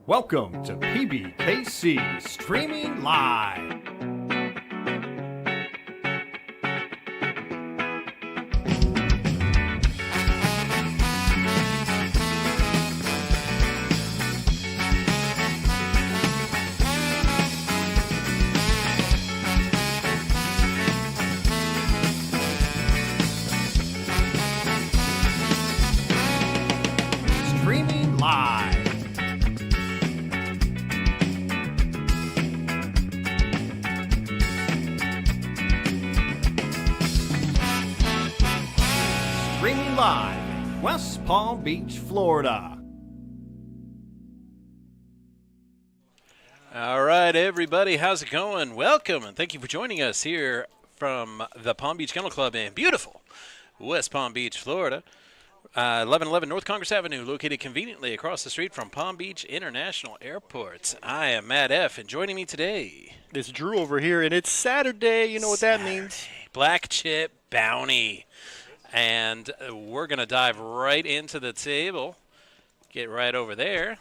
Welcome to PBKC Streaming Live. Streaming Live. Streaming live, West Palm Beach, Florida. All right, everybody, how's it going? Welcome, and thank you for joining us here from the Palm Beach Kennel Club in beautiful West Palm Beach, Florida. 1111 North Congress Avenue, located conveniently across the street from Palm Beach International Airport. I am Matt F., and joining me today, It's Drew over here, and it's Saturday. You know what that means. Black Chip Bounty. And we're going to dive right into the table, get right over there.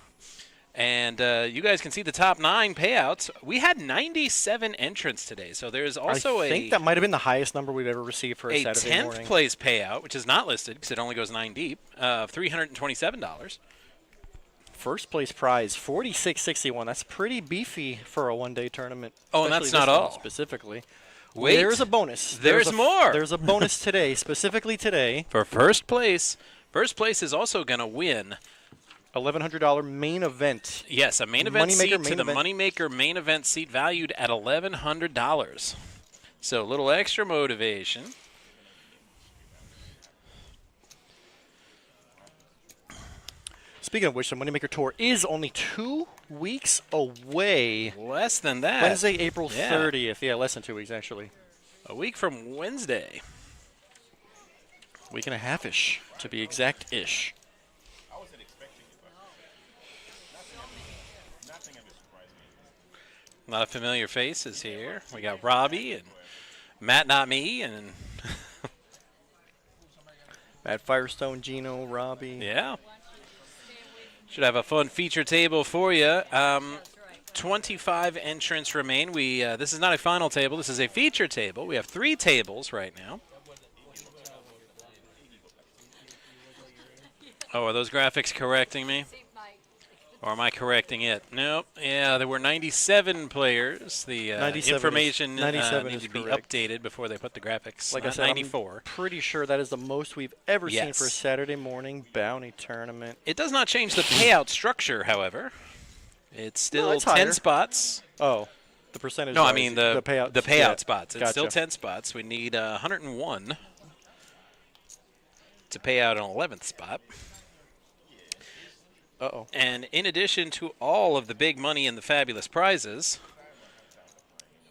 And you guys can see the top 9 payouts. We had 97 entrants today, so there's also I think that might have been the highest number we've ever received for a Saturday 10th morning. place payout, which is not listed because it only goes 9 deep, of $327. First place prize, $46.61. That's pretty beefy for a one-day tournament. Oh, and especially that's not this one all. Specifically. Wait, There's a bonus. There's more. There's a bonus today, specifically today. For first place is also going to win. $1,100 main event. Yes, a main event Moneymaker seat main to the event. Moneymaker main event seat valued at $1,100. So a little extra motivation. Speaking of which, the Moneymaker Tour is only 2 weeks away. Less than that. Wednesday, April Yeah. 30th. Yeah, less than 2 weeks, actually. A week from Wednesday. Week and a half-ish, to be exact-ish. A lot of familiar faces here. We got Robbie and Matt, not me, and Matt Firestone, Gino, Robbie. yeah. Should have a fun feature table for you. 25 entrants remain. This is not a final table. This is a feature table. We have 3 tables right now. Oh, are those graphics correcting me? Or am I correcting it? Nope. Yeah, there were 97 players. The 97 information 97 needs is to be correct. updated before they put the graphics. Like I Not said, 94. I'm pretty sure that is the most we've ever seen Yes. for a Saturday morning bounty tournament. It does not change the payout structure, however. It's still it's 10 higher. spots. Oh, the percentage. No, I wise, mean the payout. payout yeah, spots. It's gotcha. still 10 spots. We need 101 to pay out an 11th spot. Uh-oh. And in addition to all of the big money and the fabulous prizes,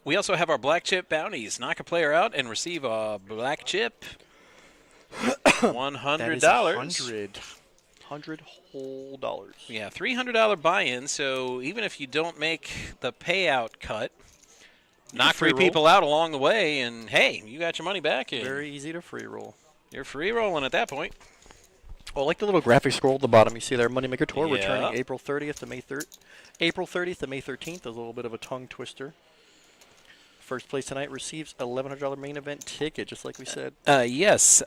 we also have our Black Chip bounties. Knock a player out and receive a Black Chip. $100. That is $100 whole dollars. Yeah, $300 buy-in. So even if you don't make the payout cut, knock free 3 roll. people out along the way, and hey, you got your money back. And Very easy to free roll. you're free rolling at that point. Oh, I like the little graphic scroll at the bottom. You see there, Moneymaker Tour Yeah. returning April 30th to May 13th. April 30th to May 13th. A little bit of a tongue twister. First place tonight receives $1,100 main event ticket, just like we said. Yes,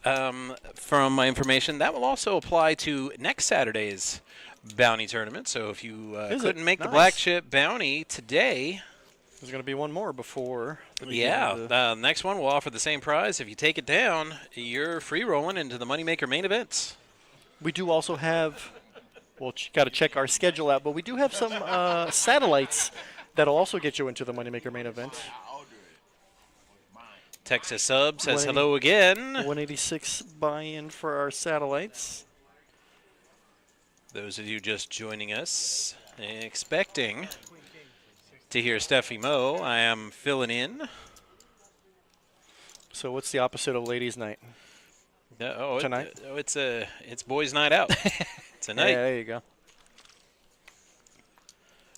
from my information, that will also apply to next Saturday's bounty tournament. So if you Is it? couldn't make the Nice. Black Chip bounty today, There's going to be one more before the beginning of the- the next one will offer the same prize. If you take it down, you're free rolling into the Moneymaker main events. We do also have, well, got to check our schedule out, but we do have some satellites that'll also get you into the Moneymaker main event. Texas Sub says 180 hello again. 186 buy-in for our satellites. Those of you just joining us, expecting to hear Steffi Mo, I am filling in. So what's the opposite of ladies' night? Tonight? It's boys' night out tonight. Yeah, there you go.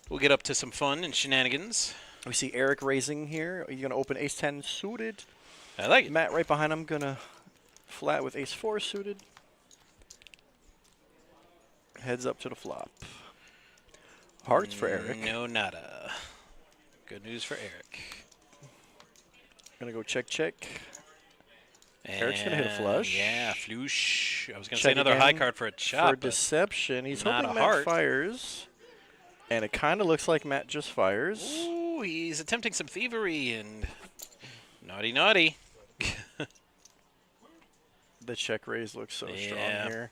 We'll get up to some fun and shenanigans. We see Eric raising here. You're going to open ace-10 suited. I like it. Matt right behind him going to flat with ace-4 suited. Heads up to the flop. Hearts for Eric. No, nada. Good news for Eric. Gonna go check, check. Eric's gonna hit a flush. Yeah, flush. I was gonna Check say another high again card for a chop. For deception. He's not hoping a Matt heart. fires. And it kind of looks like Matt just fires. Ooh, he's attempting some thievery and naughty, naughty. The check raise looks so strong here.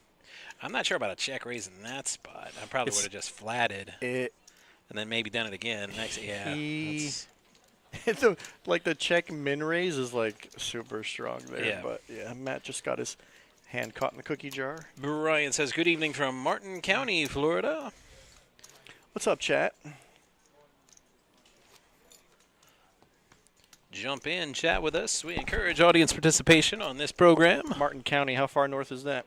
I'm not sure about a check raise in that spot. I probably would have just flatted and then maybe done it again. Next, like the check min raise is like super strong there. Yeah. But yeah, Matt just got his hand caught in the cookie jar. Brian says, good evening from Martin County, Florida. What's up, chat? Jump in, chat with us. We encourage audience participation on this program. Martin County, how far north is that?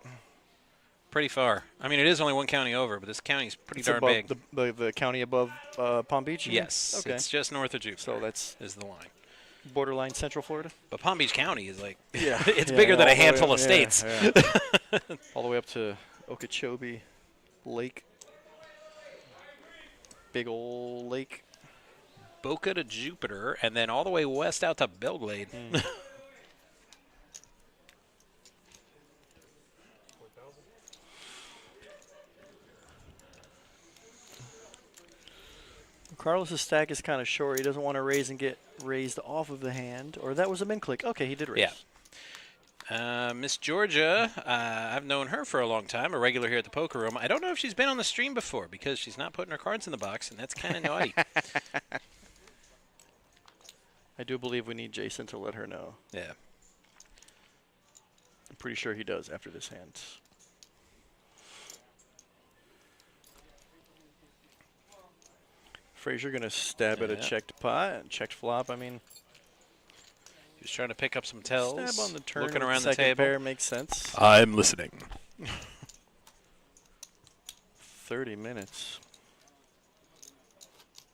Pretty far. I mean, it is only one county over, but this county's pretty darn above big. The county above Palm Beach? You mean? Yes, Okay. it's just north of Jupiter. So that's is the line. Borderline Central Florida? But Palm Beach County is like, Yeah. it's bigger than all a the way handful up- of states. yeah. All the way up to Okeechobee Lake. Big ol' lake. Boca to Jupiter, and then all the way west out to Belglade. Carlos's stack is kind of short. He doesn't want to raise and get raised off of the hand. Or that was a min click. Okay, he did raise. Yeah. Miss Georgia, I've known her for a long time, a regular here at the poker room. I don't know if she's been on the stream before because she's not putting her cards in the box, and that's kind of naughty. I do believe we need Jason to let her know. Yeah. I'm pretty sure he does after this hand. Frazier going to stab at a checked pot and checked flop. I mean, He's trying to pick up some tells. stab on the turn. Looking with around the second table. pair makes sense. I'm listening. 30 minutes.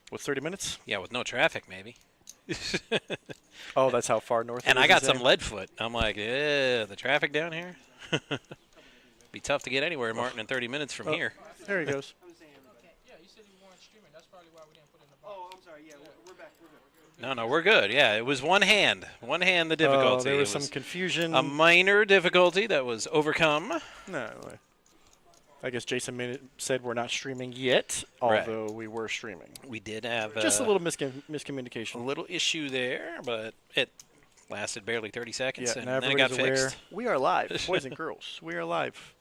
What's 30 minutes? Yeah, with no traffic, maybe. Oh, that's how far north. And it I is, got you some say? lead foot. I'm like, yeah, the traffic down here. Be tough to get anywhere, Martin, in 30 minutes from here. There he goes. Yeah, you said you weren't streaming. That's probably why we didn't put it in the box. Oh, I'm sorry. Yeah, we're back. We're good. No, we're good. Yeah, it was one hand. One hand, the difficulty. There was It some confusion. a minor difficulty that was overcome. No. I guess Jason said we're not streaming yet, Right. although we were streaming. We did have Just a little miscommunication. little issue there, but it lasted barely 30 seconds, Yeah, and now then it got everybody's aware. fixed. We are live, boys and girls. We are live.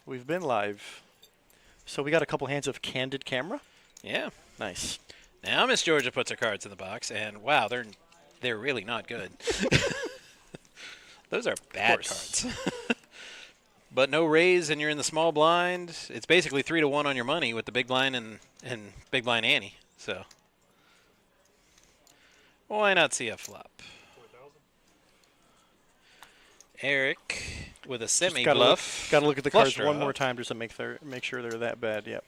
We've been live. So we got a couple hands of candid camera. Yeah. Nice. Now Miss Georgia puts her cards in the box, and wow, they're really not good. Those are bad course. cards. But no raise, and you're in the small blind. It's basically 3-1 on your money with the big blind and big blind ante. So why not see a flop? Eric with a semi bluff. Got to look at the flush cards one draw. more time just to make sure they're that bad. Yep.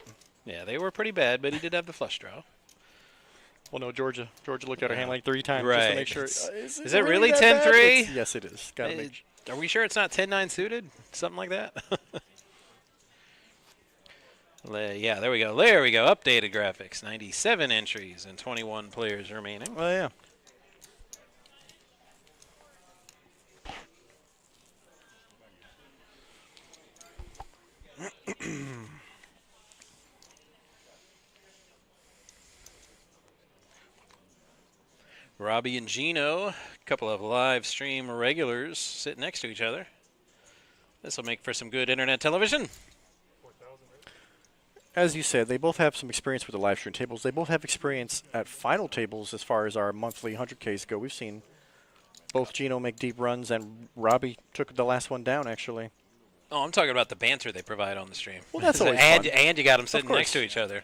Yeah, they were pretty bad, but he did have the flush draw. Well, no, Georgia looked at her hand like 3 times just Right. to make sure. Is it really that bad? 10-3? Yes, it is. Got to make. Are we sure it's not 10-9 suited? Something like that? Yeah, there we go. There we go. Updated graphics. 97 entries and 21 players remaining. Oh yeah. Robbie and Gino, a couple of live stream regulars, sit next to each other. This will make for some good internet television. As you said, they both have some experience with the live stream tables. They both have experience at final tables as far as our monthly 100Ks go. We've seen both Gino make deep runs, and Robbie took the last one down, actually. Oh, I'm talking about the banter they provide on the stream. Well, that's So- always and, fun. and you got them sitting course. next to each other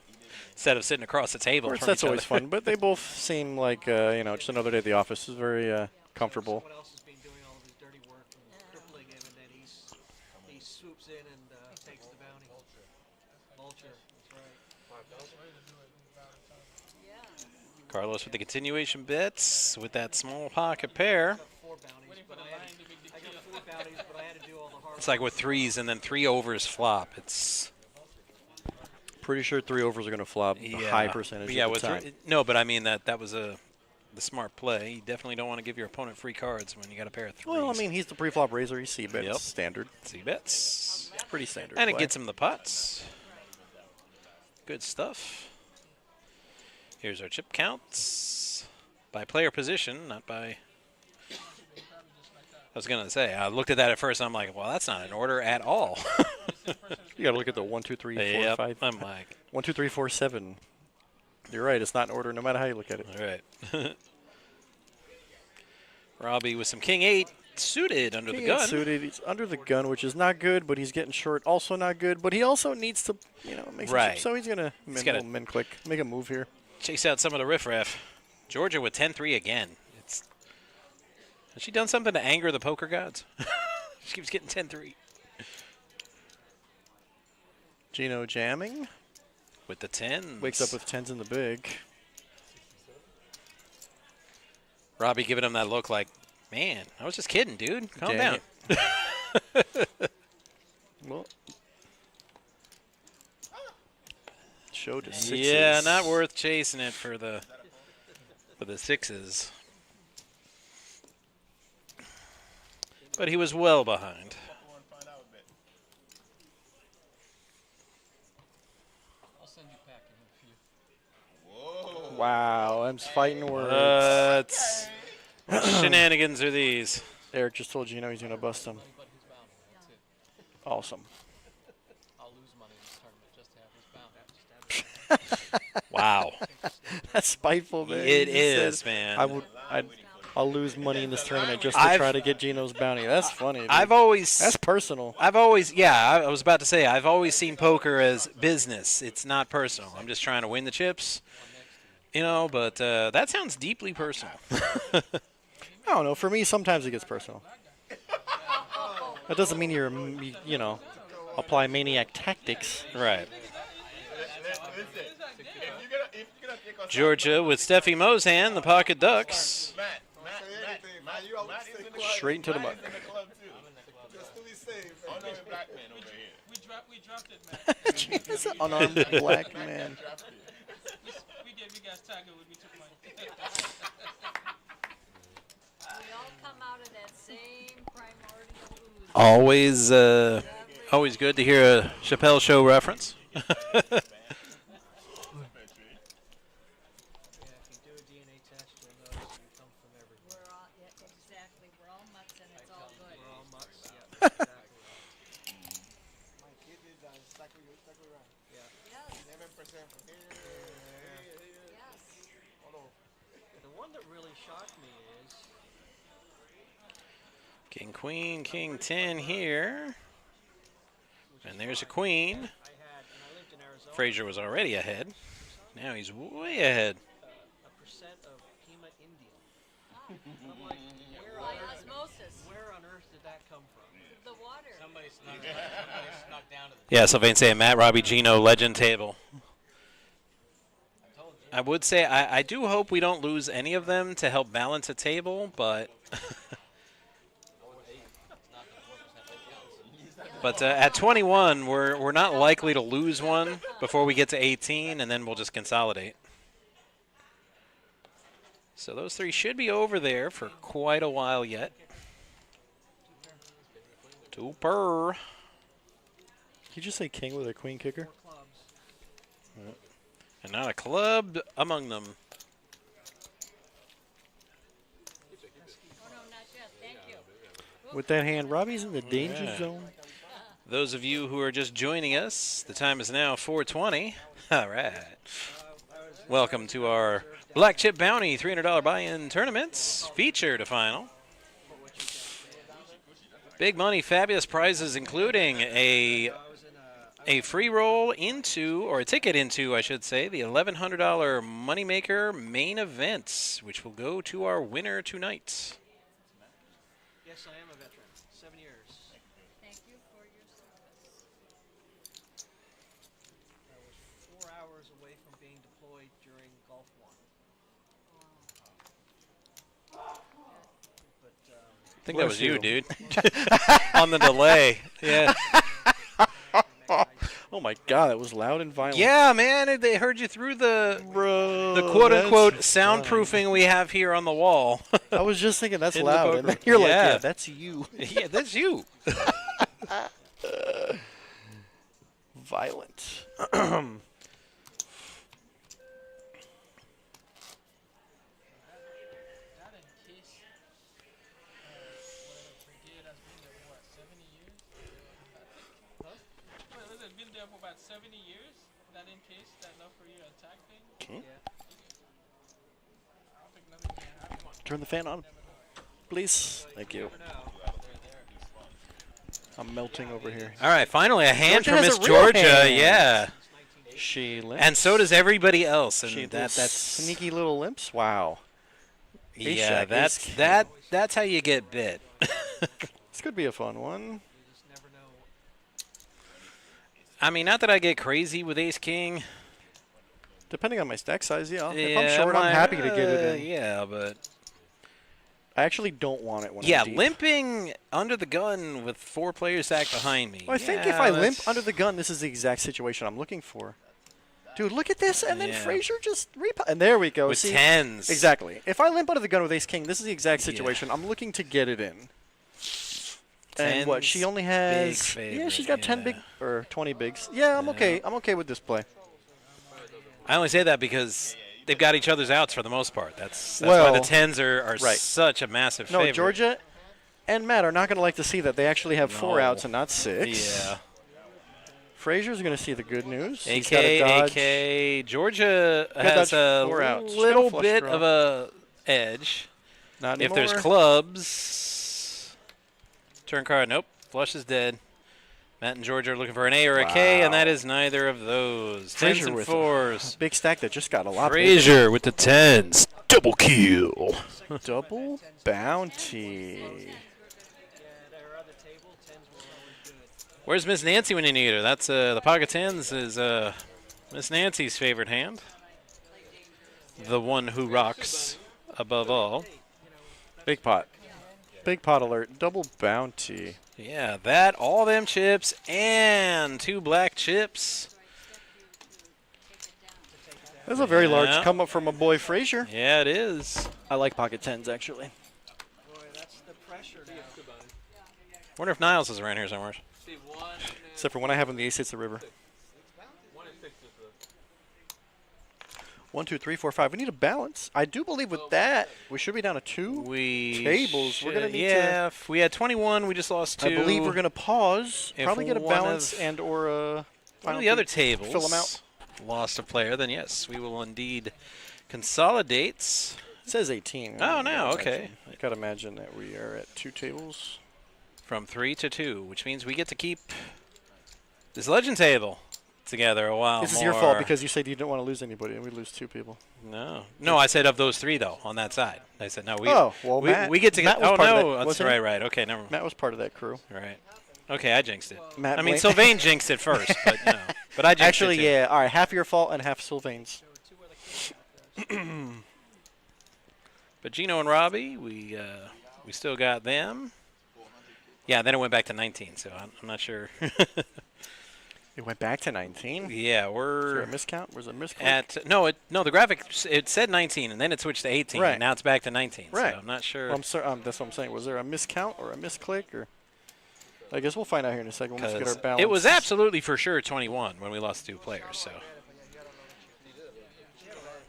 instead of sitting across the table Of course, from that's each always other. fun, but they both seem like, just another day at the office. Is very comfortable. Someone else has been doing all of his dirty work and crippling him, and then he swoops in and takes the bounty. Vulture. That's right. Carlos with the continuation bets with that small pocket pair. I got 4 bounties, but I got 4 bounties, but I had to do all the hard It's like with threes and then 3 overs flop. It's Pretty sure 3 overs are going to flop a high percentage yeah, of the time. no, but I mean that was the smart play. You definitely don't want to give your opponent free cards when you got a pair of threes. Well, I mean, he's the pre-flop raiser. He's C-bet. Yep. It's standard. C-bets. It's pretty standard. And it play. gets him the putts. Good stuff. Here's our chip counts. By player position, not by... I was going to say, I looked at that at first, and I'm like, well, that's not an order at all. You got to look at the 1, 2, 3, 4, Yep, 5. I'm like... 1, 2, 3, 4, 7. You're right. It's not in order no matter how you look at it. All right. Robbie with some king 8 suited under the King gun. eight suited. He's under the gun, which is not good, but he's getting short. Also not good, but he also needs to, make some Right. chips. So he's going to min click, make a move here. Chase out some of the riffraff. Georgia with 10-3 again. Has she done something to anger the poker gods? She keeps getting 10-3. Gino jamming. With the 10s. Wakes up with 10s in the big. Robbie giving him that look like, man, I was just kidding, dude. Calm Dang down. Well, showed to 6s. Yeah, not worth chasing it for the 6s. But he was well behind. I'll send you packing in a few. Wow, M's fighting words. What shenanigans are these? Eric just told Gino he's going to bust him. But his bounty, that's it. Awesome. I'll lose money in this tournament just to have his bounty. Wow. That's spiteful, man. It He just is, said, man. I'll lose money in this tournament just to try to get Gino's bounty. That's funny. Dude. That's personal. I was about to say, I've always seen poker as business. It's not personal. I'm just trying to win the chips, but that sounds deeply personal. I don't know. For me, sometimes it gets personal. That doesn't mean you're, apply maniac tactics. Right. Georgia with Steffi Mosan, the Pocket Ducks. Straight into the mud. We dropped it, man. It's an unarmed black man. We gave you guys Tiger when we took money. We all come out of that same primordial ooze. Always good to hear a Chappelle Show reference. If you do a DNA test, you'll notice you come from everywhere. We're all, exactly. We're all mutts and it's all good. We're all mutts. Yeah, exactly. My kid is exactly right. Yeah. Yes, 11% from here. yes. The one that really shocked me is King, Queen, King 10 here. And there's a Queen. when I lived in Arizona, Frazier was already ahead. Now he's way ahead. a percent of Pima Indian. I'm like, By osmosis, where on earth did that come from? the water. Somebody snuck down to the Yeah, Sylvain saying Matt, Robbie, Gino, legend table. I would say I do hope we don't lose any of them to help balance a table, but but at 21 we're not likely to lose one before we get to 18, and then we'll just consolidate. So those three should be over there for quite a while yet. 2 per. Did you just say king with a queen kicker? And not a club among them. Oh, no, not yet. Thank you. With that hand, Robbie's in the danger zone. Those of you who are just joining us, the time is now 4:20. All right. Welcome to our Black Chip Bounty $300 buy-in tournaments, feature to final. Big money, fabulous prizes, including a free roll into, or a ticket into, I should say, the $1,100 Moneymaker main event, which will go to our winner tonight. Yes, I am a veteran. 7 years. Thank you for your service. I was 4 hours away from being deployed during Gulf War. But I think that Bless was you, you. dude. On the delay. Yeah. Oh my God, that was loud and violent. Yeah, man, they heard you through the Bro, quote-unquote that's soundproofing we have here on the wall. I was just thinking that's In the loud, boat and then room. you're like, Yeah. yeah, that's you. Yeah, that's you. Violent. Not in case brigade has been there for what, 70 years? Huh? Well, has it been there for about 70 years? That in case that enough for you to attack things? Yeah. I don't think nothing can happen. Turn the fan on, please. Thank you. Never know. I'm melting over here. All right, finally a hand Georgia for has Miss a real Georgia. hand. Yeah. She limps. And so does everybody else. And She that's sneaky little limps. Wow. yeah, Ace-Jack, that's ace-king. that's how you get bit. This could be a fun one. You just never know. I mean, not that I get crazy with Ace King. Depending on my stack size, yeah. If Yeah, I'm short, I'm happy to get it in. Yeah, but I actually don't want it when yeah, I'm deep. limping under the gun with 4 players stacked behind me. Well, I think if Yeah, I limp that's- under the gun, this is the exact situation I'm looking for. Dude, look at this, and then Yeah. Frazier just and there we go. with See? 10s. Exactly. If I limp under the gun with Ace King, this is the exact Yeah. situation. I'm looking to get it in. And what? She only has yeah, she's got 10 big yeah. or 20 bigs. Yeah, I'm okay. I'm okay with this play. I only say that because they've got each other's outs for the most part. That's why Well, the 10s are right. such a massive No, favorite. Georgia and Matt are not going to like to see that they actually have 4 No. outs and not 6. Yeah. Frazier's going to see the good news. He's gotta AK, dodge. AK. Georgia Gotta has dodge a 4 outs. She got a little flush bit draw. of a edge. Not If there's anymore. clubs, turn card. Nope. Flush is dead. Matt and Georgia are looking for an A or a K, and that is neither of those. 10s Frazier and with 4s. big stack that just got a lot bigger. Frazier with the 10s. Double kill. Double bounty. Yeah, their other table, 10s were always good. Where's Miss Nancy when you need her? That's the pocket 10s is Miss Nancy's favorite hand. The one who rocks above all. Big pot. Big pot alert. Double bounty. Yeah, that, all them chips, and 2 black chips. That's a very large Yeah. come up from my boy Frazier. Yeah, it is. I like pocket 10s, actually. Boy, that's the pressure now. Wonder if Niles is around here somewhere. See, 1 and Except for when I have him, the ace hits the river. 1 and 6 is the 1, 2, 3, 4, 5. We need a balance. I do believe with that, we should be down to 2. We Tables, we're gonna should- need to- yeah, if we had 21, we just lost 2. I believe we're going to pause, If probably get a one balance of- and or a one final of the other two, tables fill them out. lost a player, then yes, we will indeed consolidate. It says 18. Oh, no, okay. I got to imagine that we are at 2 tables. From 3 to 2, which means we get to keep this legend table together a while This is more. your fault because you said you didn't want to lose anybody, and we lose 2 people. No, I said of those 3 though on that side. I said no. We, Oh, well, Matt- we get to Matt get. was Oh part of no, that, that's wasn't he? right. Okay, never mind. Matt was part of that crew. Right. Okay, I jinxed it. Matt I mean, Blaine- Sylvain jinxed it first, but no. But I jinxed Actually, it too. yeah. All right, half your fault and half Sylvain's. But Gino and Robbie, we still got them. Yeah, then it went back to 19, so I'm not sure. It went back to 19. Yeah, Was there we're a miscount? Was it a misclick? at no. The graphic it said 19, and then it switched to 18. Right. And now it's back to 19. Right. So I'm not sure. I'm sorry. That's what I'm saying. Was there a miscount or a misclick or? I guess we'll find out here in a second. We'll just get our 'Cause balance. it was absolutely for sure 21 when we lost 2 players. So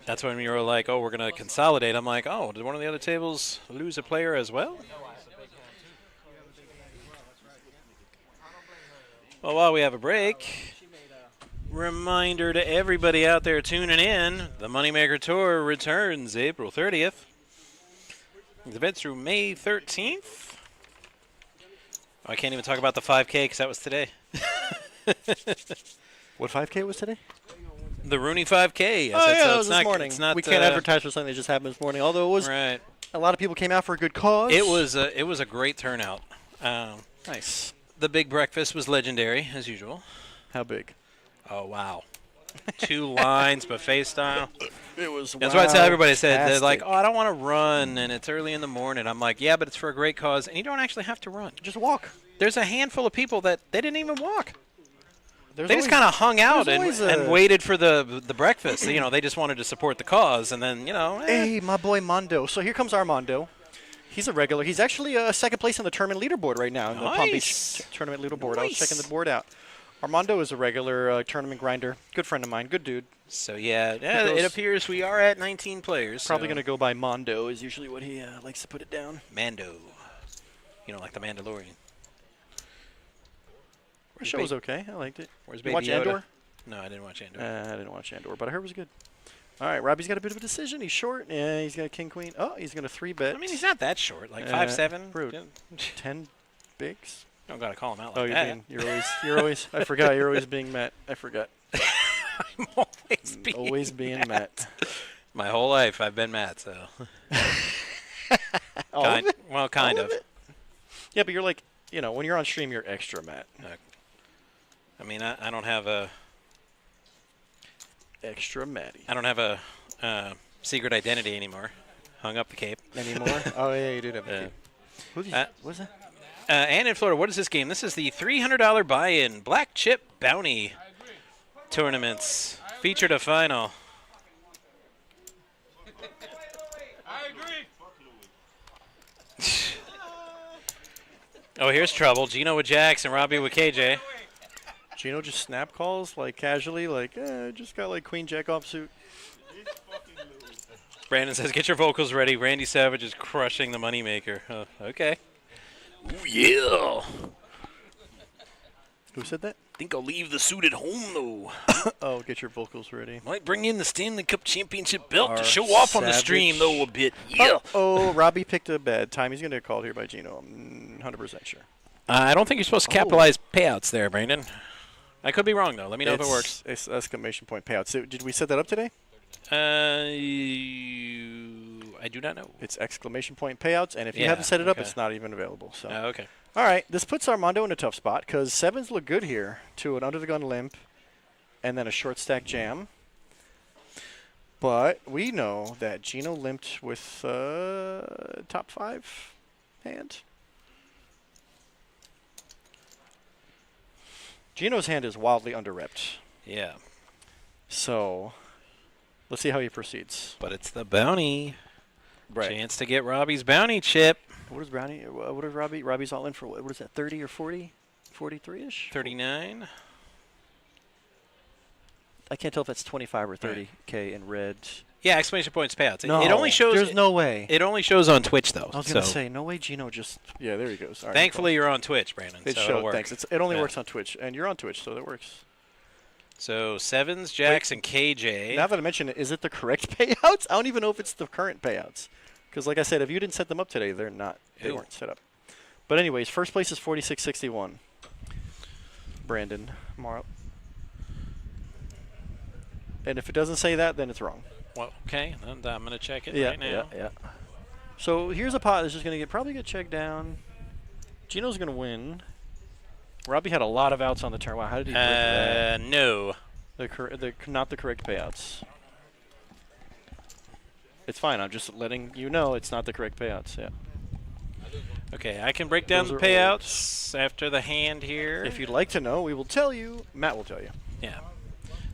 that's when we were like, "Oh, we're gonna consolidate." I'm like, "Oh, did one of the other tables lose a player as well?" Well, while we have a break, reminder to everybody out there tuning in: the Moneymaker Tour returns April 30th. The event's through May 13th. Oh, I can't even talk about the 5K because that was today. What 5K was today? The Rooney 5K. Oh, yeah, so it was this morning. It's not, We can't advertise for something that just happened this morning. Although it was Right. a lot of people came out for a good cause. It was a great turnout. nice. The big breakfast was legendary as usual. How big? Oh wow, 2 lines buffet style. It was. That's why I tell everybody. I said they're like, fantastic. "Oh, I don't want to run, and it's early in the morning." I'm like, "Yeah, but it's for a great cause, and you don't actually have to run." Just walk. There's a handful of people that they didn't even walk. There's They just always- kind of hung out there's and, always and a- waited for the breakfast. You know, they just wanted to support the cause, and then Hey, my boy Mondo. So here comes Armando. He's a regular. He's actually second place on the tournament leaderboard right now in the Palm Beach Nice. tournament leaderboard. I was checking the Nice. board out. Armando is a regular tournament grinder. Good friend of mine. Good dude. So yeah, goes- it appears we are at 19 players. Probably so. going to go by Mondo is usually what he likes to put it down. Mando. You know, like the Mandalorian. The show was okay. I liked it. Where's You Baby watch Yoda? Andor? No, I didn't watch Andor. I didn't watch Andor, but I heard it was good. All right, Robbie's got a bit of a decision. He's short. Yeah, he's got a king queen. Oh, he's going to 3-bet. I mean, he's not that short, like Uh, 5'7". rude. Yeah. 10 bigs. Don't gotta call him out Oh, like that. you're always. I forgot. You're always being Matt. I forgot. I'm always being Always being Matt. My whole life I've been Matt, so. All of it? Well, kind All of. it? Yeah, but you're like, when you're on stream, you're extra Matt. I mean, I don't have a Extra Matty. I don't have a secret identity anymore. Hung up the cape. Anymore? Oh, yeah, you did have a Yeah. kid. Who's Uh, what's that? And in Florida, what is this game? This is the $300 buy-in Black Chip Bounty tournaments. Featured a final. I agree. Oh, here's trouble. Gino with Jax and Robbie with KJ. Gino just snap calls, like, casually, like, just got, like, Queen Jack offsuit. Brandon says, get your vocals ready. Randy Savage is crushing the moneymaker. Okay. Ooh, yeah. Who said that? Think I'll leave the suit at home, though. Oh, get your vocals ready. Might bring in the Stanley Cup Championship belt Our to show off on the Savage. stream, though, a bit. Yeah. Oh, Robbie picked a bad time. He's going to get called here by Gino. I'm 100% sure. I don't think you're supposed to capitalize payouts there, Brandon. I could be wrong, though. Let me know if it works. It's exclamation point payouts. So, did we set that up today? I do not know. It's exclamation point payouts, and if you Yeah, haven't set it up, okay. it's not even available. So, Okay. all right, this puts Armando in a tough spot because sevens look good here to an under the gun limp, and then a short stack jam. But we know that Gino limped with top 5 hand. Gino's hand is wildly under-repped. Yeah. So, let's see how he proceeds. But it's the bounty. Right. Chance to get Robbie's bounty chip. What is Brownie? What is Robbie? Robbie's all in for what is that? 30 or 40? 43-ish? 39. I can't tell if that's 25 or 30K in red. Yeah, exclamation points payouts. No, It only shows. There's no way. It only shows on Twitch, though. I was going to say, no way Gino just. Yeah, there he goes. All right, Thankfully, you're on Twitch, Brandon. it so showed. it'll work. Thanks. It only Yeah. works on Twitch, and you're on Twitch, so that works. So sevens, jacks, and KJ. Now that I mention it, is it the correct payouts? I don't even know if it's the current payouts. Because, like I said, if you didn't set them up today, they're not. They Ew. weren't set up. But anyways, first place is 4661. Brandon Morrow. And if it doesn't say that, then it's wrong. Well, okay, then I'm going to check it Yeah, right now. yeah. So here's a pot that's just going to probably get checked down. Gino's going to win. Robbie had a lot of outs on the turn. Wow, how did he break that? No. Not the correct payouts. It's fine. I'm just letting you know it's not the correct payouts. Yeah. Okay, I can break down Those the are payouts after the hand here. If you'd like to know, we will tell you. Matt will tell you. Yeah.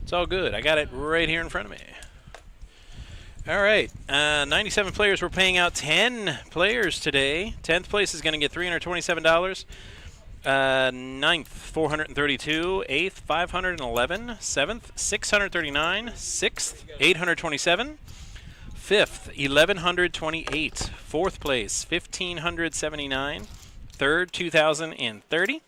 It's all good. I got it right here in front of me. All right. 97 players. We're paying out 10 players today. 10th place is going to get $327. 9th, 432. 8th, 511. 7th, 639. 6th, 827. 5th, 1128. 4th place, 1579. 3rd, 2030.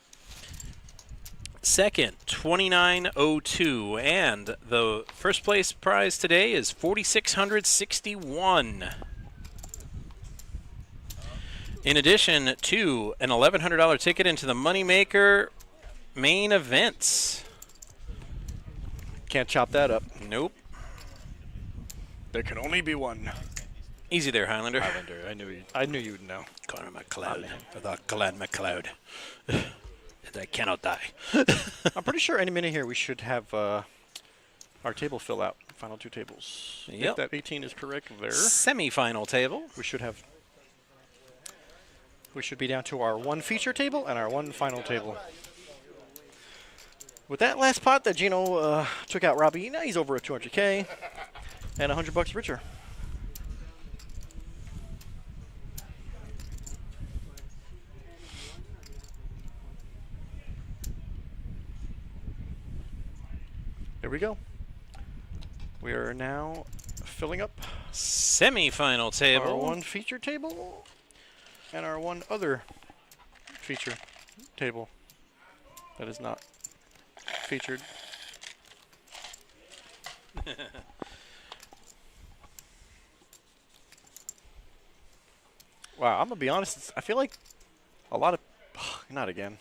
Second, 2902, and the first place prize today is 4661. In addition to an $1,100 ticket into the Moneymaker main events. Can't chop that up. Nope. There can only be one. Easy there, Highlander. I knew you'd know. Connor McLeod. For the Glenn McLeod. I cannot die. I'm pretty sure any minute here we should have our table fill out. Final two tables. Yep. If that 18 is correct there, Semi-final table. we should be down to our one feature table and our one final table. With that last pot that Gino took out Robbie, now he's over at 200K and $100 richer. There we go. We are now filling up Semi-final table. our one feature table and our one other feature table that is not featured. Wow, I'm gonna be honest. I feel like a lot of not again.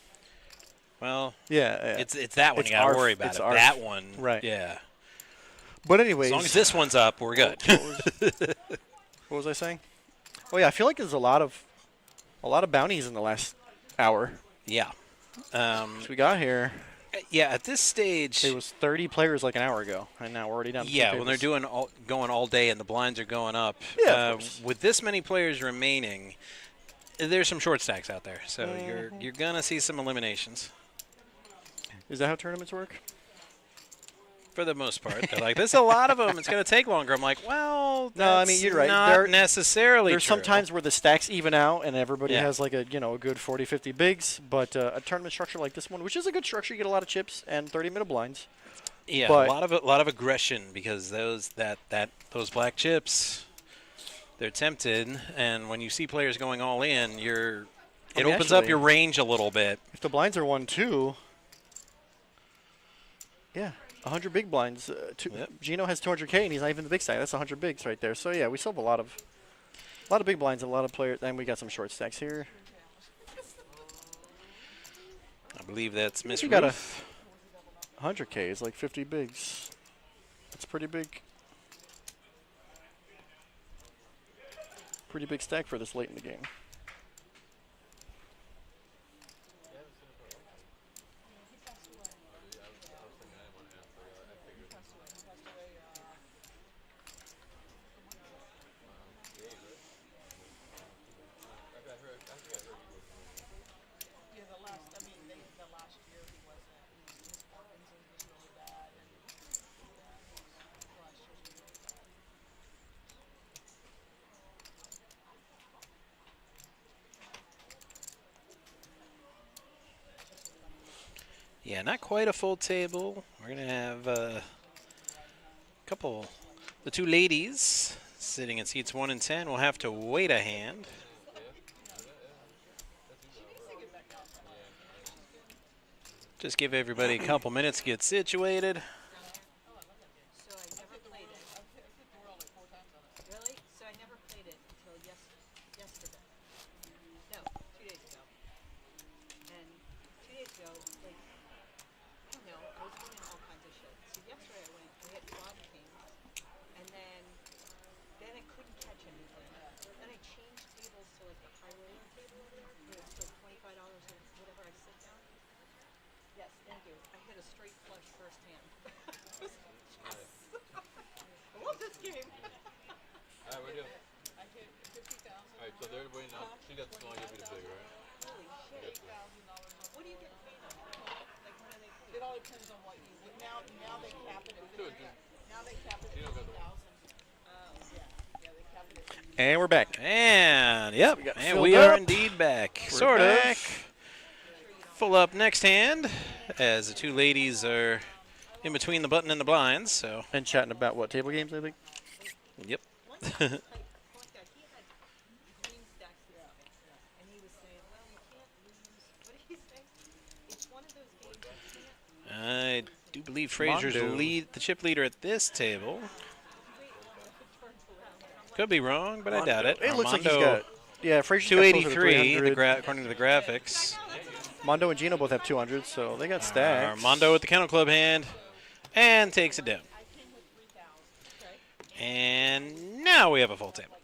Well, Yeah, it's that one It's you gotta ARF, worry about it's it. ARF. That one, Right. Yeah. But anyways, As long as this one's up, we're good. what was I saying? Oh yeah, I feel like there's a lot of bounties in the last hour. Yeah. So we got here. Yeah. At this stage, It was 30 players like an hour ago, and now we're already down to two yeah, when they're tables. going all day and the blinds are going up. Yeah, of course. With this many players remaining, there's some short stacks out there, so you're gonna see some eliminations Is that how tournaments work? for the most part. They're like, there's a lot of them. It's gonna take longer. I'm like, well, No, I mean, that's you're right. Not There- necessarily. There's true. some times where the stacks even out and everybody Yeah. has like a good 40, 50 bigs, but a tournament structure like this one, which is a good structure, you get a lot of chips and 30-minute blinds. Yeah, But- a lot of aggression because those black chips, they're tempted, and when you see players going all in, it mean, opens up actually- your range a little bit. If the blinds are 1-2, yeah, 100 big blinds. Yep. Gino has 200K and he's not even the big stack. That's 100 bigs right there. So yeah, we still have a lot of big blinds, and a lot of players, and we got some short stacks here. I believe that's Miss You got a Ruth. 100K is like 50 bigs. That's pretty big. Pretty big stack for this late in the game. Yeah, the last year he wasn't. His Parkinson's was really bad, and last year's was really bad. Yeah, not quite a full table. We're gonna have a couple. The two ladies sitting in seats 1 and 10 will have to wait a hand. Just give everybody a couple minutes to get situated. So I never played it. Really? So I never played it until yesterday. No, 2 days ago. And 2 days ago, like, I don't know, I was doing all kinds of shit. So yesterday I went, we had 12 teams, and then I couldn't catch anything. Then I changed tables to like the high roller table. It was like $25 or whatever I sit down. Yes, thank you. I hit a straight flush first hand. I love this game. Alright, we're doing. I hit 50,000. Alright, so they're waiting on. She got the small, give me the big, right? Holy shit. What do you get paid on? Like, what do they pay? It all depends on what you. Now they cap it at 50. Now they cap it at 50,000. Yeah, they cap it at 50. And we're back. And yep, got and filled we are up. indeed back. We're Sort back. of. Full up next hand as the two ladies are in between the button and the blinds. So And chatting about what table games, I think. yep. One guy, he had green stacks this way, and he was saying, well, you can't lose. What did he say? It's one of those games you can't I do believe Frazier's Mondo. the chip leader at this table. Could be wrong, but I doubt it. It looks like he's Armando, got. Yeah, Frazier's got closer to 283, 300. according to the graphics. Mondo and Gino both have 200, so they got stacks. Armando with the Kennel Club hand and takes it down. And now we have a full table.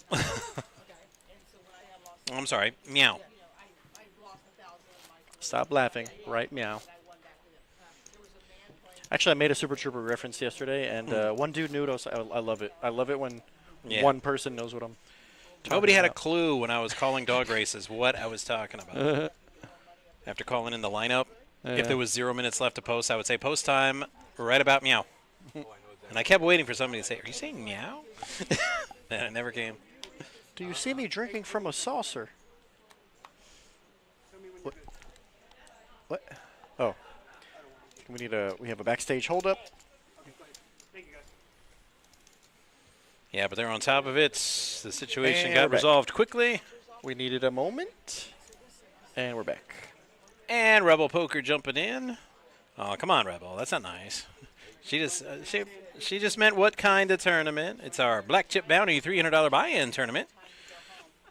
I'm sorry, meow. Stop laughing. Right, meow. Actually, I made a Super Trooper reference yesterday, and one dude knew it. I love it. I love it when Yeah. one person knows what I'm talking Nobody had a about. clue when I was calling dog races what I was talking about. After calling in the lineup, If there was 0 minutes left to post, I would say post time right about meow. And I kept waiting for somebody to say, "Are you saying meow?" And it never came. Do you see me drinking from a saucer? What? Oh. We have a backstage holdup. Yeah, but they're on top of it. The situation And got we're back. resolved quickly. We needed a moment. And we're back. And Rebel Poker jumping in. Oh, come on, Rebel. That's not nice. She just meant what kind of tournament? It's our Black Chip Bounty $300 buy-in tournament.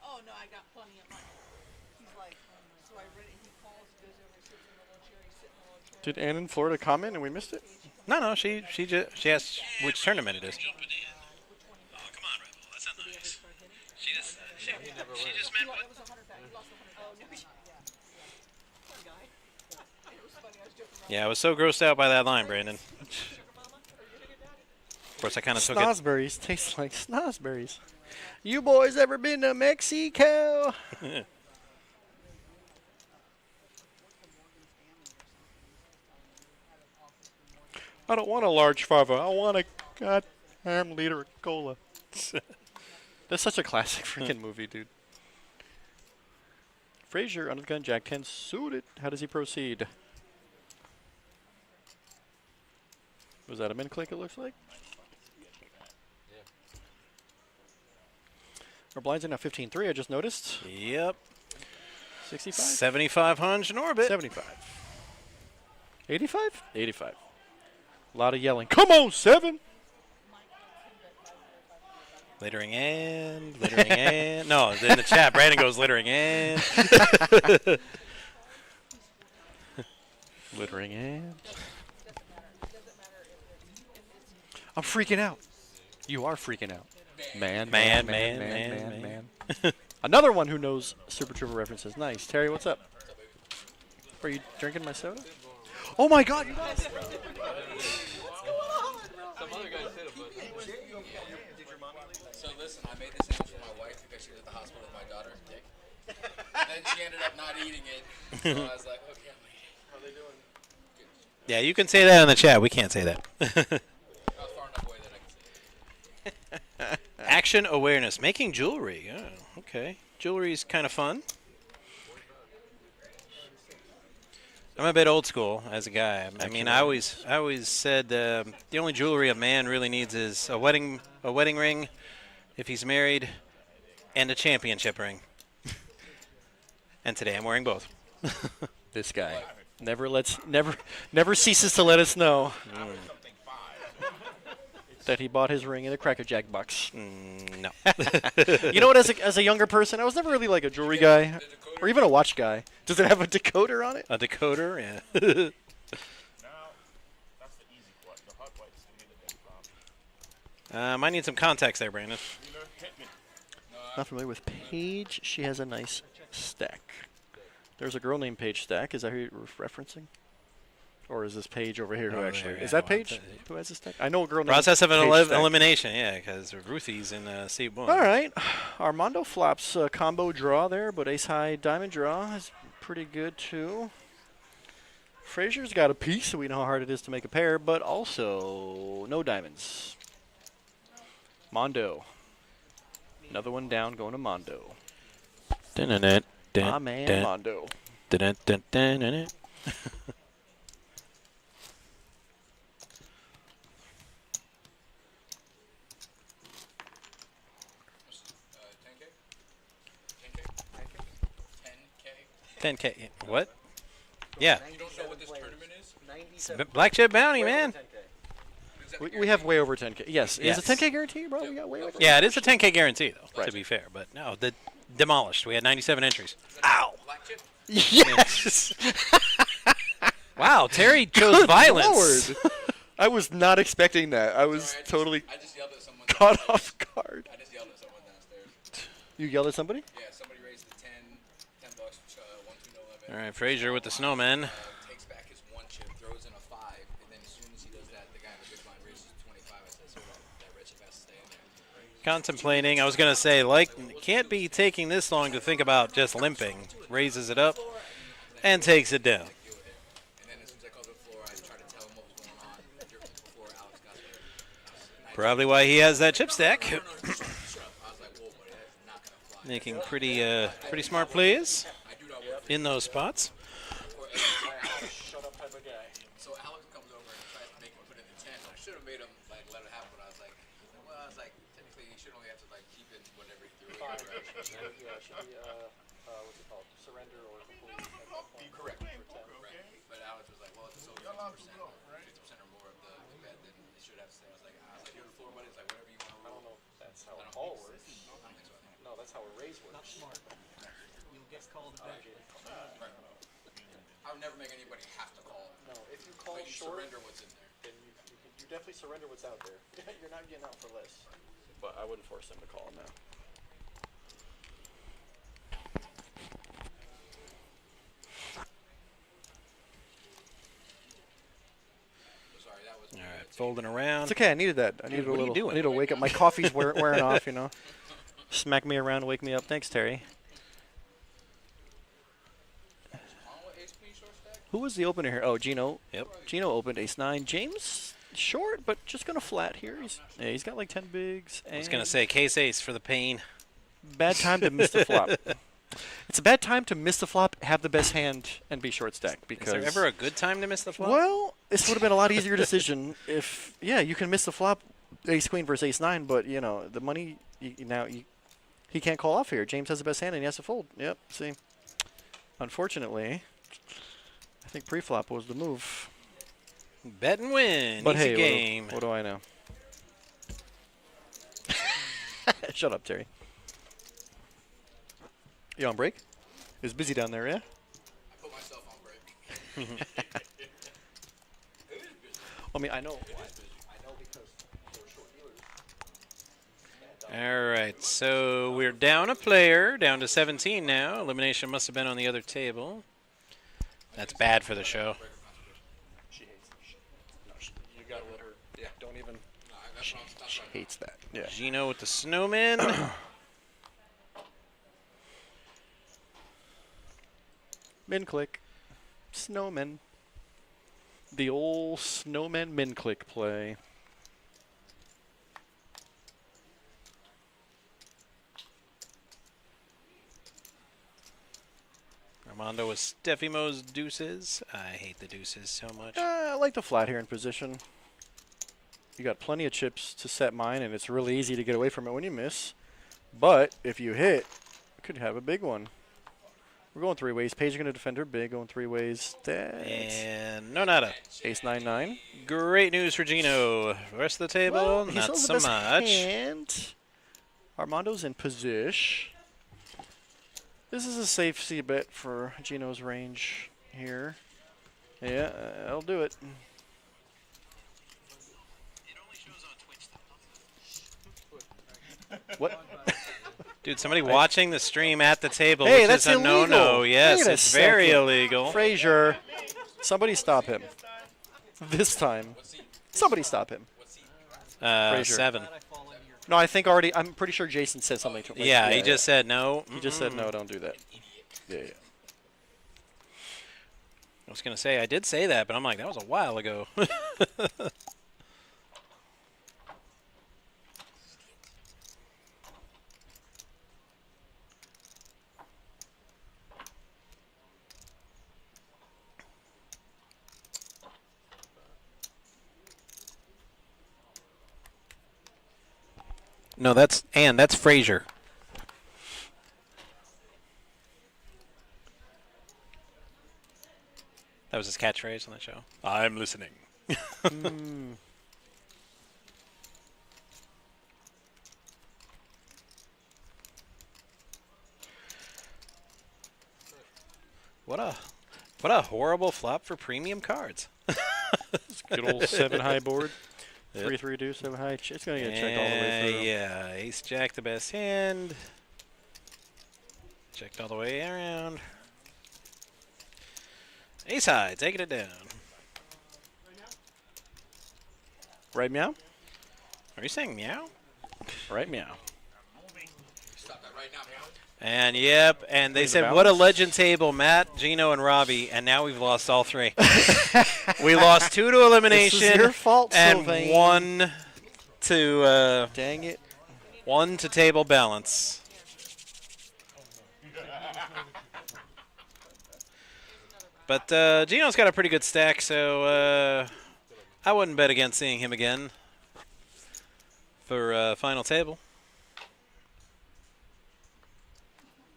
Oh no, I got plenty of money. He's like, so I read it. He calls, goes over, sits in the little chair, he's sitting in the little chair. Did Ann in Florida comment and we missed it? No, she asked which tournament it is. Oh, come on, Rebel. That's not nice. She just meant what? That was 100 back. He lost 100. Oh no. Poor guy. It was funny. I was joking around. Yeah, I was so grossed out by that line, Brandon. Of course, I kind of took it. Snosberries taste like snosberries. You boys ever been to Mexico? I don't want a large fava. I want a goddamn liter of cola. That's such a classic freaking movie, dude. Frazier, under the gun, Jack 10 suited. How does he proceed? Was that a min click, it looks like? Our blinds are now 15-3, I just noticed. Yep. 65? 7,500 in orbit. 75. 85? 85. A lot of yelling. Come on, 7! Littering and. No, in the chat, Brandon goes littering and. Littering and. I'm freaking out. You are freaking out. Man. Another one who knows Super Trooper references. Nice. Terry, what's up? Are you drinking my soda? Oh my god, you guys. Some other guys hit him, but. So listen, I made this sandwich for my wife because she was at the hospital with my daughter, Dick. And then she ended up not eating it. So I was like, okay, I'm eating. How are they doing? Yeah, you can say that in the chat. We can't say that. I was far enough away that I could say it. Action awareness. Making jewelry. Oh, okay. Jewelry's kind of fun. I'm a bit old school as a guy. I mean, I always said the only jewelry a man really needs is a wedding ring, if he's married, and a championship ring. And today I'm wearing both. This guy never ceases to let us know that he bought his ring in a Cracker Jack box. No. You know what? As a younger person, I was never really like a jewelry guy or even a watch guy. Does it have a decoder on it? A decoder, yeah. Might need some context there, Brandon. Not familiar with Paige. She has a nice stack. There's a girl named Paige Stack. Is that who you're referencing? Or is this Paige over here who Oh, actually... there, Is yeah, that well, Paige who has a stack? I know a girl named Process of Paige Stack. elimination, yeah, because Ruthie's in C1. All right. Armando flops combo draw there, but ace-high diamond draw is pretty good, too. Frazier's got a piece, so we know how hard it is to make a pair, but also no diamonds. Mondo. Another one down going to Mondo. My man, Mondo. $10K. What? Yeah. You don't know what this tournament is? Black Chip Bounty, man. We have way over 10K. Yes. Yes. Is it 10K guarantee, bro? We got way over. Yeah, it is a 10K guarantee, though, Right. to be fair. But no, demolished. We had 97 entries. Ow! Black chip? Yes! Wow, Terry chose violence. Lord. I was not expecting that. I was Sorry, totally I just yelled at someone. caught downstairs. off guard. I just yelled at someone downstairs. You yelled at somebody? Yeah, somebody raised the $10 $1 to 11. All right, Frazier with the snowman. Takes back his one chip, throws in a 5, and then as soon as he does that, the guy in the big blind raises to 25. I said, so that red chip has to stay in there. Contemplating. I was going to say, can't be taking this long to think about just limping. Raises it up and takes it down. Probably why he has that chip stack. Shut up. I was like, whoa, buddy, that's not gonna fly. Making pretty smart plays I do not work in those spots. Shut up type of guy. So Alex comes over and tries to make him put in the 10. I should have made him like let it happen, but I was like, technically he should only have to like keep in whatever he threw. Right? Yeah, it should be, what's it called? Surrender or complete. Correct. Right. But Alex was like, well, if it's over 50% or more of the bet, then it should have to stay. I was like, you're the floor, buddy. It's like whatever you want to roll. I don't know if that's how I a don't call think works. I don't think so. No, that's how a raise works. Not smart. You'll get called back. Right. I would never make anybody have to call. No, if you call But you short, surrender what's in there. then you definitely surrender what's out there. You're not getting out for less. But I wouldn't force him to call now. Sorry, that was. All right, folding around. It's okay. I needed that. I needed a what are you little. doing? I need to wake up. My coffee's wearing off. You know. Smack me around, wake me up. Thanks, Terry. Who was the opener here? Oh, Gino. Yep. Gino opened ace-9. James short, but just gonna flat here. He's got like 10 bigs. And I was gonna say case ace for the pain. bad time to miss the flop. It's a bad time to miss the flop, have the best hand, and be short stacked. Because Is there ever a good time to miss the flop? well, this would have been a lot easier decision if you can miss the flop, ace queen versus ace-9, but you know the money he can't call off here. James has the best hand and he has to fold. Yep. See, unfortunately, I think pre-flop was the move. Bet and win. But Easy hey, game. what do I know? Shut up, Terry. You on break? It was busy down there, yeah? I put myself on break. I mean, I know. I know because they're short dealers. All right, so we're down a player, down to 17 now. Elimination must have been on the other table. That's bad for the show. She hates it. No, you gotta let her. Yeah, don't even. That's She hates that. Yeah. Gino with the snowman. Min click. Snowman. The old snowman min click play. Armando with Steffimo's deuces. I hate the deuces so much. I like the flat here in position. You got plenty of chips to set mine, and it's really easy to get away from it when you miss. But if you hit, you could have a big one. We're going three ways. Paige is going to defend her big, going three ways. That's And no nada. ace-9-9. Great news for Gino. Rest of the table, Well, he not still has so the best much. hand. Armando's in position. This is a safe C bet for Gino's range here. Yeah, I'll do it. What? Dude, somebody watching the stream at the table, Hey, which that's is a illegal. no-no. Yes, Wait a it's very second. illegal. Frazier, somebody stop him. This time. Somebody stop him. Frazier. 7. Glad I fall into your No, I'm pretty sure Jason said something to him. Yeah, he just said no. He just said no, don't do that. Yeah. I was going to say, I did say that, but I'm like, that was a while ago. No, that's Frazier. That was his catchphrase on that show. I'm listening. What a horrible flop for premium cards. Good old 7 high board. Yep. 3-3 deuce, 7 high. It's going to get checked all the way through. Yeah, ace jack the best hand. Checked all the way around. Ace high, taking it down. Right meow? Are you saying meow? Right meow. Stop that right now, man. And yep, and they There's said, a what a balance. legend table, Matt, Gino, and Robbie, and now we've lost all three. We lost 2 to elimination This is your fault, and Sylvain. 1 to Dang it. 1 to table balance. But Gino's got a pretty good stack, so I wouldn't bet against seeing him again for final table.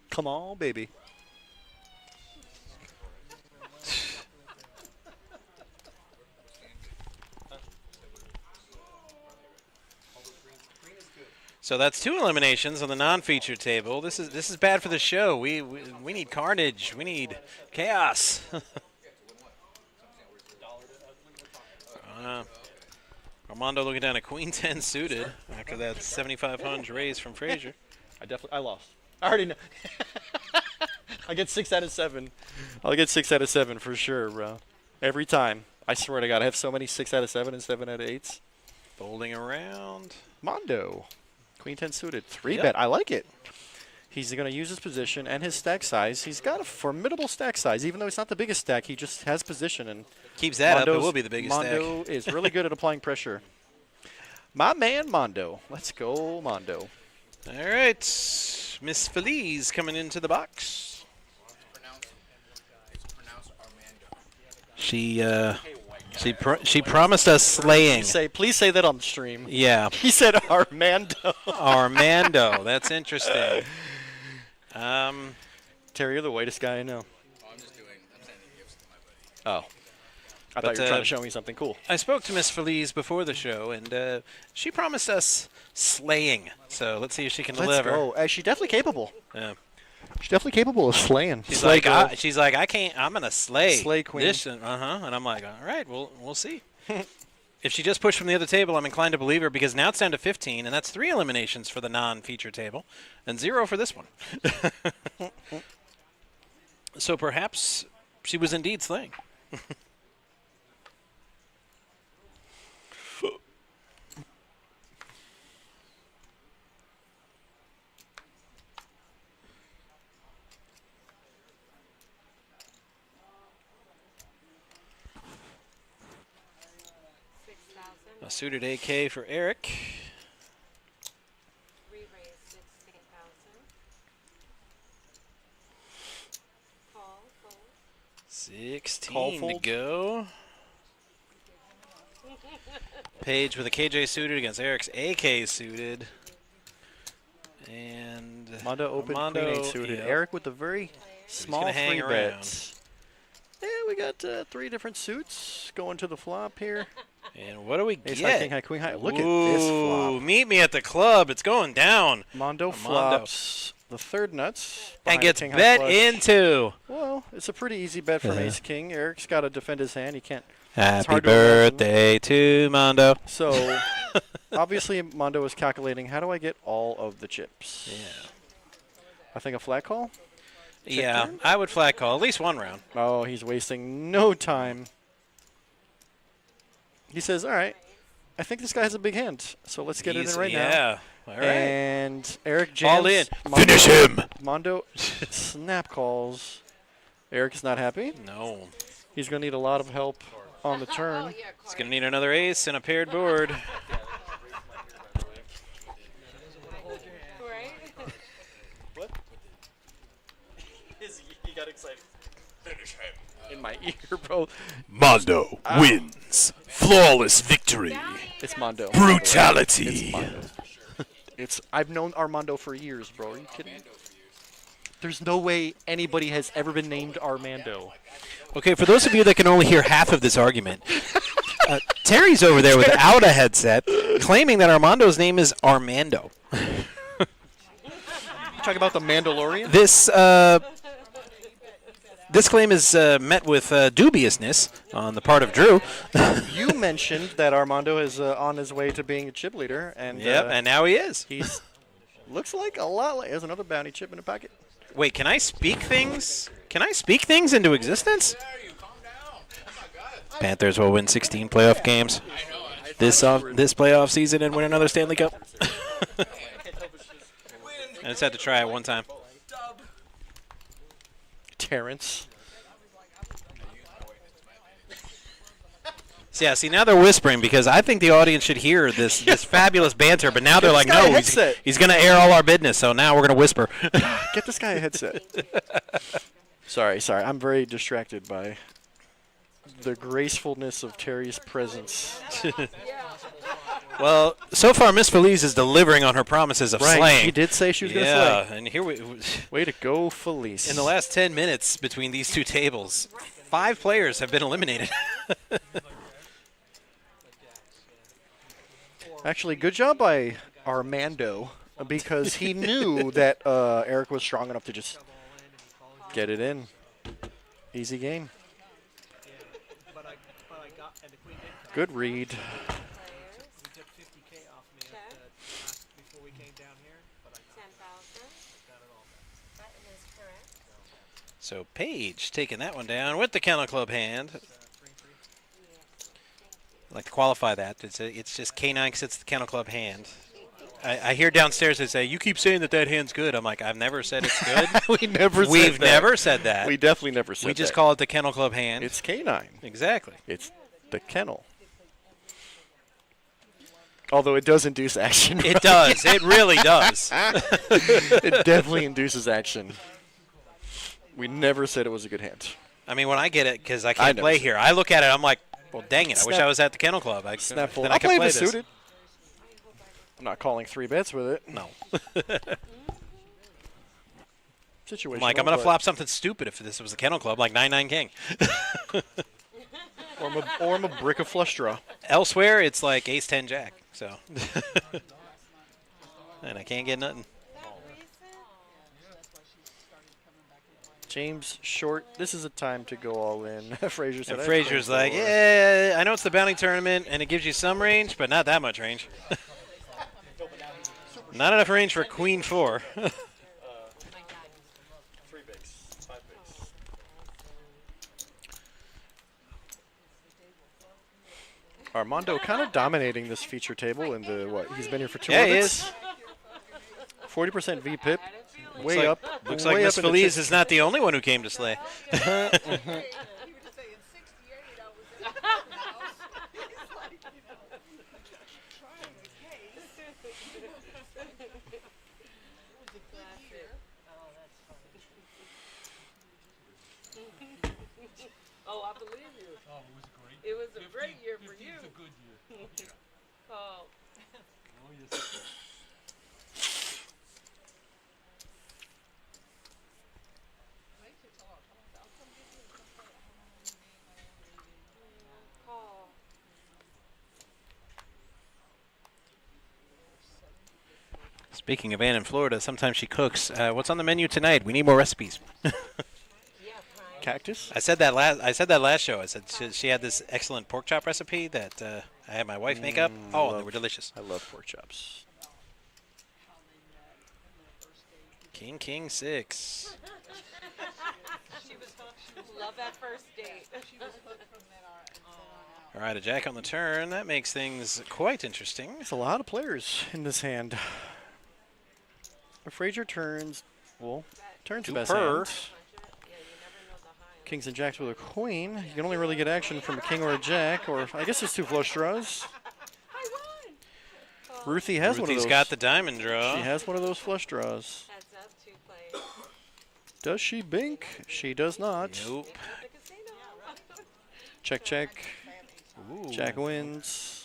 Come on, baby. So that's 2 eliminations on the non-featured table. This is bad for the show. We need carnage. We need chaos. Armando looking down at Queen 10 suited after that 7,500 raise from Frazier. I lost. I already know. I get 6 out of 7. I'll get 6 out of 7 for sure, bro. Every time. I swear to God, I have so many 6 out of 7 and 7 out of 8s. Folding around. Mondo. Queen 10 suited. 3 Yep. bet. I like it. He's going to use his position and his stack size. He's got a formidable stack size. Even though it's not the biggest stack, he just has position. And Keeps that up, it Mondo's- will be the biggest stack. Mondo is really good at applying pressure. My man, Mondo. Let's go, Mondo. All right. Miss Feliz coming into the box. It's pronounced Armando. She promised us slaying. Please say that on stream. Yeah. He said Armando. Armando. That's interesting. Terry, you're the whitest guy I know. Oh, I'm sending gifts to my buddy. Oh. I thought you were But, trying to show me something cool. I spoke to Miss Feliz before the show, and she promised us slaying. So let's see if she can deliver. Let's go. She's definitely capable. Yeah. She's definitely capable of slaying. She's Slay like, girl. she's like, I can't. I'm gonna slay. Slay queen. This and and I'm like, all right, we'll see. If she just pushed from the other table, I'm inclined to believe her because now it's down to 15, and that's 3 eliminations for the non-feature table, and 0 for this one. So perhaps she was indeed slaying. A suited AK for Eric. Re-raise 16,000. Call, fold. 16 Call to fold. go. Paige with a KJ suited against Eric's AK suited. And Mondo open, Armando, Queen 8 suited. yep. Eric with a very small gonna hang 3 around. bets. Yeah, we got 3 different suits going to the flop here. And what do we Ace get? high, king high, queen high. Look at this Ooh, flop. meet me at the club. It's going down. Mondo flops the 3rd nuts. And behind gets king high bet flush. into. Well, it's a pretty easy bet from Yeah. Ace King. Eric's got to defend his hand. He can't. Happy hard to imagine. birthday to Mondo. So, obviously, Mondo is calculating, how do I get all of the chips? Yeah. I think a flat call? Yeah, I would flat call at least one round. Oh, he's wasting no time. He says, all right, I think this guy has a big hand, so let's get it in right now. Yeah. All right. And Eric jams. All in. Mondo, Finish him. Mondo snap calls. Eric is not happy. No. He's going to need a lot of help on the Oh, turn. yeah, He's going to need another ace and a paired board. right? What? He got excited. In my ear, bro. Mondo wins. Flawless victory. It's Mondo. Brutality. It's Mondo. I've known Armando for years, bro. Are you kidding me? There's no way anybody has ever been named Armando. Okay, for those of you that can only hear half of this argument, Terry's over there without a headset claiming that Armando's name is Armando. You talking about the Mandalorian? This claim is met with dubiousness on the part of Drew. You mentioned that Armando is on his way to being a chip leader, and Yep, and now he is. he's looks like a lot like there's another bounty chip in the pocket. Wait, can I speak things? Can I speak things into existence? Panthers will win 16 playoff games this playoff season and win another Stanley Cup. I just had to try it one time. Terrence. Yeah, see, now they're whispering because I think the audience should hear this fabulous banter, but now they're like, guy a no, headset. he's going to air all our business, so now we're going to whisper. Get this guy a headset. Sorry. I'm very distracted by the gracefulness of Terry's presence. Well, so far, Miss Feliz is delivering on her promises of slaying. She did say she was going to Yeah, slay. and here we. Way to go, Felice. In the last 10 minutes between these two tables, 5 players have been eliminated. Actually, good job by Armando because he knew that Eric was strong enough to just get it in. Easy game. But I got, and the queen did come. Good read. He took 50K off me before we came down here, but I got it all back. So Paige taking that one down with the Kennel Club hand. I'd like to qualify that. It's just K9 because it's the Kennel Club hand. I hear downstairs they say, you keep saying that hand's good. I'm like, I've never said it's good. We've never said that. We definitely never said that. We just call it the Kennel Club hand. It's K9. Exactly. It's the kennel. Although it does induce action. It does. It really does. It definitely induces action. We never said it was a good hand. I mean, when I get it, because I I can't never play said here, I look at it, I'm like, well, dang it. I wish Snap- I was at the Kennel Club. Snap full. Then I'll I could play play if it's this. suited. I'm not calling 3 bets with it. No. Situation. I'm like, I'm going to flop something stupid if this was the Kennel Club, like 9-9 King. Or I'm a brick of flush draw. Elsewhere, it's like Ace-10 Jack. So, and I can't get nothing. James Short, this is a time to go all in. Frazier said. And Frazier's like, yeah, I know it's the bounty tournament, and it gives you some range, but not that much range. Not enough range for Queen 4. 3 bigs, 5 bigs. Armando kind of dominating this feature table in the what? He's been here for 2 Yeah, he minutes. is. 40% VPIP. Way like, up. Looks way like Miss up in the Feliz chip. is not the only one who came to slay. Oh, I believe you. Oh, it was great. It was a great year for you. 15's a good year. Oh. Oh, yes. Paul. Speaking of Ann in Florida, sometimes she cooks. What's on the menu tonight? We need more recipes. Cactus? I said that last show. I said she had this excellent pork chop recipe that I had my wife make up. Oh, and they were delicious. I love pork chops. King 6. She was hooked. Love that first date. She was hooked from then on. All right, a jack on the turn. That makes things quite interesting. There's a lot of players in this hand. Frazier turns the best per. hand. Kings and jacks with a queen. You can only really get action from a king or a jack, or I guess it's 2 flush draws. Ruthie has one of Ruthie's those. got the diamond draw. She has one of those flush draws. Heads up, 2 players. Does she bink? She does not. Nope. The casino. Check, check. Ooh. Jack wins.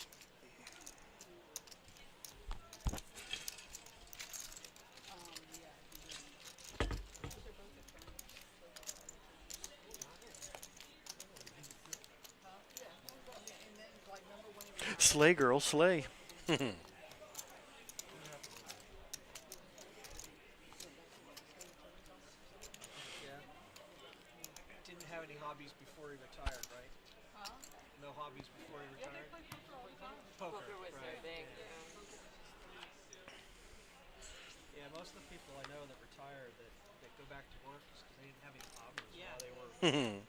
Slay, girl, slay. Didn't have any hobbies before he retired, right? No hobbies before he retired? Poker. Was right. their thing. Yeah, most of the people I know that retire that go back to work is because they didn't have any hobbies Yeah. while they were. And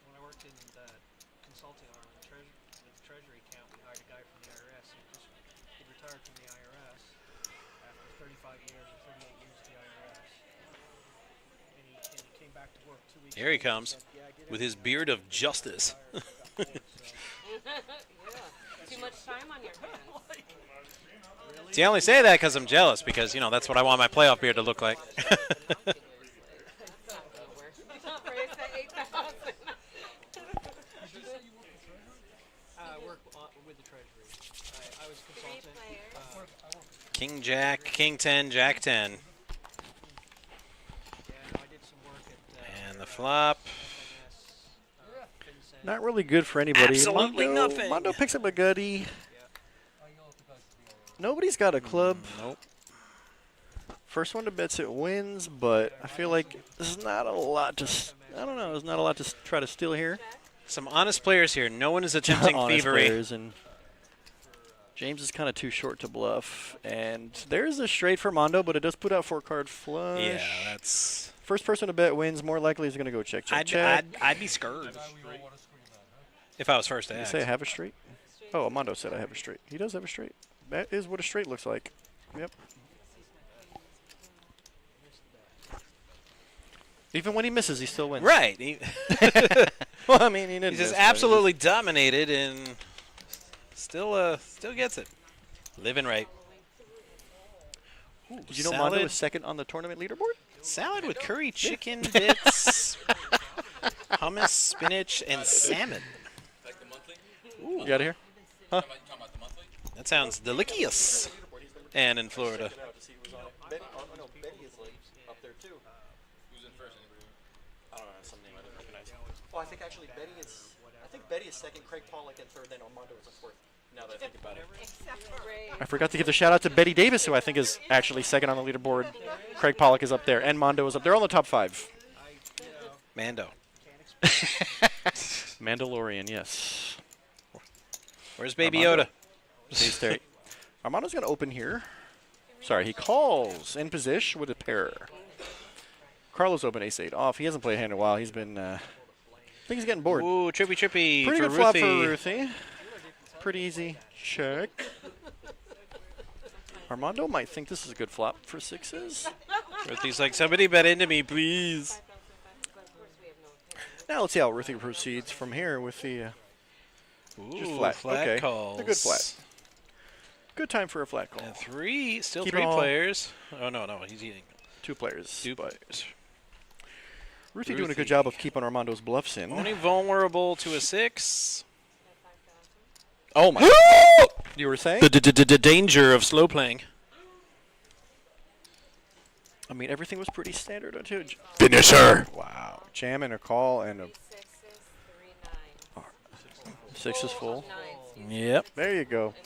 when I worked in the consulting arm with the treasury account, we hired a guy from the IRS. He retired from the IRS after 35 years or 38 years at the IRS. And he came back to work 2 weeks Here he ago. comes Said, "Yeah, get with his beard of justice. Yeah. Too much time on your hands. See, I only say that because I'm jealous because, you know, that's what I want my playoff beard to look like. That's not gonna work. It's not for us at 8,000. work with the Treasury. I was a consultant. King Jack, King 10, Jack 10. Yeah, no, I did some work at And the flop. Not really good for anybody. Absolutely Mondo, nothing. Mondo picks up a gutty. Nobody's got a club. Nope. First one to bets it wins, but I feel like there's not a lot to. I don't know. There's not a lot to try to steal here. Some honest players here. No one is attempting Honest thievery. players, and James is kind of too short to bluff. And there's a straight for Mondo, but it does put out 4-card flush. Yeah, that's. First person to bet wins. More likely is going to go check, check, check. I'd be scared if I was first to Did you act. say I have a straight? Oh, Mondo said I have a straight. He does have a straight. That is what a straight looks like. Yep. Even when he misses, he still wins. Right. Well, I mean, he didn't. He's just miss, but he absolutely dominated and still gets it. Living right. Ooh, Did you know salad, Mondo was second on the tournament leaderboard? salad with curry chicken bits, hummus, spinach, and salmon. Like the monthly? You got it here? You talking about the monthly? That sounds delicious. And in Florida. Who's in first? Anybody? I don't know, some name I didn't recognize. Oh, I think actually Betty is. I think Betty is second, Craig Pollock in third, then Armando is in fourth. Now that I think about it. Except for Ray. I forgot to give the shout out to Betty Davis, who I think is actually second on the leaderboard. Craig Pollock is up there, and Mondo is up there. All in the top 5. Mando. Mandalorian, yes. Where's Baby Armando. Yoda? He's there. Armando's going to open here. Sorry, he calls in position with a pair. Carlos open ace-8 off. He hasn't played a hand in a while. He's been, I think he's getting bored. Ooh, trippy Pretty for good flop for Ruthie. Ruthie. Pretty easy check. Armando might think this is a good flop for 6s. Ruthie's like, somebody bet into me, please. Now let's see how Ruthie proceeds from here with the Ooh, just flat. Okay, calls. a good flat. Good time for a flat call. And still Keep it three all. players. Oh, no, he's eating. 2 players. Two but players. Ruthie doing a Ruthie. good job of keeping Armando's bluffs in. Only vulnerable to a 6. Oh my! You were saying? The danger of slow playing. I mean, everything was pretty standard too. Finisher. Wow, jam and a call and a 6s, 3 9s. 6 is full. 9s. Yep. There you go. And 3 9s.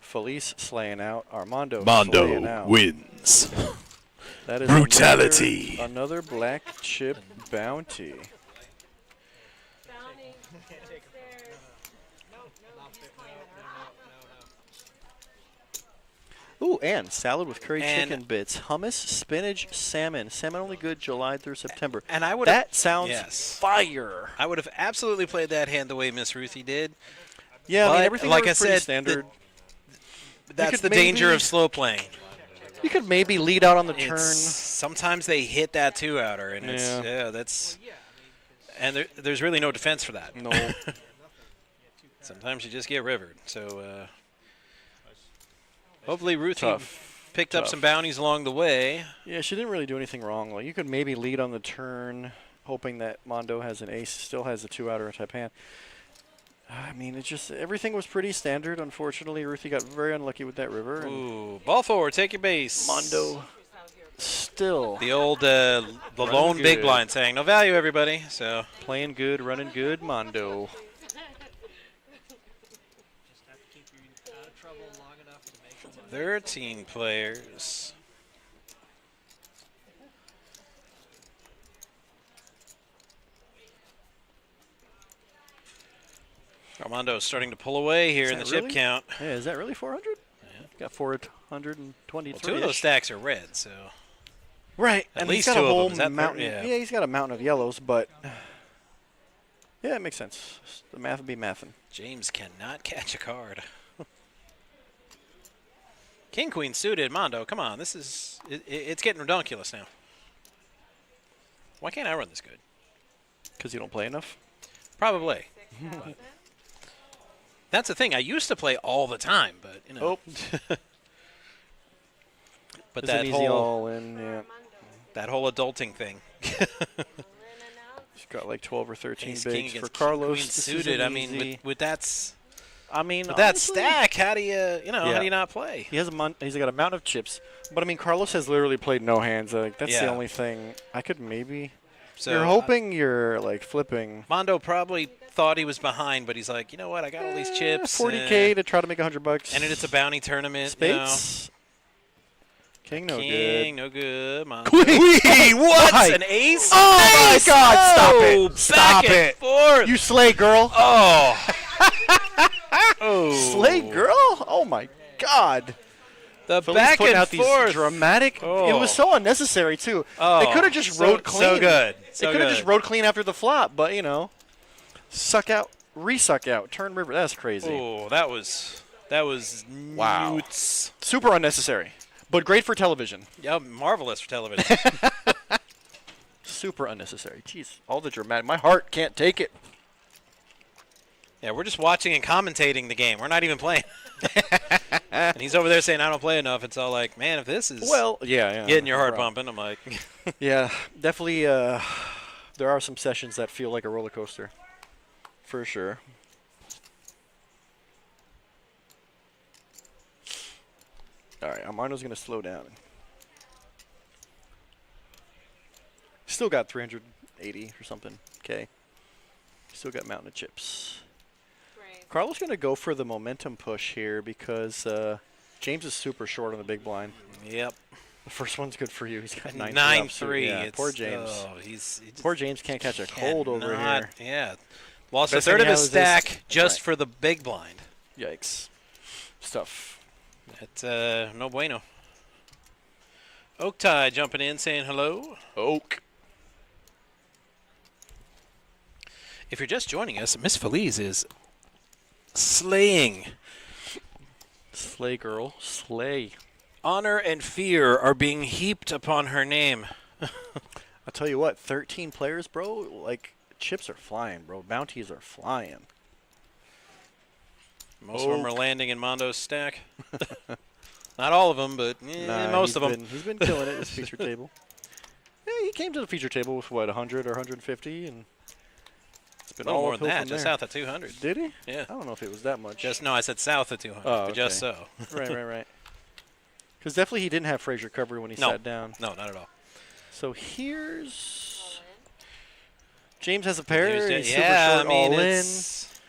Felice slaying out. Armando slaying Mondo out. wins. That is Brutality. Another black chip bounty. Bounty. Upstairs. Ooh, and salad with curry And- chicken bits, hummus, spinach, salmon. Salmon only good July through September. And I would That sounds yes. fire. I would have absolutely played that hand the way Miss Ruthie did. Yeah, I mean But, everything like was I pretty said, standard. That's could the danger maybe- of slow playing. You could maybe lead out on the turn. Sometimes they hit that 2-outer, and that's. And there's really no defense for that. No. Sometimes you just get rivered. So hopefully Ruthie Tough. picked up some bounties along the way. Yeah, she didn't really do anything wrong. Like you could maybe lead on the turn, hoping that Mondo has an ace, still has a 2-outer type hand. I mean, it just everything was pretty standard. Unfortunately, Ruthie got very unlucky with that river. And Ooh, ball forward, take your base. Mondo still The old the lone big good. blind saying no value, everybody. So playing good, running good. Mondo. Just have to keep you out of trouble long enough to make some money. 13 players. Armando's starting to pull away here Is in the that chip really? count. Yeah, is that really 400? Yeah. Got 423. Well, 2 of those stacks are red, so Right, At and least he's got 2 a of whole them. Is that mountain. yeah. Yeah, he's got a mountain of yellows, but yeah, it makes sense. The math would be mathin'. James cannot catch a card. King Queen suited, Mondo. Come on, this is it's getting ridiculous now. Why can't I run this good? Because you don't play enough. Probably. 6,000. That's the thing. I used to play all the time, but you know. But It's that an easy whole all in. Yeah. Armando. that whole adulting thing. In and out. He's got like 12 or 13 Ace king bigs for against Carlos. queen This suited. isn't I mean, easy. with that I mean, with that honestly, stack, how do you how Yeah. do you not play? He has he's got a mountain of chips, but I mean, Carlos has literally played no hands. Like that's the Yeah. only thing I could maybe. So you're hoping you're like flipping. Mondo probably thought he was behind, but he's like, you know what? I got all these chips. 40K to try to make $100. and it's a bounty tournament. Spades. King no King, good. no good. Mondo. Queen, what? Why? An ace? Oh my Ace! God! Stop Oh, it! back Stop and it! forth. You slay, girl. Oh. Oh. Slay, girl. Oh my God. The Philly's back putting and out these forth. dramatic. It Oh. was so unnecessary too. Oh, They could have just so- rode clean. So good. They So could have good. just rode clean after the flop, but you know, suck out, resuck out, turn river. That's crazy. Oh, that was Wow. nuts. Super unnecessary, but great for television. Yeah, marvelous for television. Super unnecessary. Jeez, all the dramatic. My heart can't take it. Yeah, we're just watching and commentating the game. We're not even playing. And he's over there saying, I don't play enough. It's all like, man, if this is Well, yeah. getting your heart no pumping, problem. I'm like, Yeah, definitely. There are some sessions that feel like a roller coaster, for sure. All right, Armando's gonna slow down. Still got 380 or something. Okay. Still got mountain of chips. Right. Carlos gonna go for the momentum push here because James is super short on the big blind. yep. The first one's good for you. He's got 9-3. 9-3. Yeah, It's- poor James. Oh, he just Poor James can't catch a cold over here. Yeah. Lost a Best thing third of he his has is- stack just right. for the big blind. Yikes. Stuff. It's no bueno. Oak Tie jumping in saying hello. Oak. If you're just joining us, Miss Feliz is slaying. Slay, girl. Slay. Honor and fear are being heaped upon her name. I'll tell you what, 13 players, bro, like, chips are flying, bro. Bounties are flying. Most of them are landing in Mondo's stack. Not all of them, but most of them. He's been killing it, this feature table. Yeah, he came to the feature table with, what, 100 or 150, and it's been A little all more than uphill that, from just there. south of 200. Did he? Yeah. I don't know if it was that much. Just no, I said south of 200, Oh, but just okay. so. right. Because definitely he didn't have Fraser covered when he No. sat down. No, not at all. So here's... All in. James has a pair. He's super yeah, short, I mean, all in. it's,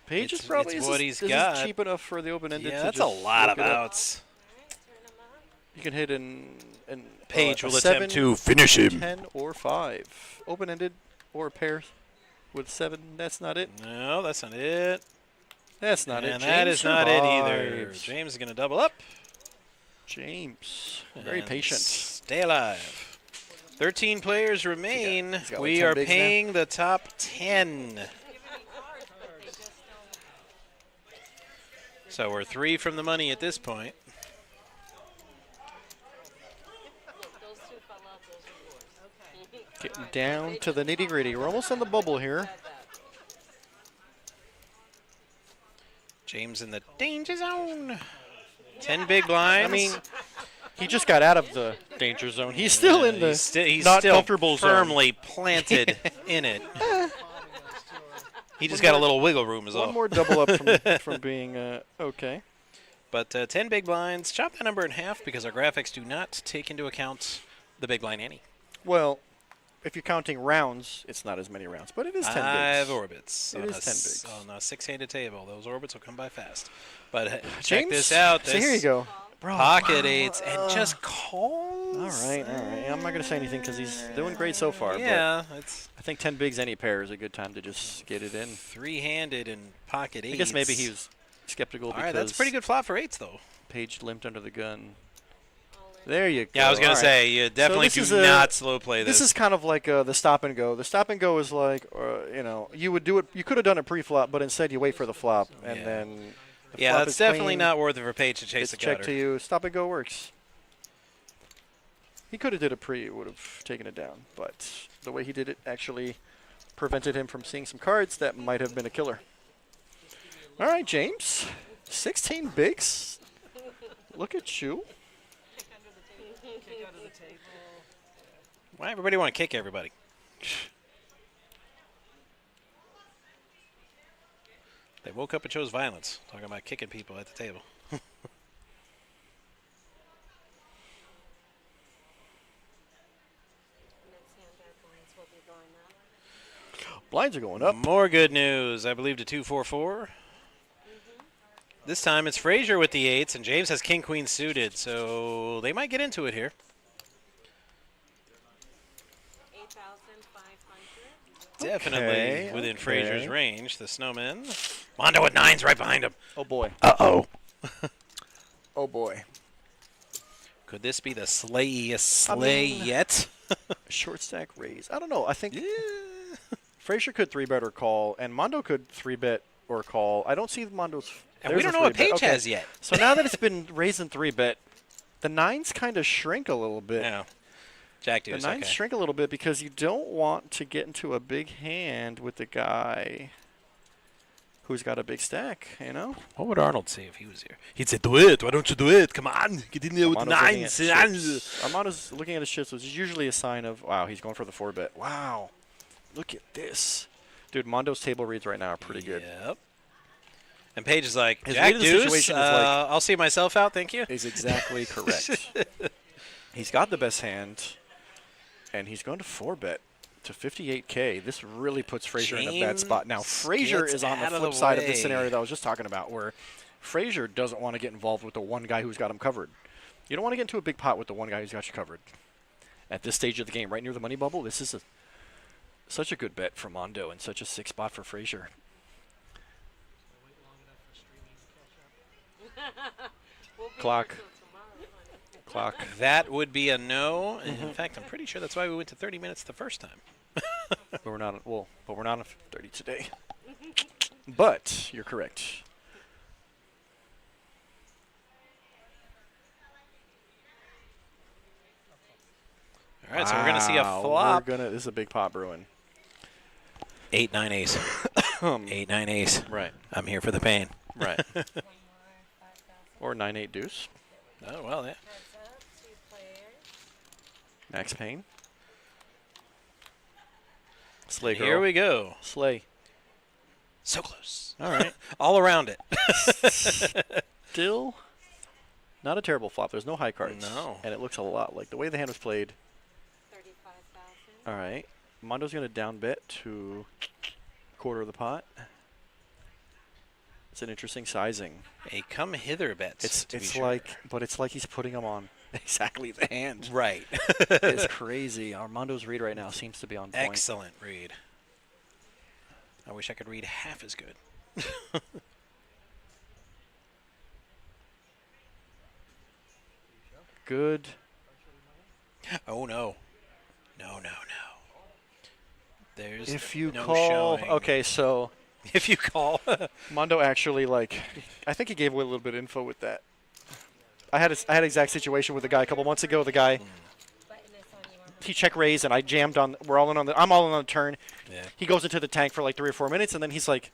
Page it's- is probably it's this what is- he's this got. is cheap enough for the open-ended. yeah, to that's a just lot look of it up. outs. All right, turn 'em up. You can hit in Page a will 7, attempt to Finish him. 10, or 5. Open-ended or a pair with 7. That's not it. No, that's not it. That's not it. And James that is not it either. survives. James is going to double up. James, very and patient. Stay alive. 13 players remain. he's got like We 10 are bigs now. paying the top 10. So we're 3 from the money at this point. Those two fell out. Those are yours. Okay. Getting down to the nitty-gritty. We're almost in the bubble here. James in the danger zone. 10 big blinds. I mean, he just got out of the danger zone. He's still in the he's not still comfortable zone. firmly planted in it. He just got a little wiggle room is all. One more double up from being okay. But 10 big blinds. Chop that number in half because our graphics do not take into account the big blind ante. Well, if you're counting rounds, it's not as many rounds, but it is 10 5 bigs. orbits. It on is a 10 bigs. On a 6-handed table. Those orbits will come by fast. But check James, this out. So This here you go. Bro, pocket wow, eights and just calls. All right. I'm not going to say anything because he's doing great so far. Yeah, it's But I think 10 bigs any pair is a good time to just get it in. 3-handed and pocket eights. I guess maybe he was skeptical All because right, that's a pretty good flop for eights, though. Page limped under the gun. All in. There you go. Yeah, I was going All to right. say, you definitely this do is not slow play this. This is kind of like the stop and go. The stop and go is like, you would do it. You could have done it pre-flop, but instead you wait for the flop, and Yeah. then the yeah, flop that's is definitely clean. not worth it for Page to chase It's the check gutter. to you. Stop and go works. He could have did a pre. It would have taken it down, but The way he did it actually prevented him from seeing some cards that might have been a killer. All right, James. 16 bigs. Look at you. Kick under the table. Why everybody want to kick everybody? They woke up and chose violence, talking about kicking people at the table. Blinds are going up. More good news. I believe to 2-4-4. This time it's Frazier with the 8s, and James has King Queen suited, so they might get into it here. 8,500. Definitely within Frazier's range. The Snowman. Mondo with 9s right behind him. Oh boy. Uh-oh. Oh boy. Could this be the slayiest slay yet? Short stack raise. I don't know. I think Frazier could 3-bet or call, and Mondo could 3-bet or call. I don't see Mondo's. And we don't know what Paige has yet. So now that it's been raised in 3-bet, the 9s kind of shrink a little bit. Yeah. Jack The deuce. 9s Okay. shrink a little bit because you don't want to get into a big hand with the guy who's got a big stack, you know? What would Arnold say if he was here? He'd say, "Do it. Why don't you do it? Come on, get in there with Armando's looking 9s." at chips. Armando's looking at his chips, which is usually a sign of, wow, he's going for the 4-bet. Wow. Look at this. Dude, Mondo's table reads right now are pretty good. Yep. And Paige is like, His Jack read of the deuce, situation is like- I'll see myself out, thank you. Is exactly correct. He's got the best hand, and he's going to 4-bet to 58K. This really puts Frazier in a bad spot. Now, Frazier gets is on the out of flip the side of way. this scenario that I was just talking about, where Frazier doesn't want to get involved with the one guy who's got him covered. You don't want to get into a big pot with the one guy who's got you covered. At this stage of the game, right near the money bubble, this is such a good bet for Mondo and such a sick spot for Frazier. Wait long enough for streaming to catch up. We'll be Clock. here till tomorrow, honey. Clock. That would be a no. In fact, I'm pretty sure that's why we went to 30 minutes the first time. But we're not. Well, but we're not on 30 today. But you're correct. All right, so we're going to see a Wow, flop. This is a big pot brewing. 8-9 ace. 8-9 ace. Right. I'm here for the pain. Right. Or 9-8 deuce. Oh, well, yeah. Heads up, 2 players. Max Payne. Slay girl. Here we go. Slay. So close. All right. All around it. Still not a terrible flop. There's no high cards. No. And it looks a lot like the way the hand was played. 35,000. All right. Mondo's going to down bet to quarter of the pot. It's an interesting sizing. A come hither bet. It's like, but it's like he's putting them on exactly the hand. Right. It's crazy. Armando's read right now seems to be on point. Excellent read. I wish I could read half as good. Good. Oh, no. No. There's If you no call, showing. okay, so If you call. Mondo actually I think he gave away a little bit of info with that. I had an exact situation with a guy a couple months ago. The guy, Button is on your he check raised and I jammed on. I'm all in on the turn. Yeah. He goes into the tank for like 3 or 4 minutes and then he's like,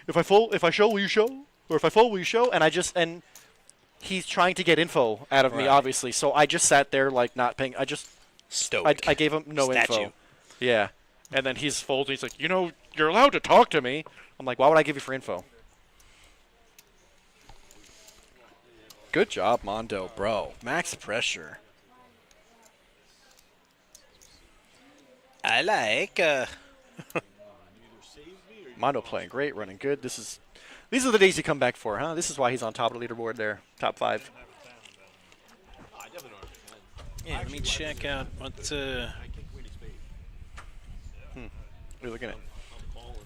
if I show, will you show? Or if I fold, will you show? And he's trying to get info out of me, Right. obviously. So I just sat there like not paying. Stoic. I gave him no Statue. info. Yeah. And then he's folding. He's like, you're allowed to talk to me. I'm like, why would I give you for info? Good job, Mondo, bro. Max pressure. I like. Mondo playing great, running good. These are the days you come back for, huh? This is why he's on top of the leaderboard there, top 5. Yeah, let me check out what. We're looking at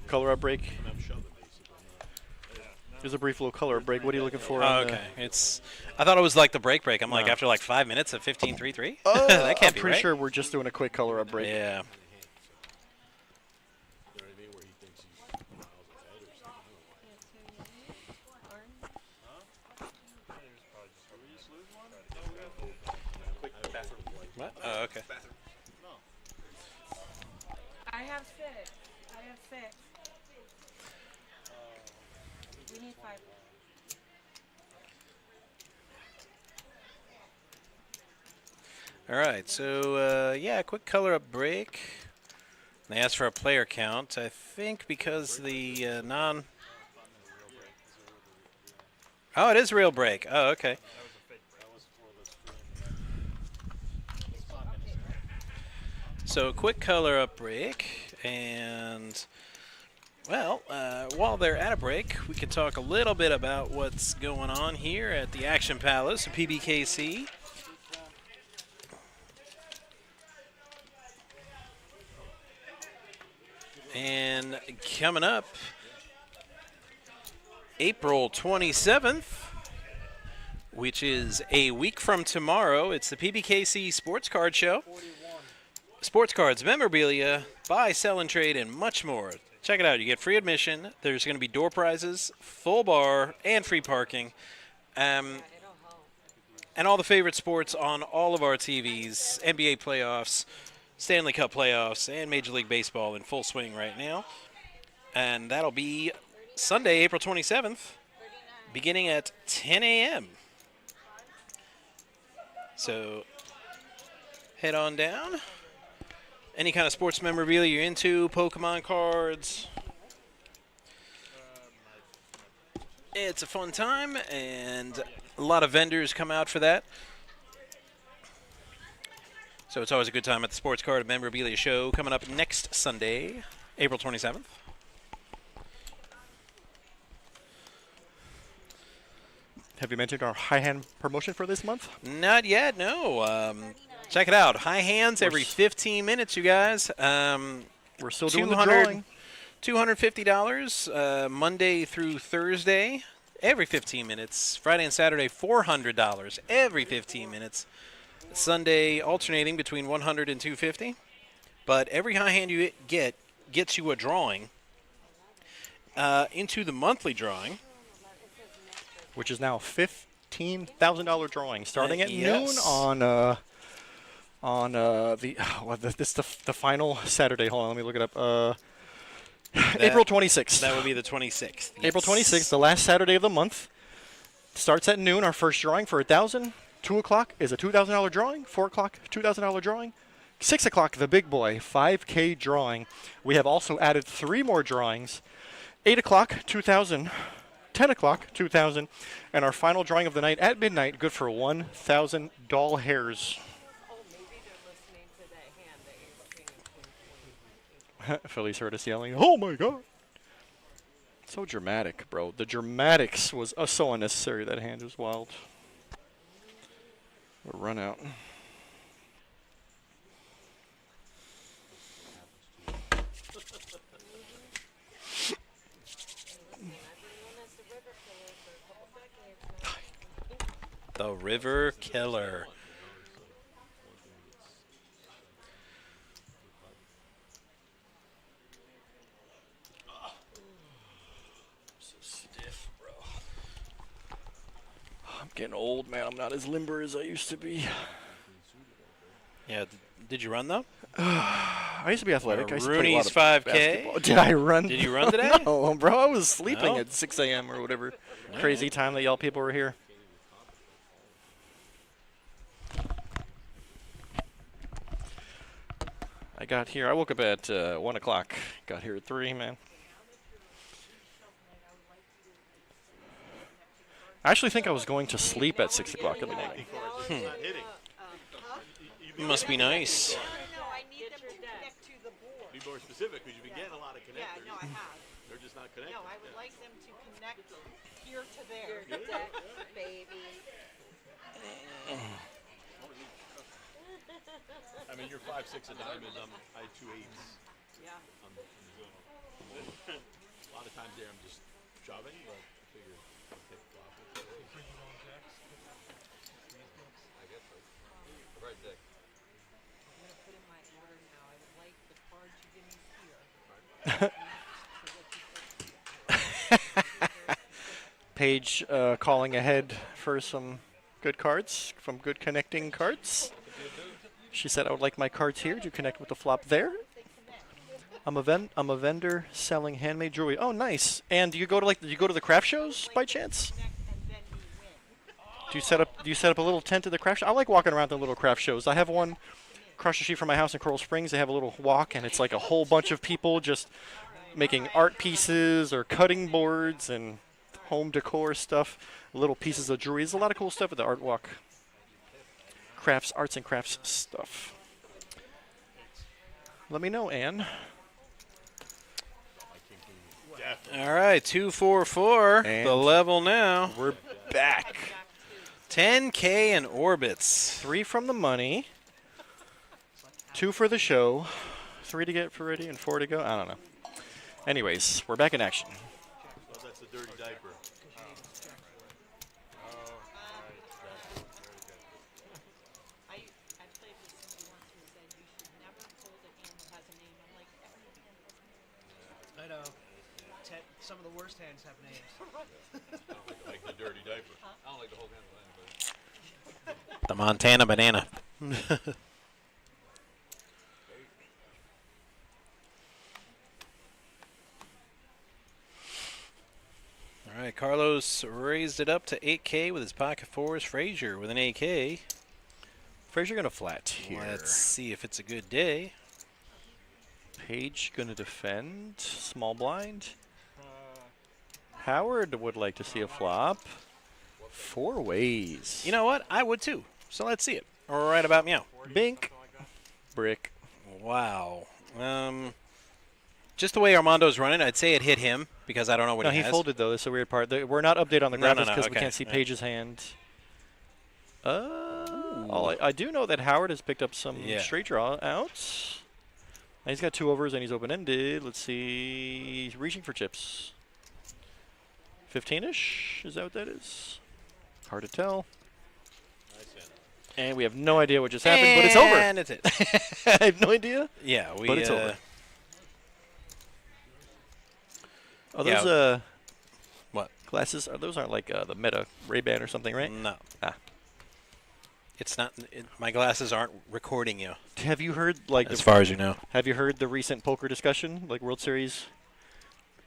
color up break. There's a brief little color break. What are you looking for? Oh, on the- okay. I thought it was like the break. I'm like, No. after like 5 minutes of 15-3-3? That can't I'm be pretty right. sure we're just doing a quick color up break. Yeah. What? Oh, okay. I have 6. I have 6. We need 5. All right, so yeah, quick color up break. They asked for a player count. I think because the non. Oh, it is real break. Oh, okay. So quick color up break, and well, while they're at a break, we can talk a little bit about what's going on here at the Action Palace of PBKC. And coming up, April 27th, which is a week from tomorrow, it's the PBKC Sports Card Show. Sports cards, memorabilia, buy, sell, and trade, and much more. Check it out. You get free admission. There's going to be door prizes, full bar, and free parking. And all the favorite sports on all of our TVs, NBA playoffs, Stanley Cup playoffs, and Major League Baseball in full swing right now. And that'll be Sunday, April 27th, beginning at 10 a.m. So head on down. Any kind of sports memorabilia you're into, Pokemon cards. It's a fun time, and a lot of vendors come out for that. So it's always a good time at the Sports Card Memorabilia Show coming up next Sunday, April 27th. Have you mentioned our high hand promotion for this month? Not yet, no. Check it out. High hands every 15 minutes, you guys. We're still doing the drawing. $250 Monday through Thursday every 15 minutes. Friday and Saturday, $400 every 15 minutes. Sunday alternating between $100 and $250. But every high hand you get gets you a drawing into the monthly drawing, which is now $15,000 drawing starting at yes. noon on the final Saturday. Hold on, let me look it up. April 26th. That would be the 26th. April Yes. 26th, the last Saturday of the month. Starts at noon. Our first drawing for $1,000. 2 o'clock is a $2,000 drawing. 4 o'clock, $2,000 drawing. 6 o'clock, the big boy, $5K drawing. We have also added 3 more drawings. 8 o'clock, $2,000. 10 o'clock, $2,000. And our final drawing of the night at midnight, good for 1,000 doll hairs. Oh, maybe they're listening to that hand that you're singing. Philly's heard us yelling, "Oh my God!" So dramatic, bro. The dramatics was so unnecessary. That hand was wild. We'll run out. The River Killer. So stiff, bro. I'm getting old, man. I'm not as limber as I used to be. Yeah, did you run though? I used to be athletic. I used to play a lot Rooney's of 5K. basketball. Did I run? Did you run today? No, bro. I was sleeping No? at 6 a.m. or whatever crazy time that y'all people were here. I got here. I woke up at 1 o'clock. Got here at 3, man. I actually think I was going to sleep at 6 o'clock in the morning. Must be nice. No, I need them to connect to the board. Be more specific, because you've been getting a lot of Yeah, connectors. no, I have. They're just not connected. No, I would like them to connect here to there. Deck, baby. I mean, you're 5'6" of diamonds. I 2'8". Yeah. A lot of times there I'm just shoving, but I figure I'll take the profit. I guess so. Right, Dick. I'm gonna put in my order now. I would like the cards you give me here. Paige calling ahead for some good cards from Good Connecting Cards. She said, I would like my cards here to connect with the flop there. I'm a vendor selling handmade jewelry. Oh, nice. And do you go to the craft shows by chance? Do you set up a little tent at the craft show? I like walking around the little craft shows. I have one across the street from my house in Coral Springs. They have a little walk, and it's like a whole bunch of people just making art pieces or cutting boards and home decor stuff, little pieces of jewelry. There's a lot of cool stuff at the art walk. Arts and crafts stuff. Let me know, Ann. All right, 244, And the level now. We're back. 10K in orbits. 3 from the money, 2 for the show, 3 to get for ready, and 4 to go. I don't know. Anyways, we're back in action. Oh, that's a dirty diaper. I played with somebody once who said you should never hold a hand that has a name. I'm like, every hand has a name. I know. Some of the worst hands have names. I don't like the dirty diaper. I don't like the whole handle anybody. The Montana banana. All right, Carlos raised it up to 8K with his pocket fours. Frazier with an 8K. Frazier gonna flat here. Let's see if it's a good day. Page gonna defend. Small blind. Howard would like to see a flop. 4 ways. You know what? I would too. So let's see it. Right about meow. Bink. Brick. Wow. Just the way Armando's running, I'd say it hit him because I don't know what No, he he has. folded though. That's the weird part. We're not updated on the No, graphics no, because we okay. can't see Yeah. Page's hand. I do know that Howard has picked up some straight draw outs. And he's got 2 overs and he's open-ended. Let's see. He's reaching for chips. 15-ish? Is that what that is? Hard to tell. And we have no idea what just happened, but it's over. And it's it. I have no idea. Yeah, But it's over. Are Yeah. those What? glasses? Those aren't like the Meta Ray-Ban or something, right? No. Ah. It's not. My glasses aren't recording you. Have you heard like As far as you know. Have you heard the recent poker discussion, like World Series?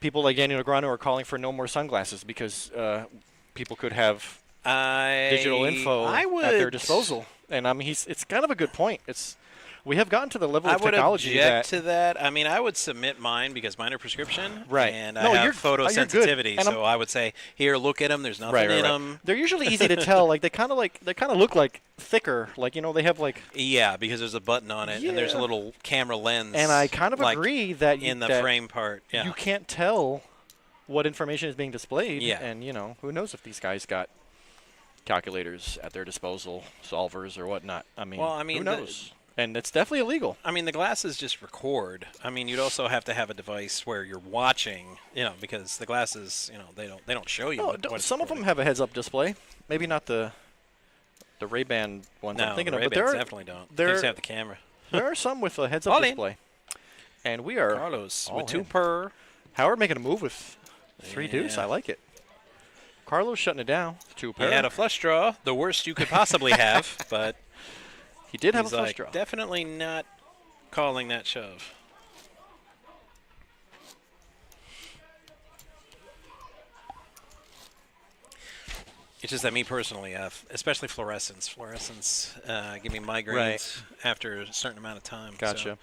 People like Daniel Negreanu are calling for no more sunglasses because people could have digital info at their disposal. And I mean, it's kind of a good point. We have gotten to the level of technology I would object to that. I mean, I would submit mine because mine are prescription. Right. And No, I have you're photosensitivity, good. And so I would say, here, look at them. There's nothing in them. They're usually easy to tell. Like they kind of look like thicker. Like they have like. Yeah, because there's a button on it and there's a little camera lens. And I kind of like agree that in the that frame part. Yeah. you can't tell what information is being displayed. Yeah. And who knows if these guys got calculators at their disposal, solvers or whatnot. I mean, who knows? And it's definitely illegal. I mean, the glasses just record. I mean, you'd also have to have a device where you're watching, because the glasses, they don't show you. Some of them have a heads-up display. Maybe not the Ray-Ban ones no, I'm thinking the of, but there definitely don't. They just have the camera. There are some with a heads-up display. And we are Carlos all with 2 in. per. Howard making a move with 3 deuce. I like it. Carlos shutting it down. 2 pair. He had a flush draw, the worst you could possibly have, but he did have a he's flush draw. Definitely not calling that shove. It's just that me personally, especially fluorescence. Fluorescence give me migraines after a certain amount of time. Gotcha. So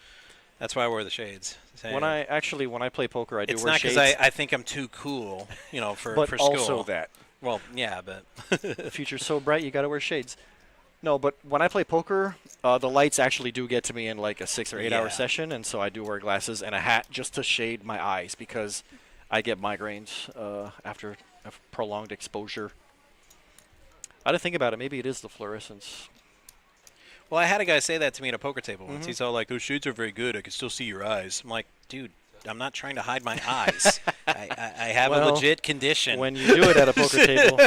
that's why I wear the shades. When I play poker, I do it's wear not shades. because I think I'm too cool, for but for school. also that. Well, yeah, but the future's so bright, you got to wear shades. No, but when I play poker, the lights actually do get to me in like a 6 or 8 hour session, and so I do wear glasses and a hat just to shade my eyes because I get migraines after a prolonged exposure. I didn't think about it. Maybe it is the fluorescence. Well, I had a guy say that to me at a poker table once. He's all like, "Those shades are very good. I can still see your eyes." I'm like, dude, I'm not trying to hide my eyes. I have a legit condition. When you do it at a poker table,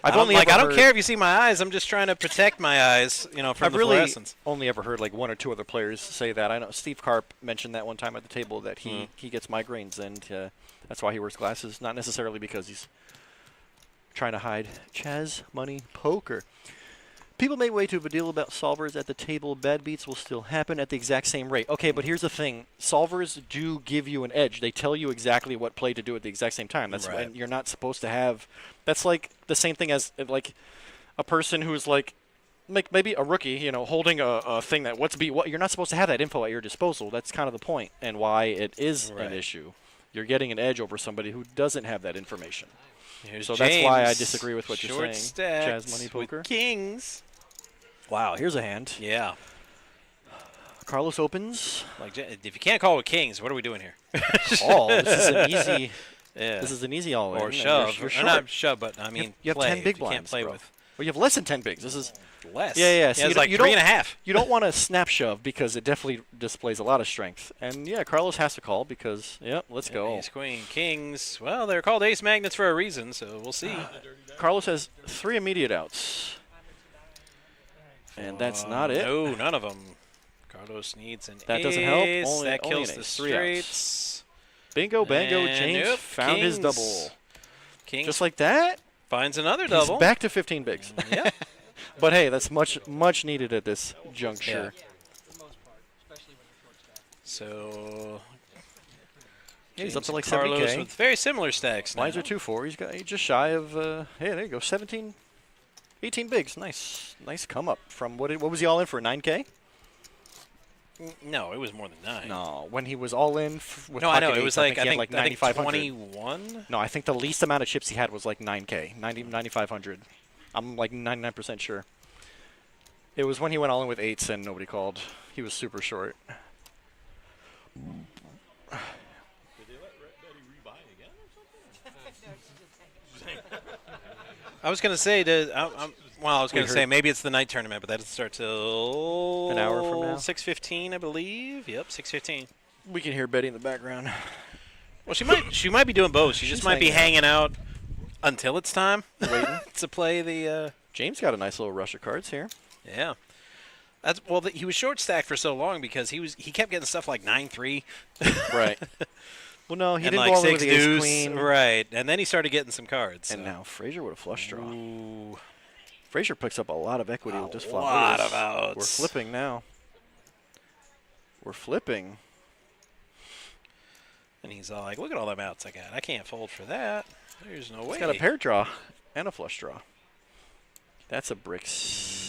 I don't care if you see my eyes. I'm just trying to protect my eyes, from I've the really fluorescence. only ever heard like 1 or 2 other players say that. I know Steve Karp mentioned that one time at the table that he gets migraines and that's why he wears glasses. Not necessarily because he's trying to hide Chaz Money Poker. People make way too big a deal about solvers at the table. Bad beats will still happen at the exact same rate. Okay, but here's the thing. Solvers do give you an edge. They tell you exactly what play to do at the exact same time. That's Right. when you're not supposed to have. That's like the same thing as like a person who's like maybe a rookie, you know, holding a thing that what you're not supposed to have that info at your disposal. That's kind of the point and why it is Right. an issue. You're getting an edge over somebody who doesn't have that information. Here's So that's why I James. disagree with what you're Short saying. stacks Jazz money with poker. kings. Wow, here's a hand. Yeah. Carlos opens. Like, if you can't call with kings, what are we doing here? Call. This is an easy. Yeah. This is an easy all in. Or and shove. You're Or short. not shove, but I mean, you have play 10 big if you can't blinds, play bro. with Well, you have less than 10 bigs. This is less. Yeah. So So it's like you three don't- and a half. You don't want to snap shove because it definitely displays a lot of strength. And yeah, Carlos has to call because let's go. Ace, queen, kings. Well, they're called ace magnets for a reason, so we'll see. Carlos has 3 immediate outs. And that's not it. No, none of them. Carlos needs an That ace. doesn't help. Only- that only kills an the ace. 3 outs. straights. Bingo, bango, And James nope, found his kings. double. Kings Just like that, finds another he's double. back to 15 bigs. Yep. But hey, that's much needed at this juncture. Yeah. For the most part, especially when you're short stacked. So Yeah, he's up James to like Carlos 70K. with very similar stacks now. Lines are 2-4. He's just shy of. Hey, there you go. 18 bigs. Nice come up from what was he all in for? 9K? No, it was more than 9. No, when he was all in with No, I know. pocket It was eights, like, he had like 9,500. 21. No, I think the least amount of chips he had was like 9K, 9,500. I'm like 99% sure. It was when he went all in with 8s and nobody called. He was super short. Did they let Betty rebuy again or something? I was going to say, I was going to heard- say maybe it's the night tournament, but that doesn't start till An hour from now? 6:15, I believe. Yep, 6:15. We can hear Betty in the background. Well, she might be doing both. She just She's might be hanging hanging out until it's time Waiting. to play the. James got a nice little rush of cards here. Yeah. That's he was short stacked for so long because he kept getting stuff like 9-3 Right. Well, no, he and didn't like go all in with 6 the ace deuce, queen. right? And then he started getting some cards. And so. now Frazier with a flush draw. Ooh. Frazier picks up a lot of equity with this flop. lot Look at of this. We're outs. flipping now. We're flipping. And he's all like, "Look at all them outs I got. I can't fold for that. There's no way." He's got a pair draw and a flush draw. That's a brick.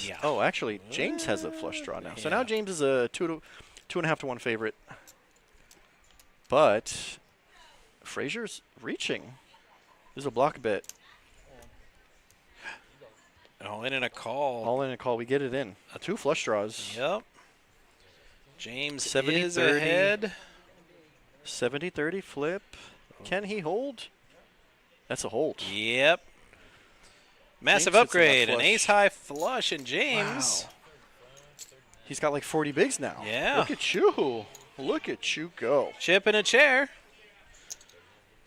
Yeah. Oh, actually, James has a flush draw now. So Yeah. now James is a 2.5 to 1 favorite. But Frazier's reaching. There's a block bet. All in and a call. All in a call. We get it in. 2 flush draws. Yep. James 70, is 30. ahead. 70-30 flip. Can he hold? That's a hold. Yep. Massive James hits upgrade. on An that flush. ace high flush and James. Wow. He's got like 40 bigs now. Yeah. Look at you. Look at you go. Chip in a chair.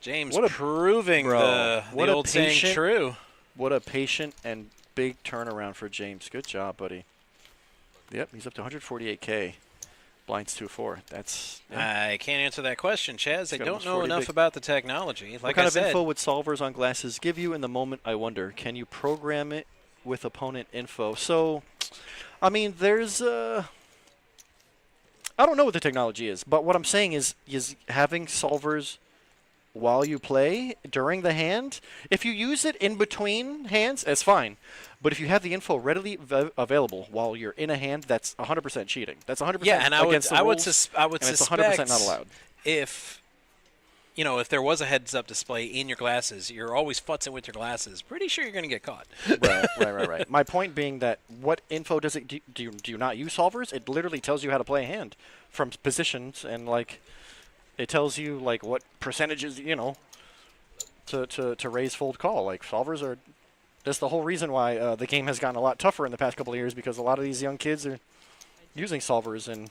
James What a- proving Bro, the what a old saying patient- true. What a patient and big turnaround for James. Good job, buddy. Yep, he's up to 148K. Blinds 2-4. That's I can't answer that question, Chaz. I got don't almost know 40 enough big. about the technology. Like what kind I of said, info would solvers on glasses give you in the moment, I wonder? Can you program it with opponent info? So, I mean, there's I don't know what the technology is, but what I'm saying is having solvers while you play during the hand, if you use it in between hands, that's fine. But if you have the info readily available while you're in a hand, that's 100% cheating. That's 100% yeah, and I would, against the I would, rules, I would and it's suspect 100% not allowed. if if there was a heads-up display in your glasses, you're always futzing with your glasses. Pretty sure you're going to get caught. Right. My point being that what info does it do you not use solvers? It literally tells you how to play a hand from positions and like it tells you like what percentages to raise, fold, call. Like solvers are. That's the whole reason why the game has gotten a lot tougher in the past couple of years because a lot of these young kids are using solvers and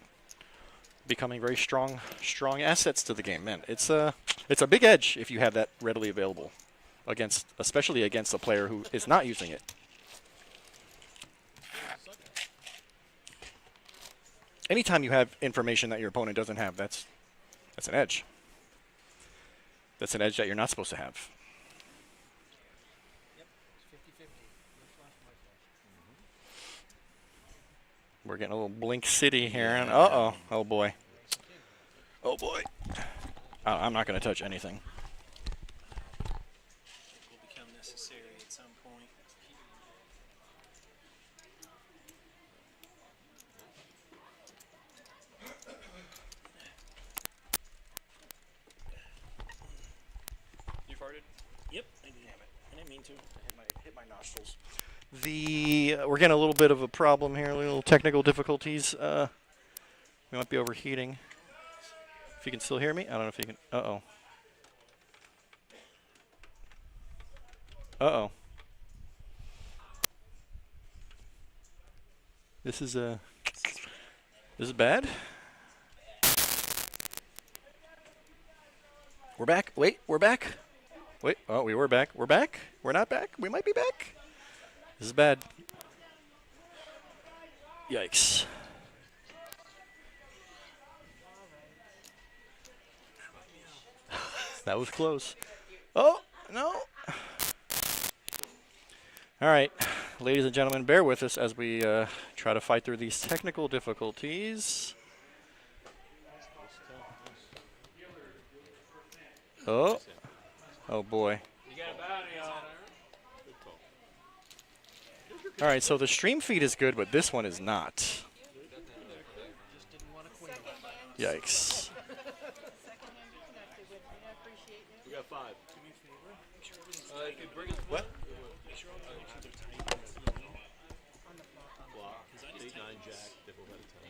becoming very strong assets to the game. Man, it's a big edge if you have that readily available especially against a player who is not using it. Anytime you have information that your opponent doesn't have, that's an edge. That's an edge that you're not supposed to have. Yep, it's 50-50. Your flush, my We're getting a little Blink City here. And uh-oh. Oh, boy. Oh, boy. I'm not going to touch anything. Will become necessary at some point. You farted? Yep, I did. I didn't mean to. Hit my nostrils. We're getting a little bit of a problem here, little technical difficulties. We might be overheating. If you can still hear me, I don't know if you can. Uh-oh. Uh-oh. This is bad. We're back. Wait, we're back. Wait, oh, we were back. We're back. We're not back. We might be back. This is bad. Yikes. That was close. Oh, no. All right, ladies and gentlemen, bear with us as we try to fight through these technical difficulties. Oh. Oh, boy. All right, so the stream feed is good, but this one is not. Yikes. We got 5. What? Block. 8, 9, jack. Double at a time.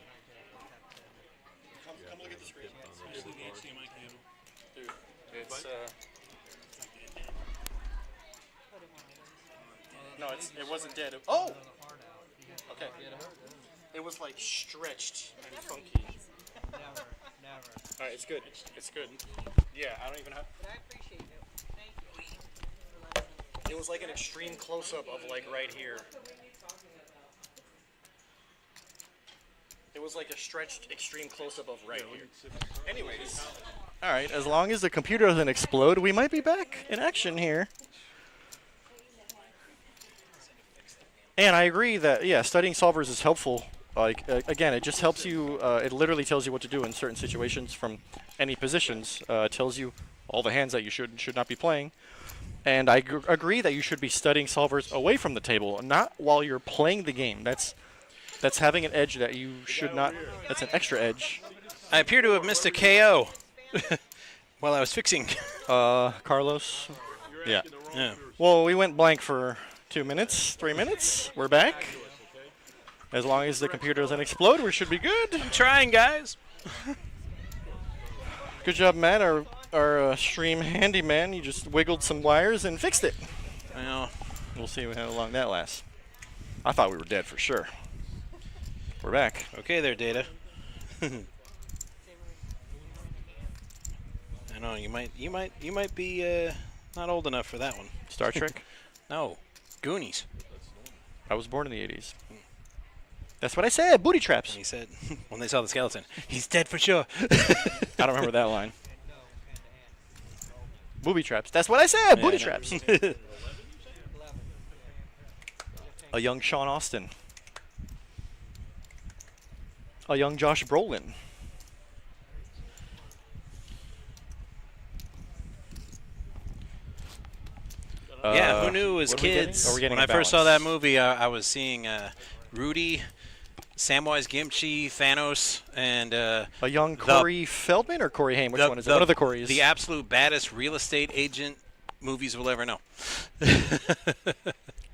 Come look at the screen. Here's the HDMI cable. Dude, it's no, it wasn't dead. Oh. Okay. It was like stretched and funky. Never. All right, it's good. It's good. Yeah, I don't even have. But I appreciate it. Thank you. for letting us- It was like an extreme close-up of like right here. It was like a stretched extreme close-up of right here. Anyways. All right, as long as the computer doesn't explode, we might be back in action here. And I agree that, yeah, studying solvers is helpful. Like, again, it just helps you, it literally tells you what to do in certain situations from any positions. It tells you all the hands that you should not be playing. And I agree that you should be studying solvers away from the table, not while you're playing the game. That's having an edge that you should not, that's an extra edge. I appear to have missed a KO while I was fixing. Carlos? Yeah. Yeah. Well, we went blank for 2 minutes, 3 minutes. We're back. As long as the computer doesn't explode, we should be good. Trying, guys. Good job, Matt, our stream handyman. You just wiggled some wires and fixed it. Well, We'll see how long that lasts. I thought we were dead for sure. We're back. okay there, Data. I know you might be not old enough for that one. Star Trek? No, Goonies. I was born in the 80s. That's what I said. Booty traps. And he said when they saw the skeleton, he's dead for sure. I don't remember that line. Booby traps. That's what I said. Yeah, Booty I know. traps. A young Sean Austin. A young Josh Brolin. Yeah, who knew as what are we getting? kids? Oh, we're getting When I a first saw that balance. movie, I was seeing Rudy, Samwise Gamgee, Thanos, and A young Corey Feldman or Corey Haim? Which one is it? One of the Corys. The absolute baddest real estate agent movies we'll ever know.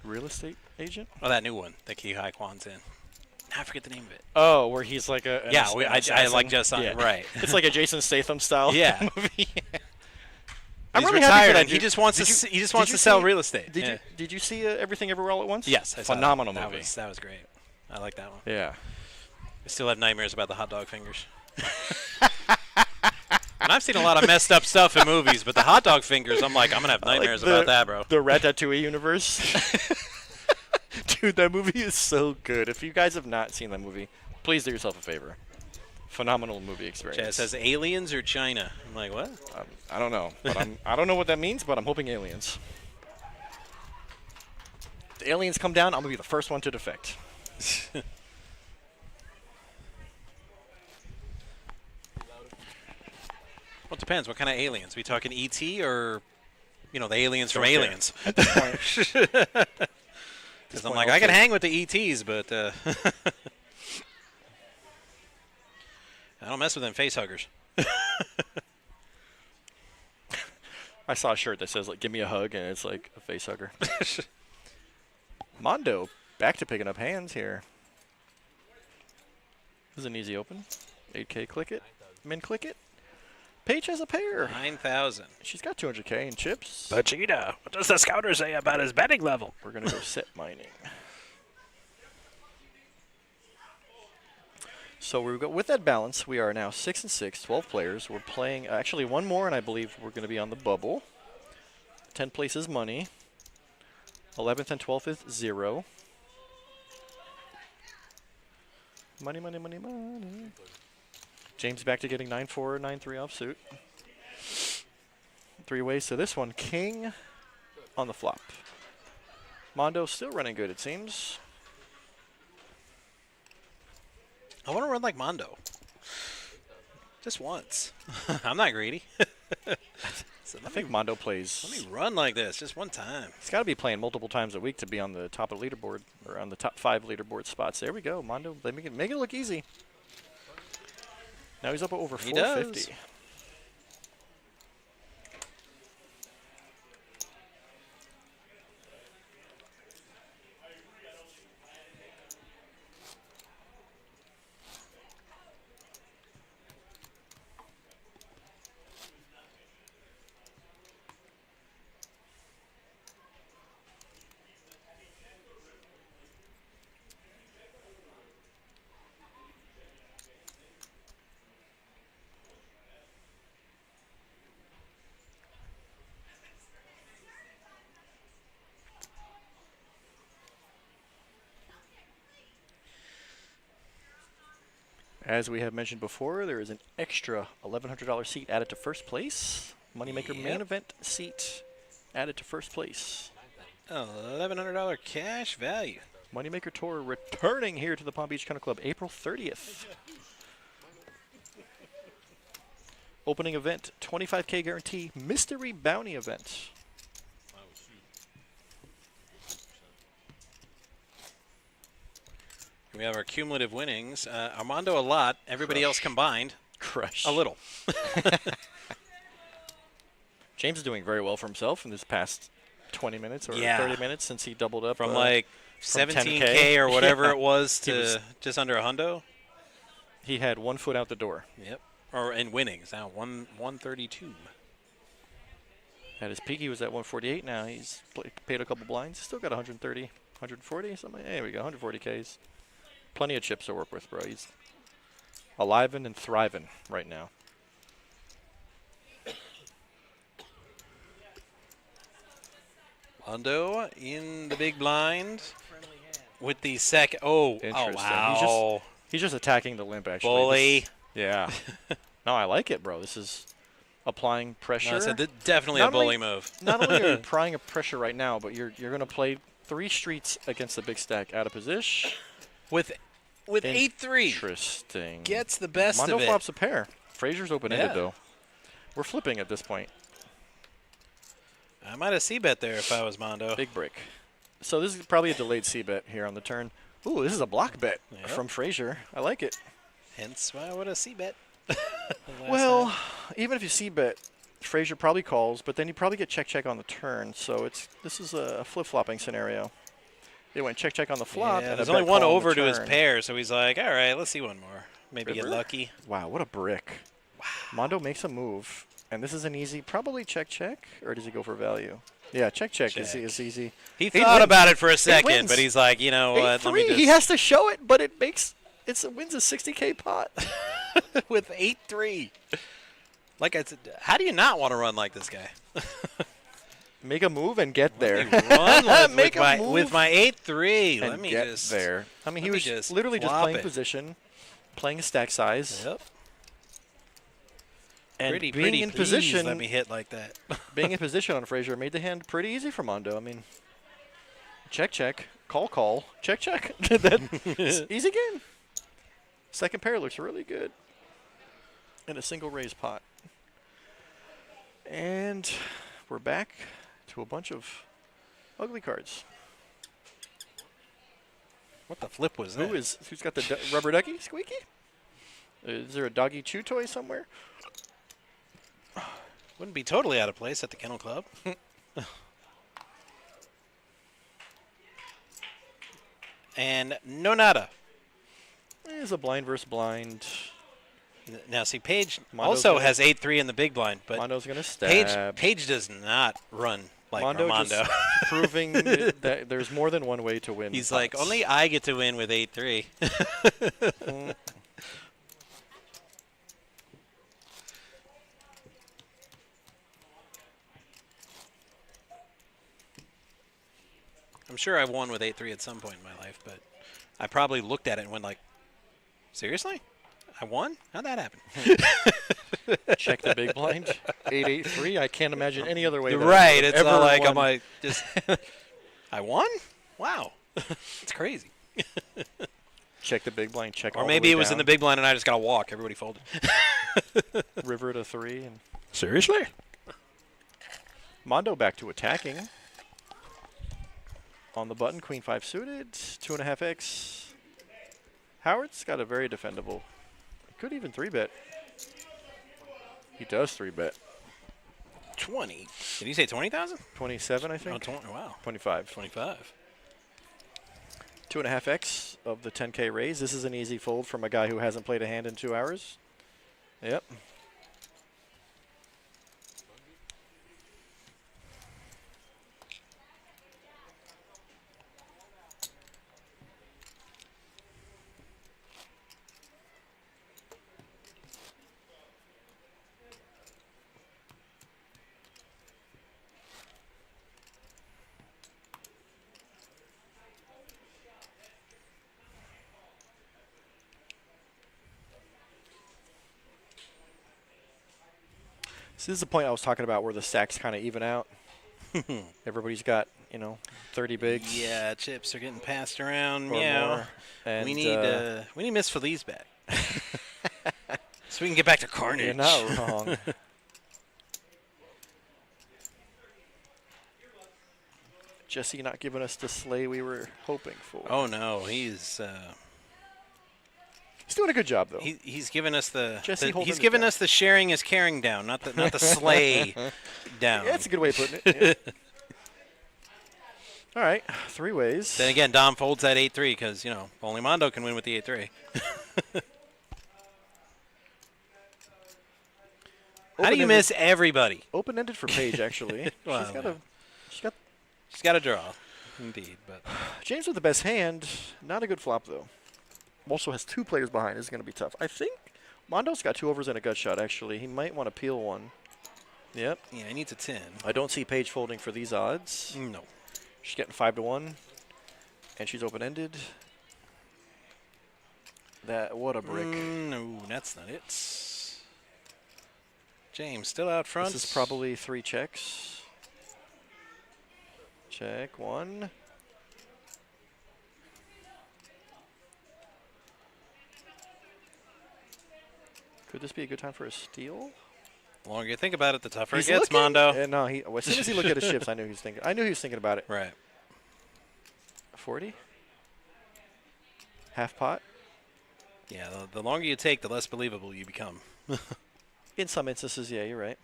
Real estate agent? Oh, that new one that Ki Hai Kwan's in. I forget the name of it. Oh, where he's like a Yeah, an I assassin. like just on it, right. It's like a Jason Statham style Yeah. movie. He's really retired. happy for that And he dude. just wants Did to. you- He just did wants you to sell see- real estate. Did you see Everything Everywhere All at Once? Yes, I saw Phenomenal that. movie. That was great. I like that one. Yeah. I still have nightmares about the hot dog fingers. And I've seen a lot of messed up stuff in movies, but the hot dog fingers, I'm like, I'm gonna have nightmares about that, bro. The Ratatouille universe. Dude, that movie is so good. If you guys have not seen that movie, please do yourself a favor. Phenomenal movie Chad experience. says aliens or China. I'm like, what? I don't know, but I don't know what that means, but I'm hoping aliens. If the aliens come down, I'm gonna be the first one to defect. Well, it depends. What kind of aliens? We talking ET or, you know, the aliens from Okay. Aliens? At this point, Because I'm like, I can hang with the ETs, but I don't mess with them face huggers. I saw a shirt that says, like, give me a hug, and it's like a face hugger. Mondo back to picking up hands here. This is an easy open. 8K, click it. Min, click it. Paige has a pair. 9,000. She's got 200K in chips. Vegeta, what does the scouter say about his betting level? We're going to go set mining. So we go with that balance. We are now 6 and 6, 12 players. We're playing actually one more, and I believe we're going to be on the bubble. 10th place is money. 11th and 12th is 0. Money, money, money, money. James back to getting 9-4, 9-3 offsuit. 3 ways to this one. King on the flop. Mondo still running good, it seems. I want to run like Mondo. Just once. I'm not greedy. So I think Mondo plays. let me run like this just one time. He's got to be playing multiple times a week to be on the top of the leaderboard, or on the top 5 leaderboard spots. There we go. Mondo, make it look easy. Now he's up over He 450. does. As we have mentioned before, there is an extra $1,100 seat added to first place. Moneymaker main Yep. event seat added to first place. $1,100 cash value. Moneymaker Tour returning here to the Palm Beach Kennel Club April 30th. Opening event, 25K guarantee, mystery bounty event. We have our cumulative winnings. Armando a lot. Everybody else combined Crush. a little. James is doing very well for himself in this past 20 minutes or Yeah. 30 minutes since he doubled up. From like from 17K 10K. or whatever Yeah. it was He to was- just under a hundo. He had 1 foot out the door. Yep. Or in winnings now 132. At his peak, he was at 148. Now he's paid a couple blinds. Still got 130, 140, something. There we go, 140Ks. Plenty of chips to work with, bro. He's alivin' and thriving right now. Mondo in the big blind with the second. Oh Interesting. wow. He's just attacking the limp, actually. Bully. Yeah. No, I like it, bro. This is applying pressure. No, I said definitely Not a bully only- move. Not only are you applying a pressure right now, but you're going to play 3 streets against the big stack out of position. with 8-3. Interesting. Gets the best Mondo of it. flops a pair. Frazier's open-ended, Yeah. though. We're flipping at this point. I might have C-bet there if I was Mondo. Big break. So this is probably a delayed C-bet here on the turn. Ooh, this is a block bet Yep. from Frazier. I like it. Hence why I would have C-bet. Well, even if you C-bet, Frazier probably calls, but then you probably get check-check on the turn. So this is a flip-flopping scenario. They went check-check on the flop. Yeah, and there's a only bet one call on over the to his turn. pair, so he's like, all right, let's see one more. Maybe get River? lucky. Wow, what a brick. Wow. Mondo makes a move, and this is an easy, probably check-check, or does he go for value? Yeah, check-check is easy. He Eight thought wins. about it for a 8 second, wins. but he's like, you know what? Let me 8-3. just He has to show it, but it wins a 60K pot. with 8-3. Like I said, how do you not want to run like this guy? Make a move and get there. Run Make a move with my 8-3. and Let me get just there. I mean, he let me was just literally just flop playing it. position, playing a stack size, Yep. and Pretty being in please position. Let me hit like that. Being in position on Frazier made the hand pretty easy for Mondo. I mean, check, call, check. That's easy game. Second pair looks really good. And a single raise pot. And we're back to a bunch of ugly cards. What the flip was that? Who's got the rubber ducky? Squeaky? Is there a doggy chew toy somewhere? Wouldn't be totally out of place at the Kennel Club. And no nada. It's a blind versus blind. Now, see, Paige Mondo's also gonna- has 8-3 in the big blind, but Mondo's going to stab. Paige does not run like Mondo Armando. just proving that there's more than one way to win. He's like, pots. only I get to win with 8-3. I'm sure I won with 8-3 at some point in my life, but I probably looked at it and went like, seriously? I won? How'd that happen? Check the big blind. 8-8-3. I can't imagine any other way. that I Right. would've It's not ever like won. I'm like, just, I won? Wow. It's crazy. Check the big blind. Check. Or all maybe the it way was in the down. big blind and I just got to walk. Everybody folded. River to 3 and Seriously? Mondo back to attacking. On the button, Queen 5 suited, 2.5x. Howard's got a very defendable. He could even 3-bet. He does 3-bet. 20. Did he say 20,000? 27, I Oh, think. 20. Wow. 25. 25. 2.5x of the 10K raise. This is an easy fold from a guy who hasn't played a hand in 2 hours. Yep. So this is the point I was talking about where the stacks kind of even out. Everybody's got, 30 bigs. Yeah, chips are getting passed around. Or Yeah. more. And We need Miss Feliz back. So we can get back to Carnage. you're not wrong. Jesse not giving us the sleigh we were hoping for. Oh no, he's He's doing a good job though. he's given us Jesse holding he's it given down. us the sharing is caring down, not the sleigh down. Yeah, that's a good way of putting it. Yeah. All right, 3 ways. Then again, Dom folds that 8-3 because only Mondo can win with the 8-3. How do you miss everybody? Open-ended for Paige, actually. Well, she's got a draw, indeed. But James with the best hand. Not a good flop though. Also has 2 players behind. This is going to be tough. I think Mondo's got 2 overs and a gut shot. Actually, he might want to peel one. Yep. yeah, he needs a 10. I don't see Paige folding for these odds. No. She's getting 5-1, and she's open-ended. What a brick. No, that's not it. James still out front. This is probably 3 checks. Check 1. Could this be a good time for a steal? The longer you think about it, the tougher He's it gets, looking. Mondo. No, as soon as he looked at his chips, I knew he was thinking. I knew he was thinking about it. Right. 40. Half pot. Yeah, the longer you take, the less believable you become. In some instances, yeah, you're right.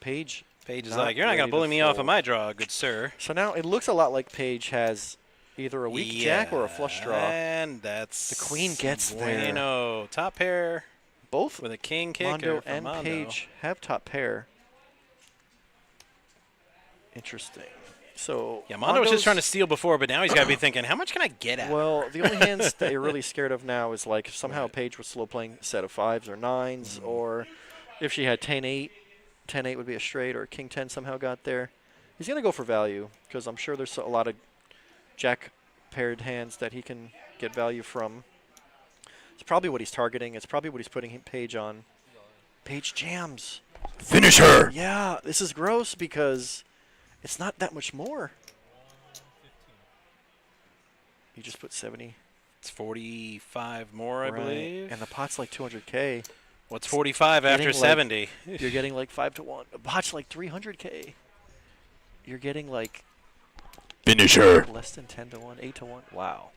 Paige. Paige is Not like, you're not going ready to bully to me off of fold. my draw, good sir. So now it looks a lot like Paige has either a weak jack or a flush draw. And that's The queen gets there. bueno. Top pair Both with a king kicker Mondo from and Mondo. Paige have top pair. Interesting. So Yeah, Mondo was just Mondo's- trying to steal before, but now he's got to be thinking, how much can I get at? Well, the only hands that you're really scared of now is like if somehow Paige was slow playing a set of 5s or 9s, or if she had 10-8. 10-8 would be a straight, or king 10 somehow got there. He's going to go for value because I'm sure there's a lot of jack paired hands that he can get value from. It's probably what he's targeting. It's probably what he's putting Paige on. Paige jams. Finish her. Yeah, this is gross because it's not that much more. You just put 70. It's 45 more, I Right. believe. And the pot's like 200K. What's 45 after Getting, like- 70? You're getting like 5 to 1. Watch like 300K. You're getting like Finisher. less than 10 to 1, 8 to 1. Wow.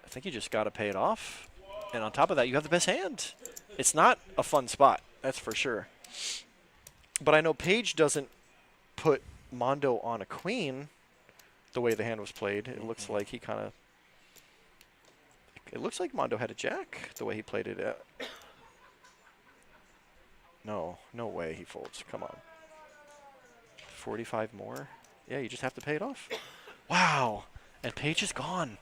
I think you just got to pay it off. And on top of that, you have the best hand. It's not a fun spot, that's for sure. But I know Paige doesn't put Mondo on a queen the way the hand was played. It looks like he kind of... It looks like Mondo had a jack the way he played it. No way he folds. Come on. 45 more? Yeah, you just have to pay it off. Wow. And Paige is gone.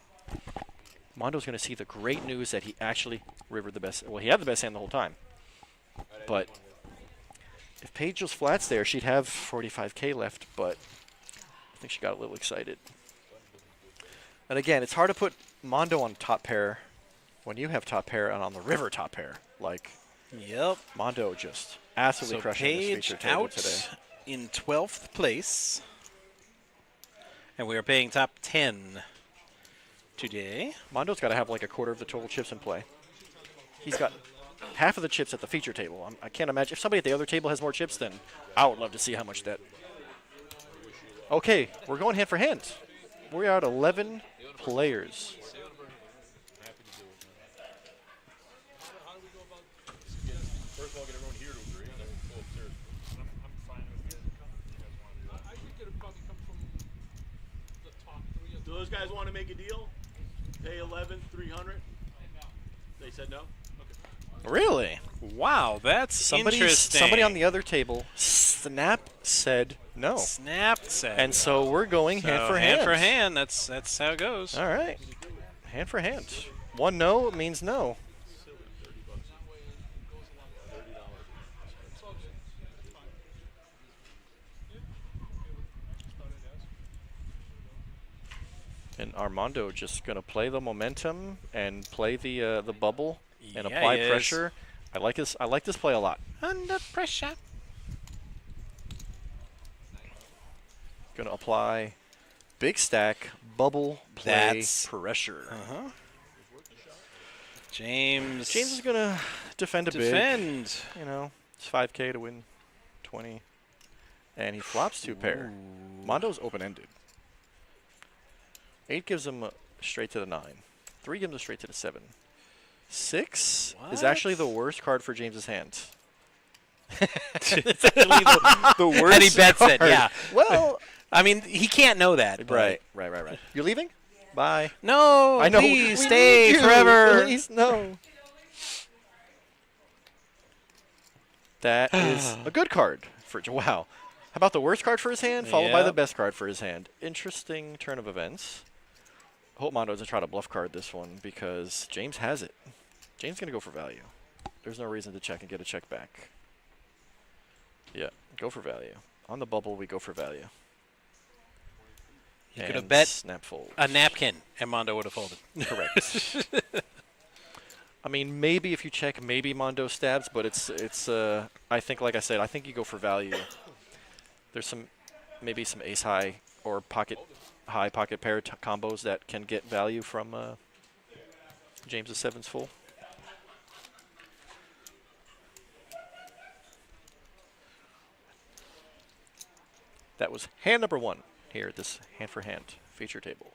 Mondo's going to see the great news that he actually rivered the best. Well, he had the best hand the whole time. But if Paige just flats there, she'd have 45K left, but I think she got a little excited. And again, it's hard to put Mondo on top pair when you have top pair and on the river top pair. Like, Yep. Mondo just absolutely So crushing this Paige feature table out today. in 12th place. And we are paying top 10 today. Mondo's got to have like a quarter of the total chips in play. He's got half of the chips at the feature table. I can't imagine. If somebody at the other table has more chips, then I would love to see how much that... Okay, we're going hand for hand. We are at 11 players. First of all, get everyone here to agree, and then we'll go upstairs. I'm fine with it. I think it'll probably come from the top 3 of Do those guys want to make a deal? Pay 11,300. They said no. Okay. Really? Wow, that's interesting. Somebody on the other table, Snap, said no. Snapped said. And so we're going So hand for hand. Hand for hand. That's how it goes. All right. Hand for hand. One no means no. And Armando just going to play the momentum and play the bubble and Yeah, apply he is. pressure. I like this play a lot. Under pressure. Going to apply big stack, bubble, play, That's- pressure. Uh-huh. James. James is going to defend a bit. defend. You know, it's 5K to win 20. And he flops 2 pair. Mondo's open-ended. 8 gives him straight to the 9. 3 gives him straight to the 7. 6 is actually the worst card for James's hand. It's actually the worst And he bets it, card. yeah. Well, I mean, he can't know that. but- right. You're leaving? Bye. No, I know. please we stay need you. forever. Please, no. That is a good card for wow. How about the worst card for his hand, followed by the Yep. best card for his hand? Interesting turn of events. I hope Mondo doesn't try to bluff card this one because James has it. James going to go for value. There's no reason to check and get a check back. Yeah, go for value. On the bubble, we go for value. You could have And bet snap fold. a napkin, and Mondo would have folded. Correct. I mean, maybe if you check, maybe Mondo stabs, but it's. I think, like I said, I think you go for value. There's maybe some ace high or pocket high pocket pair combos that can get value from James's 7's full. That was hand number 1 here at this hand for hand feature table.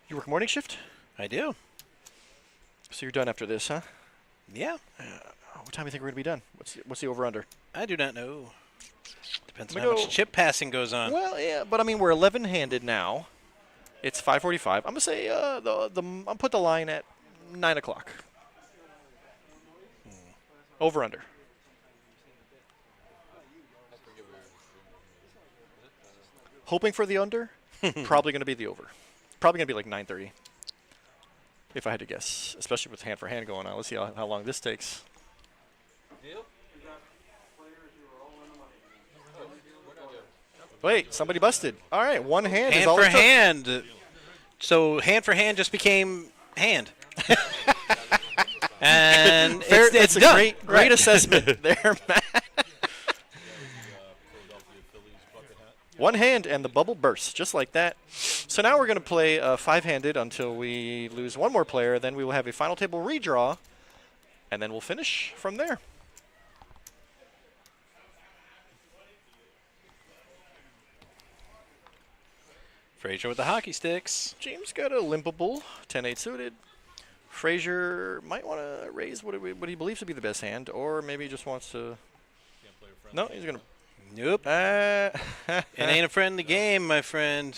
You work morning shift? I do. So you're done after this, huh? Yeah. What time do you think we're going to be done? What's the over-under? I do not know. Depends on I'm how gonna much chip passing goes on. Well, yeah, but I mean, we're 11-handed now. It's 5:45. I'm going to say I'll put the line at 9 o'clock. Over-under. Hoping for the under. Probably going to be the over. Probably going to be like 9:30. If I had to guess, especially with hand for hand going on. Let's see how long this takes. Wait, somebody busted. All right, one hand is Hand all for it took. hand. So hand for hand just became hand. And Fair, it's that's a done. great Right. assessment there, Matt. One hand and the bubble bursts, just like that. So now we're going to play five-handed until we lose one more player. Then we will have a final table redraw, and then we'll finish from there. Frazier with the hockey sticks. James got a limpable, 10-8 suited. Frazier might want to raise what he believes to be the best hand, or maybe he just wants to. No, he's going to. Nope. It ain't a friendly game, my friend.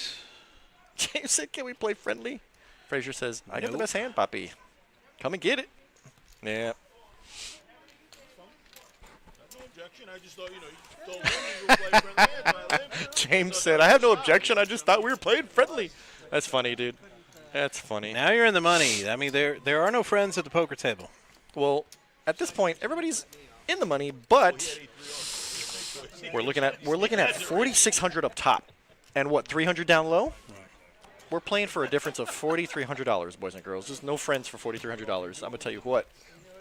James said, "Can we play friendly?" Frazier says, "I got the Nope. best hand, Poppy. Come and get it." Yeah. No objection. I just thought, you told me you were playing friendly hands, but I lived. James said, "I have no objection. I just thought we were playing friendly." That's funny, dude. That's funny. Now you're in the money. I mean, there are no friends at the poker table. Well, at this point, everybody's in the money, but we're looking at 4,600 up top, and what, 300 down low? We're playing for a difference of $4,300, boys and girls. There's no friends for $4,300. I'm gonna tell you what. He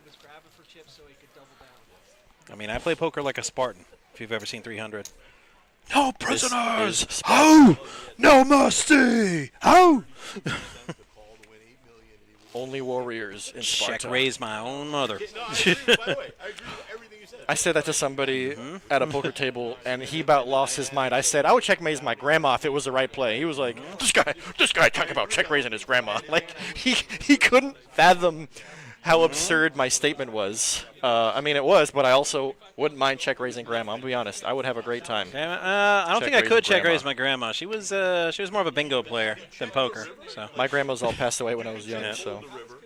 was grabbing for chips so he could double down. I mean, I play poker like a Spartan, if you've ever seen 300. No prisoners! Oh, No mercy! Oh! only warriors in Sparta. Check raise my own mother. No, I agree, by the way, I agree with everything you said. I said that to somebody at a poker table, and he about lost his mind. I said, I would check raise my grandma if it was the right play. He was like, this guy talking about check raising his grandma. Like, he couldn't fathom how absurd my statement was. I mean, it was, but I also wouldn't mind check raising grandma. I'm gonna be honest. I would have a great time. I don't Check think I could raise check grandma. raise my grandma. She was more of a bingo player than poker. So My grandma's all passed away when I was young, Yeah. so. The river.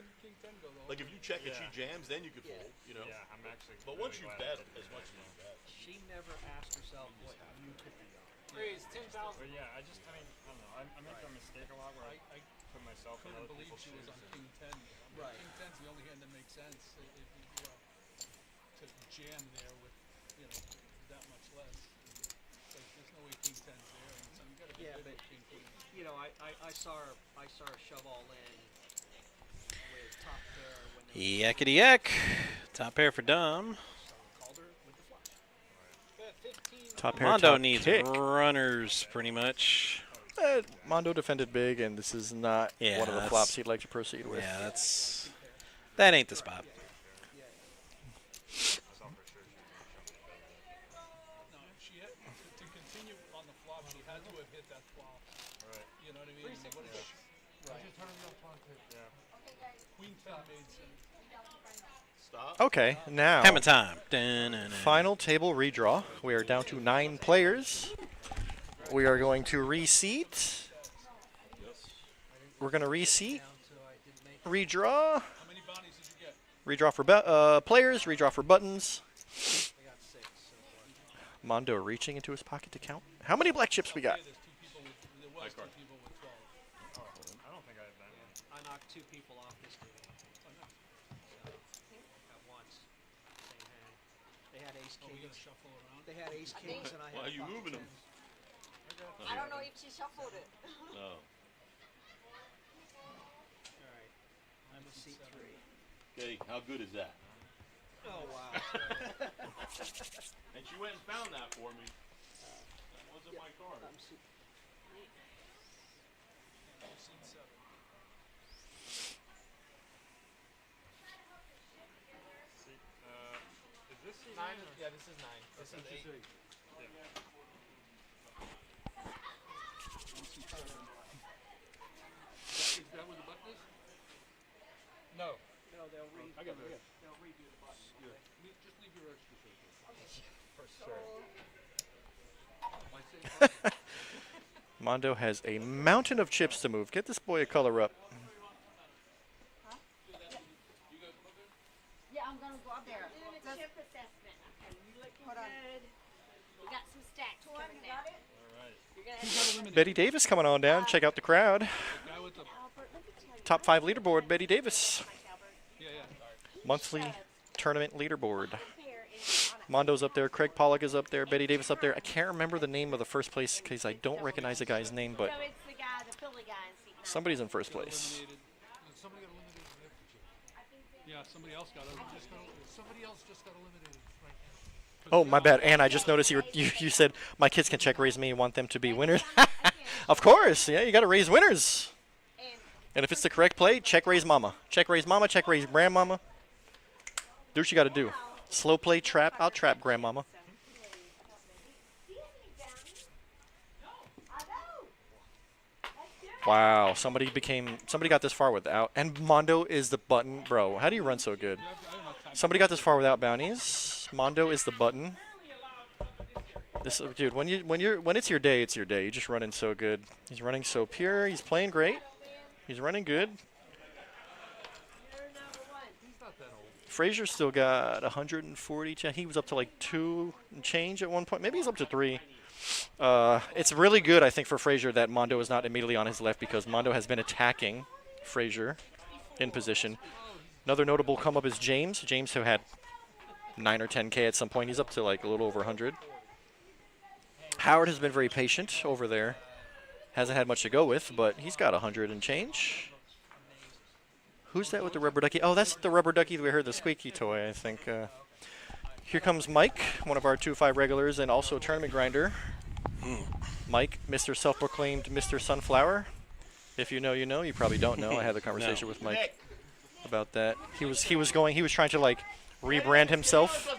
Like if you check and she jams, then you could fold, Yeah, I'm actually. But once you've bet as much as you've bet. She never asked herself what you could be on. Raise 10,000. But yeah, I don't know. I make a mistake a lot where I put myself in Couldn't other believe people's she was shoes. on King 10. Right. King 10's the only hand that makes sense. If you to jam there with that much less. Like, there's no way King 10's there. And so you got to be Yeah, good but with King 10. I saw her shove all in with top pair when they yakety yak. Top pair for Dom. called her with the flush. Bet 15. Top pair, Mondo top needs kick. runners pretty much. Mondo defended big, and this is not Yeah, one of the that's- flops he'd like to proceed with. Yeah, that ain't the spot. No, she had to continue on the flop. She had to have hit that flop. Right. You know what I mean? What is it? Queen 10 made sense. Stop. Okay, now. Hammer time. Dun-dun-dun. Final table redraw. We are down to 9 players. We are going to reseat. We're going to reseat. Redraw. How many bounties did you get? Redraw for players. Redraw for buttons. Mondo reaching into his pocket to count. How many black chips we got? There's two people with, there was two people with 12. I don't think I have that one. I knocked 2 people off this table. At once. Same hand. They had ace Are we going kings. to shuffle around? They had ace kings and I had Why are you pocket moving them? tens. I don't know if she shuffled it. No. All right. I'm a seat 3. Okay, how good is that? Oh wow. And she went and found that for me. That wasn't my card. I'm seat Scene 7. Is this the 9? Yeah, this is 9. This is 8. Is that where the button is? No. No, they'll read. I got it. They'll redo the button. Just leave your extra shit. Mondo has a mountain of chips to move. Get this boy a color up. Yeah, I'm gonna go up there. Doing a chip assessment. Okay, you looking good. We got some stacks coming down. You're gonna have Betty Davis coming on down. Check out the crowd. Guy with the. Albert, let me tell you. Top 5 leaderboard, Betty Davis. Albert, Yeah, yeah. Monthly tournament leaderboard. pair is on it. Mondo's up there. Craig Pollock is up there. Betty Davis up there. I can't remember the name of the first place because I don't recognize the guy's name, but So it's the guy, the Philly guy in seat 9. somebody's in first place. Eliminated. Somebody got eliminated. Yeah, somebody else got eliminated. Somebody else just got eliminated right now. Oh, my bad. And I just noticed you said my kids can check raise me and want them to be winners. Of course. Yeah, you got to raise winners. And if it's the correct play, check raise mama. Check raise mama, check raise grandmama. Do what you got to do. Slow play, trap. I'll trap grandmama. Wow, somebody got this far without. And Mondo is the button. Bro, how do you run so good? Somebody got this far without bounties. Mondo is the button. This dude, when it's your day, it's your day. You're just running so good. He's running so pure. He's playing great. He's running good. Frazier still got 140. He was up to like 2 and change at one point. Maybe he's up to 3. It's really good, I think, for Frazier that Mondo is not immediately on his left because Mondo has been attacking Frazier in position. Another notable come up is James. James, who had 9 or 10K at some point. He's up to like a little over 100. Howard has been very patient over there. Hasn't had much to go with, but he's got 100 and change. Who's that with the rubber ducky? Oh, that's the rubber ducky that we heard, the squeaky toy, I think. Here comes Mike, one of our 2-5 regulars and also a tournament grinder. Mike, Mr. Self-Proclaimed Mr. Sunflower. If you know, you know. You probably don't know. I had a conversation with Mike about that. He was trying to like rebrand himself.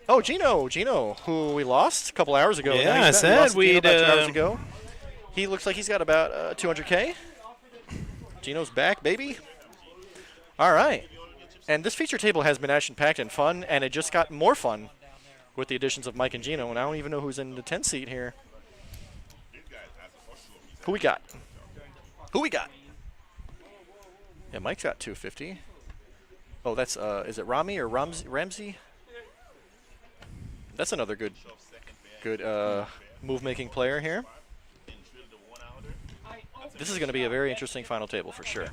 Oh, Gino, who we lost a couple hours ago. Yeah, I said we'd 2 hours ago. He looks like he's got about 200K. Gino's back, baby. All right. And this feature table has been action-packed and fun, and it just got more fun with the additions of Mike and Gino. And I don't even know who's in the 10 seat here. Who we got? Yeah, Mike's got 250. Oh, that's is it Rami or Ramsey? That's another good move-making player here. This is going to be a very interesting final table for sure.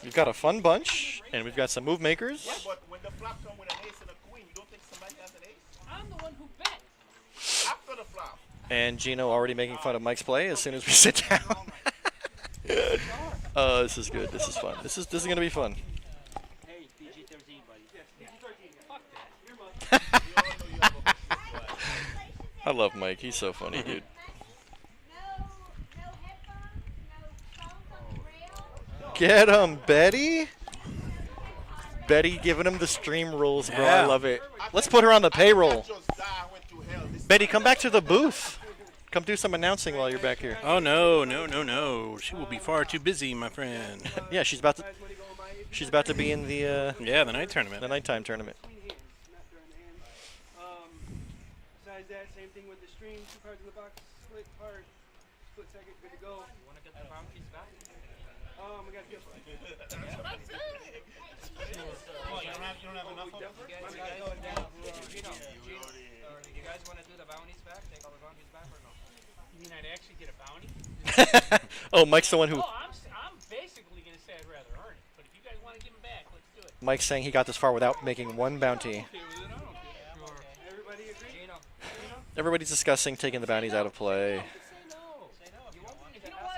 We've got a fun bunch, and we've got some move makers. Yeah, but when the flop come with an ace and a queen, you don't think somebody has an ace? I'm the one who bet. After the flop. And Gino already making fun of Mike's play as soon as we sit down. This is good. This is fun. This is going to be fun. Hey, PG-13, buddy. Fuck that. I love Mike. He's so funny, dude. Get him, Betty. Betty giving him the stream rules, bro. Yeah. I love it. Let's put her on the payroll. Betty, come back to the booth. Come do some announcing while you're back here. Oh, no. She will be far too busy, my friend. Yeah, she's about to be in the the night tournament. the nighttime tournament. Besides that, same thing with the stream. 2 cards in the box, split card, split second, good to go. You want to get the bounties back? We got to get one. Oh, you don't have enough of them? You guys want to do the bounties back? Take all the bounties back or no? You mean I'd actually get a bounty? Oh, Mike's the one who. Oh, I'm basically going to say I'd rather earn it. But if you guys want to give them back, let's do it. Mike's saying he got this far without making one bounty. Everybody agree? Everybody's discussing taking the bounties out of play.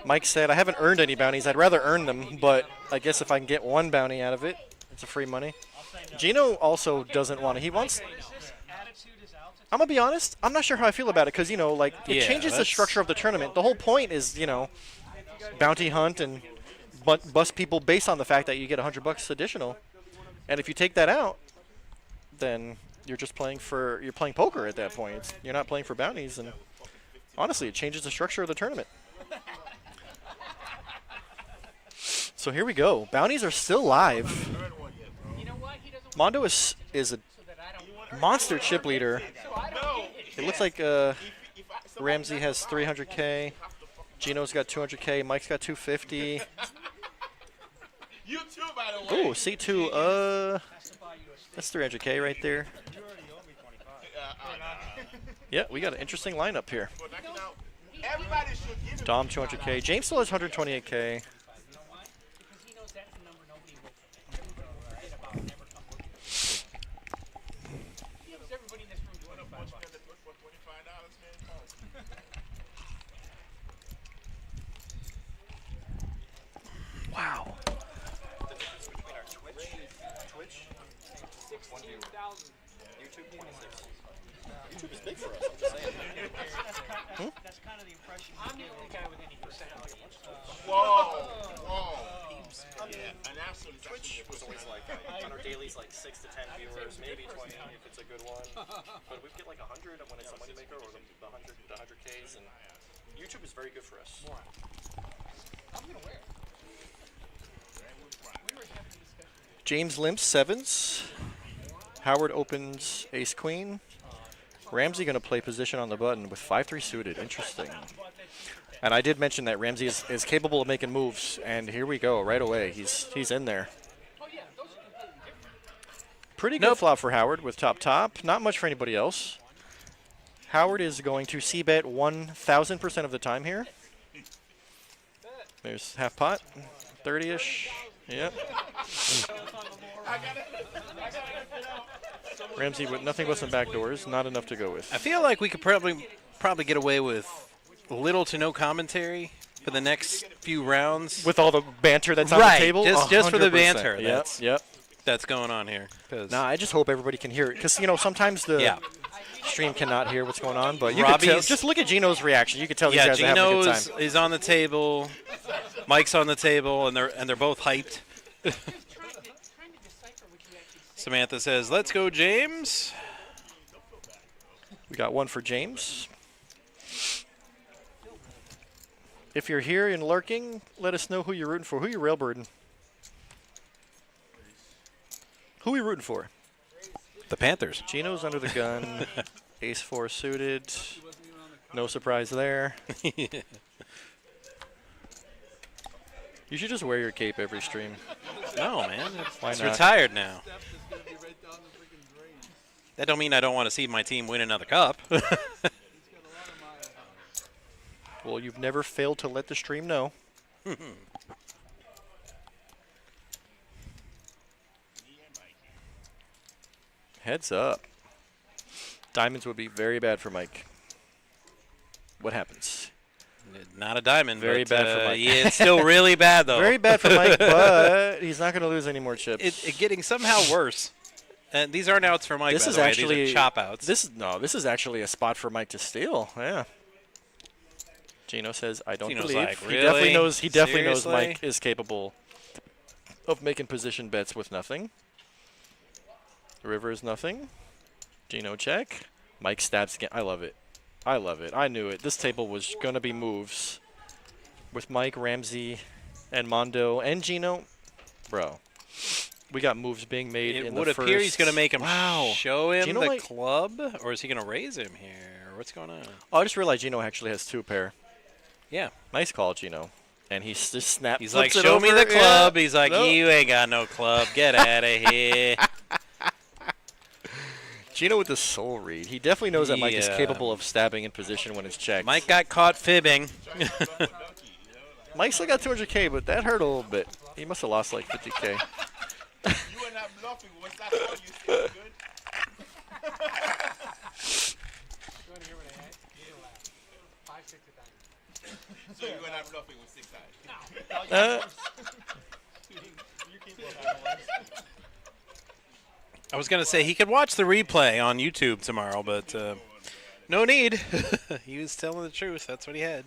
Mike said, I haven't earned any bounties. I'd rather earn them, but I guess if I can get one bounty out of it, it's a free money. Gino also doesn't want to. He wants. I'm going to be honest. I'm not sure how I feel about it because, like, it changes the structure of the tournament. The whole point is, bounty hunt and bust people based on the fact that you get $100 additional. And if you take that out, then you're just playing poker at that point. You're not playing for bounties. And honestly, it changes the structure of the tournament. So here we go. Bounties are still live. Mondo is a monster chip leader. It looks like Ramsey has 300K. Gino's got 200K. Mike's got 250. You too, by the way. Ooh, C2. That's 300K right there. Yeah, we got an interesting lineup here. Dom 200K. James still has 128K. 16,000. YouTube 26. YouTube is big for us. I'm just saying. That's kind of the impression. I'm the only guy with any percent. Yeah, and absolutely. Twitch was always like, on our dailies, like 6 to 10 viewers, maybe 20 if it's a good one. But we get like 100 when it's a moneymaker, or the 100Ks, and YouTube is very good for us. I'm going to wear it. James limps sevens. Howard opens ace queen. Ramsey going to play position on the button with 5-3 suited. Interesting. And I did mention that Ramsey is capable of making moves, and here we go right away. He's in there. Pretty good flop for Howard with top. Not much for anybody else. Howard is going to c-bet 1,000% of the time here. There's half pot, 30-ish. Yep. Ramsey with nothing but some back doors, not enough to go with. I feel like we could probably get away with little to no commentary for the next few rounds. With all the banter that's on the table? Just for the banter. Yep. That's going on here. Nah, I just hope everybody can hear it. Because, sometimes the stream cannot hear what's going on. But you can tell, just look at Gino's reaction. You can tell these guys are having a good time. Gino is on the table. Mike's on the table, and they're both hyped. Samantha says, "Let's go, James." We got one for James. If you're here and lurking, let us know who you're rooting for. Who you railbirding? Who are we rooting for? The Panthers. Gino's under the gun. Ace 4 suited. No surprise there. You should just wear your cape every stream. No, man. Why It's not? retired now. That don't mean I don't want to see my team win another cup. Well, you've never failed to let the stream know. Heads up. Diamonds would be very bad for Mike. What happens? Not a diamond. Very bad for Mike. Yeah, it's still really bad, though. Very bad for Mike, but he's not going to lose any more chips. It's getting somehow worse. And these aren't outs for Mike, This by is the way. actually These are chop outs. This is actually a spot for Mike to steal. Yeah. Gino says, "I don't Gino's believe." like, He definitely "Really? knows. He definitely knows Seriously?" Mike is capable of making position bets with nothing. The river is nothing. Gino check. Mike stabs again. I love it. I love it. I knew it. This table was gonna be moves with Mike, Ramsey, and Mondo and Gino. Bro, we got moves being made It in would the appear first. he's going to make him show him Gino the might- club, or is he going to raise him here? What's going on? Oh, I just realized Gino actually has two pair. Yeah. Nice call, Gino. And he's just snapped. He's like, show me the club. He's like, you ain't got no club. Get out of here. Gino with the soul read. He definitely knows that Mike is capable of stabbing in position when it's checked. Mike got caught fibbing. Mike still got 200K, but that hurt a little bit. He must have lost like 50K. You were not bluffing. Was that all you still good? You want to hear what I had? You don't laugh. 5, 6 of diamonds. So you were not bluffing with 6 eyes? No. I was going to say he could watch the replay on YouTube tomorrow, but no need. He was telling the truth. That's what he had.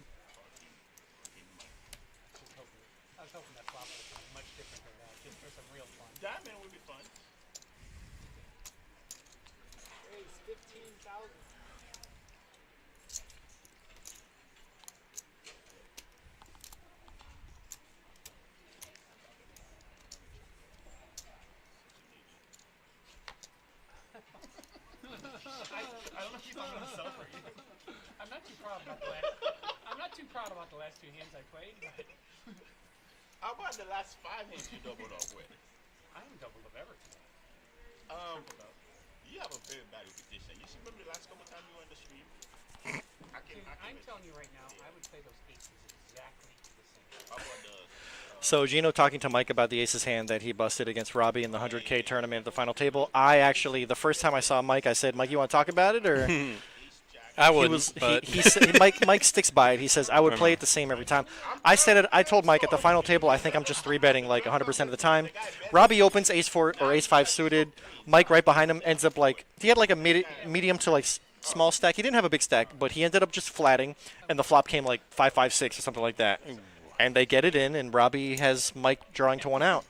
I was hoping that flop would be much different than that, just for some real fun. Diamond would be fun. Raise 15,000. I don't know if you're talking about yourself or you. I'm not too proud about the last 2 hands I played, but How about the last 5 hands you doubled up with? I haven't doubled up ever today. You have a very bad reputation. You should remember the last couple times you were on the stream. I'm telling you right now, I would play those aces exactly the same. How about the So Gino talking to Mike about the aces hand that he busted against Robbie in the 100K tournament at the final table. I actually, the first time I saw Mike, I said, Mike, you want to talk about it? Or I he wouldn't, was but Mike sticks by it. He says I would play it the same every time. I said it. I told Mike at the final table I think I'm just 3-betting like 100% of the time. Robbie opens ace 4 or ace 5 suited. Mike right behind him ends up like he had like a medium to like small stack. He didn't have a big stack, but he ended up just flatting, and the flop came like 5-5-6 or something like that. And they get it in, and Robbie has Mike drawing to 1 out.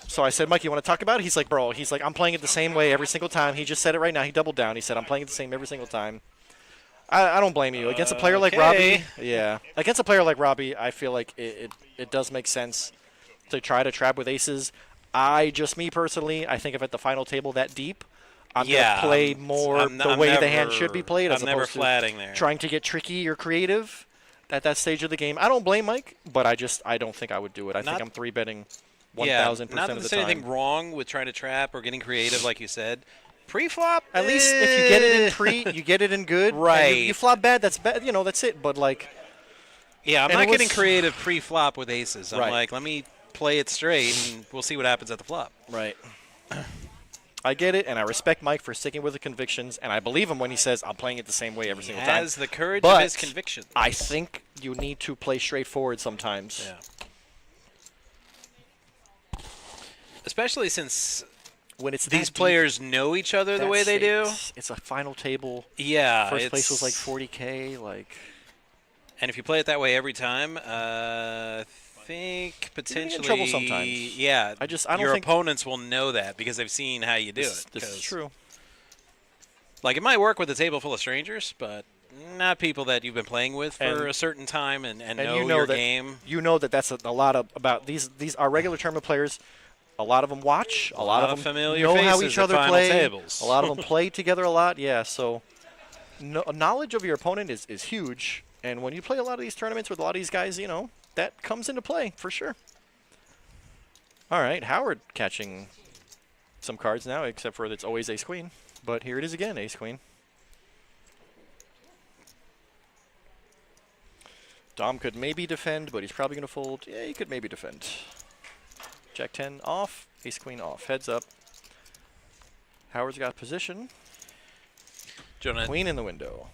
So I said, Mike, you want to talk about it? He's like, bro, I'm playing it the same way every single time. He just said it right now. He doubled down. He said, I'm playing it the same every single time. I don't blame you. Against a player like Robbie, yeah. Against a player like Robbie, I feel like it does make sense to try to trap with aces. Me personally, I think if at the final table that deep, I'm going to play more the way the hand should be played as opposed to trying to get tricky or creative at that stage of the game. I don't blame Mike, but I don't think I would do it. I think I'm 3-betting 1,000% not that of the time. there's anything wrong with trying to trap or getting creative, like you said. Pre-flop, at least if you get it in pre, you get it in good. Right. You flop bad, that's bad. That's it. But like, yeah, I'm not getting creative pre-flop with aces. I'm Right. like, let me play it straight, and we'll see what happens at the flop. Right. I get it, and I respect Mike for sticking with the convictions, and I believe him when he says I'm playing it the same way every single time. He has the courage but of his convictions. I think you need to play straightforward sometimes. Yeah. Especially since when it's these players know each other the way they do. It's a final table. Yeah. First place was like 40K. And if you play it that way every time, I think potentially you get in trouble sometimes. Yeah. I don't your think opponents will know that because they've seen how you do it. This is true. Like, it might work with a table full of strangers, but not people that you've been playing with for a certain time and know your game. You know that's a lot about these are regular tournament players. A lot of them watch. A lot of them familiar know faces how each at other final play. tables. A lot of them play together a lot. Yeah, so knowledge of your opponent is huge. And when you play a lot of these tournaments with a lot of these guys, that comes into play for sure. All right, Howard catching some cards now, except for it's always ace-queen. But here it is again, ace-queen. Dom could maybe defend, but he's probably going to fold. Yeah, he could maybe defend. Jack 10 off, ace queen off. Heads up. Howard's got position. Jonah, queen in the window.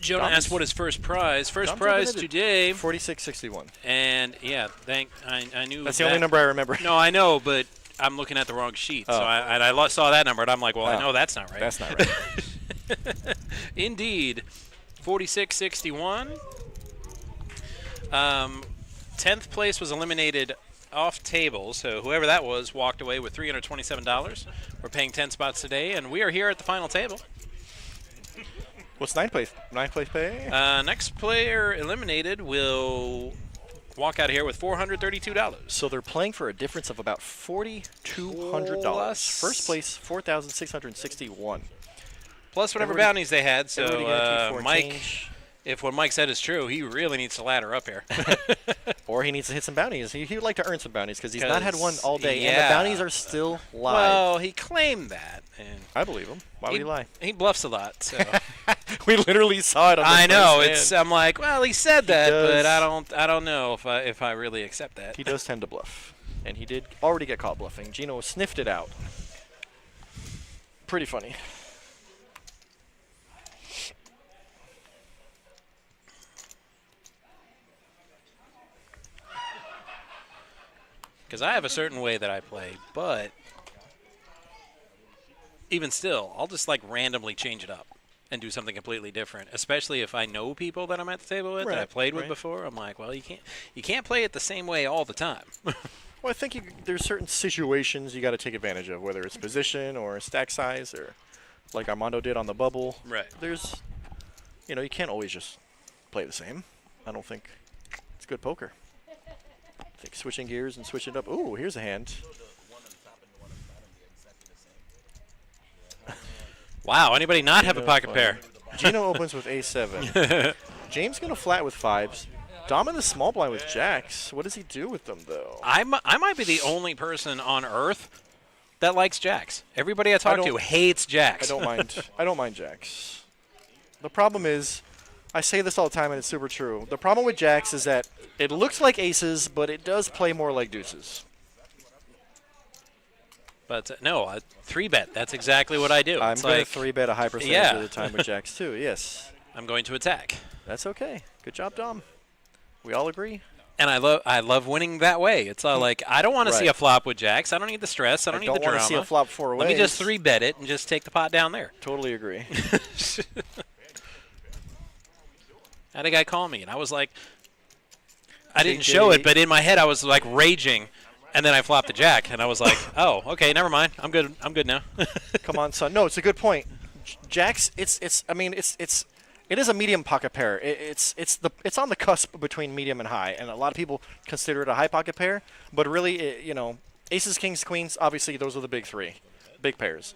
Jonah asked what his first prize. First prize today. 46.61. And yeah, I knew that's the only number I remember. No, I know, but I'm looking at the wrong sheet. So I saw that number and I'm like, well, I know that's not right. That's not right. Indeed. 46.61. 10th place was eliminated off table, so whoever that was walked away with $327. We're paying 10 spots today, and we are here at the final table. What's ninth place? Ninth place pay? Next player eliminated will walk out of here with $432. So they're playing for a difference of about $4,200. First place, $4,661. Plus whatever bounties they had. So Mike. If what Mike said is true, he really needs to ladder up here. Or he needs to hit some bounties. He would like to earn some bounties because he's not had one all day. Yeah. And the bounties are still live. Well, he claimed that. And I believe him. Why would he lie? He bluffs a lot. So. We literally saw it on the I know. first I'm like, well, he said that, but I don't know if I really accept that. He does tend to bluff. And he did already get caught bluffing. Gino sniffed it out. Pretty funny. Because I have a certain way that I play, but even still, I'll just like randomly change it up and do something completely different. Especially if I know people that I'm at the table with that I played with before. I'm like, well, you can't play it the same way all the time. Well, I think there's certain situations you got to take advantage of, whether it's position or stack size, or like Armando did on the bubble. Right. There's, you can't always just play the same. I don't think it's good poker. I think switching gears and switching it up. Ooh, here's a hand. Wow, anybody not have a pocket pair? Gino opens with A7. James going to flat with fives. Dom in the small blind with jacks. What does he do with them, though? I might be the only person on earth that likes jacks. Everybody I talk to hates jacks. I don't mind jacks. The problem is, I say this all the time, and it's super true. The problem with jacks is that it looks like aces, but it does play more like deuces. But no, 3-bet. That's exactly what I do. I'm It's going like, to 3-bet a high percentage yeah. of the time with jacks too. Yes, I'm going to attack. that's okay. Good job, Dom. We all agree. And I love winning that way. It's all like, I don't want to see Right. a flop with jacks. I don't need the stress. I don't need the drama. want to see a flop 4 ways. Let me just 3-bet it and just take the pot down there. Totally agree. Had a guy call me, and I was like, I didn't JJ. show it, but in my head I was like raging, and then I flopped the jack, and I was like, oh, okay, never mind. I'm good. I'm good now. Come on, son. No, it's a good point. Jacks. I mean, it is a medium pocket pair. It's on the cusp between medium and high, and a lot of people consider it a high pocket pair. But really, aces, kings, queens. Obviously, those are the big three, big pairs.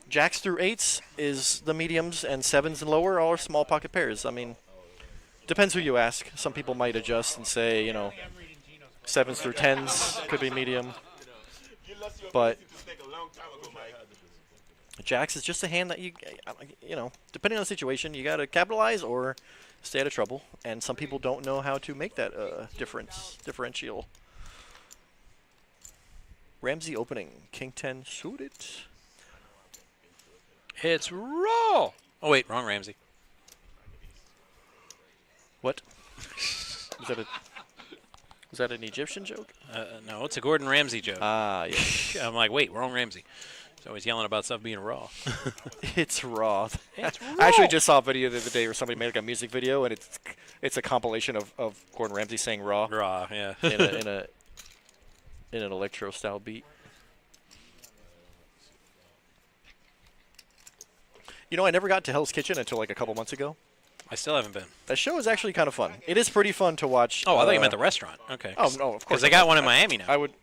Jacks through 8s is the mediums, and 7s and lower are small pocket pairs. I mean, depends who you ask. Some people might adjust and say, 7s through 10s could be medium, but jacks is just a hand that you depending on the situation, you got to capitalize or stay out of trouble. And some people don't know how to make that differential. Ramsey opening, king 10 suited. It's raw. Oh wait, wrong Ramsey. What? Was that an Egyptian joke? No, it's a Gordon Ramsay joke. Ah, yeah. I'm like, wait, wrong Ramsey. He's always yelling about stuff being raw. It's raw. It's I actually raw. just saw a video the other day where somebody made like a music video, and it's a compilation of Gordon Ramsay saying raw Raw, yeah. in an electro style beat. I never got to Hell's Kitchen until like a couple months ago. I still haven't been. That show is actually kind of fun. It is pretty fun to watch. Oh, I thought you meant the restaurant. Okay. Oh, no, of course. Because they got one in Miami now. I would.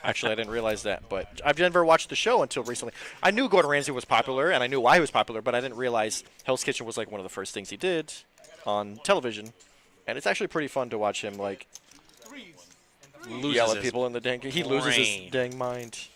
Actually, I didn't realize that. But I've never watched the show until recently. I knew Gordon Ramsay was popular, and I knew why he was popular, but I didn't realize Hell's Kitchen was like one of the first things he did on television. And it's actually pretty fun to watch him like Loses yell at his people in the dang. He loses his brain. dang mind.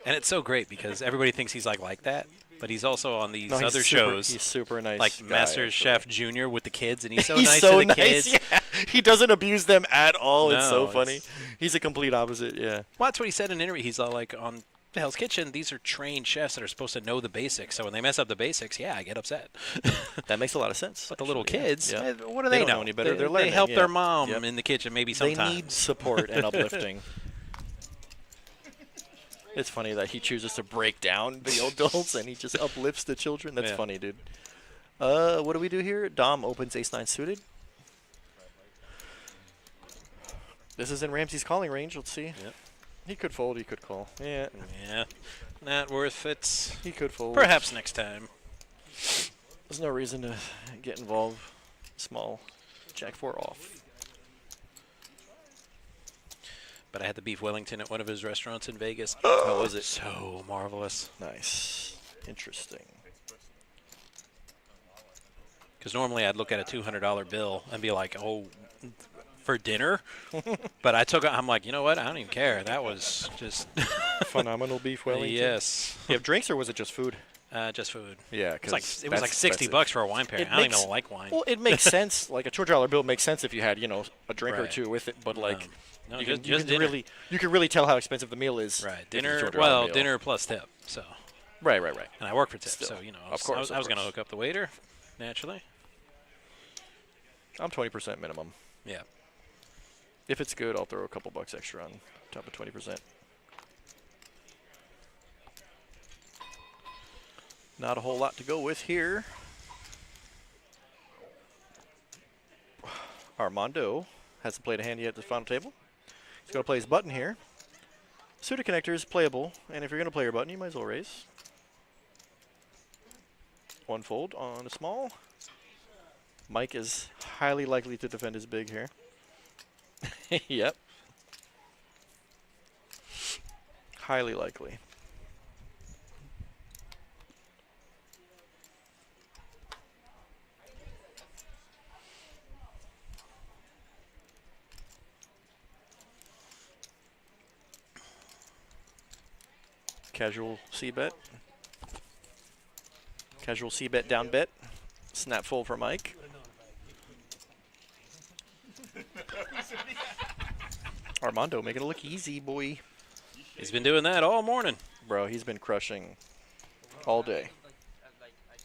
And it's so great because everybody thinks he's like that, but he's also on these No, he's other super- shows. he's super nice Like guy, Master Chef Junior with the kids, and he's so He's nice so to the nice. kids. Yeah. He doesn't abuse them at all. It's so No, funny. it's- He's a complete opposite. Yeah. Well, that's what he said in an interview. He's all like, on Hell's Kitchen, these are trained chefs that are supposed to know the basics. So when they mess up the basics, yeah, I get upset. That makes a lot of sense. But the little actually, yeah. kids, Yeah. what do They they, don't know? know any better. They, They're learning, help yeah. their mom Yep. in the kitchen maybe They sometimes. need support and uplifting. It's funny that he chooses to break down the adults and he just uplifts the children. That's Yeah. funny, dude. What do we do here? Dom opens ace-9 suited. This is in Ramsey's calling range. Let's see. Yep. He could fold. He could call. Yeah. Yeah, not worth it. He could fold. Perhaps next time. There's no reason to get involved. Small. Jack 4 off. But I had the beef Wellington at one of his restaurants in Vegas. How was it? So marvelous. Nice. Interesting. Because normally I'd look at a $200 bill and be like, oh, for dinner? But I'm like, you know what? I don't even care. That was just Phenomenal beef Wellington. Yes. You have drinks or was it just food? Just food. Yeah, It was like $60 for a wine pair. It I don't makes- even like wine. Well, it makes sense. Like a $200 bill makes sense if you had, a drink or Right. two with it. But like, No, you just can dinner. you can really tell how expensive the meal is. Right. with a Dinner. $200 Well, meal. dinner plus tip. So. Right. And I work for tip, Still. so Of course, I was going to course. hook up the waiter, naturally. I'm 20% minimum. Yeah. If it's good, I'll throw a couple bucks extra on top of 20%. Not a whole lot to go with here. Armando hasn't played a hand yet at the final table. He's going to play his button here. Suited connector is playable, and if you're going to play your button, you might as well raise. One fold on a small. Mike is highly likely to defend his big here. Yep. Highly likely. Casual C-bet. Casual C-bet down bet. Snap full for Mike. Armando making it look easy, boy. He's been doing that all morning. Bro, he's been crushing all day.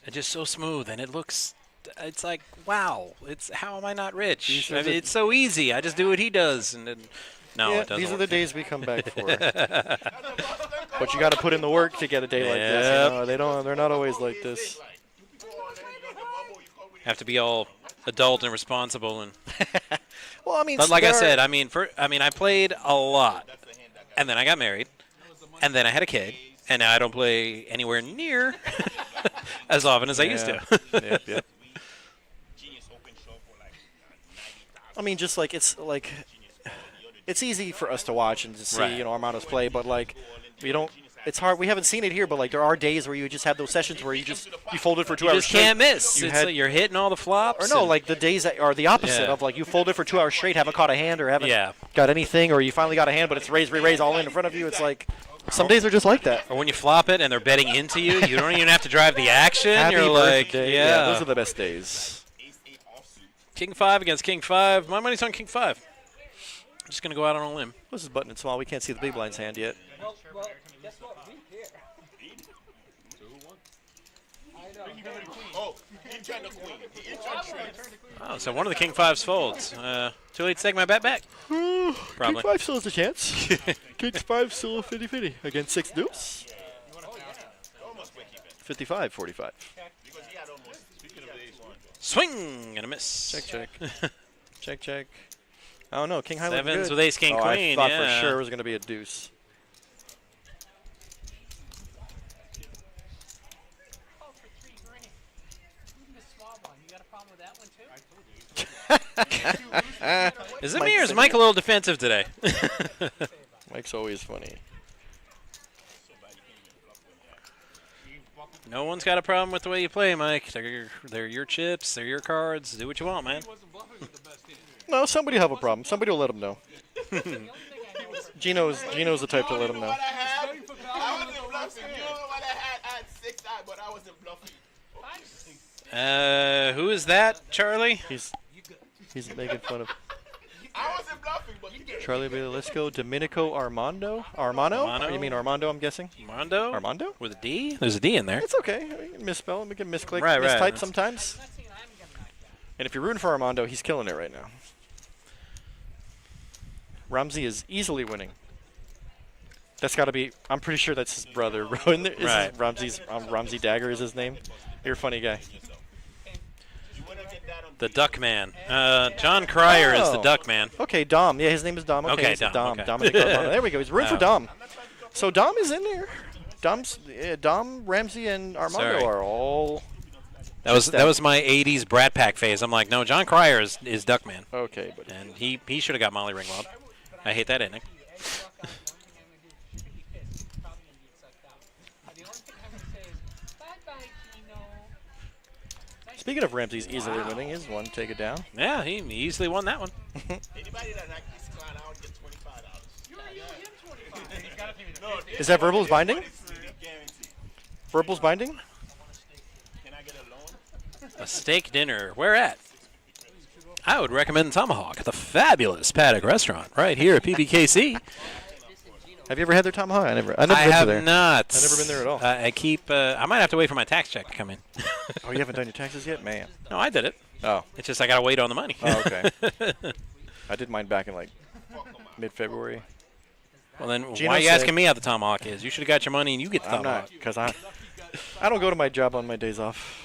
It's just so smooth, and it looks. It's like, wow. It's how am I not rich? I mean, it's so easy. I just do what he does, and then no, yeah, it doesn't. these are work. the days we come back for. But you got to put in the work to get a day like this. You know? They don't. They're not always like this. Have to be all adult and responsible and. Well, I mean, But like I said, I mean, I played a lot, and then I got married, and then I had a kid, and now I don't play anywhere near as often as I used to. Yep. I mean, just like it's easy for us to watch and to see, Right. you know, Armando's play, but like we don't. It's hard. We haven't seen it here, but like there are days where you just have those sessions where you folded for 2 hours. You just can't miss. You It's like you're hitting all the flops. Or no, and- like the days that are the opposite of like you folded for 2 hours straight, haven't caught a hand or haven't got anything, or you finally got a hand, but it's raise, re-raise all in front of you. It's like some days are just like that. Or when you flop it and they're betting into you, you don't even have to drive the action. Happy You're like, birthday. yeah. Those are the best days. King 5 against King 5. My money's on King 5. I'm just going to go out on a limb. This is button and small. We can't see the big blind's hand yet. Well, guess what? We care. I know. Oh, he turned the queen. He turned tricks. Oh, so one of the King 5's folds. Too late to take my bet back. Probably. King 5 still has a chance. King 5 still a 50-50 against 6 deuce. 55-45. Swing and a miss. Check. check. Oh no, King High looking Sevens good. with ace, king, queen, I thought yeah. for sure it was going to be a deuce. Oh, for $3 grand. Even the small one. You got a problem with that one too? Is it me or is Mike a little defensive today? Mike's always funny. No one's got a problem with the way you play, Mike. They're your chips. They're your cards. Do what you want, man. No, somebody will have a problem. Somebody will let him know. Gino's the type to let him know. I wasn't bluffing. You know what I had? I had 6 eye, but I wasn't bluffing. Who is that, Charlie? He's making fun of I wasn't bluffing, but Charlie Bielisco, Domenico Armando. Armano? You mean Armando, I'm guessing? Armando? Armando? With a D? There's a D in there. It's okay. We can misspell him. We can misclick, Right. mistype sometimes. And if you're rooting for Armando, he's killing it right now. Ramsey is easily winning. That's got to be. I'm pretty sure that's his brother, bro. Right. Ramsey Dagger is his name. You're a funny guy. The Duck Man. John Cryer is the Duck Man. Okay, Dom. Yeah, his name is Dom. Okay, so Dom. Okay. Dominic Armando. There we go. He's rooting for Dom. So Dom is in there. Dom, Ramsey, and Armando are all. That was my '80s Brat Pack phase. I'm like, no, John Cryer is Duckman. Okay, but and he should have got Molly Ringwald. I hate that ending. Speaking of Ramsey's easily winning, his one take it down. Yeah, he easily won that one. anybody that like this clown, I would get $25. Is that Verbal's binding? Verbal's binding? Can I get a loan? A steak dinner. Where at? I would recommend Tomahawk at the fabulous Paddock Restaurant right here at PBKC. Have you ever had their Tomahawk? I never been have there. not. I've never been there at all. I keep. I might have to wait for my tax check to come in. Oh, you haven't done your taxes yet, man. No, I did it. Oh, It's just I gotta wait on the money. oh okay. I did mine back in like mid-February. Well, then Gino why are you said- asking me how the Tomahawk is? You should have got your money and you get the I'm Tomahawk. not, because I don't go to my job on my days off.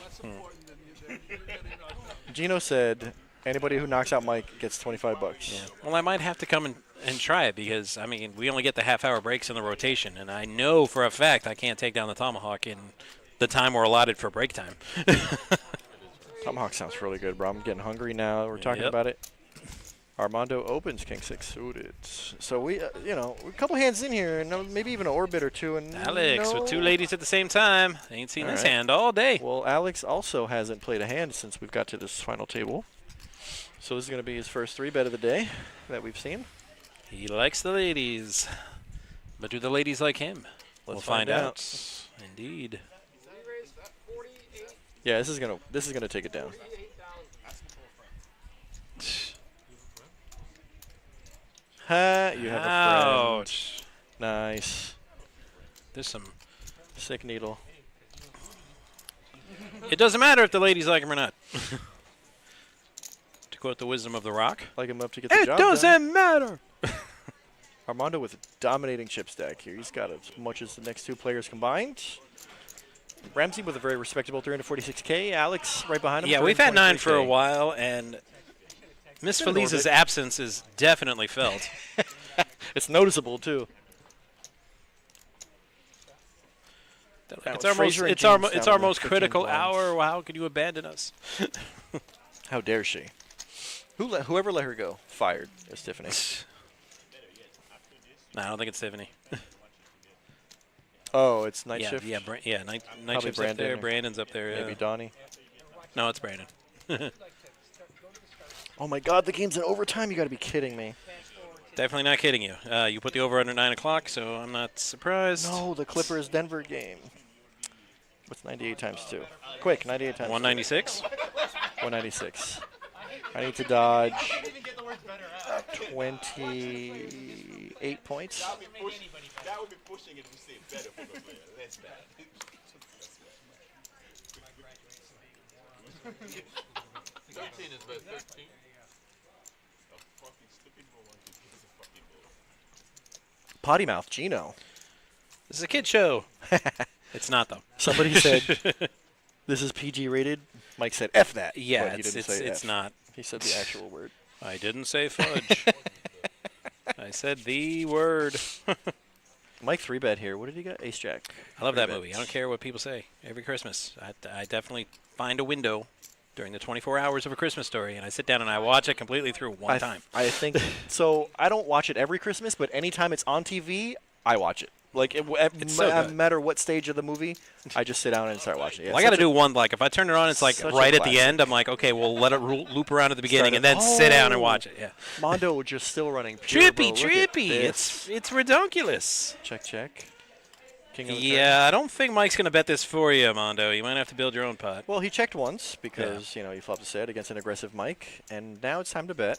Gino said anybody who knocks out Mike gets $25. Yeah. Well, I might have to come and try it because, I mean, we only get the half-hour breaks in the rotation, and I know for a fact I can't take down the Tomahawk in the time we're allotted for break time. Tomahawk sounds really good, bro. I'm getting hungry now. We're talking about it. Armando opens King 6 suited. So we, a couple hands in here, and maybe even an orbit or two. And Alex with two ladies at the same time. Ain't seen this hand all day. Well, Alex also hasn't played a hand since we've got to this final table. So this is going to be his first 3-bet of the day that we've seen. He likes the ladies. But do the ladies like him? Let's we'll find find out. Indeed. Yeah, this is gonna take it down. You have a friend. Ouch. Nice. There's some. Sick needle. It doesn't matter if the ladies like him or not. To quote the wisdom of The Rock. Like him up to get the job done. It doesn't matter. Armando with a dominating chip stack here. He's got as much as the next two players combined. Ramsey with a very respectable 346K. Alex right behind him. Yeah, we've had 9 for a 323K. while, and Miss Been Felice's orbit. absence is definitely felt. It's noticeable, too. It's Now, our most, Fraser and it's our, James it's down our to the most 15 critical blinds. hour. Well, how could you abandon us? How dare she? Whoever let her go, fired, is Tiffany. No, I don't think it's Tiffany. Oh, it's night yeah, shift? yeah, night Probably shift's up there. Brandon or Brandon's up there. Maybe Yeah. Donnie. No, it's Brandon. Oh my god, the game's in overtime? You gotta be kidding me. Definitely not kidding you. You put the over under 9 o'clock, so I'm not surprised. No, the Clippers-Denver game. What's 98 times 2? Quick, 98 times 196. 196. I need to dodge 28 points. That would be pushing it if we say better for the player. Less bad. 13 is better. 13. A fucking stupid ball. It's a fucking ball. Potty mouth, Gino. This is a kid show. It's not, though. Somebody said, this is PG rated. Mike said, F that. Yeah, but he didn't say it's F. not. He said the actual word. I didn't say fudge. I said the word. Mike 3-bet here. What did he get? Ace Jack. I love that 3 movie. I bets. don't care what people say. Every Christmas, I definitely find a window during the 24 hours of A Christmas Story, and I sit down and I watch it completely through one time. I think so. I don't watch it every Christmas, but anytime it's on TV, I watch it. Like It's so no good. matter what stage of the movie, I just sit down and start watching it. Yeah, Well, I got to such a- do one. Like, if I turn it on, it's like such a right at the classic. end. I'm like, okay, well, let it loop around at the beginning, Start and it- then sit down and Oh. watch it. Yeah. Mondo just still running. Pure, Trippy, bro. Look at trippy. this. It's redonkulous. Check, check. King of the Yeah, I don't think Mike's gonna bet this for you, Mondo. You might have to build your own pot. Well, he checked once because, you know, he flopped a set against an aggressive Mike, and now it's time to bet.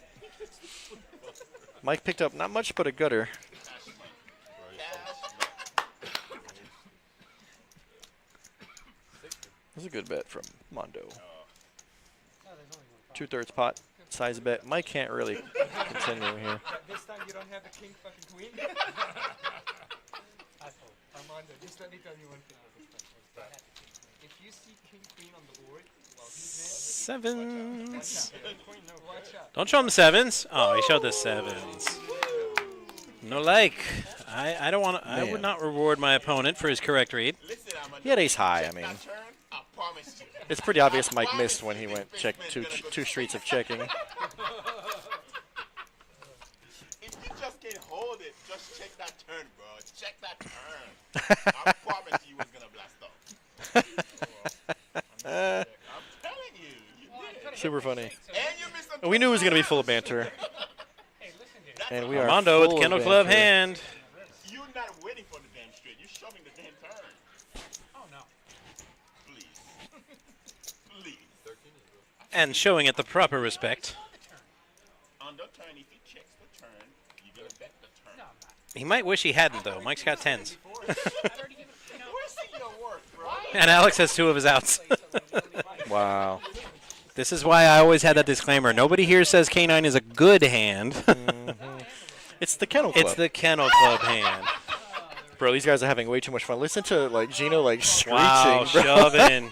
Mike picked up not much but a gutter. That's a good bet from Mondo. 2/3 pot, size bet. Mike can't really continue here. This time you don't have a king fucking queen? Armando, just let me tell you one thing. If you see king queen on the board while he's Sevens. watch out. Don't show him the sevens. Oh, he showed the sevens. No like. I don't want to. I Man. would not reward my opponent for his correct read. Listen, I'm He had ace high, I mean. that turn, I promise you. It's pretty obvious Mike missed when he went check two streets of checking. If you just can't hold it, just check that turn, bro. Check that turn. I promise you was gonna blast off. I'm telling you, you did. Super funny. And you missed a We knew it was going to be full of banter. And we are Mondo with full the of Kennel Club banter. hand. You're not waiting for the damn straight. You're shoving the damn turn. Oh no. Please. Please. And showing it the proper respect. On the turn, if he checks the turn, you're gonna bet the turn. He might wish he hadn't, though. Mike's got tens. We're seeing your work, bro. And Alex has 2 of his outs. Wow. This is why I always had that disclaimer. Nobody here says K9 is a good hand. It's the Kennel Club. It's the Kennel Club hand. Bro, these guys are having way too much fun. Listen to like Gino like screeching. Wow, bro. shoving.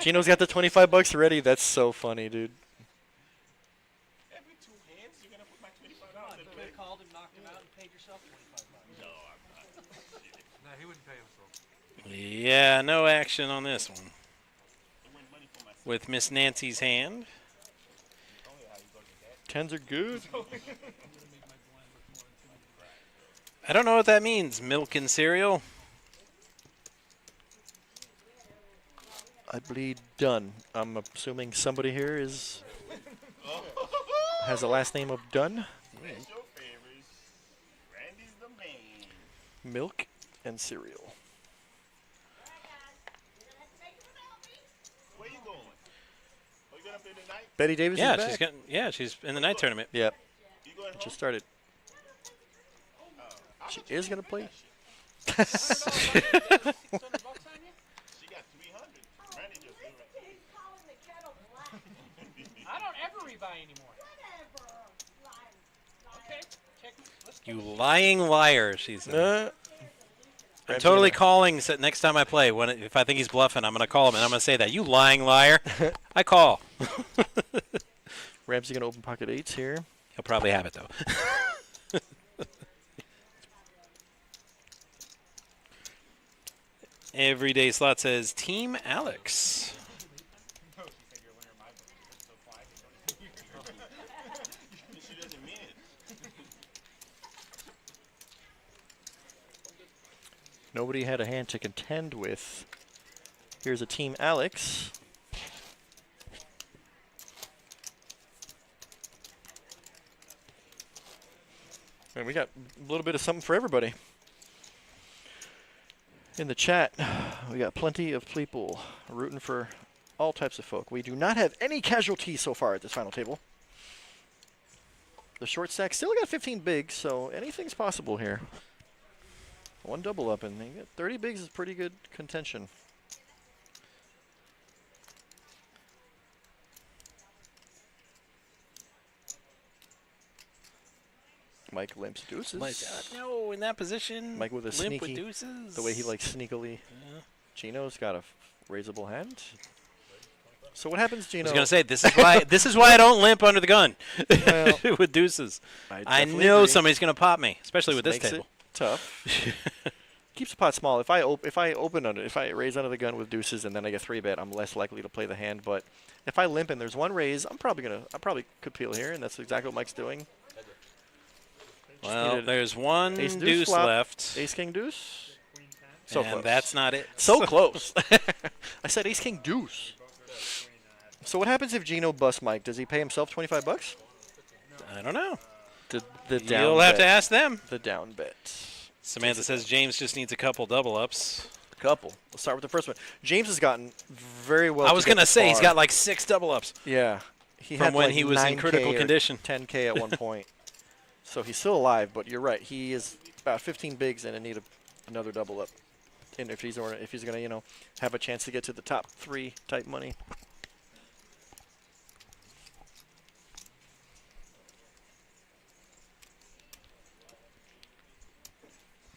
Gino's got the $25 ready. That's so funny, dude. Every 2 hands, you're gonna put my $25 You in could play. have called and knocked him out and paid yourself $25. No, I'm not. No, he wouldn't pay himself. Yeah, no action on this one. I win money for myself. With Miss Nancy's hand. Tens are good. I don't know what that means, milk and cereal. I bleed done. I'm assuming somebody here has a last name of Dunn. Special favors. Randy's the main. Milk and cereal. Where you going? Are you gonna play tonight? Betty Davis Yeah, is back. she's getting. Yeah, she's in the night tournament. Yep. You going home? Just started. She is going to play. She got 300. Randy just threw it. He's calling the kettle black. I don't ever rebuy anymore. Whatever. Lying. Okay. Check. Let's You lying liar, she said. I'm Ramsey totally gonna- calling next time I play. If I think he's bluffing, I'm going to call him, and I'm going to say that. You lying liar. I call. Ramsey going to open pocket 8s here. He'll probably have it, though. Everyday slot says Team Alex. She doesn't mean it. Nobody had a hand to contend with. Here's a Team Alex. And we got a little bit of something for everybody. In the chat, we got plenty of people rooting for all types of folk. We do not have any casualties so far at this final table. The short stack still got 15 bigs, so anything's possible here. One double up, and you get 30 bigs is pretty good contention. Mike limps deuces. No, in that position. Mike with a limp sneaky, with deuces. the way he likes sneakily. Yeah. Gino's got a raisable hand. So what happens, I Gino? was gonna say this is why I don't limp under the gun Well, with deuces. I definitely know agree. somebody's gonna pop me, especially with this Makes table. it tough. Keeps the pot small. If I raise under the gun with deuces and then I get 3-bet, I'm less likely to play the hand. But if I limp and there's one raise, I probably could peel here, and that's exactly what Mike's doing. Well, needed there's one ace deuce flop, left, Ace king deuce. So and close. that's not it. So close. I said ace king deuce. So what happens if Gino busts Mike? Does he pay himself 25 bucks? I don't know. The down You'll have bet. to ask them. The down bet. Samantha says James just needs a couple double ups. Couple. Let's start with the first one. James has gotten very well. I was gonna say he's got like 6 double ups. Yeah. He From had when like he was in 9K critical or condition. 10K at one point. So he's still alive, but you're right. He is about 15 bigs and in need of another double up. And if he's gonna, have a chance to get to the top 3 type money.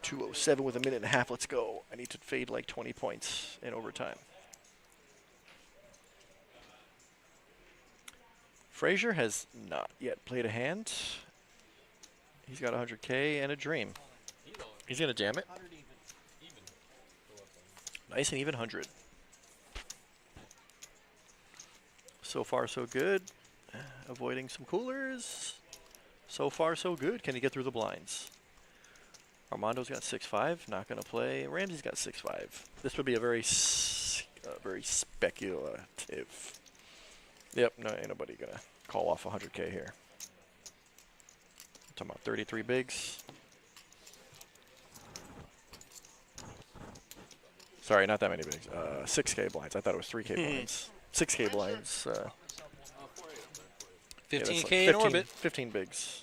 .207 with a minute and a half. Let's go. I need to fade like 20 points in overtime. Frazier has not yet played a hand. He's got 100K and a dream. He's going to jam it. Nice and even 100. So far, so good. Avoiding some coolers. So far, so good. Can he get through the blinds? Armando's got 6-5. Not going to play. Ramsey's got 6-5. This would be a very speculative. Yep, no, ain't nobody going to call off 100K here. Talking about 33 bigs. Sorry, not that many bigs. 6K blinds. I thought it was 3K blinds. 6K blinds. 15K in in orbit. 15 bigs.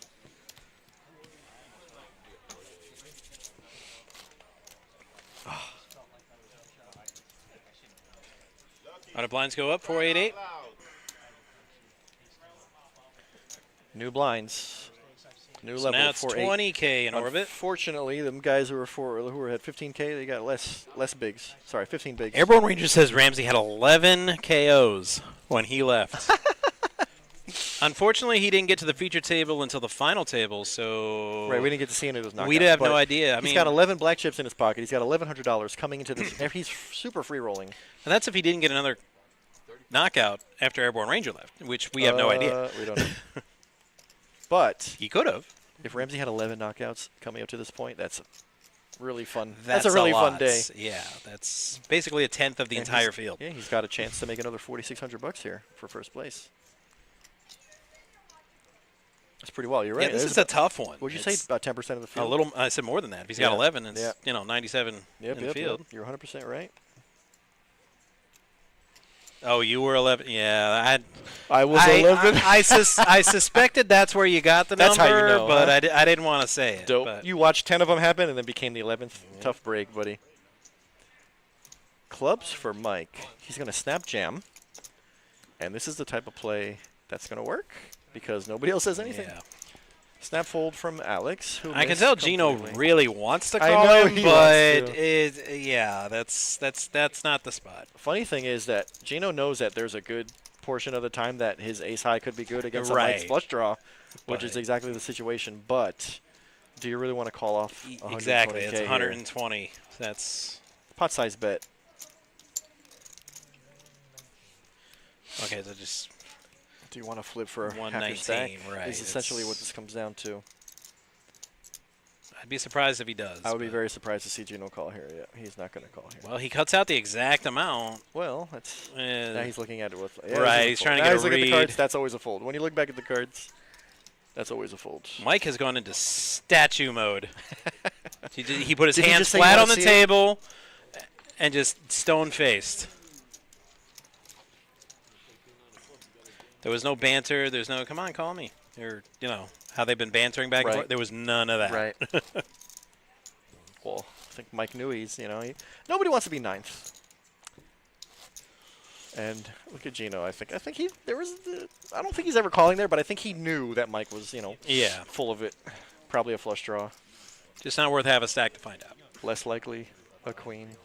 How do blinds go up? 488. New blinds. New So level. now it's 4-8. 20K in orbit. Unfortunately, them guys who had 15K, they got less bigs. Sorry, 15 bigs. Airborne Ranger says Ramsey had 11 KOs when he left. Unfortunately, he didn't get to the feature table until the final table, so Right, we didn't get to see any of those knockouts. we'd have no but idea. I he's mean, got 11 black chips in his pocket. He's got $1,100 coming into this. He's super free rolling. and that's if he didn't get another knockout after Airborne Ranger left, which we have no idea. We don't know. But He could have. if Ramsey had 11 knockouts coming up to this point, that's really fun. That's a really fun lot. day. Yeah, that's basically a tenth of the And entire he's- field. Yeah, he's got a chance to make another $4,600 here for first place. That's pretty well. You're right. Yeah, this There's is a tough one. What'd you say? It's About 10% of the a field. little. I said more than that. If he's got Yeah. 11, it's Yeah. 97 Yep, in the yep, field. yep. You're 100% right. Oh, you were 11. Yeah, I was 11. I suspected that's where you got the That's number, how you know, but huh? I didn't want to say it. Dope. But. You watched 10 of them happen and then became the 11th. Tough break, buddy. Clubs for Mike. He's going to snap jam. And this is the type of play that's going to work because nobody else says anything. Yeah. Snap fold from Alex. Who I can missed tell Gino completely. really wants to I call know him, he but wants that's not the spot. Funny thing is that Gino knows that there's a good portion of the time that his ace high could be good against a Mike's Right. flush draw, which is Right. exactly the situation. But do you really want to call off Exactly, 120K it's here? 120. That's Pot size bet. okay. So just Do you want to flip for half your 119, stack? right, Is essentially what it's- this comes down to. I'd be surprised if he does. I would be but- very surprised to see Gino call here. Yeah, he's not going to call here. Well, he cuts out the exact amount. Well, that's Uh, now he's looking at it with Right, he's trying to now get he's a looking at the read. cards. That's always a fold. When you look back at the cards, that's always a fold. Mike has gone into statue mode. He put his Did he hands just say flat you on the wanna see it? table and just stone-faced. There was no banter. There's no, come on, call me. Or, how they've been bantering back and Right. forth. There was none of that. Right. Well, I think Mike knew nobody wants to be ninth. And look at Gino. I think I don't think he's ever calling there, but I think he knew that Mike was, Yeah. full of it. Probably a flush draw. Just not worth half a stack to find out. Less likely a queen.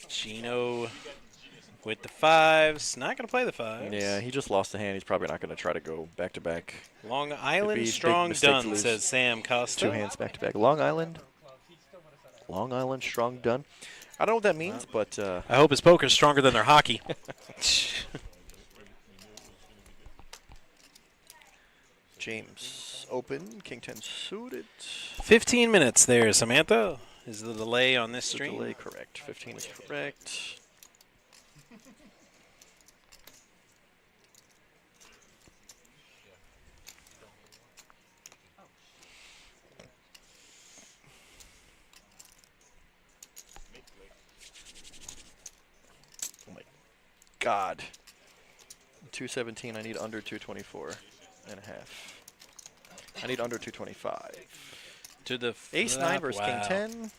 Gino with the fives. Not going to play the fives. Yeah, he just lost a hand. He's probably not going to try to go back to back. Long It'd be Island big strong mistake to done, lose says Sam Costa. 2 hands back to back. Long Island strong done. I don't know what that means, but I hope his poker's stronger than their hockey. James open, King 10 suited. 15 minutes there, Samantha. Is the delay on this The stream? delay correct. 15 is correct. Oh my God. 217, I need under 224 and a half. I need under 225. To the Ace flop. 9 versus Wow. King 10.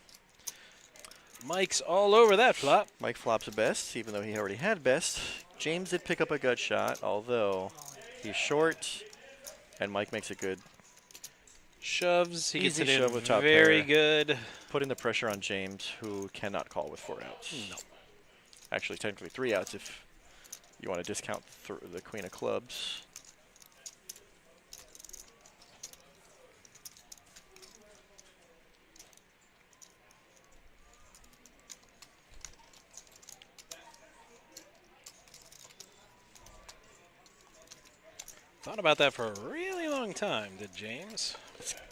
Mike's all over that flop. Mike flops best, even though he already had best. James did pick up a gut shot, although he's short, and Mike makes it good. Shoves. He gets Easy it shove in with top very pair. good. Putting the pressure on James, who cannot call with 4 outs. No. Actually, technically 3 outs if you want to discount the queen of clubs. Thought about that for a really long time, did James?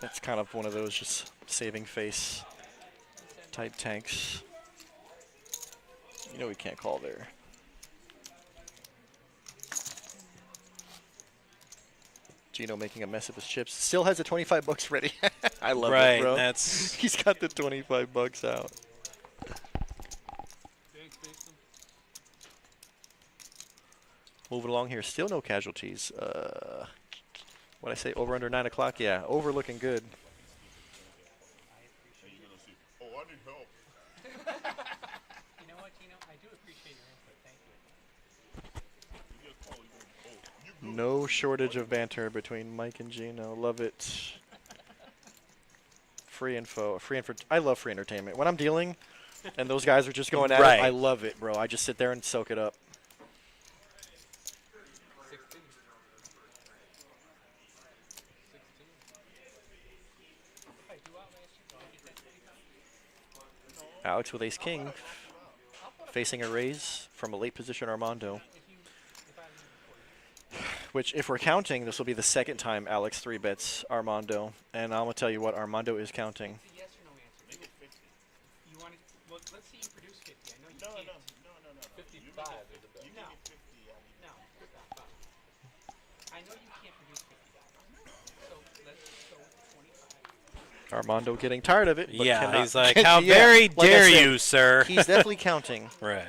That's kind of one of those just saving face type tanks. You know we can't call there. Gino making a mess of his chips. Still has the 25 bucks ready. I love Right, it, bro. that's- He's got the 25 bucks out. Thanks, Mason. Moving along here, still no casualties. What I say, over under 9 o'clock? Yeah, over looking good. Oh, I need help. You know what, Gino? I do appreciate your input. Thank you. No shortage of banter between Mike and Gino. Love it. Free info. I love free entertainment. When I'm dealing and those guys are just going at Right. it, I love it, bro. I just sit there and soak it up. 16. 16. Alex with ace king, facing a raise from a late position Armando. Which, if we're counting, this will be the second time Alex 3-bets Armando. And I'm going to tell you what, Armando is counting. Yes or no answer. Make it 50. You want to? Well, let's see you produce 50. I know you can't. No. 55 is the best. No. No. Stop. I know you can't produce $50. So let's go 25. Armando getting tired of it. But Yeah, cannot- he's like, how very like I dare said, you, sir? He's definitely counting. Right.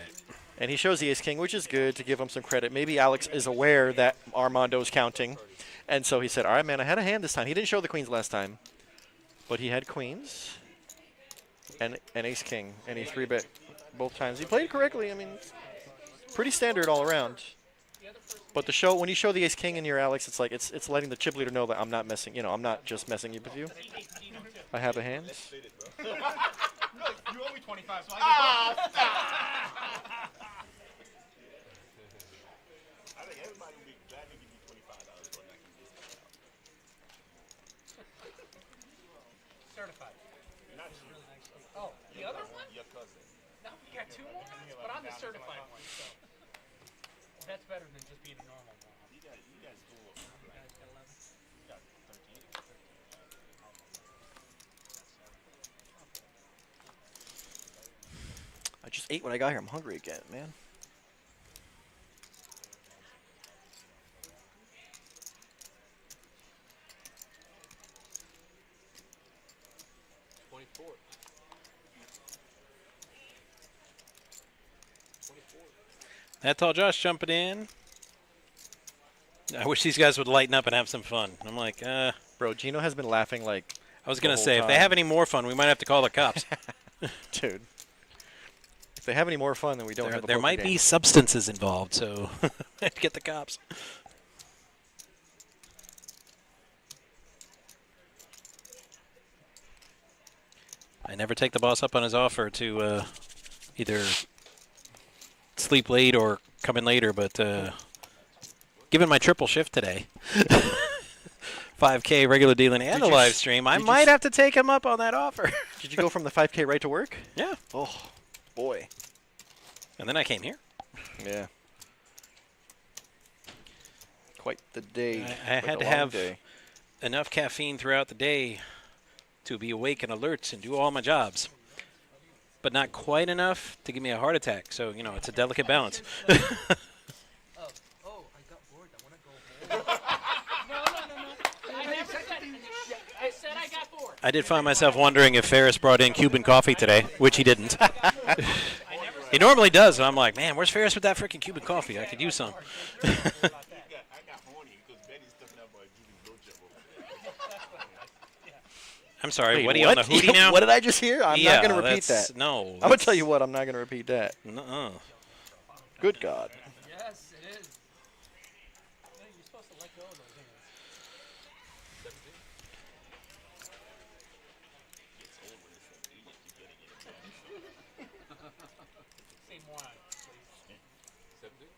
And he shows the ace-king, which is good to give him some credit. Maybe Alex is aware that Armando's counting. And so he said, all right, man, I had a hand this time. He didn't show the queens last time. But he had queens and an ace-king. And he 3-bet both times. He played correctly. I mean, pretty standard all around. But when you show the ace-king in your Alex, it's like it's letting the chip leader know that I'm not messing. I'm not just messing with you. I have a hand. You owe me 25, so I think everybody would be glad to give you $25 for a knocking discount. Certified. Not you. Really nice. Oh, the other one? Your cousin. No, we got 2 more? But I'm the certified one, so. That's better than just being a normal one. You guys go up. You guys got 11? You got 13. I just ate when I got here. I'm hungry again, man. That's all Josh jumping in. I wish these guys would lighten up and have some fun. I'm like, Bro, Gino has been laughing like I was the going to whole say, if they time. have any more fun, we might have to call the cops. Dude. If they have any more fun, then we don't have a There poker might game. be substances involved, so get the cops. I never take the boss up on his offer to either sleep late or come in later, but given my triple shift today, 5K regular dealing and the live stream, I might have to take him up on that offer. Did you go from the 5K right to work? Yeah. Oh, boy. And then I came here. Yeah. Quite the day. I Quite had a to long have day. enough caffeine throughout the day to be awake and alert and do all my jobs, but not quite enough to give me a heart attack. So, it's a delicate balance. Oh, I got bored. I want to go home. No. I never said I said I got bored. I did find myself wondering if Ferris brought in Cuban coffee today, which he didn't. He normally does, and I'm like, man, where's Ferris with that freaking Cuban coffee? I could use some. I got horny because Betty's talking about giving blowjob over there. I'm sorry, Wait, what are you on the hootie now? What did I just hear? I'm not going to repeat that's- that. No. I'm going to tell you what, I'm not going to repeat that. Nuh-uh. Good God. Yes, it is. Hey, you're supposed to let go of those hands. Say more on it, please. 17?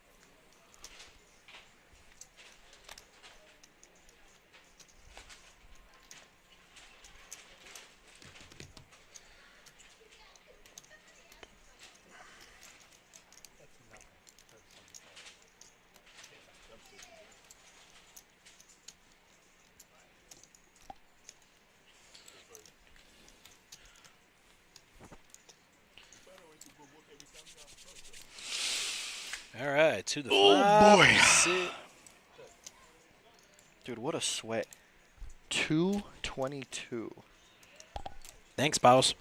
All right, to the Oh, flop. boy. Sit. Dude, what a sweat. 222. Thanks, boss.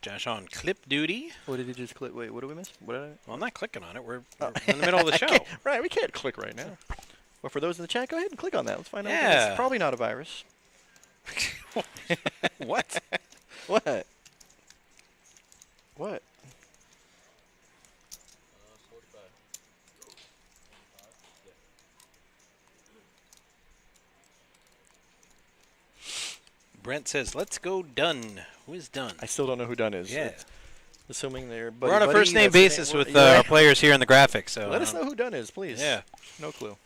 Josh on clip duty. What did he just click? Wait, what did we miss? What did I? Well, I'm not clicking on it. We're in the middle of the show. Right, we can't click right now. Well, for those in the chat, go ahead and click on that. Let's find out. Yeah. It's probably not a virus. What? What? What? 45. Brent says, let's go done. Who is done? I still don't know who done is. Yeah. Assuming they're We're on a first-name basis with our players here in the graphics. So Let us know who done is, please. Yeah. No clue.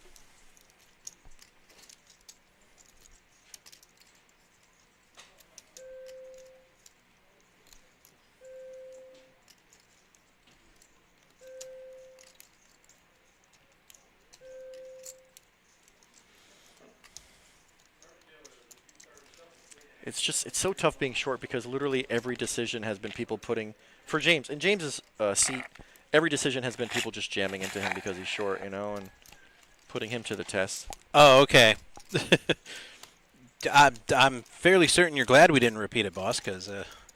It's so tough being short because literally every decision has been people putting, for James, in James's seat, every decision has been people just jamming into him because he's short, and putting him to the test. Oh, okay. I'm fairly certain you're glad we didn't repeat it, boss, because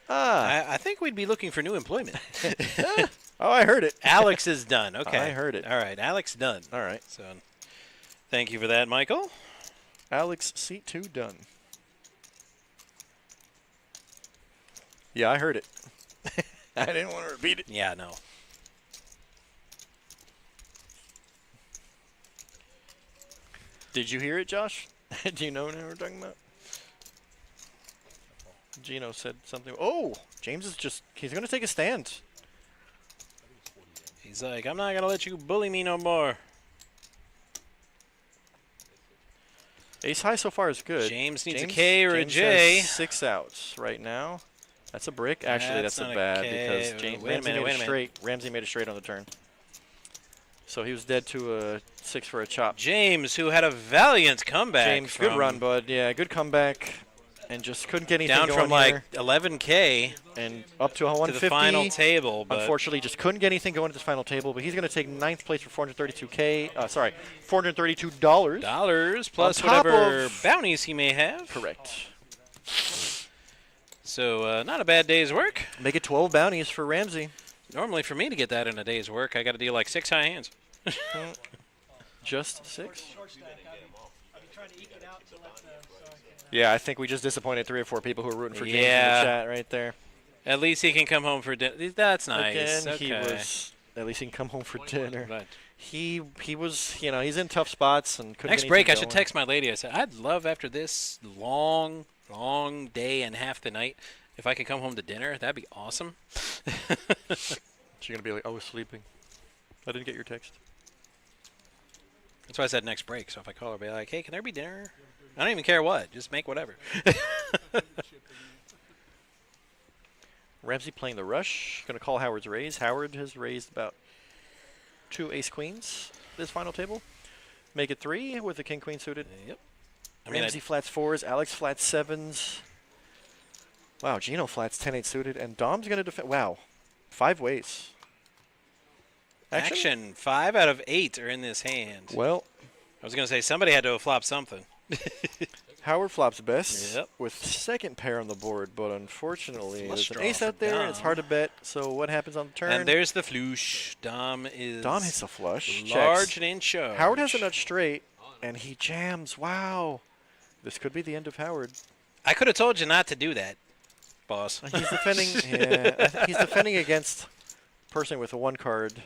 Ah. I think we'd be looking for new employment. Oh, I heard it. Alex is done. Okay. I heard it. All right, Alex done. All right. So, thank you for that, Michael. Alex, seat 2 done. Yeah, I heard it. I didn't want to repeat it. Yeah, no. Did you hear it, Josh? Do you know what we're talking about? Gino said something. Oh, James is he's going to take a stand. He's like, I'm not going to let you bully me no more. Ace high so far is good. James needs a K or a J. Has 6 outs right now. That's a brick. Actually, that's a not a bad K. because James Wait a minute, wait a minute. Ramsey made it straight on the turn. So he was dead to a 6 for a chop. James, who had a valiant comeback. James, good run, bud. Yeah, good comeback. And just couldn't get anything down going from like here. 11K and up to a 150. To the final table. But unfortunately, just couldn't get anything going at this final table. But he's going to take 9th place for $432K. Sorry, $432. Dollars plus whatever bounties he may have. Correct. So not a bad day's work. Make it 12 bounties for Ramsey. Normally, for me to get that in a day's work, I got to deal like 6 high hands. Just 6? Short stack. I'll be trying to eke it out to let so I can. Yeah, I think we just disappointed 3 or 4 people who were rooting for James in the chat right there. At least he can come home for dinner. That's nice. Again, okay. he was. At least he can come home for dinner. Right. He was, he's in tough spots and couldn't. Next get break, I anything should going. text my lady. I said, I'd love after this long day and half the night, if I could come home to dinner. That'd be awesome. She's gonna be like, I was sleeping. I didn't get your text. That's why I said next break. So if I call her, I'll be like, hey, can there be dinner? I don't even care what. Just make whatever. Ramsey playing the rush. Going to call Howard's raise. Howard has raised about 2 ace-queens this final table. Make it 3 with the king-queen suited. Yep. Ramsey flats 4s. Alex flats 7s. Wow, Gino flats 10-8 suited. And Dom's going to defend. Wow. 5 ways. Action. 5 out of 8 are in this hand. Well, I was going to say somebody had to have flopped something. Howard flops best Yep. with 2nd pair on the board, but unfortunately Flush there's an draw ace for out there and it's Dom. hard to bet. So what happens on the turn? And there's the floosh. Dom hits a flush. large Checks. and in charge. Howard has a nut straight, and he jams. Wow. This could be the end of Howard. I could have told you not to do that, boss. He's defending. Yeah, he's defending against a person with a 1-card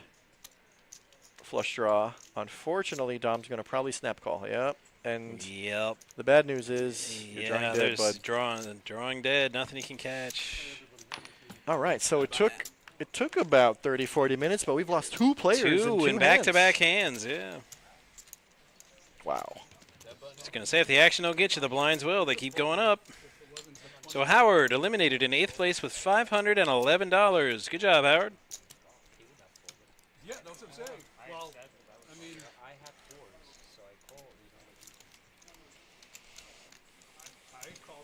flush draw. Unfortunately, Dom's going to probably snap call. Yep. And Yep. the bad news is you're Yeah, drawing dead, there's bud. drawing dead. Nothing he can catch. All right, so it took about 30, 40 minutes, but we've lost 2 players in 2 in back-to-back hands. Yeah. Wow. I was going to say, if the action don't get you, the blinds will. They keep going up. So Howard eliminated in 8th place with $511. Good job, Howard. Yeah, that's what I'm saying. Well, I mean, I have 4s, so I call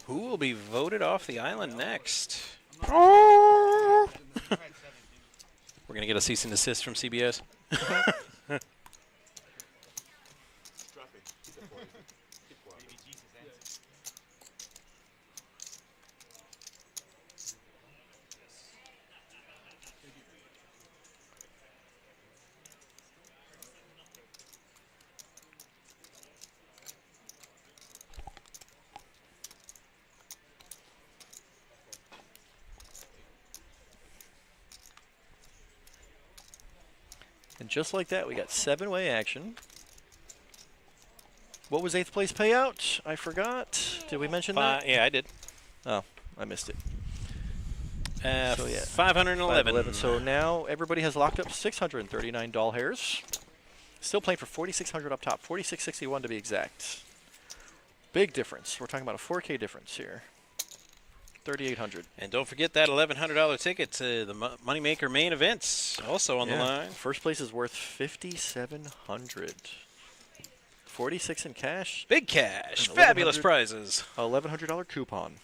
Who will be voted off the island next? Oh! We're going to get a cease and desist from CBS. And just like that, we got 7-way action. What was 8th place payout? I forgot. Did we mention that? Yeah, I did. Oh, I missed it. So yeah, 511. So now everybody has locked up 639 doll hairs. Still playing for 4,600 up top, 4,661 to be exact. Big difference. We're talking about a 4K difference here. 3,800. And don't forget that $1,100 ticket to the Moneymaker main events, also on the line. First place is worth 5,700. 46 in cash. Big cash. Fabulous prizes. $1,100 coupon.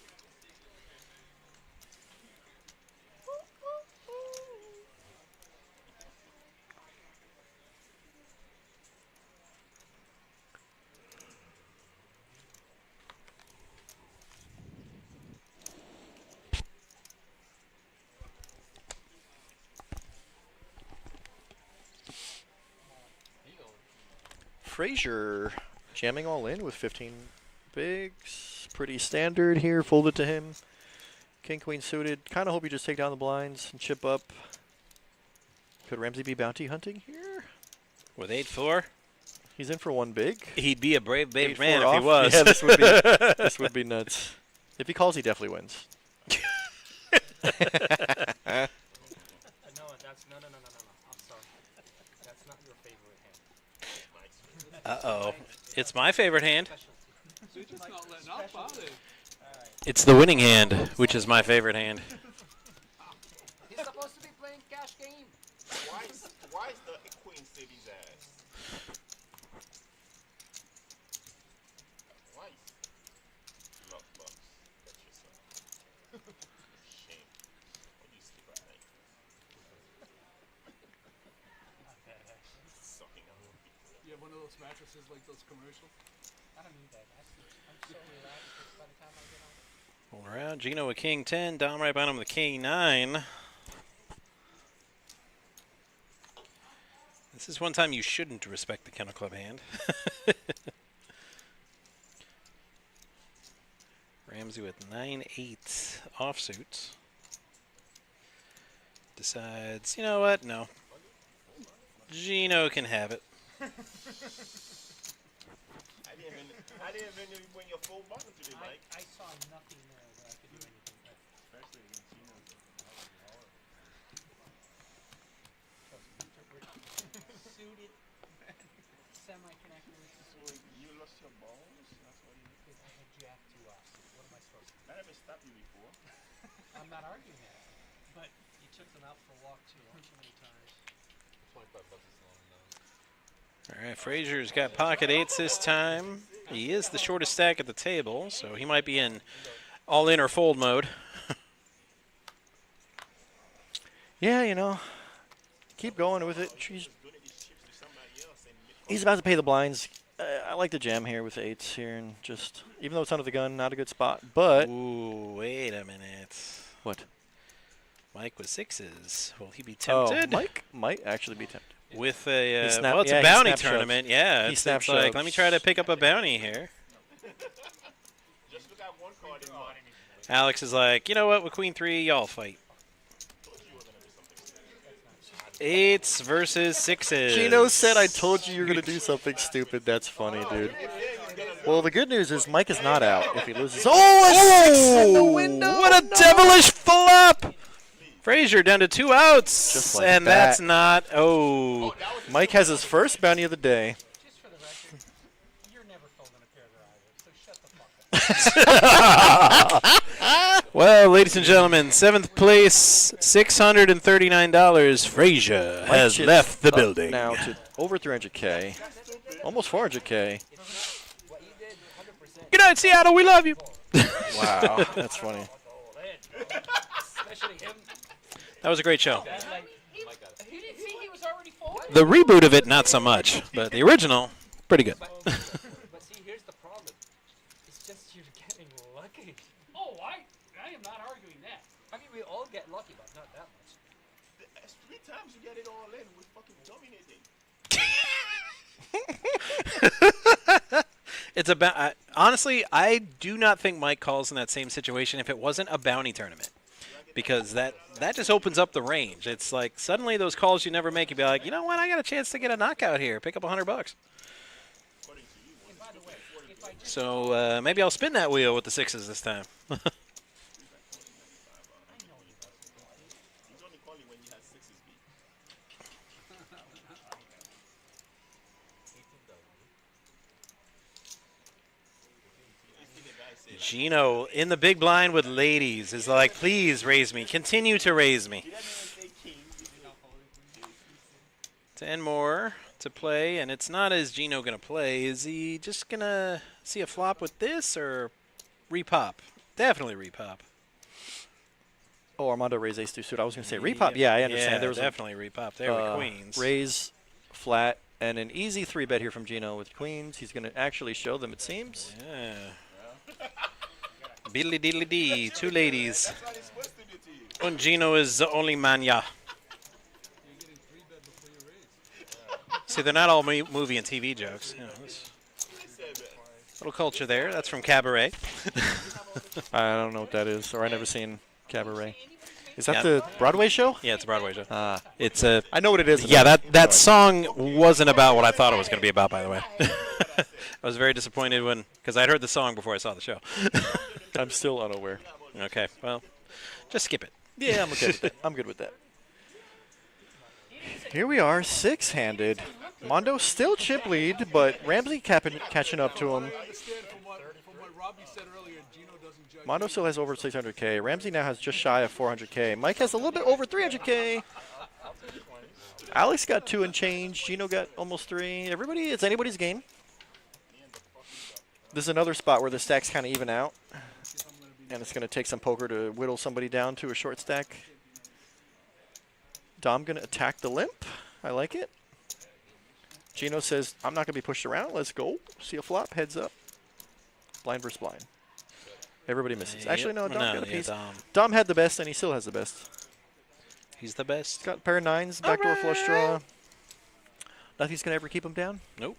Frazier jamming all in with 15 bigs. Pretty standard here. Folded to him. King, queen suited. Kind of hope you just take down the blinds and chip up. Could Ramsey be bounty hunting here? With 8-4? He's in for one big. He'd be a brave 8-4 man if off. he was. Yeah, this would be nuts. If he calls, he definitely wins. No, that's no. I'm sorry. That's not your favorite hand. Uh-oh. It's my favorite hand. They're just not letting up, are they? It's the winning hand, which is my favorite hand. He's supposed to be playing cash game. Why is the queen save his ass? Why? Love bucks. That's yourself. Shame. What do you sleep at night? Sucking on people. You have one of those mattresses like those commercials? I don't need that. I'm so relaxed by the time I get on. All around, Gino with king 10, Dom right behind him with king 9. This is one time you shouldn't respect the Kennel Club hand. Ramsey with 9-8 offsuits. Decides, you know what? No. Gino can have it. I didn't even bring your full bottle today, Mike. I saw nothing there that I could do anything with. Especially against Gino. Suited, semi-connected. So you lost your balls? That's what you did? I had jack 2 offsuit. What am I supposed to do? I never stopped you before. I'm not arguing that. But you took them out for a walk too many times. 25 bucks is long enough. All right, Frazier's got pocket 8s this time. He is the shortest stack at the table, so he might be in all-in or fold mode. Yeah, you know, keep going with it. He's about to pay the blinds. I like the jam here with 8s here, and just, even though it's under the gun, not a good spot, but... Ooh, wait a minute. What? Mike with 6s. Will he be Oh, tempted? Mike might actually be tempted. With a, snap- well, it's yeah, a he bounty snap shoves. tournament. Yeah, He it's snap like, shoves. let me try to pick up a bounty here. Just look at one card in one. Alex is like, you know what, with queen 3, y'all fight. 8s versus 6s. Gino said, I told you were going to do something stupid. That's funny, dude. Well, the good news is Mike is not out if he loses. Oh, a 6 in the window! What a devilish flop! Frazier down to 2 outs. Just like and that. that's not, oh. Mike has his first bounty of the day. Just for the record, you're never folding a pair there either. So shut the fuck up. Well, ladies and gentlemen, 7th place, $639. Frazier Mike has chips left the up building. now to over 300K. Almost 400K. Good night, Seattle. We love you. Wow, that's funny. Especially him. That was a great show. He didn't see he was already folding. The reboot of it, not so much, but the original, pretty good. But see, here's the problem. It's just you're getting lucky. Oh, I am not arguing that. I mean, we all get lucky, but not that much. 3 times you get it all in, we're fucking dominating. It's about honestly, I do not think Mike calls in that same situation if it wasn't a bounty tournament, because that just opens up the range. It's like suddenly those calls you never make, you'd be like, you know what, I got a chance to get a knockout here, pick up $100. And by the way, if I just So maybe I'll spin that wheel with the 6s this time. He's only calling when you have 6s beat. Gino in the big blind with ladies is like, please raise me, continue to raise me. 10 more to play, and it's not as Gino gonna play. Is he just gonna see a flop with this or repop? Definitely repop. Oh, Armando raised ace 2 suit. I was going to say repop. Yeah, I understand. Yeah, There was definitely repop there with queens. Raise, flat, and an easy 3-bet here from Gino with queens. He's going to actually show them, it seems. Yeah. Beedly deedly dee, 2 ladies. That's what he's supposed to do to you. And Gino is the only man, yeah. You're getting 3-bet before you raise. See, they're not all movie and TV jokes. You know, little culture there. That's from Cabaret. I don't know what that is, or I never seen Cabaret. Is that Yeah. the Broadway show? Yeah, it's a Broadway show. Ah, It's a. I know what it is. Yeah, but that no, song wasn't about what I thought it was going to be about. By the way, I was very disappointed because I'd heard the song before I saw the show. I'm still unaware. Okay, well, just skip it. Yeah, I'm okay with that. I'm good with that. Here we are, six-handed. Mondo still chip lead, but Ramsey catching up to him. I understand from what Robbie said earlier, Gino doesn't judge. Mondo still has over 600K. Ramsey now has just shy of 400K. Mike has a little bit over 300K. Alex got 2 and change. Gino got almost 3. Everybody, it's anybody's game. This is another spot where the stacks kind of even out. And it's going to take some poker to whittle somebody down to a short stack. Dom going to attack the limp. I like it. Gino says, I'm not going to be pushed around. Let's go. See a flop. Heads up. Blind versus blind. Everybody misses. Actually, no, Dom got a piece. Dom had the best, and he still has the best. He's the best. Got a pair of 9s, backdoor flush draw. Nothing's going to ever keep him down? Nope.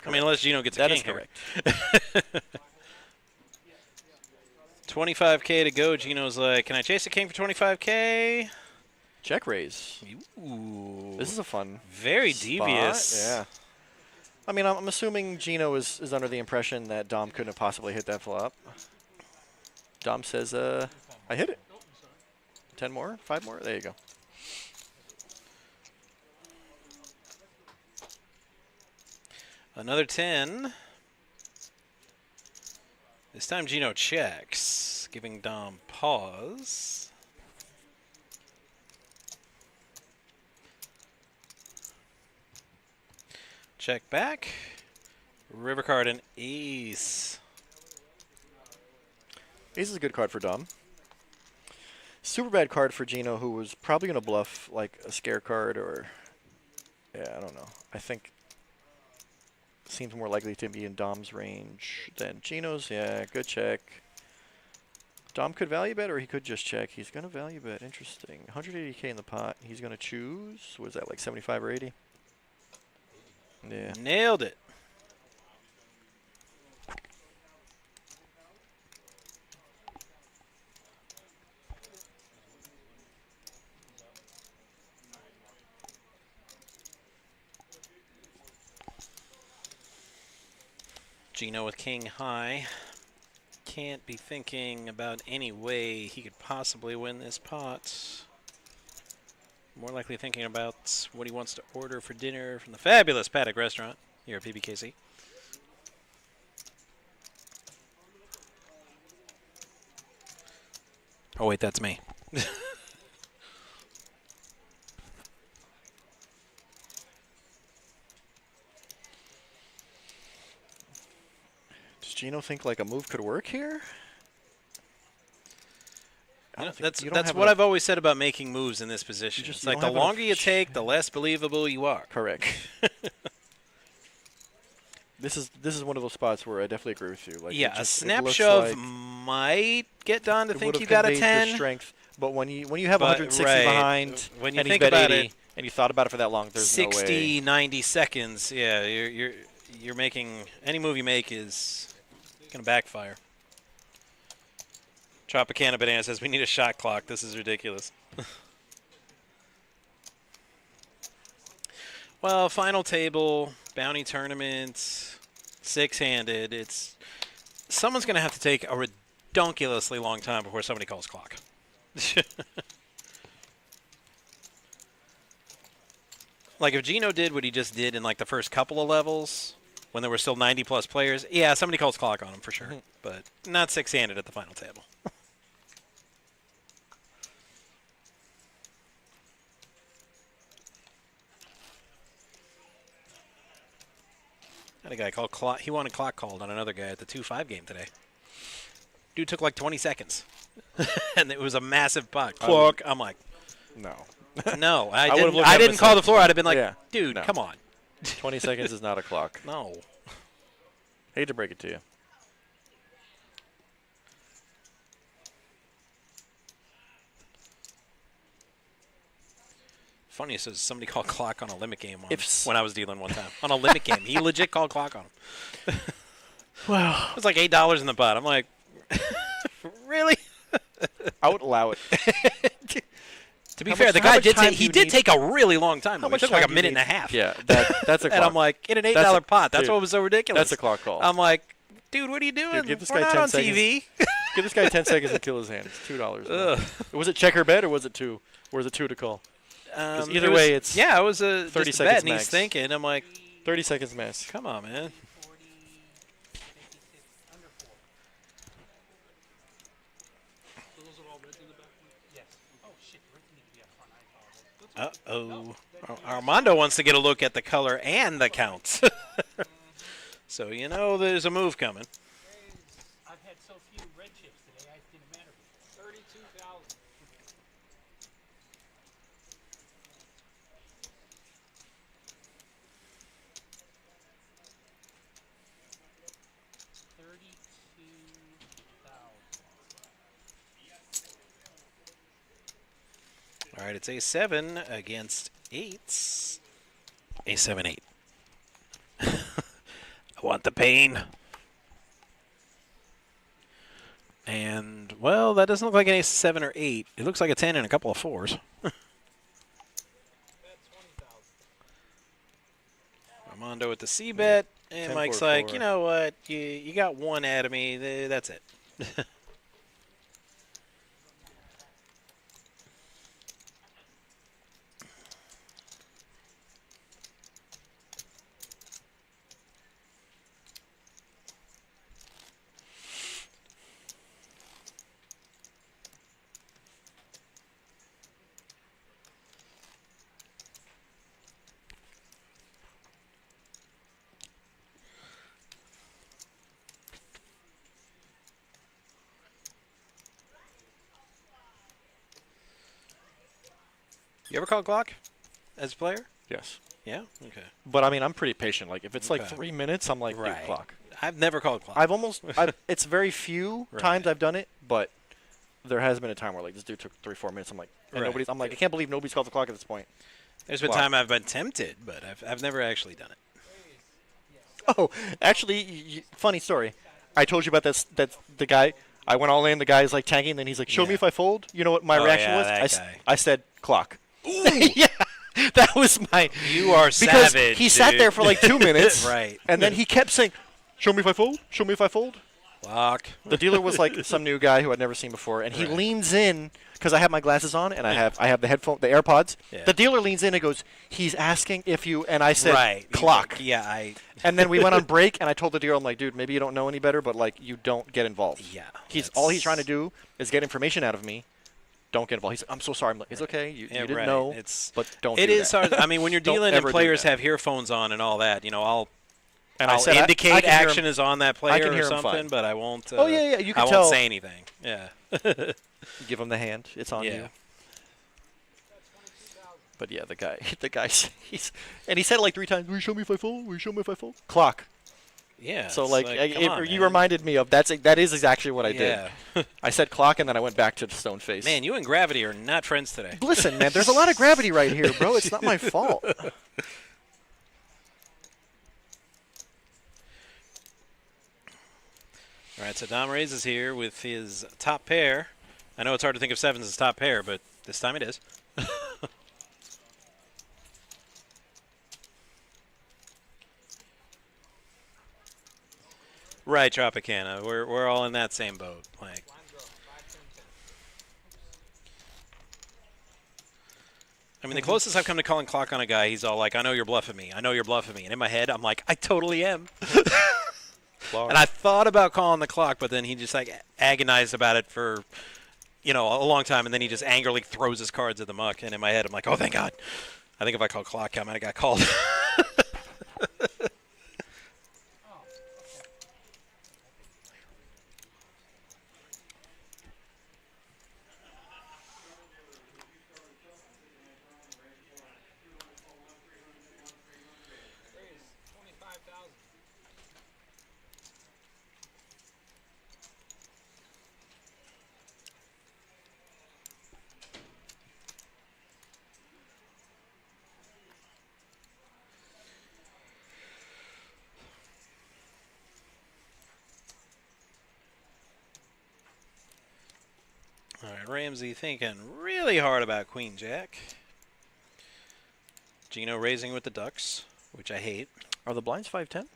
I mean, unless Gino gets a That king is here. correct. 25K to go. Gino's like, can I chase a king for 25K? Check raise. Ooh. This is a fun Very spot. devious. Yeah. I mean, I'm assuming Gino is under the impression that Dom couldn't have possibly hit that flop. Dom says, I hit it. 10 more? 5 more? There you go. Another 10. This time Gino checks, giving Dom pause. Check back. River card and ace. Ace is a good card for Dom. Super bad card for Gino, who was probably going to bluff like a scare card or... Yeah, I don't know. I think... Seems more likely to be in Dom's range than Gino's. Yeah, good check. Dom could value bet, or he could just check. He's going to value bet. Interesting. 180K in the pot. He's going to choose. Was that like 75 or 80? Yeah. Nailed it. Gino with king high. Can't be thinking about any way he could possibly win this pot. More likely thinking about what he wants to order for dinner from the fabulous Paddock restaurant here at PBKC. Oh wait, that's me. Does Gino think like a move could work here? That's what I've always said about making moves in this position. It's like the longer you take, the less believable you are. Correct. This is one of those spots where I definitely agree with you. Like Yeah, a it snap looks shove like might get Don to it think would've you got a conveyed 10. the strength, but when you have But, 160 right, behind when you and he's think bet about 80 it, and you thought about it for that long, there's 60, no way. 90 seconds. Yeah, you're making any move you make is gonna backfire. Tropicana Banana says we need a shot clock. This is ridiculous. Well, final table, bounty tournament, six-handed. It's someone's gonna have to take a redonkulously long time before somebody calls clock. Like if Gino did what he just did in like the first couple of levels, when there were still 90-plus players, yeah, somebody calls clock on him for sure. But not six-handed at the final table. Had a guy called clock. He wanted clock called on another guy at the 2-5 game today. Dude took like 20 seconds, and it was a massive pot. Clock. I'm like, No. no, I I would've didn't. looked I at him didn't and call said, the floor. I'd have been like, yeah, dude, no. come on. 20 seconds is not a clock. No. Hate to break it to you. Funniest is somebody called clock on a limit game If when I was dealing one time. On a limit game. He legit called clock on him. Wow. It was like $8 in the pot. I'm like, really? I would allow it. To be How fair, much- the how guy much did time take, do he you did need? take a really long time. How Though. It much took time like a do you minute and need? a half. Yeah, that's a clock. And I'm like, in an $8 That's a- pot. That's dude, what was so ridiculous. That's a clock call. I'm like, dude, what are you doing? Dude, give this We're guy not 10 on seconds. TV. Give this guy 10 seconds and kill his hand. It's $2. Ugh. Was it checker bet or was it 2? Or was it 2 to call? Either it was- way, it's yeah, it was a 30 just a bet, seconds and he's max. thinking. I'm like, 30 seconds max. come on, man. 40, 56, under 4. So those are all reds in the back? Yes. Oh, shit. Reds need to be up front. I apologize. Armando wants to get a look at the color and the counts. So you know there's a move coming. I've had so few red chips today, I didn't matter before. 32,000. All right, it's A7 against 8s. A7, 8. I want the pain. And, well, that doesn't look like an A7 or 8. It looks like a 10 and a couple of 4s. Armando with the C bet. And 10, Mike's 4, like, 4. you know what? You got one out of me. That's it. You ever call clock as a player? Yes. Yeah? Okay. But I mean, I'm pretty patient. Like if it's like Okay. 3 minutes, I'm like, dude, Right. clock. I've never called clock. It's very few Right. times I've done it, but there has been a time where like this dude took 3-4 minutes. I'm like, and Right. I'm like, I can't believe nobody's called the clock at this point. There's been Clock. time I've been tempted, but I've never actually done it. Oh, actually, funny story. I told you about this. That the guy. I went all in. The guy's like tanking. Then he's like, "Show me Yeah. if I fold." You know what my Oh, reaction yeah, was? that I, guy. I said, "Clock." Yeah, that was my. You are because savage, he sat dude. there for like 2 minutes, Right. And then he kept saying, "Show me if I fold. Show me if I fold." Clock. The dealer was like some new guy who I'd never seen before, and he Right. leans in because I have my glasses on and I have the the AirPods. Yeah. The dealer leans in and goes, "He's asking if you," and I said, Right. "Clock." Yeah, And then we went on break, and I told the dealer, I'm like, dude, maybe you don't know any better, but like, you don't get involved. Yeah. All he's trying to do is get information out of me. Don't get involved. He's like, I'm so sorry. I'm like, it's okay. You Yeah, didn't right. know. It's- but don't. It do is that. hard. I mean, when you're Don't dealing and ever do players that. have earphones on and all that, I'll And I I'll said, I indicate can hear action him- is on that I player can or hear him something, fine. but I won't. Oh, yeah, you can I won't tell. say anything. Yeah. Give him the hand. It's on Yeah. you. But yeah, the guy, and he said it like 3 times. Will you show me if I fold? Will you show me if I fold? Clock. Yeah. So it's like, come on, you man. reminded me of that is exactly what I did. Yeah. I said clock, and then I went back to the stone face. Man, you and Gravity are not friends today. Listen, man, there's a lot of gravity right here, bro. It's not my fault. All right, so Dom raises here with his top pair. I know it's hard to think of sevens as top pair, but this time it is. Right, Tropicana. We're all in that same boat. Like, I mean, the closest I've come to calling clock on a guy, he's all like, "I know you're bluffing me. I know you're bluffing me." And in my head, I'm like, "I totally am." And I thought about calling the clock, but then he just like agonized about it for, a long time, and then he just angrily throws his cards at the muck. And in my head, I'm like, "Oh, thank God." I think if I called clock, I might have got called. All right, Ramsey thinking really hard about Queen Jack. Gino raising with the Ducks, which I hate. Are the blinds 5-10?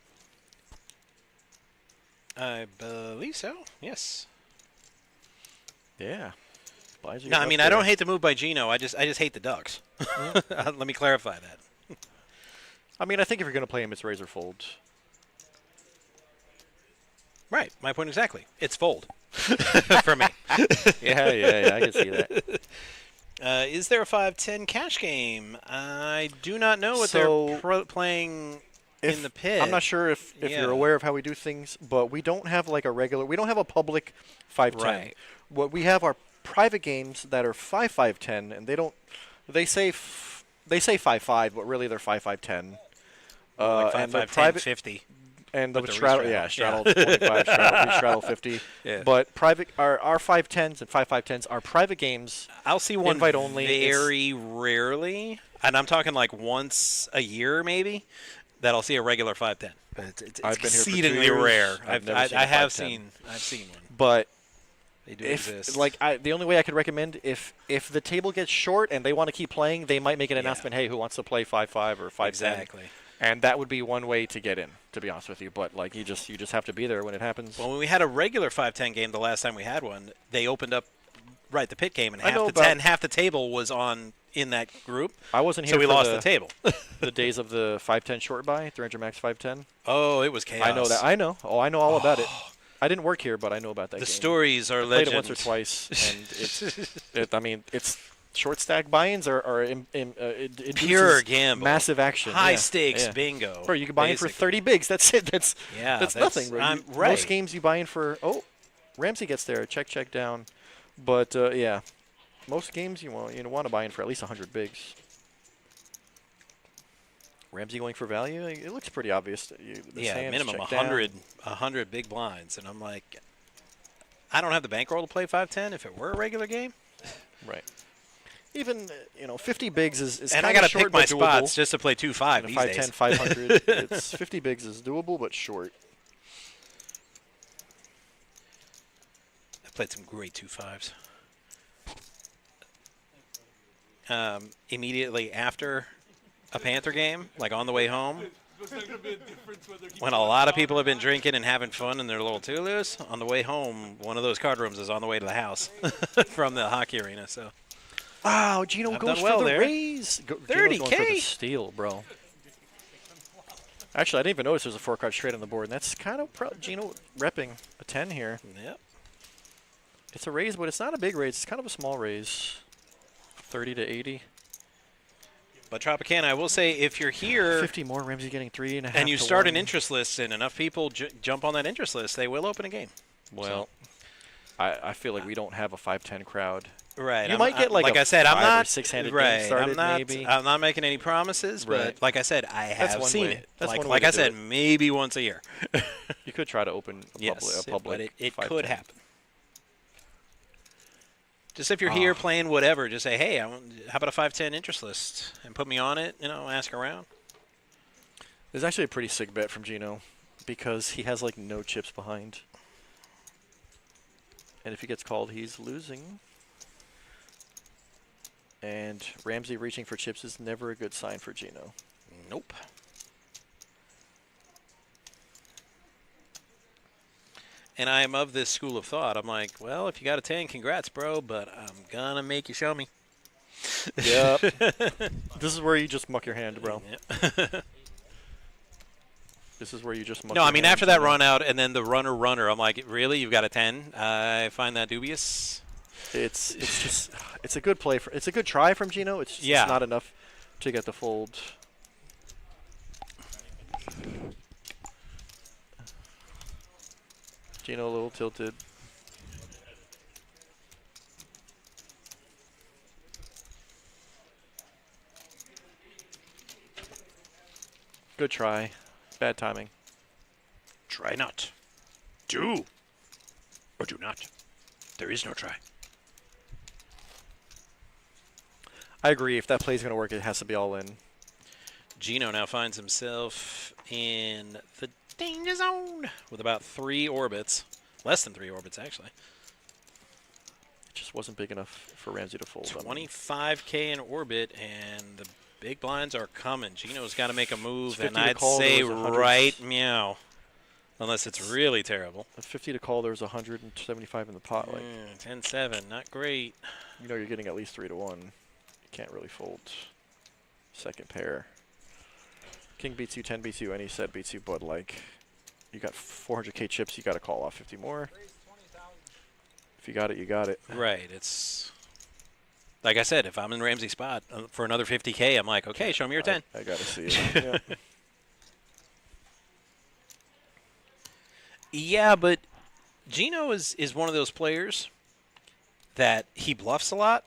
I believe so. Yes. Yeah. Blinds are No, I getting mean up I don't there. hate the move by Gino. I just hate the Ducks. Let me clarify that. I mean, I think if you're going to play him, it's raise or fold. Right. My point exactly. It's fold for me. Yeah, I can see that. Is there a 5-10 cash game? I do not know what So, they're playing in the pit. I'm not sure if Yeah. you're aware of how we do things, but we don't have like a regular. We don't have a public 5-10. Right. What we have are private games that are 5-5-10, and they don't. They say 5-5, but really they're 5-5-10. Like 5, and the 5, 10, private 50. and the with the straddle, restraddle. straddle 25, straddle 50. Yeah. But private our 5-10s and 5-5-10s are private games. I'll see one invite only. very rarely, and I'm talking like once a year maybe, that I'll see a regular 5-10. But it's I've been here for 2 exceedingly years. rare. I've never seen a I have 5-10. seen one. But They do if exist. the only way I could recommend if the table gets short and they want to keep playing, they might make an announcement. Hey, who wants to play 5-5 or 5-10? Exactly. And that would be one way to get in, to be honest with you. But like you just have to be there when it happens. Well, when we had a regular 5-10 game the last time we had one, they opened up the pit game, and I know half the table was in that group. I wasn't here so we for lost the table. the days of the 5-10 short buy, 300 max 5-10. Oh, it was chaos. I know that. I know. Oh, I know all about it. I didn't work here, but I know about that The game. stories are I played legend. it once or twice, and I mean, it's short stack buy-ins are it Pure induces gamble. massive action, High yeah, stakes yeah. bingo. Bro, you can buy in for basically. 30 bigs. That's it. That's that's nothing, bro. I'm- Most right. games you buy in for Ramsey gets there, check down, but yeah, most games you want to buy in for at least 100 bigs. Ramsey going for value? It looks pretty obvious. The Yeah, Sam's minimum check down. 100 big blinds, and I'm like, I don't have the bankroll to play 5-10 if it were a regular game. Right. Even 50 bigs is And kinda I got to short pick my but doable. spots just to play 2-5 these 510, days. 500. It's 50 bigs is doable but short. I played some great 2-5s. Immediately after a Panther game, like on the way home, when a lot of people have been drinking and having fun and they're a little too loose, on the way home, one of those card rooms is on the way to the house from the hockey arena. So, Wow, Gino I've goes done well for the there. raise. Gino's going for the 30K. steal, bro. Actually, I didn't even notice there's a 4-card straight on the board, and that's kind of Gino repping a 10 here. yep. It's a raise, but it's not a big raise. It's kind of a small raise. 30 to 80. But Tropicana, I will say, if you're here 50 more. Ramsey getting 3.5. and you to start 1. an interest list and enough people jump on that interest list, they will open a game. Well, I feel like we don't have a 5-10 crowd. Right. You might get like I a said, I'm 5 or not 6-handed right. game started, I'm not. maybe. I'm not making any promises, Right. but like I said, I That's have one seen way. it. That's like one way like to I do said, it. maybe once a year. You could try to open a Yes, public. but it 5-10. could happen. Just if you're here playing whatever, just say, hey, how about a 5-10 interest list, and put me on it. Ask around. There's actually a pretty sick bet from Gino because he has like no chips behind. And if he gets called, he's losing. And Ramsey reaching for chips is never a good sign for Gino. Nope. And I am of this school of thought. I'm like, well, if you got a 10, congrats, bro, but I'm going to make you show me. Yep. This is where you just muck your hand, bro. Yep. This is where you just muck No, your I mean, hand, after that Gino. run out and then the runner, I'm like, really? You've got a 10? I find that dubious. It's just it's a good play it's a good try from Gino. It's just Yeah. not enough to get the fold. Gino a little tilted. Good try. Bad timing. Try not. Do. Or do not. There is no try. I agree. If that play is going to work, it has to be all in. Gino now finds himself in the danger zone with about 3 orbits. Less than 3 orbits, actually. just wasn't big enough for Ramsey to fold. 25K in orbit, and the big blinds are coming. Gino's got to make a move, and 50 to I'd call, say there was 100. right meow, unless it's really terrible. At 50 to call, there's 175 in the pot. Like 10-7, not great. you know, you're getting at least 3 to 1. You can't really fold second pair. King beats you, 10 beats you, any set beats you, but like you got 400K chips, you got to call off 50 more. If you got it, you got it. Right. It's like I said, if I'm in Ramsey's spot for another 50K, I'm like, okay, show me your 10. I got to see it. Yeah. Yeah, but Gino is one of those players that he bluffs a lot,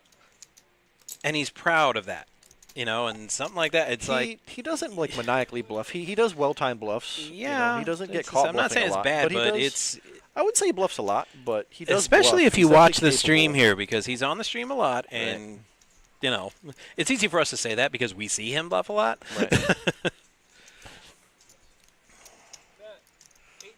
and he's proud of that. You know, and something like that. It's like he doesn't like maniacally bluff. He does well-timed bluffs. Yeah, you know, he doesn't get caught. I'm not saying a it's lot, bad, he but does, it's. I would say he bluffs a lot, but he does. Especially bluff. if you He's watch definitely the stream capable. here, because he's on the stream a lot, and you know, it's easy for us to say that because we see him bluff a lot. Right. Bet 18,000.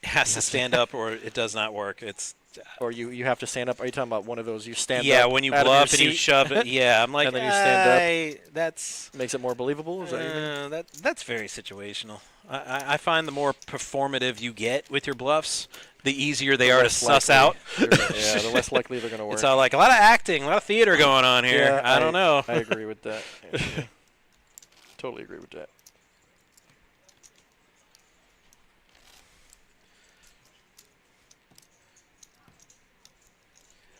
Has to stand up, or it does not work. It's. Or you have to stand up. Are you talking about one of those you stand up? Yeah, when you out of your bluff and you seat? shove it. Yeah, I'm like, and then you stand up. That's makes it more believable. Is that what you mean? that's very situational. I find the more performative you get with your bluffs, the easier they are to less suss likely out. yeah, the less likely they're going to work. It's all like a lot of acting, a lot of theater going on here. Yeah, I don't know. I agree with that. actually. Totally agree with that.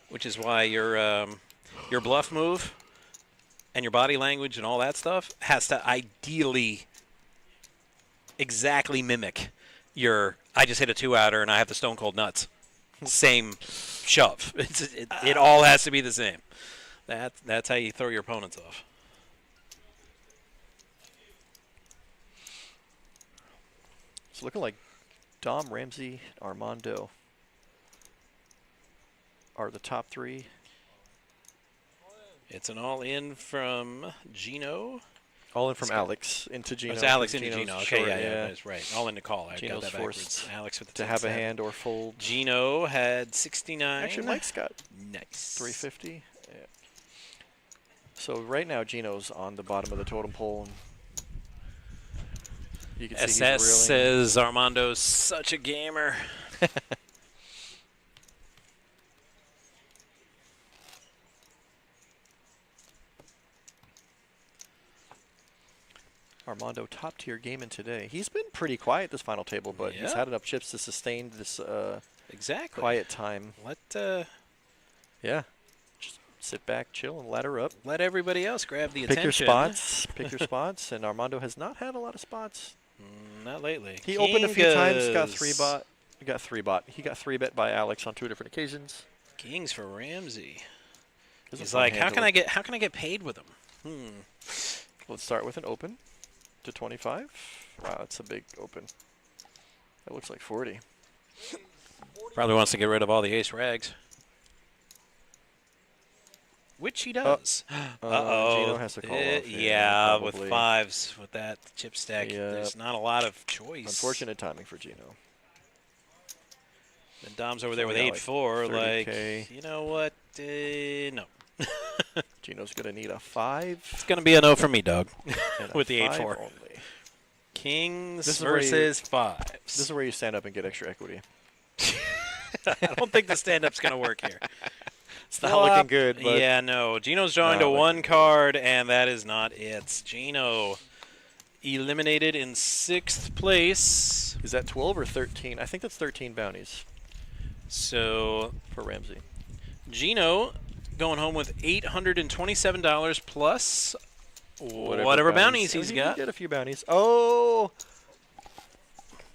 Which is why your bluff move and your body language and all that stuff has to ideally exactly mimic your I just hit a 2-outer and I have the stone cold nuts. Same shove. It all has to be the same. That's how you throw your opponents off. It's looking like Dom, Ramsey, Armando are the top 3. It's an all-in from Gino. All in from Alex into Gino. It's Alex because into Gino's Gino. Okay, short, yeah, that's right. All in to call. I Gino's got that forced backwards. Alex with the to have a 10-7. hand or fold. Gino had 69. Actually, Mike's got nice 350. Yeah. So right now, Gino's on the bottom of the totem pole. And you can see SS he's reeling. says Armando's such a gamer. Armando top tier gaming today. He's been pretty quiet this final table, but he's Yeah. had enough chips to sustain this Exactly. quiet time. Yeah. Just sit back, chill, and ladder up. Let everybody else grab the Pick attention. your spots. Pick your spots. And Armando has not had a lot of spots. Not lately. He opened a few times, got Kingas. 3-bot. He got 3-bot. He got 3-bet by Alex on 2 different occasions. Kings for Ramsey. He's a He's fun like, hand how to can I look- get paid with him? Let's start with an open to 25. Wow, that's a big open. That looks like 40. Probably wants to get rid of all the ace rags. Which he does. Gino has to call off. Yeah, with probably. 5s, with that chip stack, Yep. there's not a lot of choice. Unfortunate timing for Gino. And Dom's over So there with we got 8-4. Like, 30K. you know what? No. Gino's going to need a 5. It's going to be a no for me, Doug, and a with the 5 8-4. only. Kings This is where you- versus 5s. This is where you stand up and get extra equity. I don't think the stand-up's going to work here. It's not looking good, but Yeah, no. Gino's drawing Not to looking 1 good. card, and that is not it. Gino eliminated in 6th place. is that 12 or 13? I think that's 13 bounties So for Ramsey. Gino going home with $827 plus whatever bounties he's He got. did a few bounties. Oh!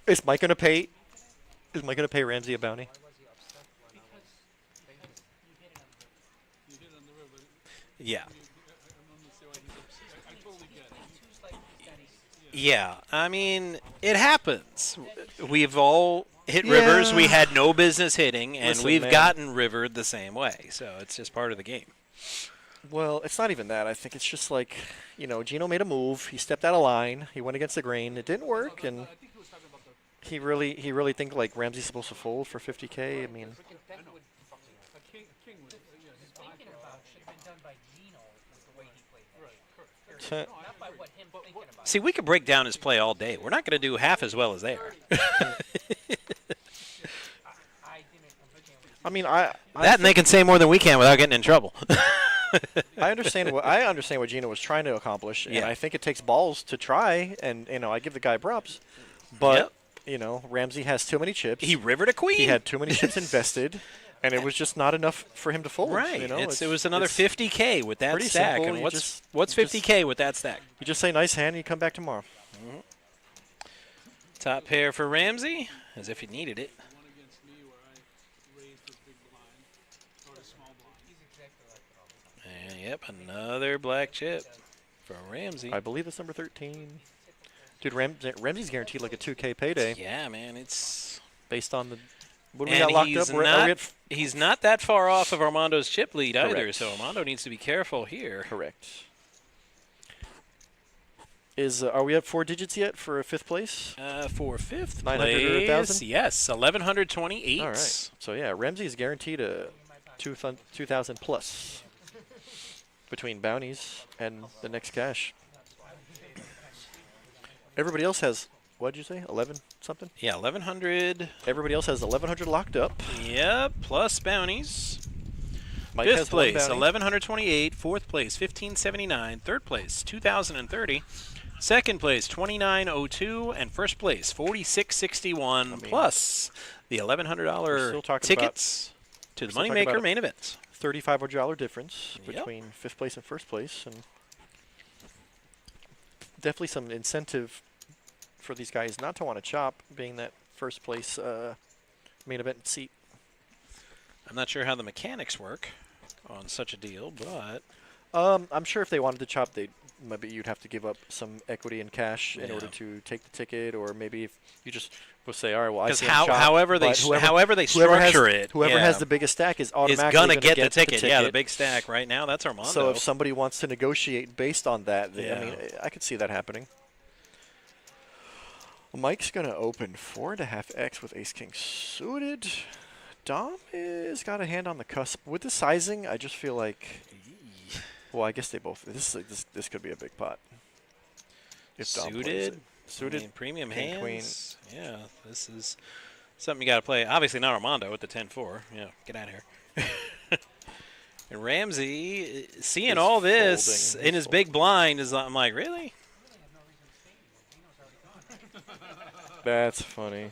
Is Mike going to pay? Is Mike going to pay Ramsey a bounty? You hit on the river. Yeah. I don't understand why he's upset. I totally get it. Yeah. I mean, it happens. We've all hit rivers we had no business hitting, and Listen, we've man. gotten rivered the same way. So it's just part of the game. Well, it's not even that. I think it's just like, you know, Gino made a move. He stepped out of line. He went against the grain. It didn't work, and I think he was talking about the he really think like Ramsey's supposed to fold for 50K. I mean, King was, yeah, he's behind Thinking for a about while. should have been done by Gino with the way he played that. Right, correct. Period. Not by what him thinking about. See, we could break down his play all day. We're not going to do half as well as they are. I didn't understand what I mean, That and they can say more than we can without getting in trouble. I understand what Gino was trying to accomplish, and Yeah. I think it takes balls to try. And I give the guy props, but Ramsey has too many chips. He rivered a queen. He had too many chips invested, and it was just not enough for him to fold. Right. It was another 50K with that pretty stack. simple. And You what's you just- 50K with that stack? You just say nice hand, and you come back tomorrow. Top pair for Ramsey, as if he needed it. One against me where I raised his big blind, or the small blind. he's exactly like that all the time. And yep, another black chip for Ramsey. I believe it's number 13. Dude, Ramsey's guaranteed like a 2K payday Yeah, man, it's based on the. What do we and got locked he's up? Are we not at he's not that far off of Armando's chip lead either. Correct. So Armando needs to be careful here. Correct. Are we at 4 digits yet for a 5th place? For 5th 900 or place, 1,000? yes, 1,128. All right. So yeah, Ramsey's guaranteed a 2,000 plus between bounties and the next cash. Everybody else has, what did you say, 11 something? Yeah, 1,100. Everybody else has 1,100 locked up. Yep, plus bounties. Mike 5th has one place, bounty. 1,128. 4th place, 1,579. 3rd place, 2,030. 2nd place, 2,902. And 1st place, 4,661. Plus the still $1,100 talking tickets to the still talking about Moneymaker it. main event. $3,500 difference Yep. between 5th place and 1st place, and definitely some incentive for these guys not to want to chop, being that 1st place main event seat. I'm not sure how the mechanics work on such a deal, but I'm sure if they wanted to chop, maybe you'd have to give up some equity in cash in Yeah. order to take the ticket, or maybe if you just will say, all right, well, I because see 'em chop, however they but however they whoever has- structure it, whoever yeah, has the biggest stack is is automatically gonna gonna get the ticket. Yeah, the big stack right now. That's Armando. So if somebody wants to negotiate based on that, Yeah. I mean, I could see that happening. Mike's going to open 4.5x with ace-king suited. Dom has got a hand on the cusp. With the sizing, I just feel like, well, I guess they both, this could be a big pot. If Dom plays Suited, it. Suited, I mean, premium king, queen. hands. Yeah, this is something you got to play. Obviously not Armando with the 10-4. Yeah, get out of here. And Ramsey, seeing He's all this folding. in his big blind, I'm like, really? That's funny.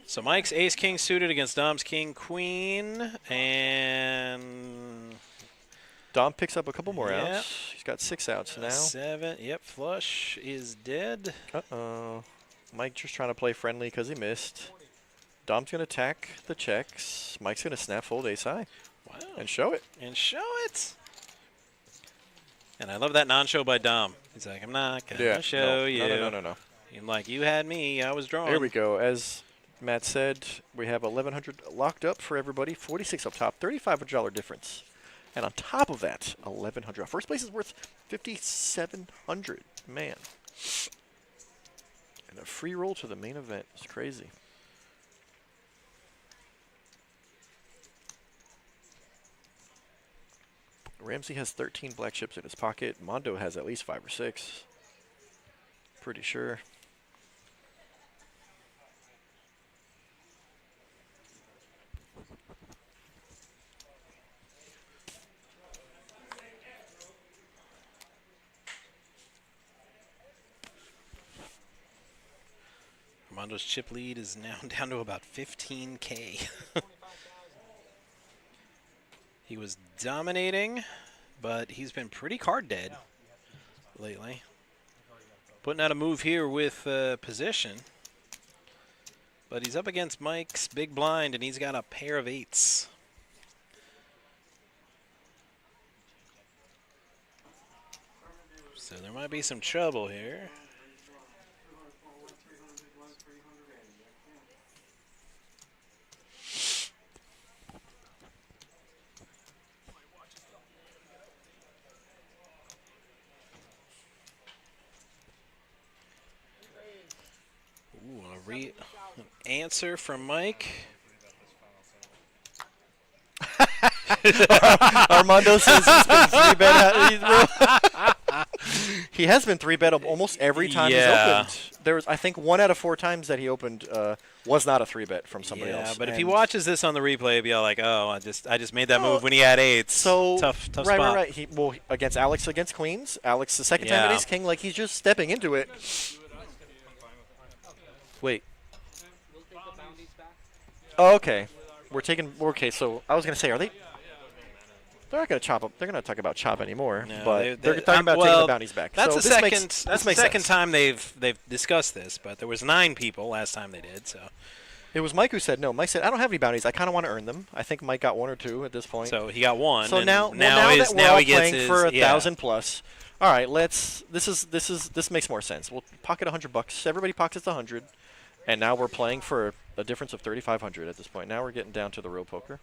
So Mike's ace-king suited against Dom's king-queen, and Dom picks up a couple more Yep. outs. He's got 6 outs now. 7. Yep, flush is dead. Uh-oh. Mike just trying to play friendly because he missed. Dom's going to attack the checks. Mike's going to snap fold ace high Wow. and show it. And show it. And I love that non-show by Dom. He's like, I'm not going to show you. No. I'm like, you had me. I was drawing. Here we go. As Matt said, we have 1,100 locked up for everybody. 46 up top, $3,500 difference. And on top of that, 1,100. First place is worth 5,700. Man. And a free roll to the main event. It's crazy. Ramsey has 13 black chips in his pocket. Mondo has at least 5 or 6. Pretty sure. Armando's chip lead is now down to about 15K. He was dominating, but he's been pretty card dead lately. Putting out a move here with position. But he's up against Mike's big blind, and he's got a pair of 8s. So there might be some trouble here. Ooh, an answer from Mike. Armando says he's been 3-bet. He has been 3-bet almost every time he's opened. There was, I think, 1 out of 4 times that he opened was not a 3-bet from somebody else. Yeah, but if he watches this on the replay, he'll be all like, "Oh, I just made that move when he had 8s." So tough right, spot. right. He against Alex against queens. Alex the second time at ace king, like he's just stepping into it. Wait. We'll take the bounties back. Oh, okay. We're taking. Okay, so I was gonna say, are they? They're not gonna chop up. They're gonna talk about chop anymore. No, but they're talking about taking the bounties back. That's so the this second. Makes, that's this the makes second sense. time they've discussed this, but there was 9 people last time they did. So It was Mike who said no. Mike said, "I don't have any bounties. I kind of want to earn them." I think Mike got 1 or 2 at this point. so he got 1. So and now that we're now all he gets playing his, for 1,000 plus. All right, let's. This makes more sense. We'll pocket $100. Everybody pockets 100, and now we're playing for a difference of 3,500 at this point. Now we're getting down to the real poker.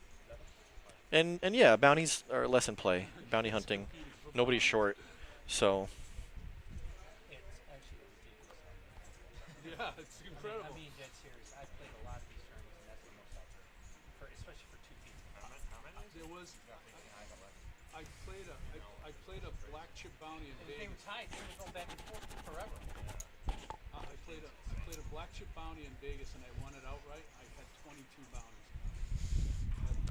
And yeah, bounties are less in play. Bounty hunting, nobody's short, so. Yeah, it's incredible. I mean, dead serious. I've played a lot of these tournaments, and that's the most I've heard, especially for 2 people. There was, I played a Black Chip Bounty in They were Vegas. tied. They were going back and forth forever. I played a Black Chip Bounty in Vegas, and I won it outright. I had 22 bounties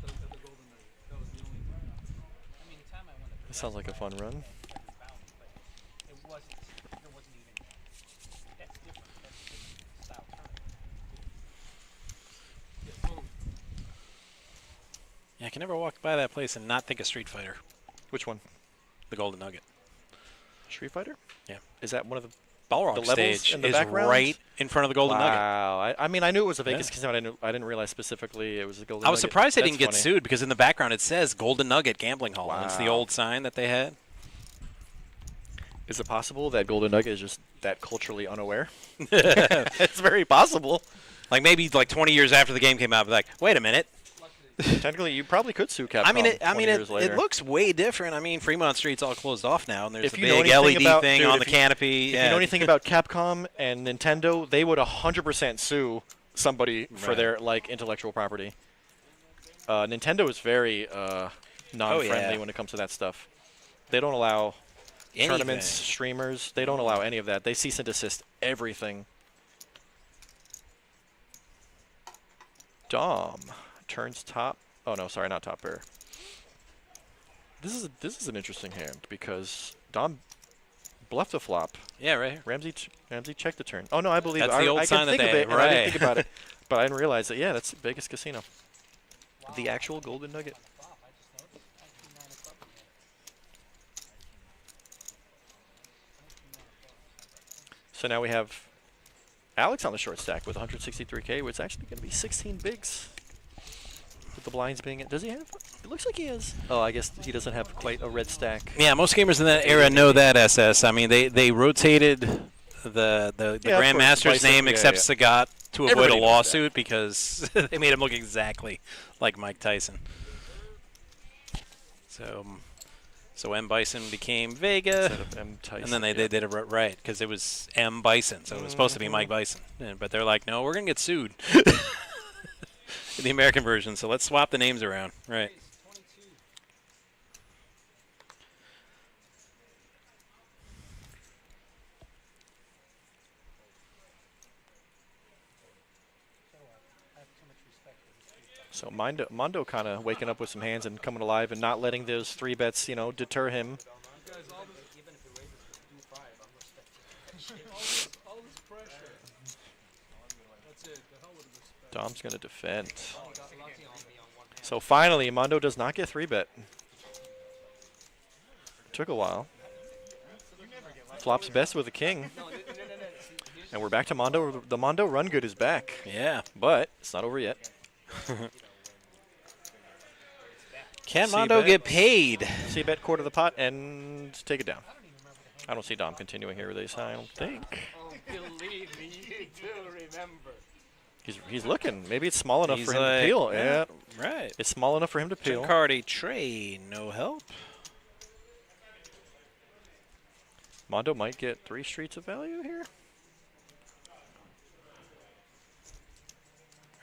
at the Golden Nugget. That was the only time. I mean, the time I won it. This sounds like a fun run. It wasn't. There wasn't even. That's different. That's a different style tournament. Yeah, totally. Yeah, I can never walk by that place and not think of Street Fighter, Which one? the Golden Nugget. Street Fighter? Yeah. Is that one of the Balrog the levels stage in the is background? right in front of the Golden Nugget. Wow. I mean, I knew it was a Vegas Yeah. casino. I didn't realize specifically it was a Golden I was Nugget. surprised they That's didn't get funny. sued because in the background it says Golden Nugget Gambling Hall. And it's the Wow. old sign that they had. Is it possible that Golden Nugget is just that culturally unaware? It's very possible. Like maybe like 20 years after the game came out, be like, wait a minute. Technically, you probably could sue Capcom. I mean, 20 years later. it looks way different. I mean, Fremont Street's all closed off now, and there's If the you know big anything LED about- thing dude, on if the you- canopy. If yeah. you know anything about Capcom and Nintendo, they would 100% sue somebody for Right. their intellectual property. Nintendo is very non-friendly when it comes to that stuff. They don't allow tournaments, Anything. streamers. They don't allow any of that. They cease and desist everything. Dom turns top. Oh no, sorry, not top pair. This is an interesting hand because Dom bluffed a flop. Yeah, right. Ramsey checked the turn. Oh no, I believe That's it. the old I sign can that think of they- it, and I didn't right. think about it, but I didn't realize that. Yeah, that's Vegas Casino. The actual Golden Nugget. So now we have Alex on the short stack with 163K, which is actually going to be 16 bigs. With the blinds being it. Does he have? It looks like he has. Oh, I guess he doesn't have quite a red stack. Yeah, most gamers in that era know that SS. I mean, they rotated the Yeah, of course, Grandmaster's Bison, name yeah, except yeah. Sagat to avoid Everybody a knows that. lawsuit because they made him look exactly like Mike Tyson. So M Bison became Vega, Instead of M. Tyson, and then they yeah. did it right because it was M Bison, so it was supposed to be Mike Bison. But they're like, no, we're gonna get sued. In the American version, so let's swap the names around. Right. So Mondo kind of waking up with some hands and coming alive and not letting those 3 bets, deter him. You guys, all this pressure. That's it. The hell with the respect. Dom's going to defend. So finally, Mondo does not get 3 bet. Took a while. Flops best with a king. And we're back to Mondo. The Mondo run good is back. Yeah. But it's not over yet. Can C Mondo bet. get paid? C bet quarter the pot and take it down. I don't see Dom continuing here with ace high. I don't think. Oh, believe me, you do remember. He's looking. Maybe it's small enough He's for him like, to peel. yeah, Yeah. right. It's small enough for him to peel. Cardi trade, no help. Mondo might get 3 streets of value here.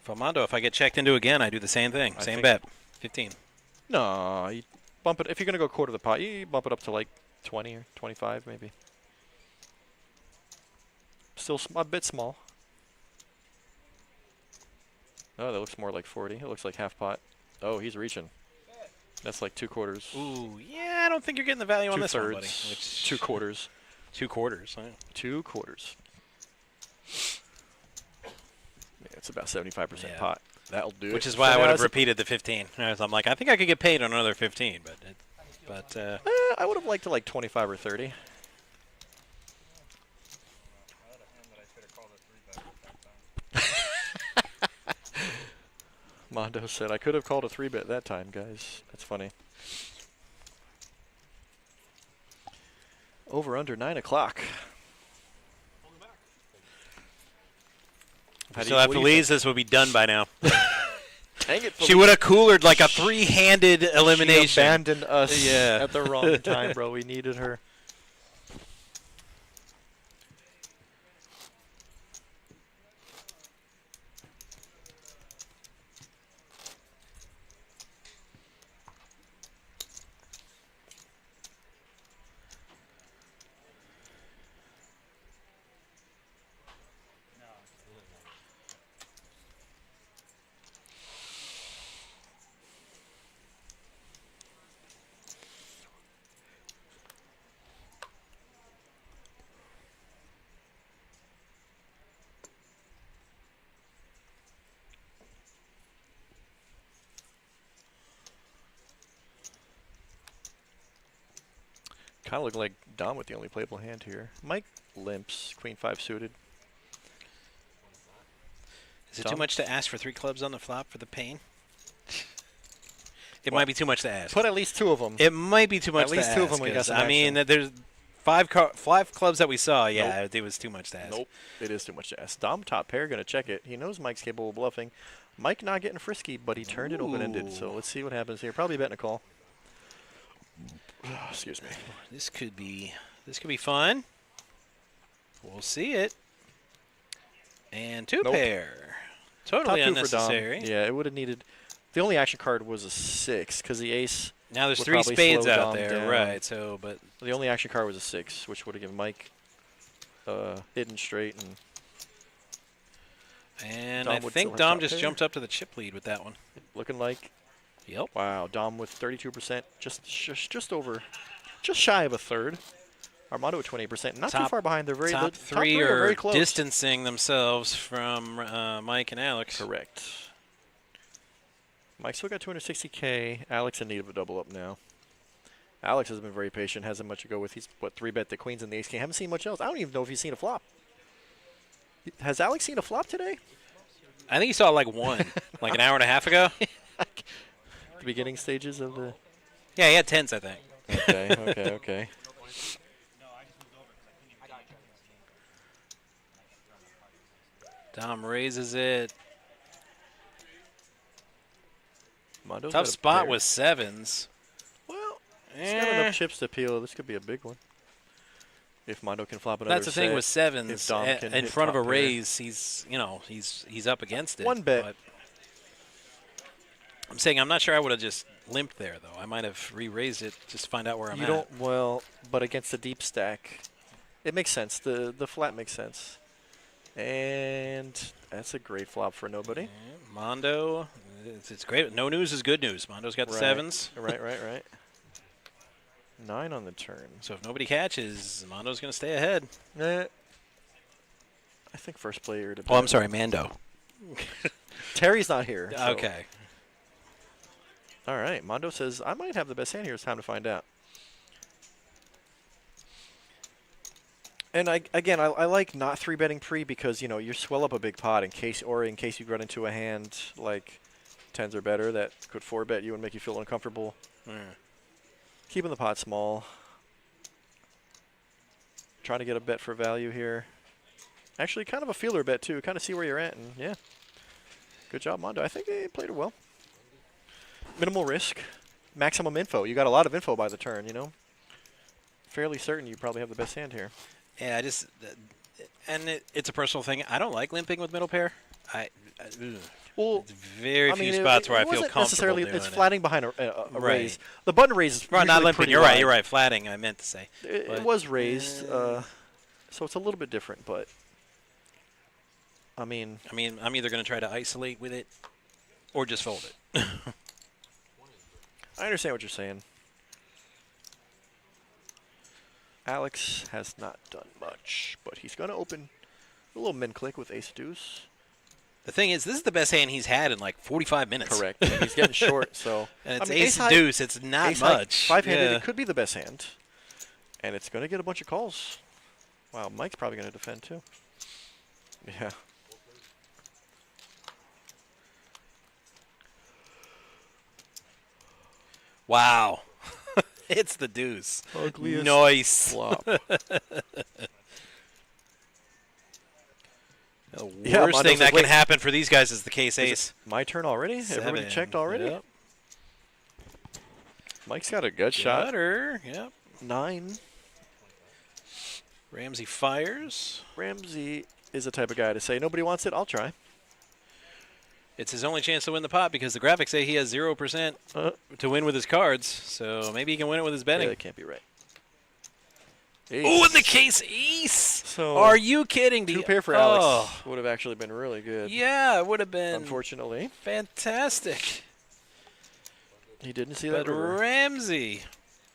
For Mondo, if I get checked into again, I do the same thing. I Same think- bet. 15. No, you bump it. If you're going to go quarter the pot, you bump it up to like 20 or 25 maybe. Still a bit small. Oh, that looks more like 40. It looks like half pot. Oh, he's reaching. That's like 2/4. Ooh, yeah, I don't think you're getting the value on this one, buddy. 2/3. 2/4. 2/4. Huh? 2/4. Yeah, it's about 75% Yeah. pot. That'll do it. Which is why I would have repeated the 15. I'm like, I think I could get paid on another 15, but I would have liked to like 25 or 30. Mondo said, I could have called a 3-bet that time, guys. That's funny. Over under 9 o'clock. So after Lee's, this would be done by now. Dang it, she would have coolered like a 3-handed elimination. She abandoned us Yeah. at the wrong time, bro. We needed her. Kind of look like Dom with the only playable hand here. Mike limps, Queen 5 suited. Is it too much to ask for 3 clubs on the flop for the pain? It might be too much to ask. Put at least 2 of them. It might be too much to ask. At least 2 of them we got some I mean, action. there's 5 clubs that we saw. Yeah, Nope. it was too much to ask. Nope, it is too much to ask. Dom top pair, going to check it. He knows Mike's capable of bluffing. Mike not getting frisky, but he turned it open-ended. So let's see what happens here. Probably betting a call. Excuse me. This could be fun. We'll see it. And 2 pair. Totally Top 2 unnecessary. for Dom. Yeah, it would have needed. The only action card was a 6 because the ace. Now there's would 3 probably spades slow out Dom there, down. right? So, but the only action card was a 6, which would have given Mike hidden straight and Dom I would think still have Dom top just pair. jumped up to the chip lead with that one. looking like. Yep. Wow, Dom with 32%, just over, just shy of a third. Armando with 28%, not too far behind. They're very top the three top 3 are very close. distancing themselves from Mike and Alex. Correct. Mike still got 260K. Alex in need of a double up now. Alex has been very patient, hasn't much to go with. He's, 3-bet the queens and the ace king. Haven't seen much else. I don't even know if he's seen a flop. Has Alex seen a flop today? I think he saw like one, like an hour and a half ago. The beginning stages of the... Yeah, he had 10s, I think. Okay. Dom raises it. Mondo's Tough got a spot pair. with 7s. Well, he's got enough chips to peel. This could be a big one. If Mondo can flop another That's the thing with 7s. if Dom can In hit front of a top pair. raise, he's up against it. One bet. But I'm saying I'm not sure I would have just limped there, though. I might have re-raised it just to find out where I'm You at. don't, well, but against the deep stack, it makes sense. The flat makes sense. And that's a great flop for nobody. Yeah, Mondo, it's great. No news is good news. Mondo's got the 7s. Right. 9 on the turn. So if nobody catches, Mondo's going to stay ahead. I think first player to Oh, I'm sorry, Mando. Terry's not here. so- Okay. All right. Mondo says, I might have the best hand here. It's time to find out. And I like not 3-betting pre because, you swell up a big pot in case you run into a hand like 10s or better that could 4-bet you and make you feel uncomfortable. Yeah. Keeping the pot small. Trying to get a bet for value here. Actually, kind of a feeler bet, too. Kind of see where you're at. And, yeah. Good job, Mondo. I think they played it well. Minimal risk. Maximum info. You got a lot of info by the turn, Fairly certain you probably have the best hand here. Yeah, it's a personal thing. I don't like limping with middle pair. Well, It's very I few mean, spots where I feel wasn't comfortable necessarily. doing It's it. flatting behind a Right. raise. The button raise is Right, not usually limping. pretty You're right. wide. You're right. Flatting. I meant to say. It But, was raised, so it's a little bit different. But I mean, I'm either going to try to isolate with it, or just fold it. I understand what you're saying. Alex has not done much, but he's going to open a little min click with ace deuce. The thing is, this is the best hand he's had in like 45 minutes. Correct. And he's getting short, so And it's I mean, ace high- deuce. It's not ace high, much. five-handed, Yeah. it could be the best hand, and it's going to get a bunch of calls. Wow, Mike's probably going to defend too. Yeah. Wow. It's the deuce. Ugliest Nice. flop. The Yeah, worst Mondo thing says, that can "Wait, happen for these guys is the case Is it ace. my turn already? Everybody 7. checked already? Yep. Mike's got a good shot. Gutter. Yep. 9. Ramsey fires. Ramsey is the type of guy to say, nobody wants it, I'll try. It's his only chance to win the pot because the graphics say he has 0% to win with his cards. So maybe he can win it with his betting. Yeah, that can't be right. Oh, in the case ace. So Are you kidding me? 2 pair for Alex would have actually been really good. Yeah, it would have been Unfortunately, fantastic. he didn't see that But river. Ramsey.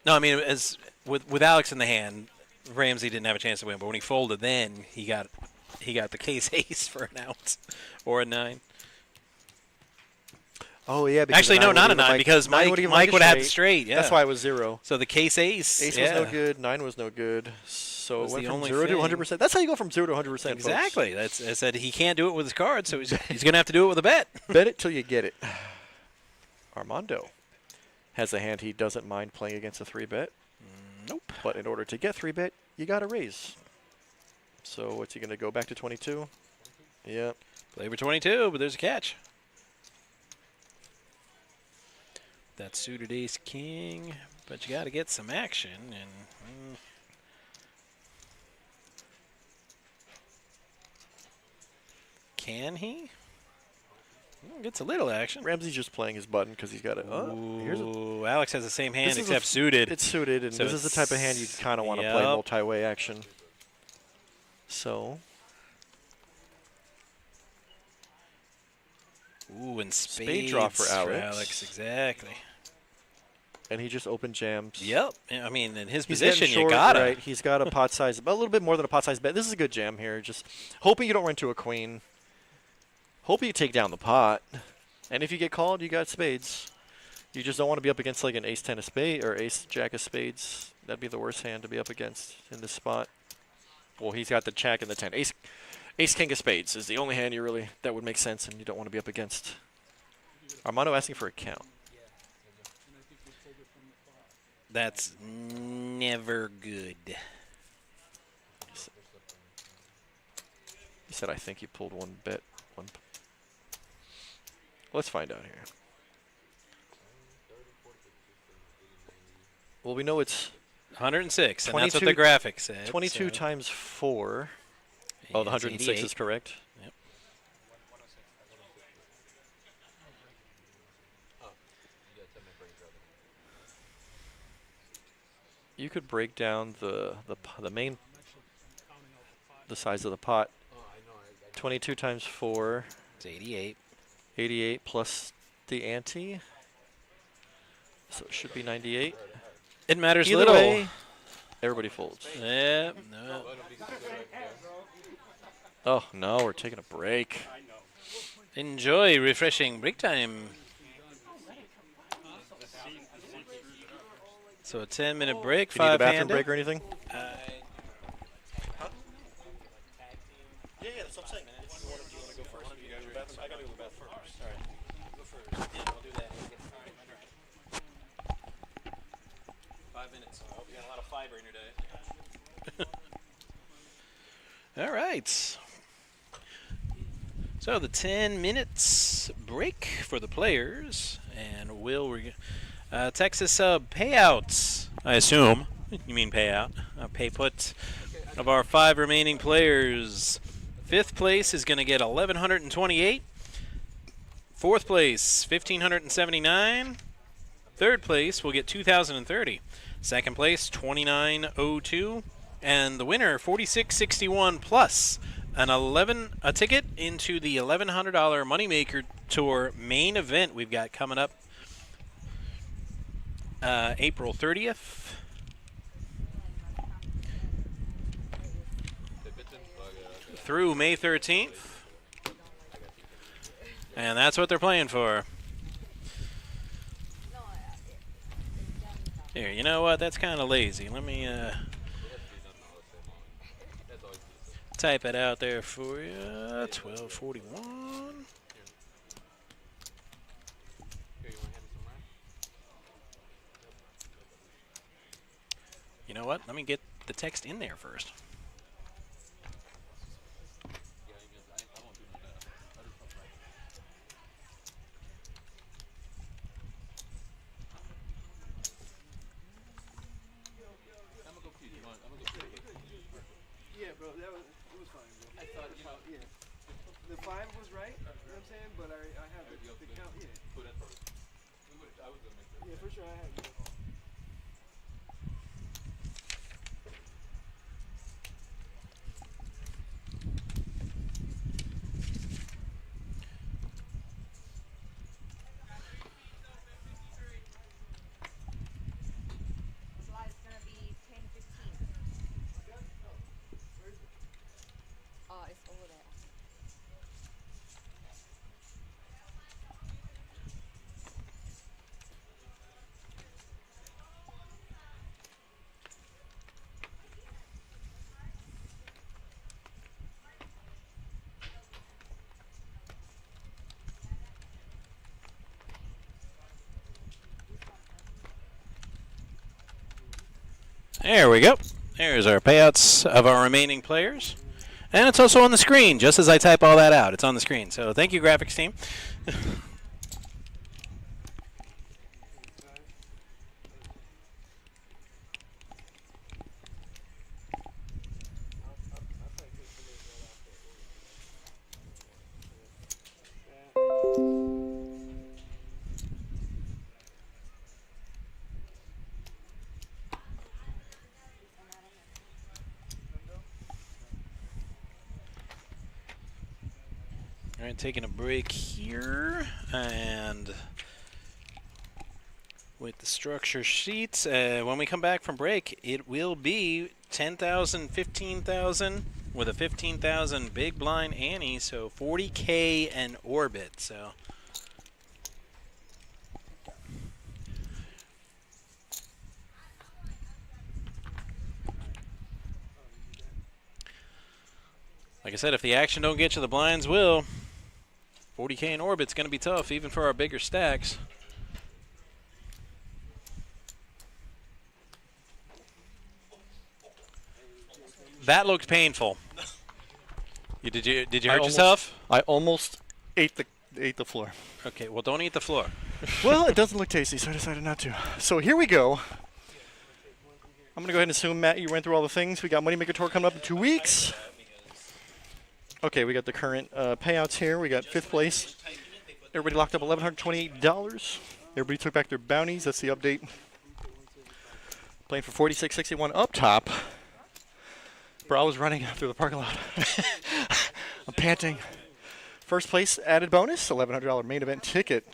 No, I mean, as with Alex in the hand, Ramsey didn't have a chance to win. But when he folded, then he got the case ace for an out or a 9. Oh, yeah. because Actually, the no, nine not a would've 9 given because nine Mike would've given would a have had the straight. Yeah, That's why it was 0. So the case ace. Ace yeah. was no good. 9 was no good. So Was it went the from only 0 to thing. 100%. That's how you go from 0 to 100%. folks. Exactly. I said he can't do it with his cards, so he's going to have to do it with a bet. Bet it till you get it. Armando has a hand he doesn't mind playing against a 3-bet. Nope. But in order to get 3-bet, you got to raise. So what's he going to go back to 22? Yep. Play for 22, but there's a catch. That suited ace king, but you got to get some action. And can he? Gets a little action. Ramsey's just playing his button because he's got it. Oh, here's a, Ooh, Alex has the same hand this is except suited. It's suited, and So this is the type of hand you kind of want to play yep. multi-way action. So Ooh, and spade draw for Alex. Exactly. And he just open jams. Yep. I mean, in his He's position, getting short, you gotta. right? He's got a pot size, a little bit more than a pot size bet. This is a good jam here. Just hoping you don't run into a queen. Hoping you take down the pot. And if you get called, you got spades. You just don't want to be up against like an ace-10 of spade or ace-jack of spades. That'd be the worst hand to be up against in this spot. Well, he's got the jack and the 10. Ace-king of spades is the only hand you really that would make sense, and you don't want to be up against. Armando asking for a count. That's never good. He said, I think he pulled one bet. Let's find out here. Well, we know it's 106, and that's what the graphic said. 22 so. times 4. Oh, the It's 106 88. is correct. Yep. You could break down the main, the size of the pot. 22 times 4. It's 88. 88 plus the ante. So it should be 98. It matters Either little. way, everybody folds. Yep. No. Oh, no, we're taking a break. Enjoy refreshing break time. So a 10-minute break, Do you need a bathroom five-handed. break or anything? Uh, Yeah, that's what I'm saying. Do you want to go first? You guys are bathroom? I got to go to the bathroom first. All right. Go first. Yeah, I'll do that. 5 minutes. I hope you got a lot of fiber in your day. All right. So the 10 minutes break for the players, and Texas payouts, I assume. You mean payout. Pay put of our 5 remaining players. 5th place is going to get 1,128. Fourth place, 1,579. Third place will get 2,030. Second place, 2,902. And the winner, 4,661 plus a ticket into the $1,100 Moneymaker Tour main event we've got coming up April 30th. Through May 13th. And that's what they're playing for. Here, you know what? That's kind of lazy. Let me type it out there for you. 1241. You know what? Let me get the text in there first. Yeah, bro, it was fine, bro. I thought, yeah. The 5 was right, you know what I'm saying? But I have the count, yeah. Yeah, for sure I have it. It's over there. There we go. There's our payouts of our remaining players. And it's also on the screen, just as I type all that out. It's on the screen. So thank you, graphics team. All right, taking a break here, and with the structure sheets, when we come back from break, it will be 10,000, 15,000 with a 15,000 big blind ante, so 40K and orbit. So like I said, if the action don't get you, the blinds will. 40K in orbit's going to be tough, even for our bigger stacks. That looked painful. Did you hurt yourself? I almost ate the floor. Okay, well, don't eat the floor. Well, it doesn't look tasty, so I decided not to. So here we go. I'm going to go ahead and assume, Matt, you ran through all the things. We got Moneymaker Tour coming up in 2 weeks. Okay, we got the current payouts here. We got 5th place. Everybody locked up $1,128. Everybody took back their bounties. That's the update. Playing for 46.61 up top. Bro, I was running through the parking lot. I'm panting. First place added bonus, $1,100 main event ticket.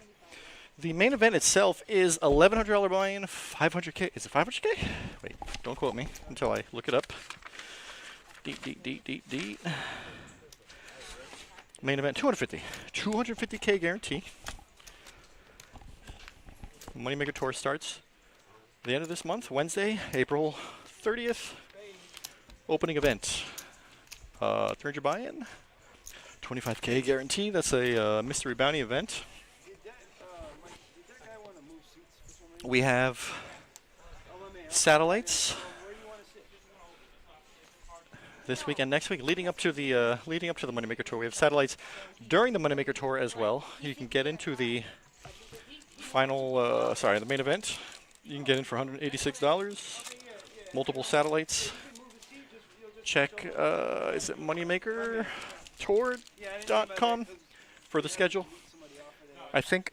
The main event itself is $1,100 buy-in, 500K. Is it 500K? Wait, don't quote me until I look it up. Deet. Main event, 250. 250K guarantee. Moneymaker Tour starts the end of this month, Wednesday, April 30th. Opening event. 300 buy-in. 25K guarantee. That's a mystery bounty event. We have satellites this week and next week, leading up to the Moneymaker Tour. We have satellites during the Moneymaker Tour as well. You can get into the final, the main event. You can get in for $186. Multiple satellites. Check, is it moneymakertour.com for the schedule. I think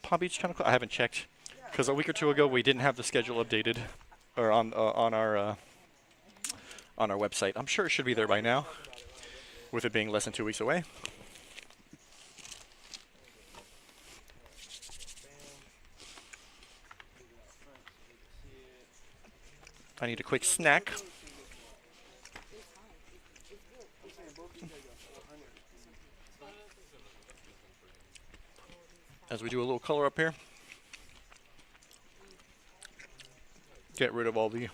Palm Beach Kennel Club. I haven't checked because a week or two ago we didn't have the schedule updated or on our website. I'm sure it should be there by now, with it being less than 2 weeks away. I need a quick snack. As we do a little color up here. Get rid of all the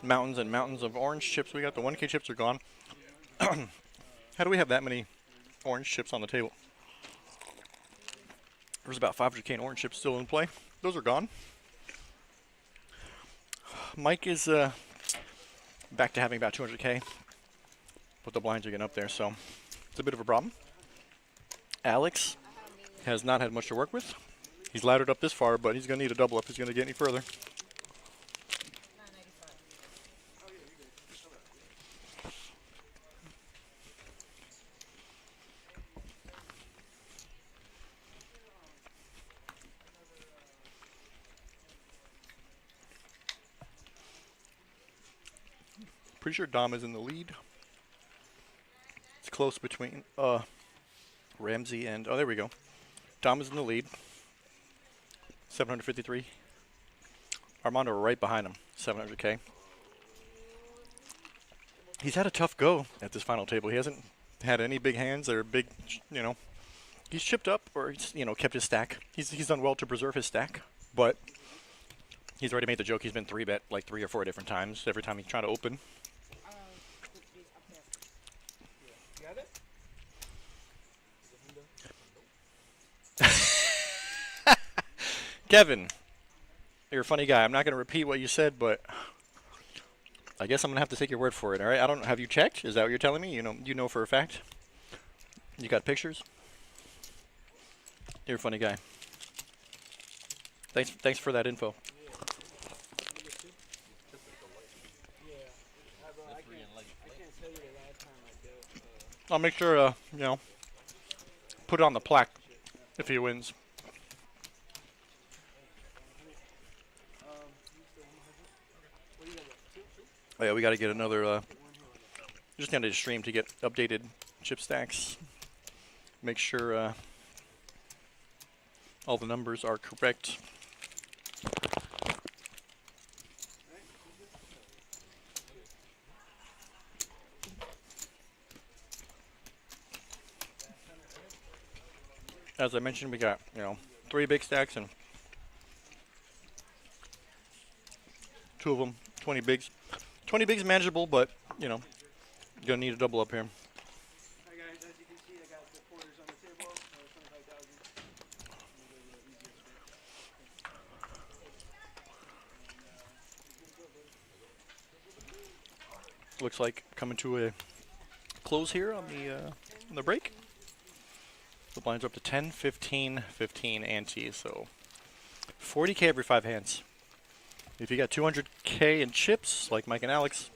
mountains and mountains of orange chips we got. The 1K chips are gone. How do we have that many orange chips on the table? There's about 500K in orange chips still in play. Those are gone. Mike is back to having about 200K, but the blinds are getting up there, so it's a bit of a problem. Alex has not had much to work with. He's laddered up this far, but he's going to need a double up. He's going to get any further. Pretty sure Dom is in the lead. It's close between Ramsey and, oh, there we go. Dom is in the lead. 753. Armando right behind him, 700K. He's had a tough go at this final table. He hasn't had any big hands or big, you know. He's chipped up or he's, you know, kept his stack. He's done well to preserve his stack, but he's already made the joke. He's been 3-bet like 3 or 4 different times every time he's trying to open. Kevin, you're a funny guy. I'm not going to repeat what you said, but I guess I'm going to have to take your word for it, all right? I don't. Have you checked? Is that what you're telling me? You know for a fact? You got pictures? You're a funny guy. Thanks for that info. I'll make sure, you know, put it on the plaque if he wins. Oh yeah, we got to get another, just need a stream to get updated chip stacks. Make sure all the numbers are correct. As I mentioned, we got, you know, 3 big stacks and 2 of them, 20 bigs. 20 bigs manageable, but, you know, you're going to need a double up here. Hi guys, as you can see, I got the quarters on the table, 25,000. Looks like coming to a close here on the break. The blinds are up to 10, 15, 15 ante, so 40K every 5 hands. If you got 200K in chips, like Mike and Alex,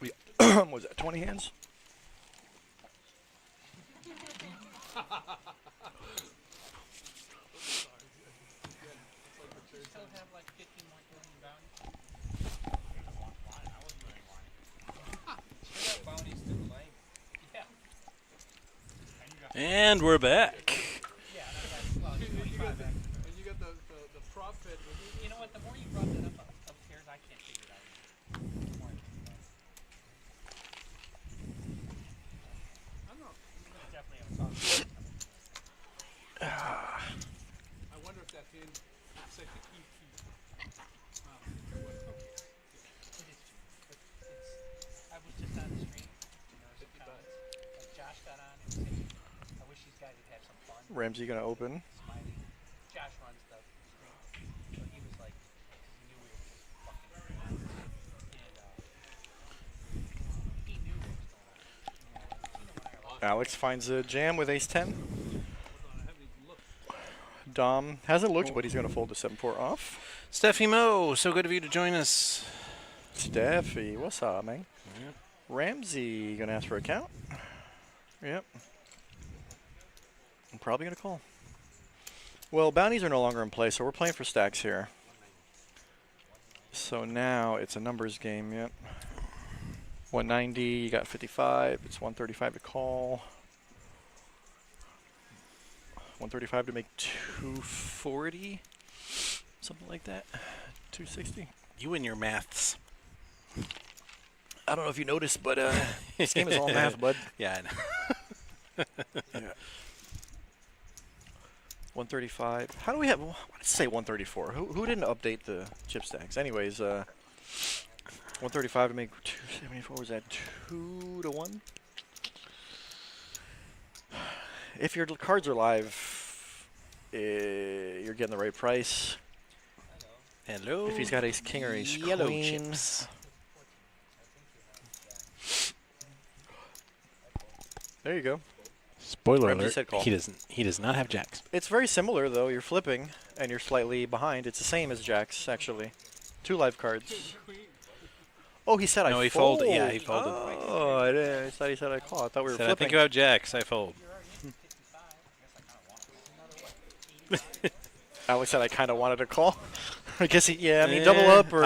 we was that 20 hands? And we're back. And you got the profit. You know what? The more you brought that up upstairs, I can't figure it out. The more I think about it. I don't know. But definitely have a talk. I wonder if that pin is like the key. It is true. But I was just on the stream. And there was some comments. Like Josh got on and said, I wish these guys would have some fun. Ramsey gonna open. Smiley. Josh runs the stream. So he was like, he knew we were just fucking around. And he knew what was going on. Alex finds a jam with ace-10. Dom hasn't looked, but he's going to fold the 7-4 off. Steffi Mo, so good of you to join us. Steffi, what's up, man? Yep. Ramsey going to ask for a count. Yep. I'm probably going to call. Well, bounties are no longer in play, so we're playing for stacks here. So now it's a numbers game, yep. 190, you got 55. It's 135 to call. 135 to make 240. Something like that. 260. You and your maths. I don't know if you noticed, but this game is all math, bud. Yeah, I know. Yeah. 135. How do we have? Why did it say 134? Who didn't update the chip stacks? Anyways, 135 to make 274. Was that 2 to 1? If your cards are live, you're getting the right price. Hello. If he's got ace king or ace Yellow queen. chips. There you go. Spoiler Ramsey alert. said call. He does not have jacks. It's very similar though. You're flipping and you're slightly behind. It's the same as jacks actually. 2 live cards. Oh, he said No, I he fold. folded. Yeah, he folded. Oh, I thought he said I call. I thought we were Said, I flipping. think you have jacks. I fold. Alex said I kind of wanted to call. I guess I mean double up or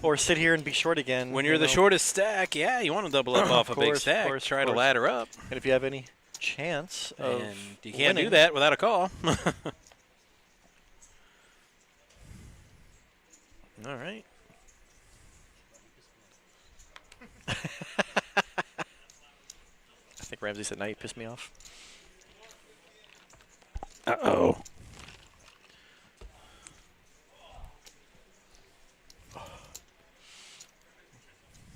or sit here and be short again. When you're the shortest stack, yeah, you want to double up off a big stack. Try to ladder up. And if you have any chance of And you can't do winning, that without a call. All right. I think Ramsey said, now you pissed me off. Uh-oh.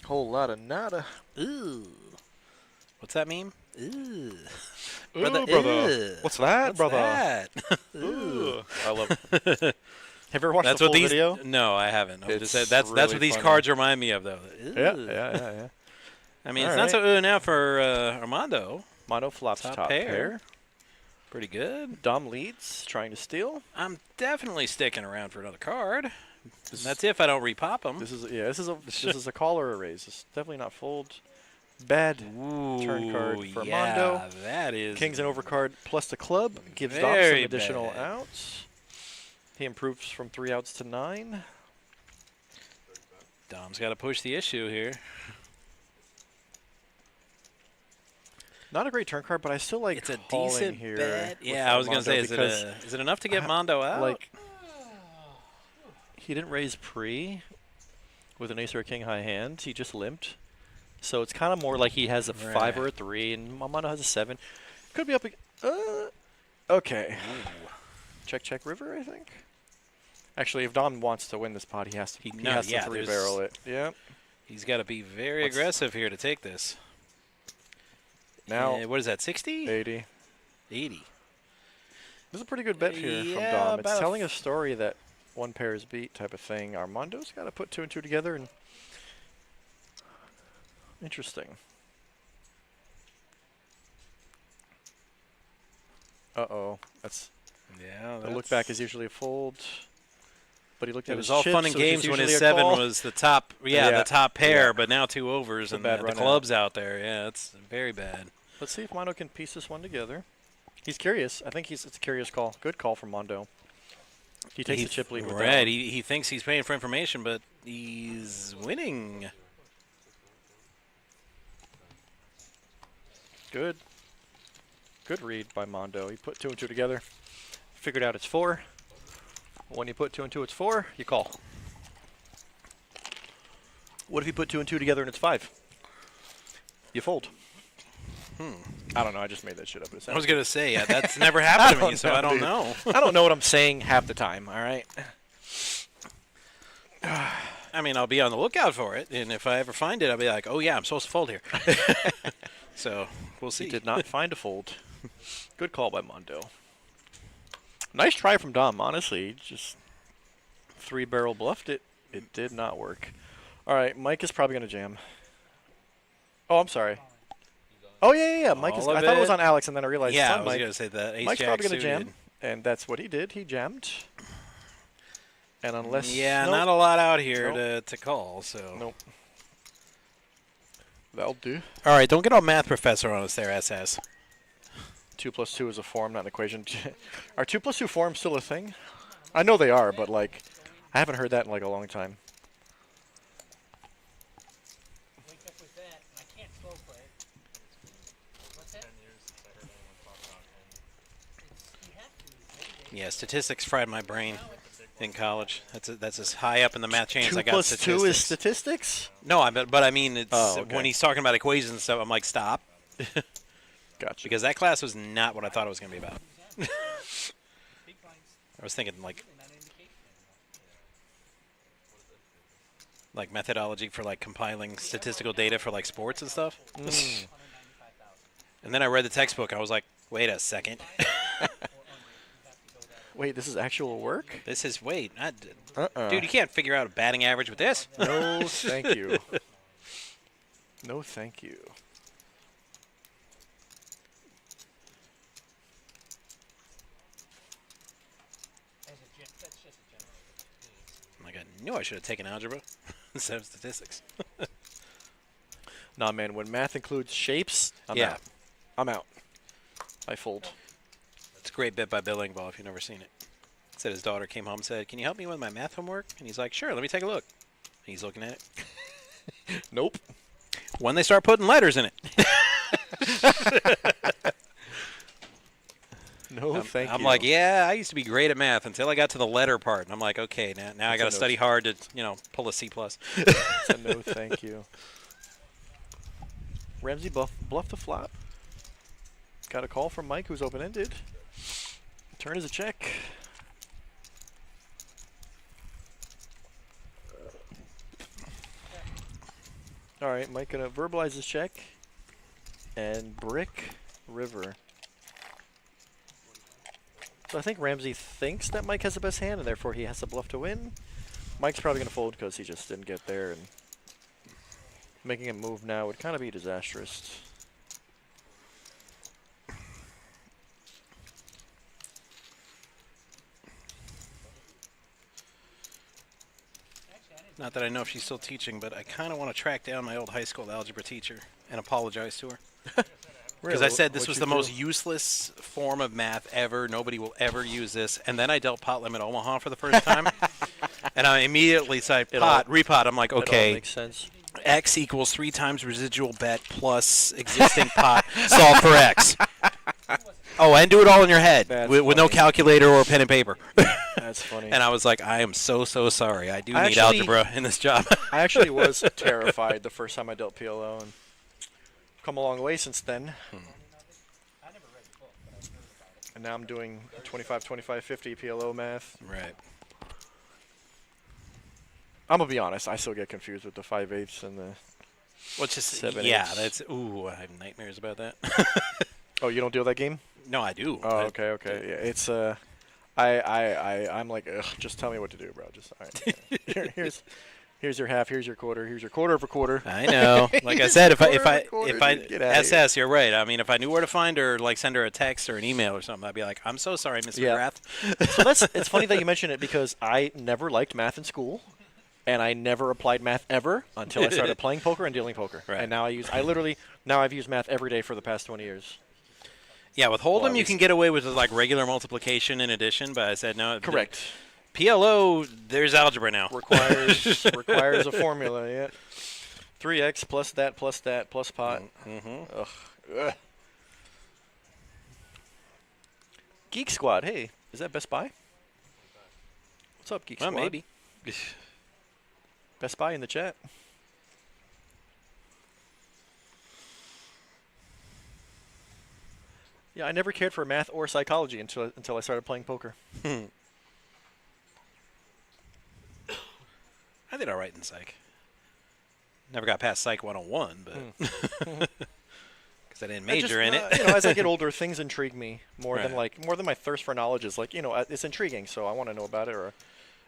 Whole lot of nada. Ooh. What's that mean? Ooh. Brother. Ew. What's that, What's brother? that? Ooh. I love it. Have you ever watched That's the what full these. video? No, I haven't. I'm just saying, It's that's really what these funny. cards remind me of, though. Yeah. Ew. I mean, All it's right. not so now for Armando. Mono flops top pair. Pretty good. Dom leads, trying to steal. I'm definitely sticking around for another card. And that's if I don't repop them. This is a call or a raise. It's definitely not fold. Bad turn card for Mondo. That is King's an overcard plus the club gives Dom some very additional bad. outs. He improves from 3 outs to 9. Dom's got to push the issue here. Not a great turn card, but I still like It's a calling decent here. bet. with Yeah, I was going to Mondo say, because is it enough to get Mondo out? Like, he didn't raise pre with an ace or a king high hand. He just limped. So it's kind of more like he has a 5 or a 3, and Mondo has a 7. Could be up. Okay. Check river, I think. Actually, if Dom wants to win this pot, he has to. He has to 3-barrel it. Yeah. He's got to be very aggressive here to take this. Now, what is that, 60? 80. 80. This is a pretty good bet here from Yeah, Dom. It's about telling a story that one pair is beat type of thing. Armando's got to put 2 and 2 together. And interesting. Uh-oh. The look back is usually a fold. But he looked at It his was all chips, fun and so it's games when his usually a 7 call. was the top, the top pair, Yeah. but now 2 overs It's a and bad the run club's out there. Yeah, it's very bad. Let's see if Mondo can piece this one together. He's curious. I think it's a curious call. Good call from Mondo. He takes the chip lead with that Right, one. he thinks he's paying for information, but he's winning. Good. Good read by Mondo. He put 2 and 2 together. Figured out it's 4. When you put 2 and 2, it's 4. You call. What if you put 2 and 2 together and it's 5? You fold. I don't know. I just made that shit up. I was going to say, yeah, that's never happened to me, so I don't know. I don't know what I'm saying half the time, all right? I mean, I'll be on the lookout for it, and if I ever find it, I'll be like, oh, yeah, I'm supposed to fold here. So, we'll see. He did not find a fold. Good call by Mondo. Nice try from Dom, honestly. He just 3-barrel bluffed it. It did not work. All right, Mike is probably going to jam. Oh, I'm sorry. Oh, yeah. Mike is. I thought it was on Alex, and then I realized it's on I was Mike. going to say that. Ace Mike's Jack probably going to suited. jam, and that's what he did. He jammed. And unless... Yeah, nope. not a lot out here Nope. to call, so. Nope. That'll do. All right, don't get all math professor on us there, SS. 2 plus 2 is a form, not an equation. Are 2 plus 2 forms still a thing? I know they are, but like, I haven't heard that in like a long time. Wake up with that, and I can't slow play it. What's that? 10 years since I heard anyone talk about You have to. Every day. Yeah, statistics fried my brain in college. That's as high up in the math chain as 2 I got plus statistics. 2 is statistics? No, but I mean, it's okay. when he's talking about equations and stuff, I'm like, stop. Gotcha. Because that class was not what I thought it was going to be about. Big blinds, I was thinking like not an indication anymore. like methodology for like compiling statistical data for like sports and stuff. And then I read the textbook. I was like, wait a second. Wait, this is actual work? This is dude, you can't figure out a batting average with this. No, thank you. No, thank you. That's just a generator. I'm like, I knew I should have taken algebra instead of statistics. Nah, man, when math includes shapes, I'm Yeah. out. I'm out. I fold. It's a great bit by Bill Engvall if you've never seen it. Said his daughter came home and said, "Can you help me with my math homework?" And he's like, "Sure, let me take a look." And he's looking at it. Nope. When they start putting letters in it. No, thank you. I'm like, yeah, I used to be great at math until I got to the letter part. And I'm like, okay, now I got to study hard to, pull a C+. It's a no, thank you. Ramsey bluff the flop. Got a call from Mike, who's open-ended. Turn is a check. All right, Mike gonna verbalize his check. And brick river. So I think Ramsey thinks that Mike has the best hand, and therefore he has to bluff to win. Mike's probably going to fold because he just didn't get there, and making him move now would kind of be disastrous. Not that I know if she's still teaching, but I kind of want to track down my old high school algebra teacher and apologize to her. Because I said this was the most useless form of math ever. Nobody will ever use this. And then I dealt pot limit Omaha for the first time. And I immediately said repot. I'm like, okay. It all makes sense. X equals 3 times residual bet plus existing pot. Solve for X. Oh, and do it all in your head with no calculator or pen and paper. That's funny. And I was like, I am so sorry. I do need algebra in this job. I actually was terrified the first time I dealt PLO, and come a long way since then. And now I'm doing 25, 25, 50 PLO math. Right. I'm going to be honest, I still get confused with the 5/8 and the Well, it's just 7/8. yeah. That's I have nightmares about that. Oh, you don't deal that game? No, I do. Oh, okay. Yeah, it's I'm like, ugh, just tell me what to do, bro. Just all right. Here's your half. Here's your quarter. Here's your quarter of a quarter. I know. Like I said, if I Get outta SS, you're right. I mean, if I knew where to find her, like send her a text or an email or something, I'd be like, I'm so sorry, Miss McGrath. So it's funny that you mention it because I never liked math in school, and I never applied math ever until I started playing poker and dealing poker. Right. And now I've used math every day for the past 20 years. Yeah, with Hold'em, you can get away with like regular multiplication and addition, but I said no. Correct. PLO, there's algebra now. Requires a formula. Yeah. 3x plus that plus pot. Ugh. Geek Squad. Hey, is that Best Buy? What's up, Geek Well, Squad? maybe. Best Buy in the chat. Yeah, I never cared for math or psychology until I started playing poker. I did all right in psych. Never got past Psych 101, but because I didn't major in it. As I get older, things intrigue me more Right. than my thirst for knowledge is like, it's intriguing, so I want to know about it. Or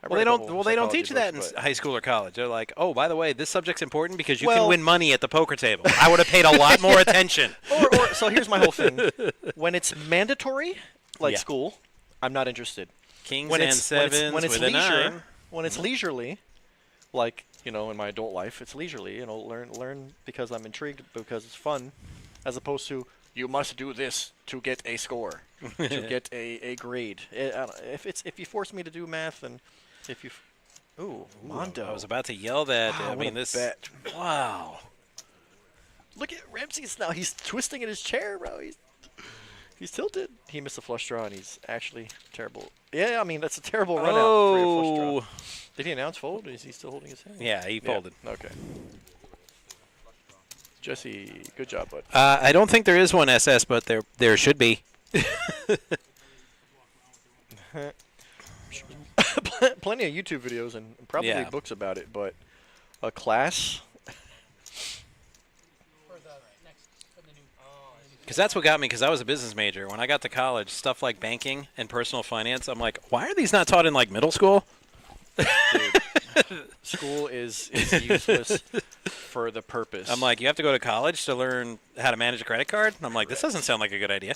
Well, they don't teach you that in high school or college. They're like, oh, by the way, this subject's important because you can Well- win money at the poker table. I would have paid a lot more attention. So here's my whole thing. When it's mandatory, like Yeah. school, I'm not interested. Kings When and it's sevens when it's with a leisure, 9. when it's leisurely, like in my adult life, it's leisurely. Learn because I'm intrigued because it's fun, as opposed to you must do this to get a score, to get a grade. If you force me to do math, and if you, Mondo. I was about to yell that. Wow, I mean, what a bet. Wow. Look at Ramsey's now. He's twisting in his chair, bro. He's tilted. He missed a flush draw, and he's actually terrible. Yeah, I mean, that's a terrible run out for your flush draw. Did he announce fold? Is he still holding his hand? Yeah, he folded. Okay. Jesse, good job, bud. I don't think there is one SS, but there should be. Plenty of YouTube videos and probably books about it, but a class. Because that's what got me, because I was a business major. When I got to college, stuff like banking and personal finance, I'm like, why are these not taught in, like, middle school? School is useless for the purpose. I'm like, you have to go to college to learn how to manage a credit card? And I'm like, this doesn't sound like a good idea.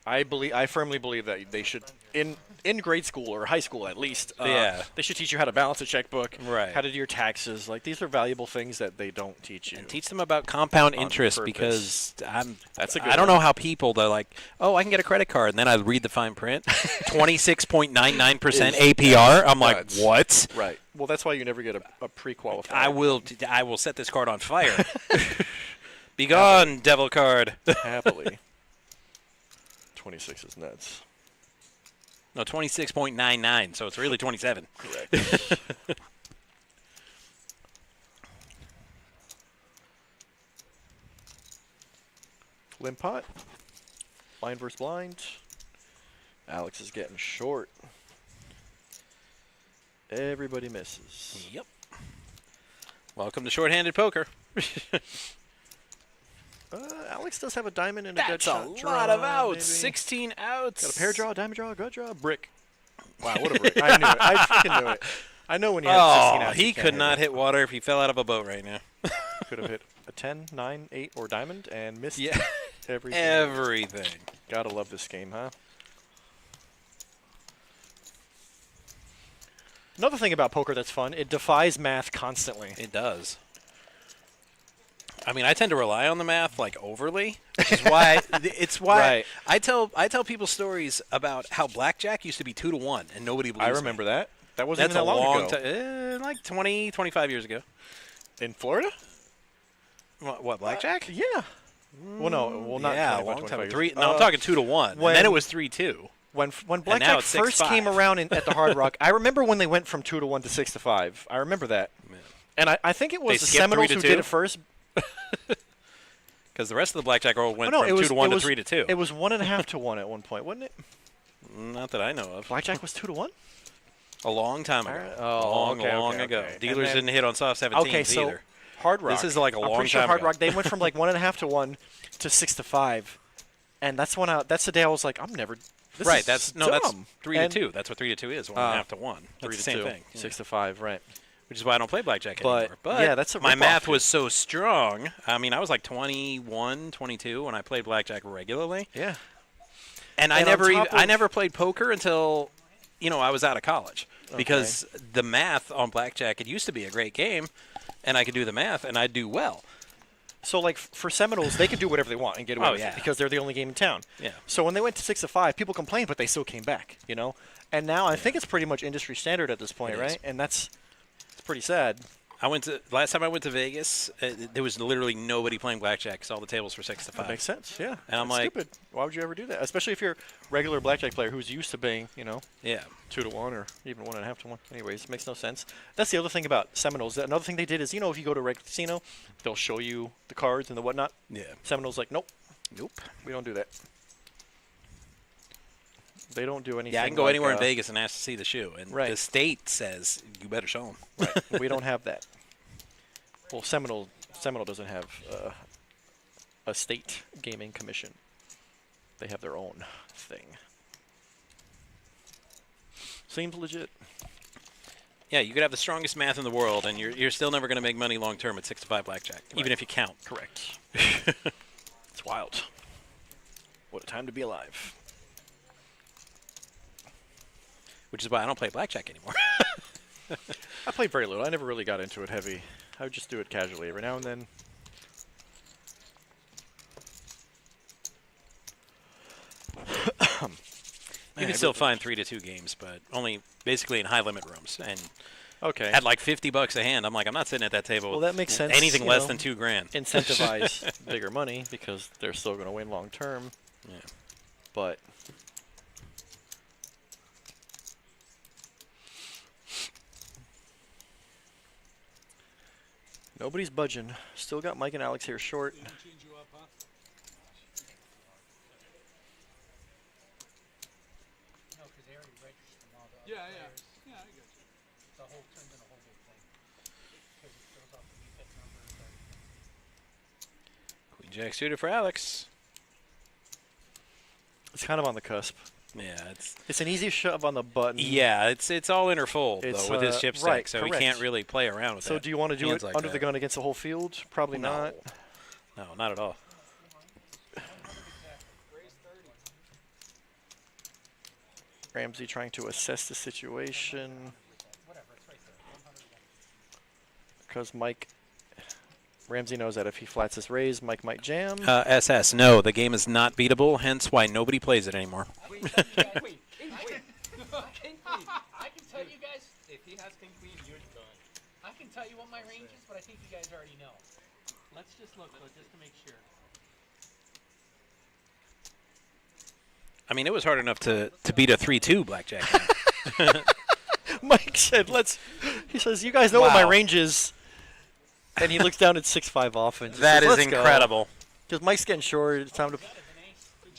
I firmly believe that they should, in grade school or high school at least, they should teach you how to balance a checkbook, how to do your taxes. Like, these are valuable things that they don't teach you. And teach them about compound interest, because I don't one. know how people, they're like, oh, I can get a credit card, and then I read the fine print, 26.99% APR. I'm like, what? Right. Well, that's why you never get a pre-qualified. I will set this card on fire. Be gone, devil card. Happily. 26 is nuts. No, 26.99, so it's really 27. Correct. Limp pot. Blind versus blind. Alex is getting short. Everybody misses. Yep. Welcome to shorthanded poker. Alex does have a diamond and a dead That's shot a draw, lot of outs. maybe. 16 outs. Got a pair draw, diamond draw, gut draw, brick. Wow, what a brick. I knew it. I freaking knew it. I know when you have 16 outs. He could not hit water if he fell out of a boat right now. Could have hit a 10, 9, 8, or diamond and missed everything. Everything. Gotta love this game, huh? Another thing about poker that's fun, it defies math constantly. It does. I mean, I tend to rely on the math like overly, which is why Right. I tell people stories about how blackjack used to be 2 to 1 and nobody believes I remember that. That wasn't That's even that a long long ago. time, like 20, 25 years ago. In Florida? What blackjack? Yeah. Well, no, well not. Yeah, a 25, long 25 time. years. Three. No, I'm talking 2 to 1. And then it was 3-2. When now blackjack it's first 6-5. came around at the Hard Rock, I remember when they went from 2 to 1 to 6 to 5. I remember that. Yeah. And I think it was They the skipped Seminoles 3 who to did 2? it first. Because the rest of the blackjack world went no, from it was, 2 to 1 it to was, 3 to 2. It was 1.5 to 1 at one point, wasn't it? Not that I know of. Blackjack was 2 to 1. A long time ago. Alright. Oh, long ago. okay. Dealers And then- didn't hit on soft 17s Okay, so either. Hard Rock. This is like a I'm long pretty sure time Hard ago. Rock. They went from like 1.5 to 1 to 6 to 5, and that's when that's the day I was like, I'm never. This Right, is that's dumb. 3 And- to 2. That's what 3 to 2 is. 1.5 to 1. That's 3 the to same 2, thing. 6 to 5, right? Which is why I don't play blackjack But, anymore. But yeah, that's a my rip-off, math dude. was so strong. I mean, I was like 21, 22 when I played blackjack regularly. Yeah. And I And on never top I of- never played poker until I was out of college. Because the math on blackjack, it used to be a great game, and I could do the math, and I'd do well. So, like, for Seminoles, they could do whatever they want and get away with yeah. it because they're the only game in town. Yeah. So when they went to 6 to 5, people complained, but they still came back, And now I think it's pretty much industry standard at this point, It right? is. And it's pretty sad. Last time I went to Vegas, there was literally nobody playing blackjack because all the tables were 6 to 5. That makes sense, yeah. And I'm That's like, stupid. Why would you ever do that? Especially if you're a regular blackjack player who's used to being, yeah. 2 to 1 or even 1.5 to 1. Anyways, it makes no sense. That's the other thing about Seminoles. Another thing they did is, if you go to a regular casino, they'll show you the cards and the whatnot. Yeah. Seminoles like, nope, we don't do that. They don't do anything. Yeah, I can go like, anywhere in Vegas and ask to see the shoe, and Right. the state says you better show them. Right. We don't have that. Well, Seminole doesn't have a state gaming commission. They have their own thing. Seems legit. Yeah, you could have the strongest math in the world, and you're still never going to make money long term at 6 to 5 blackjack, even if you count. Correct. It's wild. What a time to be alive. Which is why I don't play blackjack anymore. I played very little. I never really got into it heavy. I would just do it casually every now and then. You can still find 3-2 games, but only basically in high limit rooms. And Okay. at like $50 a hand, I'm like, I'm not sitting at that table. Well, with that makes sense. Anything you less know, than $2,000. Incentivize bigger money because they're still going to win long term. Yeah. But nobody's budging. Still got Mike and Alex here short. Didn't change you up, huh? No, because they already registered them all the other Yeah, yeah. players. Yeah, I get you. The whole turns into a whole big thing. Because it throws off the defense numbers. Queen Jack suited for Alex. It's kind of on the cusp. Yeah, It's an easy shove on the button. yeah, it's all inner fold It's, though with his chip stack, right, so he correct. can't really play around with So that. do you want to do Hands it like under that. the gun against the whole field? Probably No. not. No, not at all. Ramsey trying to assess the situation. Because Ramsey knows that if he flats his raise, Mike might jam. SS, no, the game is not beatable, hence why nobody plays it anymore. Wait, king queen. I can tell you guys, if he has king queen, you're done. I can tell you what my range is, but I think you guys already know. Let's just look, though, just to make sure. I mean, it was hard enough to beat a 3-2 blackjack. Mike said, he says, you guys know what my Wow. range is. And he looks down at 6-5 offense. That is incredible. Because Mike's getting short. It's time to. Did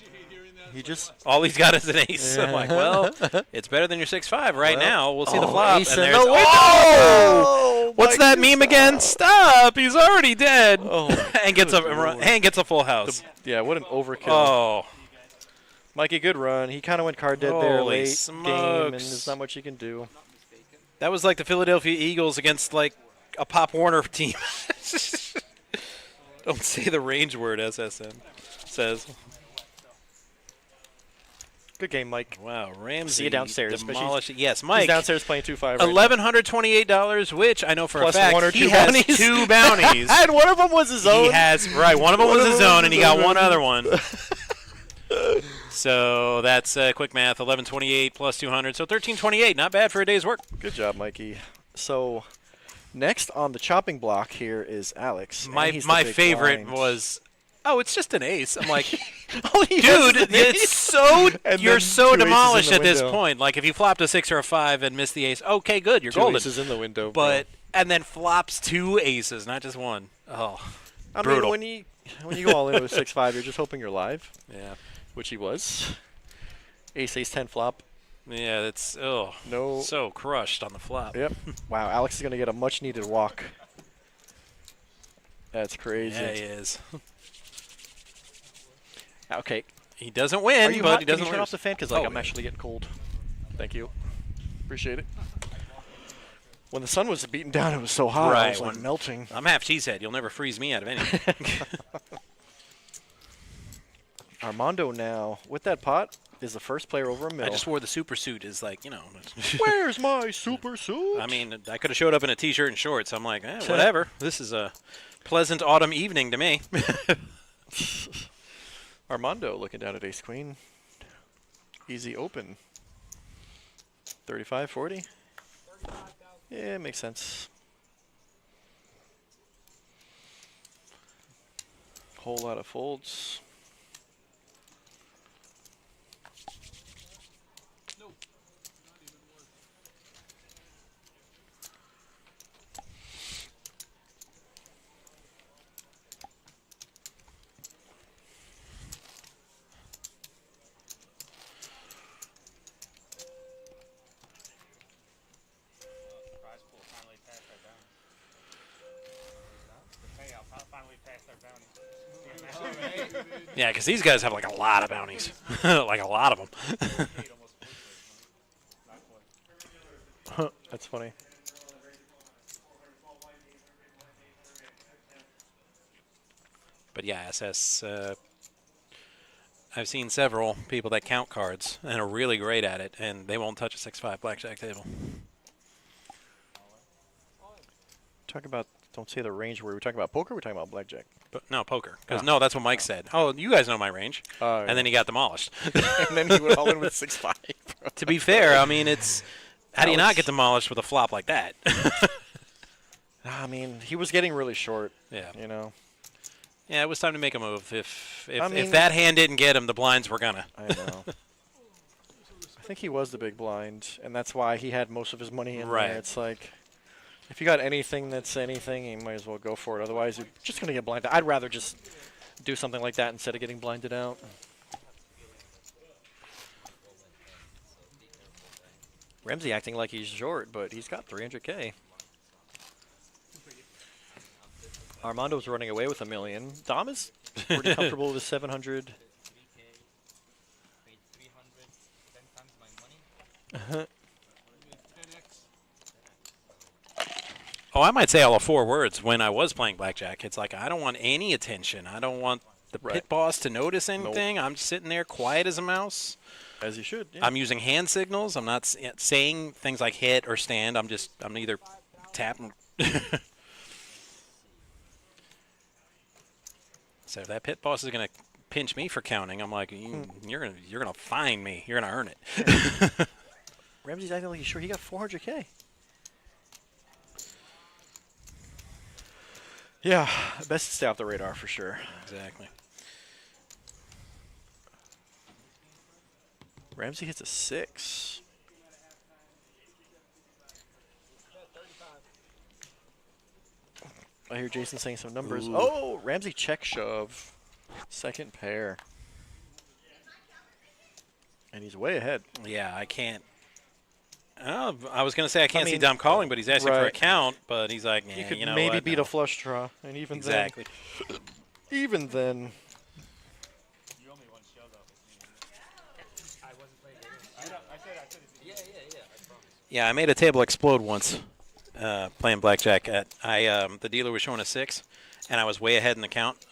you hate hearing that? He just. All he's got is an ace. I'm like, well, it's better than your 6-5 right Well, now. We'll see the flop. ace And in there's, the window! oh! What's Mike, that meme again? Stop! He's already dead. Oh, and gets good a lord. and gets a full house. Yeah, what an overkill. Oh, Mikey, good run. He kind of went card dead there Holy late game, and smokes. there's not much you can do. that was like the Philadelphia Eagles against like a Pop Warner team. Don't say the range word, SSN says. Good game, Mike. Wow, Ramsey See you downstairs. demolished. Yes, He's Mike. downstairs playing 2-5 right now. $1,128, which I know for Plus a fact one or he two has bounties. 2 bounties. And one of them was his own. He has one of them was his own, and he got his one own. other one. So that's quick math: 1128 plus 200, so 1328. Not bad for a day's work. Good job, Mikey. So next on the chopping block here is Alex. and My he's the big favorite blind. was, oh, it's just an ace. I'm like, All he has dude, is an it's ace. so And you're then so 2 aces in demolished the at this window. point. Like if you flopped a 6 or a 5 and missed the ace, okay, good, you're 2 golden. aces in the window. But and then flops 2 aces, not just one. Oh, I brutal. mean, when you go all in with 6-5, you're just hoping you're live, yeah, which he was. Ace 10 flop. yeah, that's No. so crushed on the flop. Yep. Wow, Alex is going to get a much needed walk. That's crazy. Yeah, he is. Okay. He doesn't Are win, you but hot? he Can doesn't you turn lose. off the fan? Because Oh, I'm yeah. actually getting cold. Thank you. Appreciate it. When the sun was beating down, it was so hot. I Right, was like when- melting. I'm half cheesehead. You'll never freeze me out of anything. Armando now, with that pot, is the first player over a I mil. just wore the super suit. Is like, you know. Where's my super suit? I mean, I could have showed up in a t-shirt and shorts. I'm like, whatever. This is a pleasant autumn evening to me. Armando looking down at ace queen. Easy open. 35, 40? Yeah, it makes sense. Whole lot of folds. Nope. Not even worth it. Prize pool finally passed our bounty. The payout finally passed our bounty. Yeah, because these guys have like a lot of bounties, like a lot of them. That's funny. But yeah, SS. I've seen several people that count cards and are really great at it, and they won't touch a 6-5 blackjack table. Talk about Don't say the range. Were we talking about poker? Or were we talking about blackjack? But no, poker. Because no, that's what Mike said. Oh, you guys know my range. And then he got demolished. And then he went all in with 6-5. To be fair, I mean, it's how do you not get demolished with a flop like that? I mean, he was getting really short. Yeah. You know. Yeah, it was time to make a move. If I mean, if that hand didn't get him, the blinds were gonna. I know. I think he was the big blind, and that's why he had most of his money in Right. there. It's like, if you got anything that's anything, you might as well go for it. Otherwise, you're just going to get blinded. I'd rather just do something like that instead of getting blinded out. Ramsey acting like he's short, but he's got 300K. Armando's running away with $1 million. Dom is pretty comfortable with 700. Oh, I might say all of 4 words when I was playing blackjack. It's like I don't want any attention. I don't want the pit boss to notice anything. I'm just sitting there quiet as a mouse. As you should. Yeah. I'm using hand signals. I'm not saying things like hit or stand. I'm either tapping. So if that pit boss is gonna pinch me for counting, I'm like, you're gonna fine me. You're gonna earn it. Ramsey's acting like he's sure he got 400K. Yeah, best to stay off the radar for sure. Exactly. Ramsey hits a 6. I hear Jason saying some numbers. Ooh. Oh, Ramsey check shove. Second pair. And he's way ahead. Yeah, I can't. Oh, I was gonna say I can't see mean, Dom calling, but he's asking for a right. count. But he's like, You could you know maybe what? beat No. a flush draw, and even Exactly. then, even then, Yeah, I made a table explode once playing blackjack. The dealer was showing a 6, and I was way ahead in the count,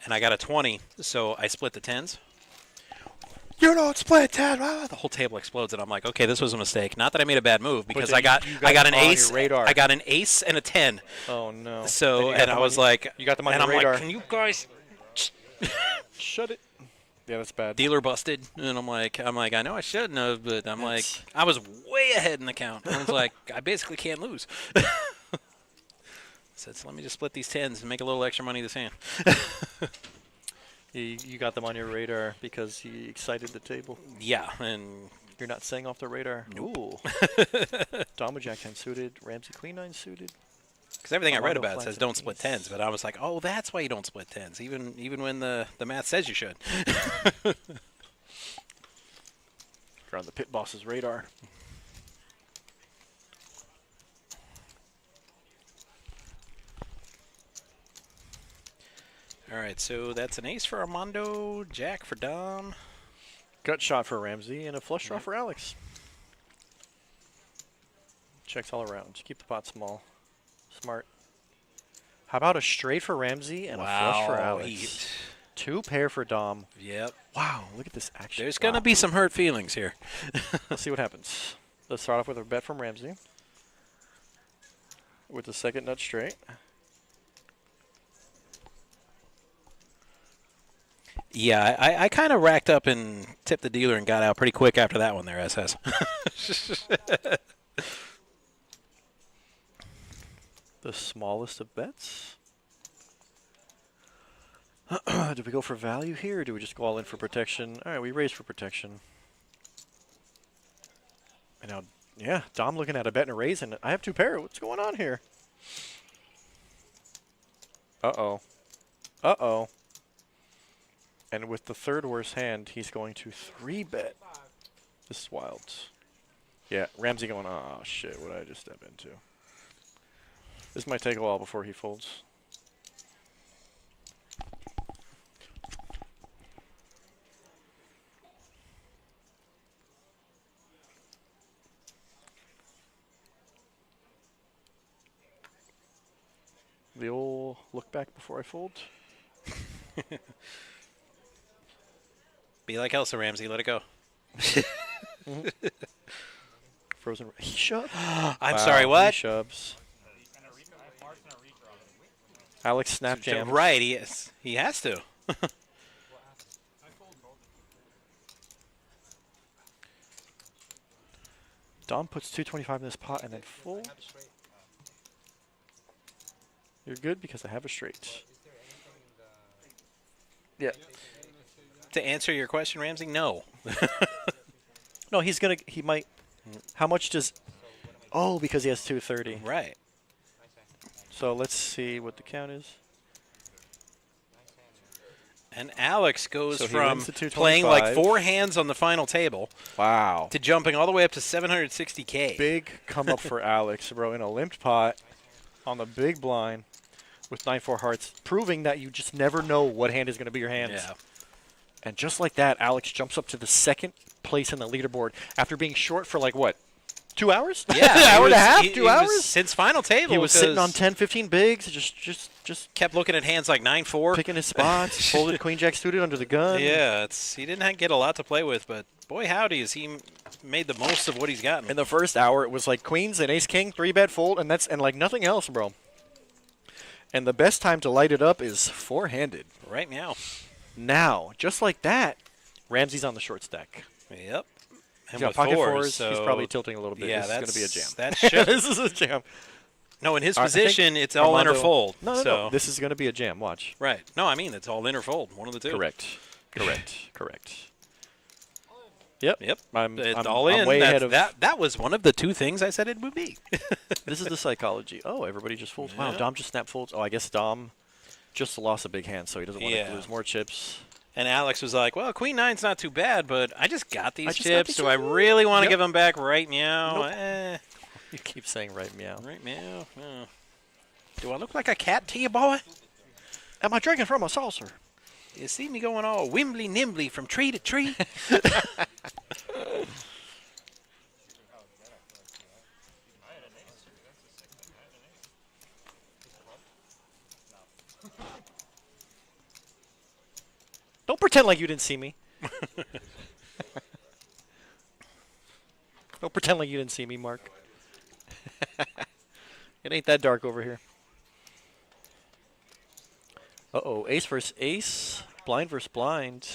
and I got a 20, so I split the 10s. You don't split 10. The whole table explodes, and I'm like, okay, this was a mistake. Not that I made a bad move, because then I got you an them on ace. your radar. I got an ace and a 10. Oh no. So Then you got and them I on was your- like, you got them on and your I'm radar. like, can you guys? Shut it. Yeah, that's bad. Dealer busted, and I'm like, I know I shouldn't have, but I'm like, I was way ahead in the count. I was like, I basically can't lose. Said, so let me just split these 10s and make a little extra money this hand. You got them on your radar because he excited the table. Yeah, and you're not saying off the radar. Nope. Dom with Jack 10 suited, Ramsey Queen 9 suited. Because everything I read Armando about flat says don't split 10s, but I was like, oh, that's why you don't split 10s, even when the math says you should. You're on the pit boss's radar. All right, so that's an ace for Armando, Jack for Dom. Gut shot for Ramsey and a flush draw for Alex. Checks all around. Keep the pot small. Smart. How about a straight for Ramsey and a flush for Alex? 2 pair for Dom. Yep. Wow, look at this action. There's going to be some hurt feelings here. Let's see what happens. Let's start off with a bet from Ramsey. With the second nut straight. Yeah, I kind of racked up and tipped the dealer and got out pretty quick after that one there, SS. The smallest of bets. Do we go for value here, or do we just go all in for protection? All right, we raise for protection. And now, yeah, Dom looking at a bet and a raise, and I have 2 pair. What's going on here? Uh-oh. Uh-oh. And with the third worst hand, he's going to 3-bet. This is wild. Yeah, Ramsey going, oh, shit, what did I just step into? This might take a while before he folds. The old look back before I fold. Be like Elsa, Ramsey. Let it go. Frozen. He shoved. I'm sorry, what? He shoves. Alex snap jam. Right, he is. He has to. Dom puts 225 in this pot and then fold. You're good because I have a straight. Yeah. To answer your question, Ramsey, no. No, he's gonna. He might. How much does? Oh, because he has 230. Right. So let's see what the count is. And Alex goes So he from wins the playing like 225. 4 hands on the final table Wow. to jumping all the way up to 760K. Big come up for Alex, bro, in a limped pot on the big blind with 9-4 hearts, proving that you just never know what hand is going to be your hands. Yeah. And just like that, Alex jumps up to the second place in the leaderboard after being short for like what? 2 hours? Yeah, An hour and a half? 2 he was hours? since final table. He was sitting on because 10, 15 bigs, just kept looking at hands like 9-4. picking his spots, folded queen jack suited under the gun. Yeah, he didn't get a lot to play with, but boy howdy, has he made the most of what he's gotten. In the first hour, it was like queens and ace king, 3-bet fold, and like nothing else, bro. And the best time to light it up is four-handed. Right now. Now, just like that, Ramsey's on the short stack. Yep. He's And got with pocket fours, fours. so He's probably tilting a little bit. Yeah, this is going to be a jam. That should. This is a jam. No, in his I think position, it's all in or Armando- fold. No. So. This is going to be a jam. Watch. Right. No, I mean, it's all in or fold. One of the two. Correct. Yep. Yep. I'm all in. I'm way ahead of that was one of the two things I said it would be. This is the psychology. Oh, everybody just folds. Wow, Yeah. Dom just snap folds. Oh, I guess Dom just lost a big hand, so he doesn't want Yeah. to lose more chips. And Alex was like, well, Queen 9's not too bad, but I just got these I just got chips. these Do I chips. really want to Yep. give them back right meow? Nope. You keep saying right meow. Right meow? Oh. Do I look like a cat to you, boy? Am I drinking from a saucer? You see me going all wimbly nimbly from tree to tree? Don't pretend like you didn't see me. Don't pretend like you didn't see me, Mark. It ain't that dark over here. Uh-oh, ace versus ace, blind versus blind.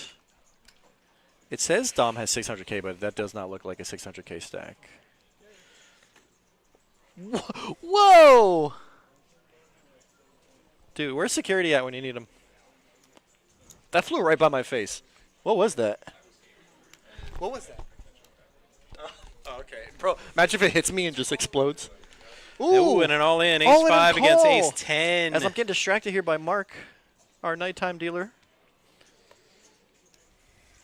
It says Dom has 600K, but that does not look like a 600K stack. Whoa! Dude, where's security at when you need him? That flew right by my face. What was that? What was that? Oh, okay. Bro, imagine if it hits me and just explodes. Ooh, and an all-in. All in Ace-5 and against call. Ace-10. As I'm getting distracted here by Mark, our nighttime dealer.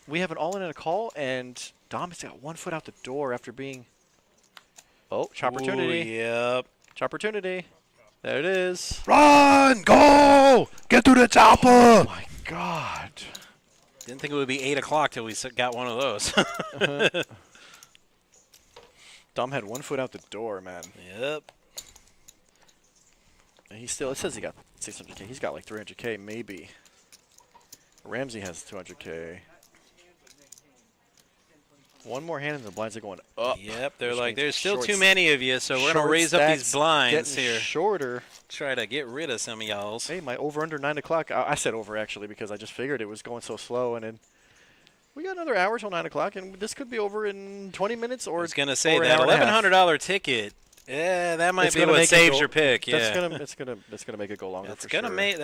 We have an all-in and a call, and Dom has got 1 foot out the door after being... Oh, chopportunity. Yep. Chopportunity. There it is. Run! Go! Get to the chopper! Oh, my God. Didn't think it would be 8 o'clock till we got one of those. Dom had 1 foot out the door, man. Yep. And he still, it says he got 600K. He's got like 300K, maybe. Ramsey has 200K. One more hand and the blinds are going up. Yep, they're which like, means there's still short too many of you, so we're going to short raise up these stacks blinds getting here. shorter. Try to get rid of some of y'all's. Hey, my over under 9 o'clock. I said over actually because I just figured it was going so slow, and then we got another hour till 9 o'clock, and this could be over in 20 minutes or. I was going to say or an that hour and a half. $1,100 ticket. Yeah, that might It's be gonna what make it saves go- your pick. That's Yeah, gonna make it go longer. that's for gonna sure. make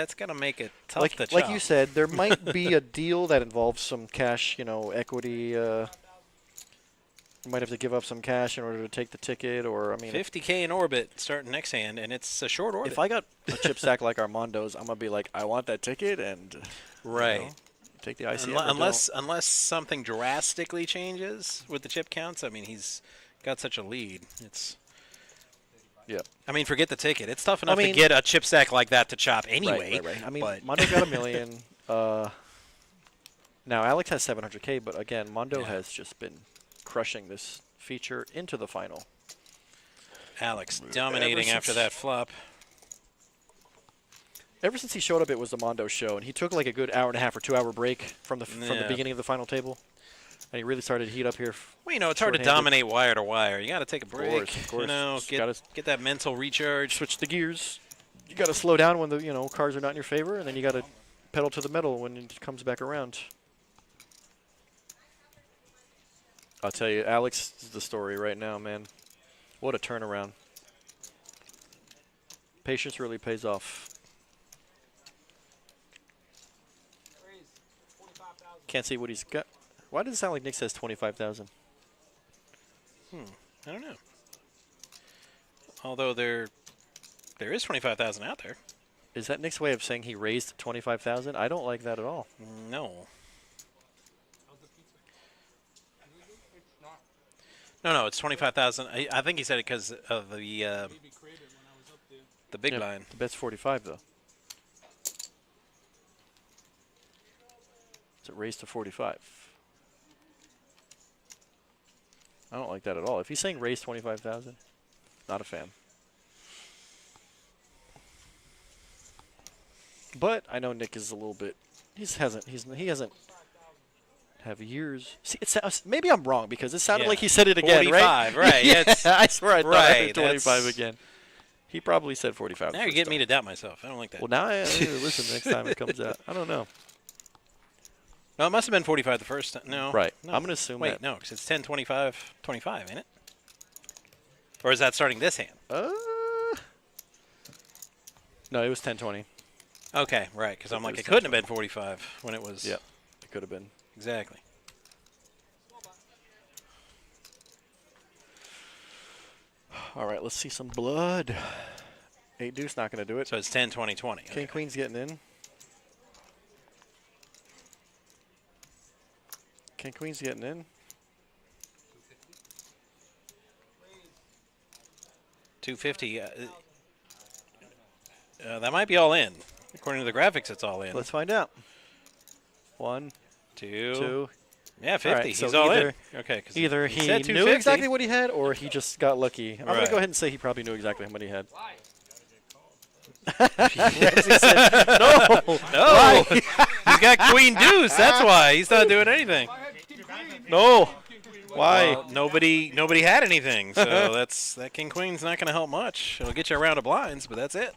it tough like to like chop. you said, there might be a deal that involves some cash, equity. You might have to give up some cash in order to take the ticket, or I mean, 50K in orbit starting next hand, and it's a short orbit. if I got a chip stack like Armando's, I'm gonna be like, I want that ticket, and right. take the ICM. Unless something drastically changes with the chip counts, I mean, he's got such a lead. It's. Yeah. I mean, forget the ticket. It's tough enough mean- to get a chip stack like that to chop anyway. Right. I mean, but Mondo got $1 million. Now Alex has 700K, but again, Mondo Yeah. has just been crushing this feature into the final. Alex dominating after that flop. Ever since he showed up, it was the Mondo show, and he took like a good hour and a half or 2 hour break from the Yeah. beginning of the final table, and he really started to heat up here. Well, it's hard to shorthanded. dominate wire to wire. You got to take a break. Of course. Get that mental recharge. Switch the gears. You got to slow down when the cards are not in your favor, and then you got to pedal to the metal when it comes back around. I'll tell you, Alex is the story right now, man. What a turnaround. Patience really pays off. Can't see what he's got. Why does it sound like Nick says 25,000? I don't know. Although there is 25,000 out there. Is that Nick's way of saying he raised 25,000? I don't like that at all. No. No, it's 25,000. I think he said it because of the big line. The bet's 45 though. So it raised to 45. I don't like that at all. If he's saying raise 25,000, not a fan. But I know Nick is a little bit. He hasn't have years. See, it sounds, maybe I'm wrong because it sounded like he said it again, 45, right? Yeah, I swear I thought I heard 25 that's- again. He probably said 45. Now you're getting me to doubt myself. I don't like that. Well, now I need to listen next time it comes out. I don't know. No, it must have been 45 the first time. No. Right. No. I'm going to assume Wait, that. no, because it's 10, 25, 25, ain't it? Or is that starting this hand? No, it was 10-20. Okay, right, because I'm like, it couldn't have been 45 when it was. Yeah, it could have been. Exactly. All right, let's see some blood. 8 deuce, not going to do it. So it's 10, 20, 20. King Okay. Queen's getting in. King Queen's getting in. 250. That might be all in. According to the graphics, it's all in. Let's find out. 1, 2. 2. Yeah, 50. All right, He's so all either, in. Okay. 'Cause either he said knew 250. exactly what he had or he just got lucky. I'm going Right. to go ahead and say he probably knew exactly how many he had. Yes, he said, no. Why? He's got Queen Deuce. That's why. He's not doing anything. No. Why? Well, nobody had anything, so that King Queen's not going to help much. It'll get you a round of blinds, but that's it.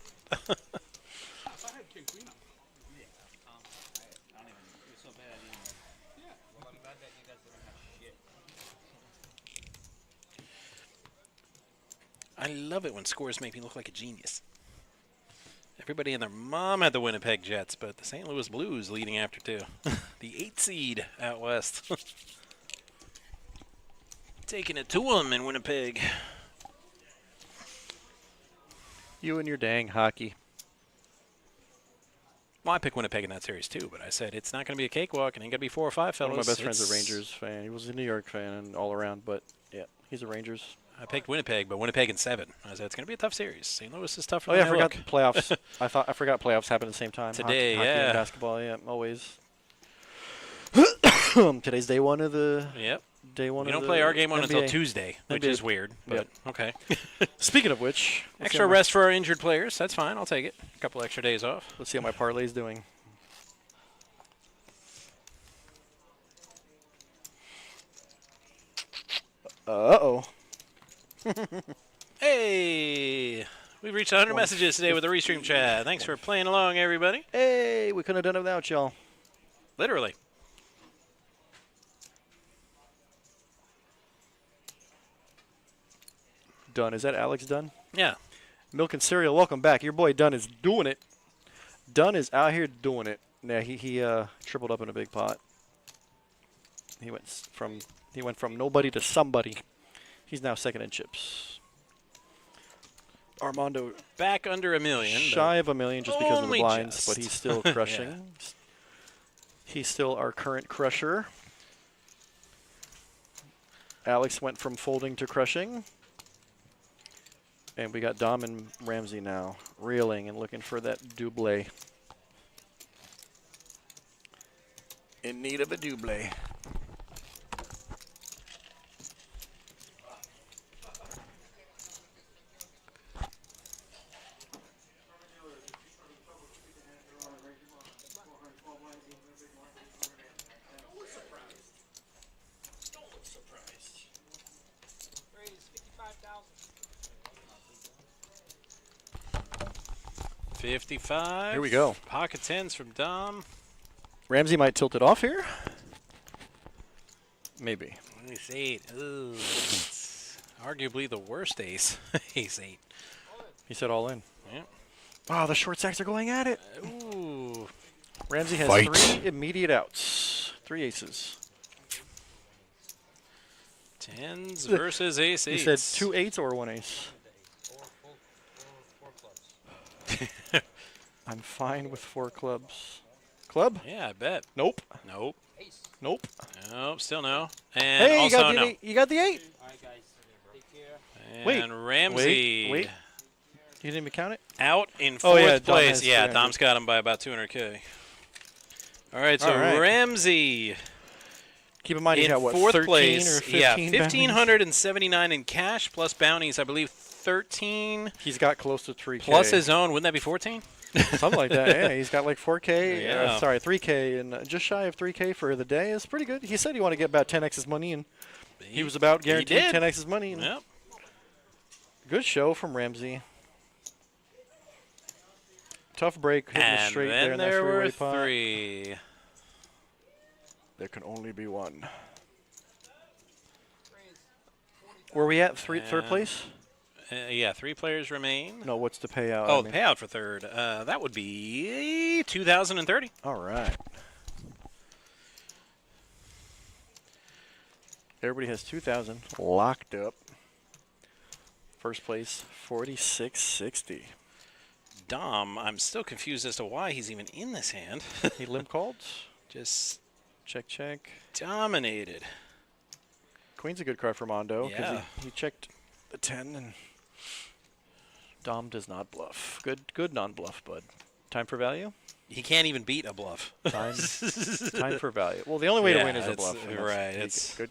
I love it when scores make me look like a genius. Everybody and their mom had the Winnipeg Jets, but the St. Louis Blues leading after 2. The 8 seed out west. Taking it to them in Winnipeg. You and your dang hockey. Well, I picked Winnipeg in that series too, but I said it's not going to be a cakewalk. It ain't going to be 4 or 5 fellas. One of my best friend's a Rangers fan. He was a New York fan and all around, but yeah, he's a Rangers. I picked Winnipeg, but Winnipeg in 7. I said it's going to be a tough series. St. Louis is tougher. Oh yeah, I than they forgot look. the playoffs. I forgot playoffs happen at the same time. Today, hockey yeah. and basketball, yeah, always. Today's day one of the. Yep. Day one. We of don't the play our game on until NBA. Tuesday, which NBA. is weird, but Yep. okay. Speaking of which, let's see Extra how my- rest for our injured players. That's fine. I'll take it. A couple extra days off. Let's see how my parlay's doing. Uh-oh. Hey! We've reached 100 messages today with the Restream chat. Thanks for playing along, everybody. Hey, we couldn't have done it without y'all. Literally. Dunn. Is that Alex Dunn? Yeah. Milk and Cereal, welcome back. Your boy Dunn is doing it. Dunn is out here doing it. Yeah, he tripled up in a big pot. He went from nobody to somebody. He's now second in chips. Armando Back under $1 million. shy of $1 million just because of the only blinds, just. but he's still crushing. He's still our current crusher. Alex went from folding to crushing. And we got Dom and Ramsey now reeling and looking for that double. In need of a double. 55. Here we go. Pocket tens from Dom. Ramsey might tilt it off here. Maybe. Ace 8. Ooh, it's arguably the worst ace. Ace 8. He said all in. Yeah. Oh, the short stacks are going at it. Ooh. Ramsey has Fight. 3 immediate outs. 3 aces. Tens versus ace 8. He said 2 8s or 1 ace. Four clubs. I'm fine with 4 clubs. Club? Yeah, I bet. Nope. Nope. Ace. Nope. Nope, still no. And Hey, you also got the no. 8. You got the 8. Alright, guys. Take care. Wait, And Ramsey Wait. You didn't even count it? out in Oh, fourth yeah, Dom place. has Yeah, 300. Dom's got him by about 200K. All right, so All right. Ramsey Keep in mind, he in got what, fourth 13 place. or 15 Yeah, bounties? 1,579 in cash plus bounties. I believe 13 He's got close to 3K. plus his own. Wouldn't that be 14? Something like that, yeah. He's got like 4K, Yeah. sorry, 3K, and just shy of 3K for the day. It's pretty good. He said he wanted to get about 10x his money, and he was about guaranteed did. 10x his money. And Yep. good show from Ramsey. Tough break, hitting the And straight there then in that there three-way were pot. 3. There can only be one. Where we at? Third And- place? Yeah, 3 players remain. No, what's the payout? Oh, I the mean? payout for third. That would be 2,030. All right. Everybody has 2,000 locked up. First place, 4660. Dom, I'm still confused as to why he's even in this hand. He limp called. Just Check, check. dominated. Queen's a good card for Mondo because Yeah. he checked the 10 and Dom does not bluff. Good non-bluff, bud. Time for value? He can't even beat a bluff. Time for value. Well, the only way to win is a it's- bluff. and that's Right. unique. It's good.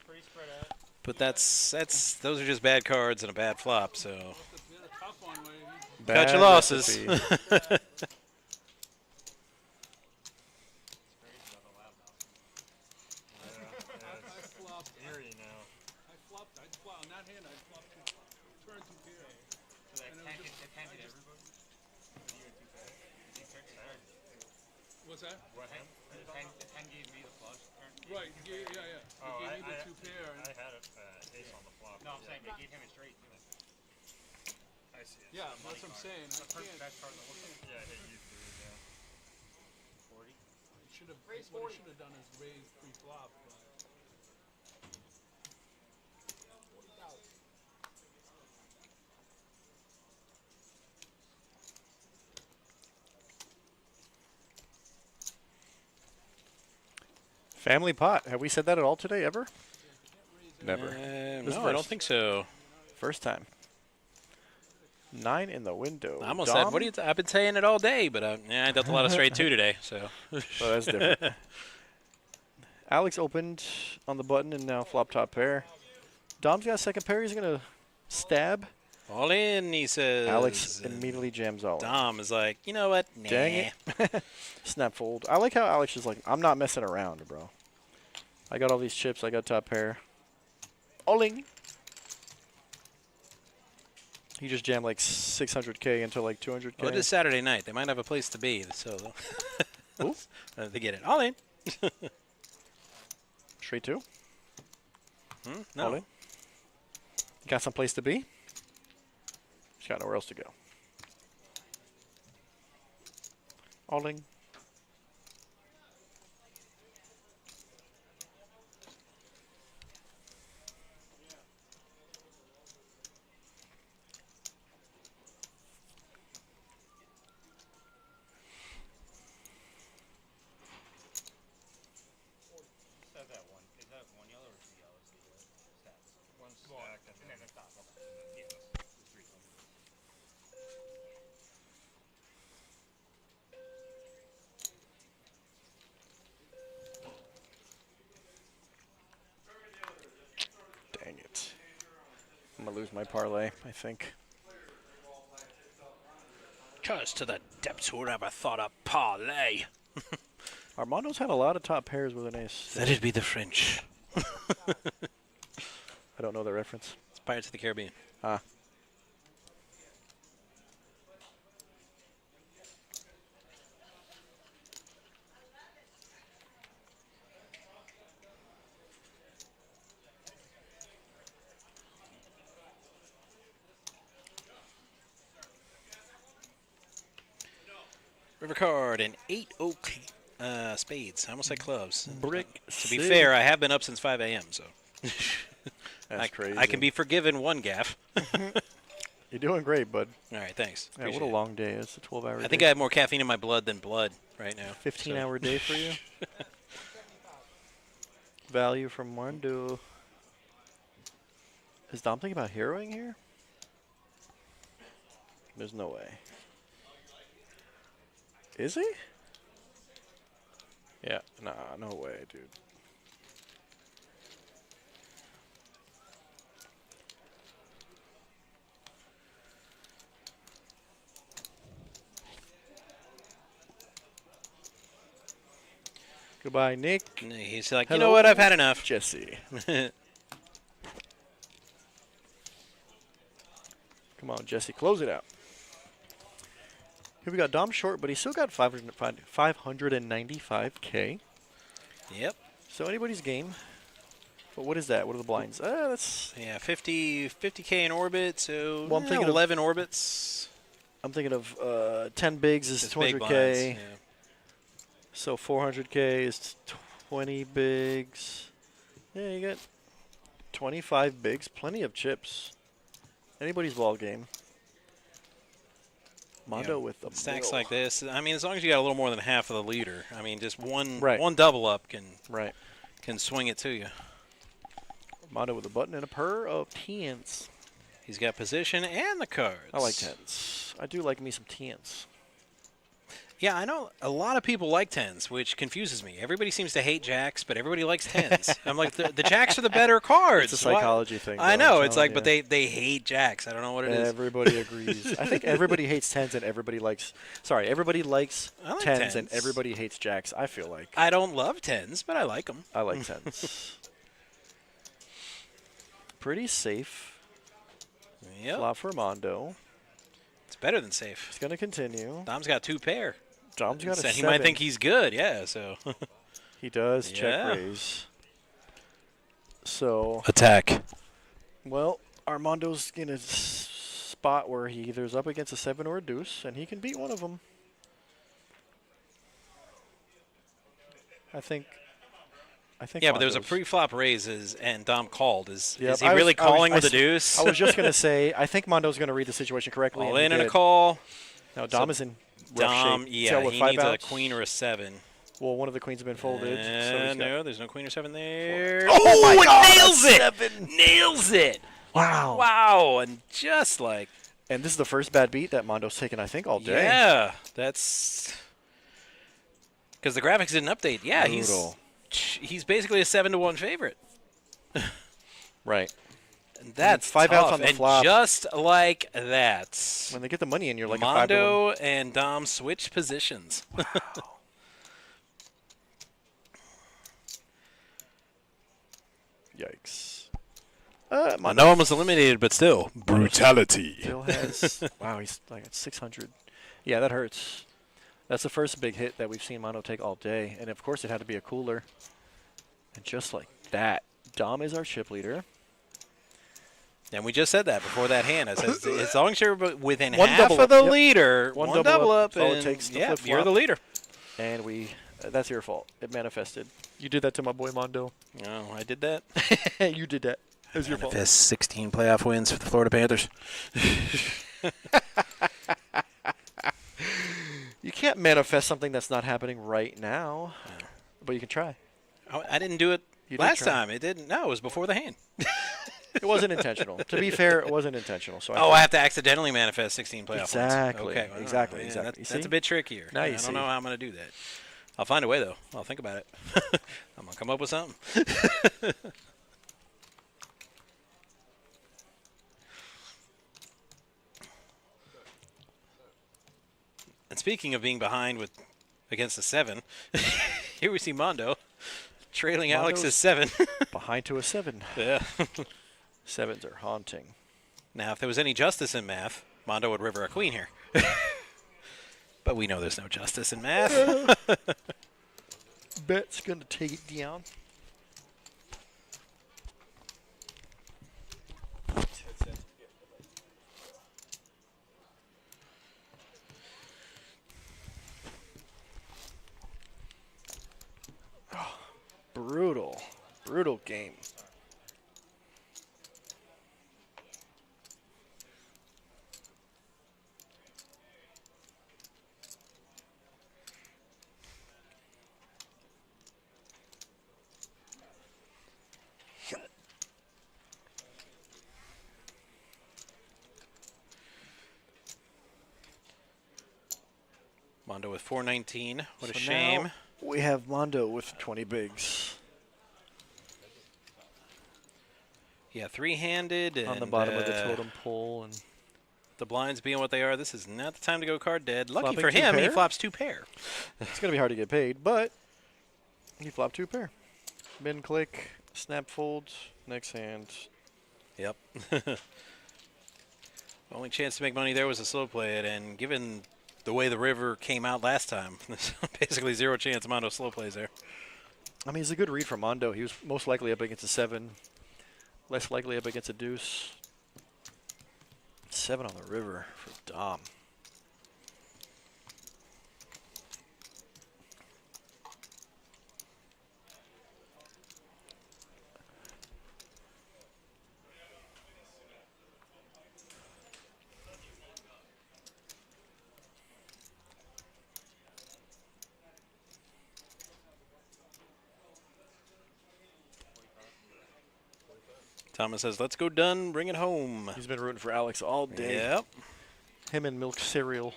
But that's those are just bad cards and a bad flop. So It's a tough one where you cut Bad your losses. recipe. I flopped. I flopped. I flopped. Not hand. I flopped. Turn two pair. So that And it can't was get, that can't get everybody? What's that? The 10 gave me the flush. Right. Yeah, yeah, yeah. Oh, They gave me the two pair. And had an ace on the flop. No, I'm saying they gave him a straight too. I see it. yeah, that's what I'm saying. I can't. Best card in the world. Yeah, I hit you too, yeah. 40. Should have. What I should have done is raised pre-flop. But Family pot. Have we said that at all today, ever? Never. This is No, I don't first. think so. First time. 9 in the window. I almost said, "What do you?" I've been saying it all day, but I dealt a lot of straight 2 today. So. Oh, that's different. Alex opened on the button and now flop top pair. Dom's got a second pair. He's going to stab. All in, he says. Alex and immediately jams all in. Dom is like, you know what? Nah. Dang it. Snap fold. I like how Alex is like, I'm not messing around, bro. I got all these chips. I got top pair. All-in. He just jammed like 600K into like 200K. Well, it is Saturday night. They might have a place to be, so Ooh. they get it. All in. Straight 2. No. All in. Got some place to be? He's got nowhere else to go. All in. Is that one yellow or 2 yellows? Stats. One stack and And then the top. Okay. Yeah. There's 3 total. Dang it. I'm going to lose my parlay, I think. Curse to the depths whoever thought a parlay. Armando's had a lot of top pairs with an ace. That'd be the French. I don't know the reference. It's Pirates of the Caribbean. Ah. River card and 8 oak spades. I almost said clubs. Brick. To be fair, I have been up since 5 a.m., so That's crazy. I can be forgiven one gaff. You're doing great, bud. All right, thanks. Yeah, what a Appreciate it. long day. It's a 12-hour day. I think I have more caffeine in my blood than blood right now. 15-hour day for you. Value from Mondo. Is Dom thinking about heroing here? There's no way. Is he? Yeah, nah, no way, dude. Goodbye, Nick. And he's like, Hello, you know what? I've had enough. Jesse. Come on, Jesse, close it out. Here we got Dom short, but he's still got 595K. Yep. So anybody's game. But what is that? What are the blinds? That's Yeah, 50K in orbit, so Well, I'm thinking of- 11 orbits. I'm thinking of 10 bigs is It's big 200K. blinds, yeah. So 400K is 20 bigs. Yeah, you got 25 bigs, plenty of chips. Anybody's ball game. Mondo Yeah. with the Stacks middle. like this. I mean, as long as you got a little more than half of the leader. I mean, just one Right. one double up can swing it to you. Mondo with a button and a purr of tens. He's got position and the cards. I like tens. I do like me some tens. Yeah, I know a lot of people like tens, which confuses me. Everybody seems to hate jacks, but everybody likes tens. I'm like, the jacks are the better cards. It's a psychology thing. I though, know. I'm It's like, telling but ya. they hate jacks. I don't know what it is. Everybody agrees. I think everybody hates tens and everybody likes. Sorry, everybody likes I like tens and tens. everybody hates jacks. I feel like I don't love tens, but I like them. I like tens. Pretty safe. Yep. Flop for Mondo. It's better than safe. It's gonna continue. Dom's got 2 pair. Dom's got a So he 7. might think he's good, yeah. So He does check Yeah. raise. So attack. well, Armando's in a spot where he either is up against a 7 or a deuce, and he can beat one of them. I think. Yeah, but there was a Mondo's- pre-flop raises, and Dom called. Is Yep, he I was- really I was- calling I with the s- deuce? I was just gonna say, I think Mondo's gonna read the situation correctly. All and he in and a did. call. Now Dom So is in rough Dom, shape. yeah, So with he 5 needs a outs, queen or a 7. Well, one of the queens have been folded. so he's got- No, there's no queen or 7 there. Oh my God, Nails a it! 7. Nails it! Wow. Wow, and just like And this is the first bad beat that Mondo's taken, I think, all day. yeah, that's because the graphics didn't update. Yeah, Brutal. he's basically a 7-1 favorite. Right. And that's 5 outs tough. on the and flop. just like that, When they get the money in, you're like a 5-1. Mondo and Dom switch positions. Yikes. I Mondo know almost eliminated, but still brutality. still has. Wow, he's like at 600. Yeah, that hurts. That's the first big hit that we've seen Mondo take all day, and of course it had to be a cooler. And just like that, Dom is our chip leader. And we just said that before that hand. I said, as long as you're within One half double of up, the yep. leader, One one double double up, up, all it and takes to yeah, flip you're the flop. leader. And we, that's your fault. It manifested. You did that to my boy Mondo. Oh, I did that. You did that. It was your fault. Manifest 16 playoff wins for the Florida Panthers. You can't manifest something that's not happening right now, but you can try. I didn't do it You did last try. time. It didn't. No, it was before the hand. It wasn't intentional. To be fair, it wasn't intentional. So I have to accidentally manifest 16 playoff Exactly, wins. Okay, well, exactly, yeah, exactly. You That's see? a bit trickier. Now you I don't see. know how I'm going to do that. I'll find a way, though. I'll think about it. I'm going to come up with something. And speaking of being behind with against a 7, here we see Mondo trailing Mondo's Alex's 7. behind to a 7. Yeah. 7s are haunting. Now, if there was any justice in math, Mondo would river a queen here. But we know there's no justice in math. Bet's going to take it down. Mondo with 419. What a So shame. now we have Mondo with 20 bigs. Yeah, three-handed. On the and, bottom of the totem pole. And the blinds being what they are, this is not the time to go card dead. Lucky Flopping for two him, he pair? flops 2 pair. it's going to be hard to get paid, but he flopped 2 pair. Min click, snap fold, next hand. Yep. Only chance to make money there was a slow play it, and given the way the river came out last time, there's basically 0 chance Mondo slow plays there. I mean, it's a good read from Mondo. He was most likely up against a 7, less likely up against a deuce. 7 on the river for Dom. Thomas says, let's go done, bring it home. He's been rooting for Alex all day. Yep. Him and milk cereal.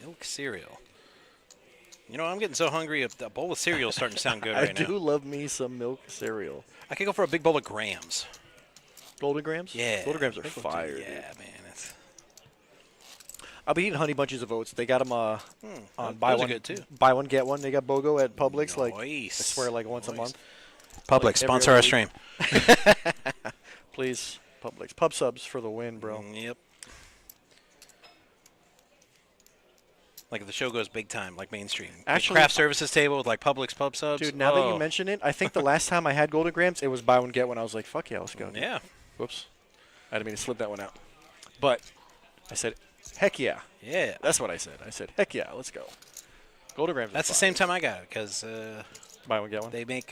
Milk cereal. You know, I'm getting so hungry, a bowl of cereal is starting to sound good right I now. do love me some milk cereal. I could go for a big bowl of Grams. Golden Grams? Yeah. Golden Grams are Big bowl, fire, Yeah, dude. man. It's, I'll be eating Honey Bunches of Oats. They got them on those buy are one, good, too. buy one, get one. They got BOGO at Publix, like, I Nice. swear, like once a month. Publix, Like every sponsor other our week. stream. Please, Publix. Pub subs for the win, bro. Yep. Like if the show goes big time, like mainstream. Actually, craft services table with like Publix pub subs. Dude, now that Oh. you mention it, I think the last time I had Golden Grams, it was buy one, get one. I was like, fuck yeah, let's go. dude. Yeah. Whoops. I didn't mean to slip that one out. But I said, heck yeah. Yeah. That's what I said. I said, heck yeah, let's go. Golden Grams. That's the same time I got it because buy one, get one. they make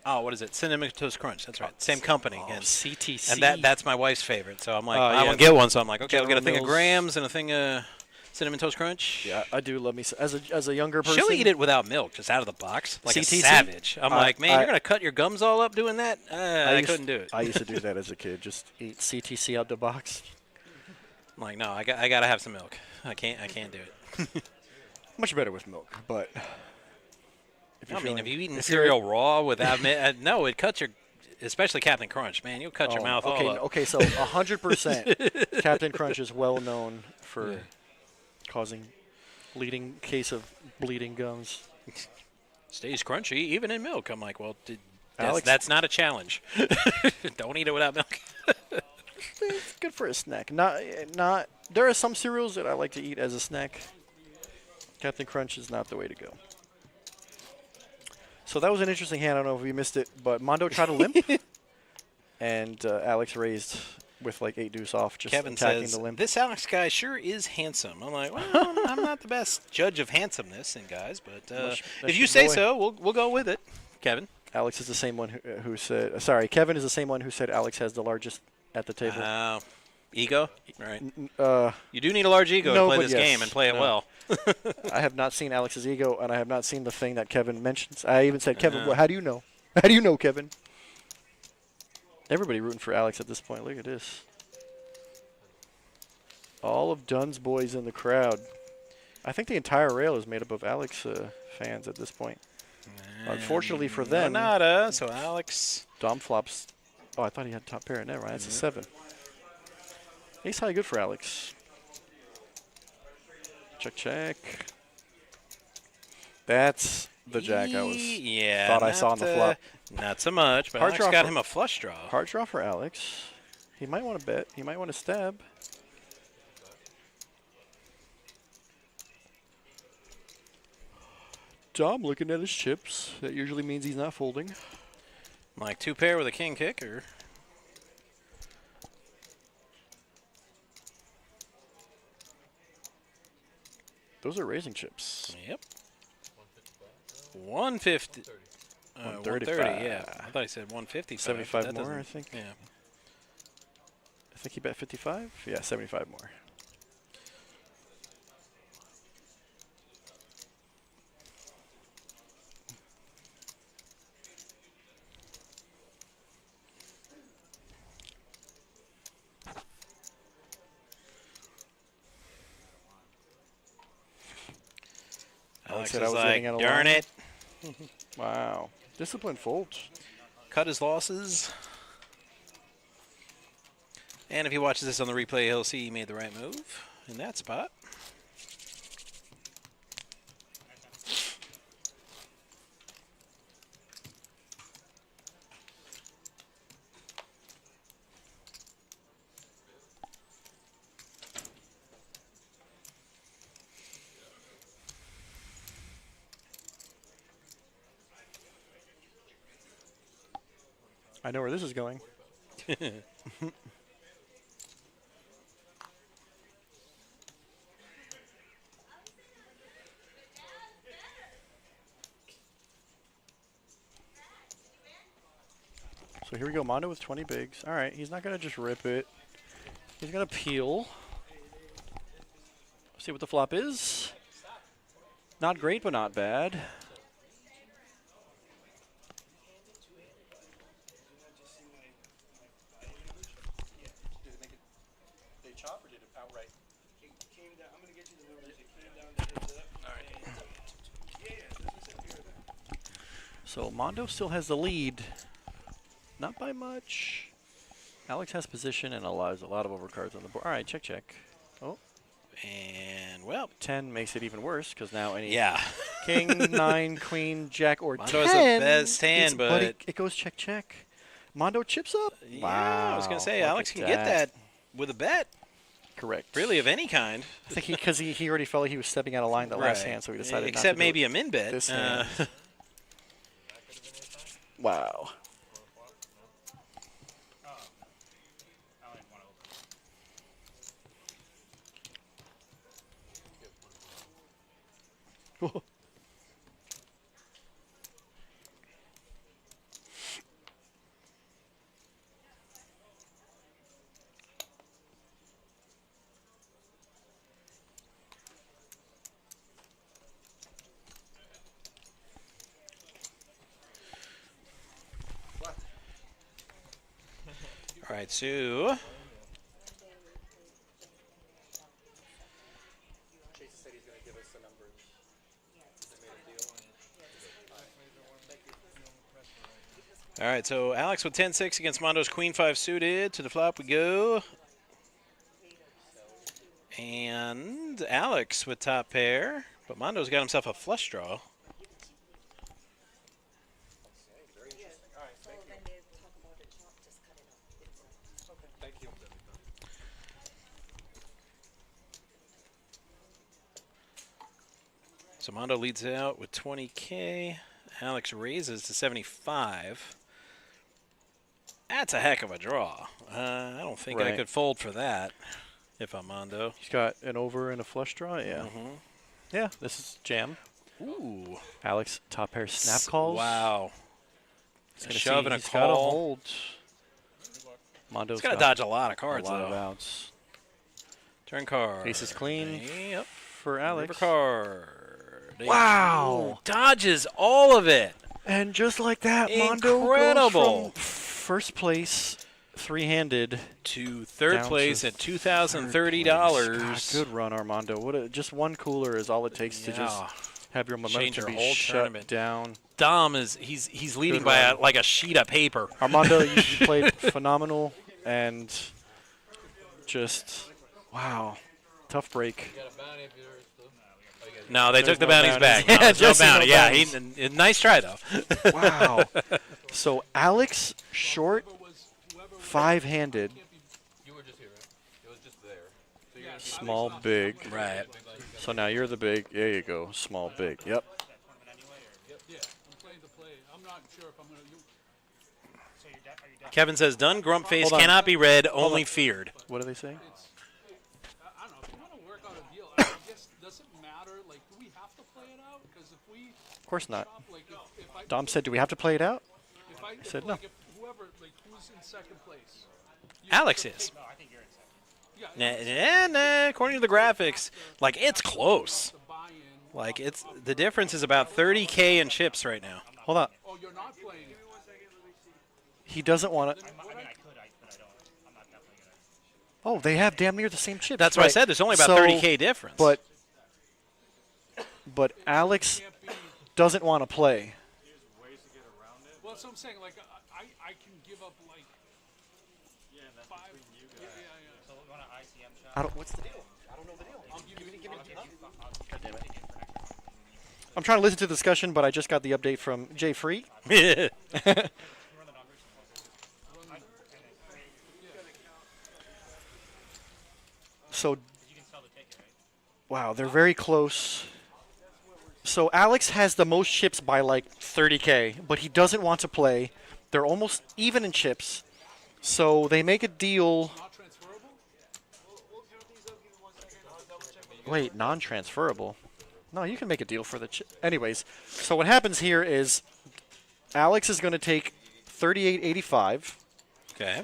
what is it? Cinnamon Toast Crunch. That's right. Same company. Oh, and CTC. And that's my wife's favorite. So I'm like, Oh, I yeah. want to get one. So I'm like, okay, I'll get a General thing of Mills. Grams and a thing of Cinnamon Toast Crunch. Yeah, I do love me as a younger person. She'll eat it without milk, just out of the box, like CTC? a savage. I'm like, man, I- you're gonna cut your gums all up doing that? I couldn't do it. I used to do that as a kid. Just eat CTC out the box. I'm like, no, I gotta have some milk. I can't do it. Much better with milk, but. If I you're mean, feeling- have you eaten if you're- cereal raw without milk? No, it cuts your, especially Captain Crunch, man. You'll cut your mouth okay, all up. Okay, so 100% Captain Crunch is well known for causing leading case of bleeding gums. Stays crunchy even in milk. I'm like, well, Alex- that's not a challenge. Don't eat it without milk. It's good for a snack. Not. There are some cereals that I like to eat as a snack. Captain Crunch is not the way to go. So that was an interesting hand. I don't know if you missed it, but Mondo tried to limp, and Alex raised with like 8 deuce off, just Kevin attacking says, the limp. this Alex guy sure is handsome. I'm like, well, I'm not the best judge of handsomeness in guys, but That's if you your say boy. so, we'll go with it, Kevin. Alex is the same one who said. Sorry, Kevin is the same one who said Alex has the largest at the table. Ego? All right. You do need a large ego to play but this yes. game and play it No. well. I have not seen Alex's ego, and I have not seen the thing that Kevin mentions. I even said, Kevin, Uh-huh. well, how do you know? How do you know, Kevin? Everybody rooting for Alex at this point. Look at this. All of Dunn's boys in the crowd. I think the entire rail is made up of Alex fans at this point. Unfortunately for them, Nada, so Alex. Dom flops. Oh, I thought he had top pair. Never mind. That's a 7. Ace high good for Alex. Check, check. That's the jack I was thought I saw on the flop. Not so much, but Hard Alex draw got for- him a flush draw. Hard draw for Alex. He might want to bet. He might want to stab. Dom looking at his chips. That usually means he's not folding. Like 2 pair with a king kicker. Those are raising chips. Yep. 150. 130, yeah. I thought he said 155. 75 that more, doesn't- I think. Yeah. I think he bet 55. Yeah, 75 more. Alex said is I was like, getting out of darn line." it. Wow. Disciplined folds. Cut his losses. And if he watches this on the replay, he'll see he made the right move in that spot. I know where this is going. So here we go, Mondo with 20 bigs. All right, he's not going to just rip it. He's going to peel. See what the flop is. Not great, but not bad. So Mondo still has the lead. Not by much. Alex has position and allows a lot of overcards on the board. All right, check, check. Oh. And, well. 10 makes it even worse because now any Yeah. king, 9, queen, jack, or Mondo 10. has the best hand, but it goes check, check. Mondo chips up. Yeah, Wow. I was going to say, look Alex at can get that with a bet. Correct. Really, of any kind. I think because he already felt like he was stepping out of line the last Right. hand, so he decided Except not to do maybe it a min bet. this hand. Wow. All right, so all right, so Alex with 10-6 against Mondo's Queen 5 suited. To the flop we go. And Alex with top pair, but Mondo's got himself a flush draw. So Mondo leads out with 20K. Alex raises to 75. That's a heck of a draw. I don't think I Right. could fold for that if I'm Mondo. He's got an over and a flush draw, yeah. Yeah, this is jam. Ooh. Alex, top pair snap calls. Wow. He's A gonna shove see- and a he's gotta call. hold. Mondo's He's got to got dodge a lot of cards, a lot though. of outs. Turn card. Ace is clean Yep. for Alex. River card. Wow. Ooh, dodges all of it. And just like that, Mondo Incredible. goes from first place, three-handed, to third down place to at third $2,030. place. God, good run, Armando. What just one cooler is all it takes to just have your momentum Change your be whole shut tournament. down. Dom is he's leading Good by run. like a sheet of paper. Armando, you played phenomenal and just wow, tough break. No, they took There's the no bounties bounties. back. No, there's no Jesse, no bounty. Yeah, bounties. nice try though. Wow. So Alex short, five-handed, small big. Right. So now you're the big. There you go. Small big. Yep. Yeah, I'm playing the play. I'm not sure if I'm going to. Kevin says, "Done. Grump face Hold on. cannot be read, Hold only on. feared." What are they saying? I don't know. If you want to work out a deal, I guess does it matter? Like, do we have to play it out? Because if we Of course not. Like if I Dom said, "Do we have to play it out?" if I said like no. if whoever like who's in second place. you Alex have to is. take- No, I think you're in second. Yeah, Nah, according to the graphics, like it's close. the buy-in. Like it's the difference is about 30K in chips right now. Hold on. Oh, you're not playing. He doesn't want to. I mean, I could, but I don't. I'm not definitely gonna. Oh, they have damn near the same chips. That's what I Right. said. There's only about So, 30K difference. But Alex doesn't want to play. Well, that's what I'm saying. Like I can give up like 5. Yeah. So we want an ICM shot. I don't. What's the deal? I don't know the deal. I'll give you. God damn it. I'm trying to listen to the discussion, but I just got the update from Jay Free. So, wow, they're very close. So Alex has the most chips by like 30K, but he doesn't want to play. They're almost even in chips. So they make a deal. Wait, non-transferable? No, you can make a deal for the chip. Anyways, so what happens here is Alex is going to take 38.85. Okay.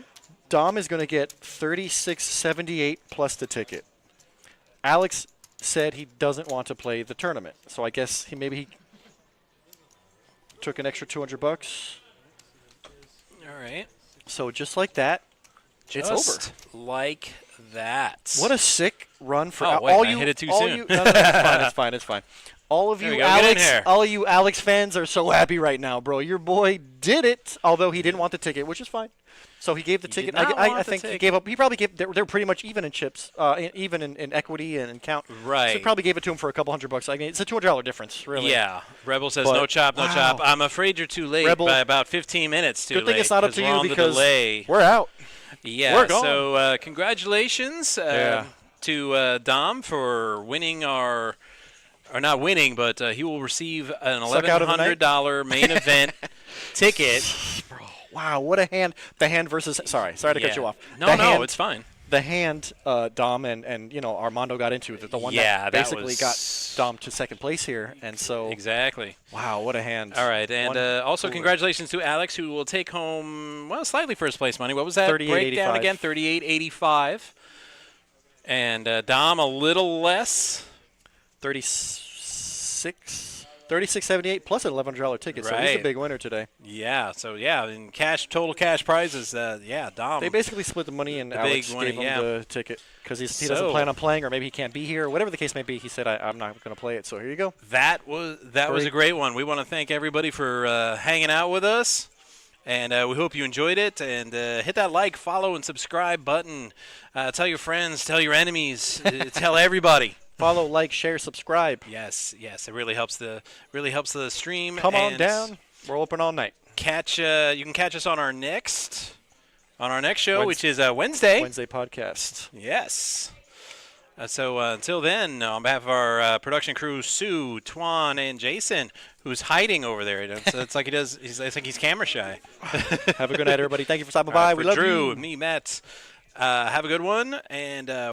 Dom is going to get 36.78 plus the ticket. Alex said he doesn't want to play the tournament, so I guess maybe he took an extra $200. All right. So just like that, it's over. Just like that. What a sick run for Oh, wait, all I you. hit it too all soon. You, no, it's fine. It's fine. All of There you, we go, get in Alex. here. All of you Alex fans are so happy right now, bro. Your boy did it, although he didn't want the ticket, which is fine. So he gave the ticket. not I want the think he ticket. gave up. He probably gave. They're pretty much even in chips, even in equity and in count. Right. So he probably gave it to him for a couple $100. I mean, it's a $200 difference, really. Yeah. Rebel says But- no chop, no wow. chop. I'm afraid you're too late Rebel, by about 15 minutes too Good late. thing it's not up 'cause to we're you on the because delay. we're out. Yeah. We're gone. So congratulations to Dom for winning our. Or not winning, but he will receive an Suck out of the night. $1,100 main event ticket. Wow, what a hand! The hand versus. Sorry to cut Yeah. you off. No, The no, hand- it's fine. The hand Dom and Armando got into, the one Yeah, that that basically was- got Dom to second place here, and so Exactly. wow, what a hand! All right, and also cooler. congratulations to Alex, who will take home, well, slightly first place money. What was that 38.85. breakdown again? 38.85. And Dom a little less. 36.78 plus an $1,100 ticket. So he's a Right. big winner today. Yeah, so yeah, in total cash prizes, Dom. They basically split the money, and The Alex big gave money, him yeah. the ticket because he doesn't So- plan on playing, or maybe he can't be here, whatever the case may be. He said, "I'm not going to play it." So here you go. That was a great one. We want to thank everybody for hanging out with us, and we hope you enjoyed it. And hit that like, follow, and subscribe button. Tell your friends, tell your enemies, tell everybody. Follow, like, share, subscribe. Yes, it really helps the stream. Come on and down. We're open all night. You can catch us on our next show, Wednesday. which is Wednesday. Wednesday podcast. Yes. So until then, on behalf of our production crew, Sue, Twan, and Jason, who's hiding over there, it's like it's like he's camera shy. Have a good night, everybody. Thank you for stopping All right, by. We for love Drew, you. me, Matt. Have a good one, and.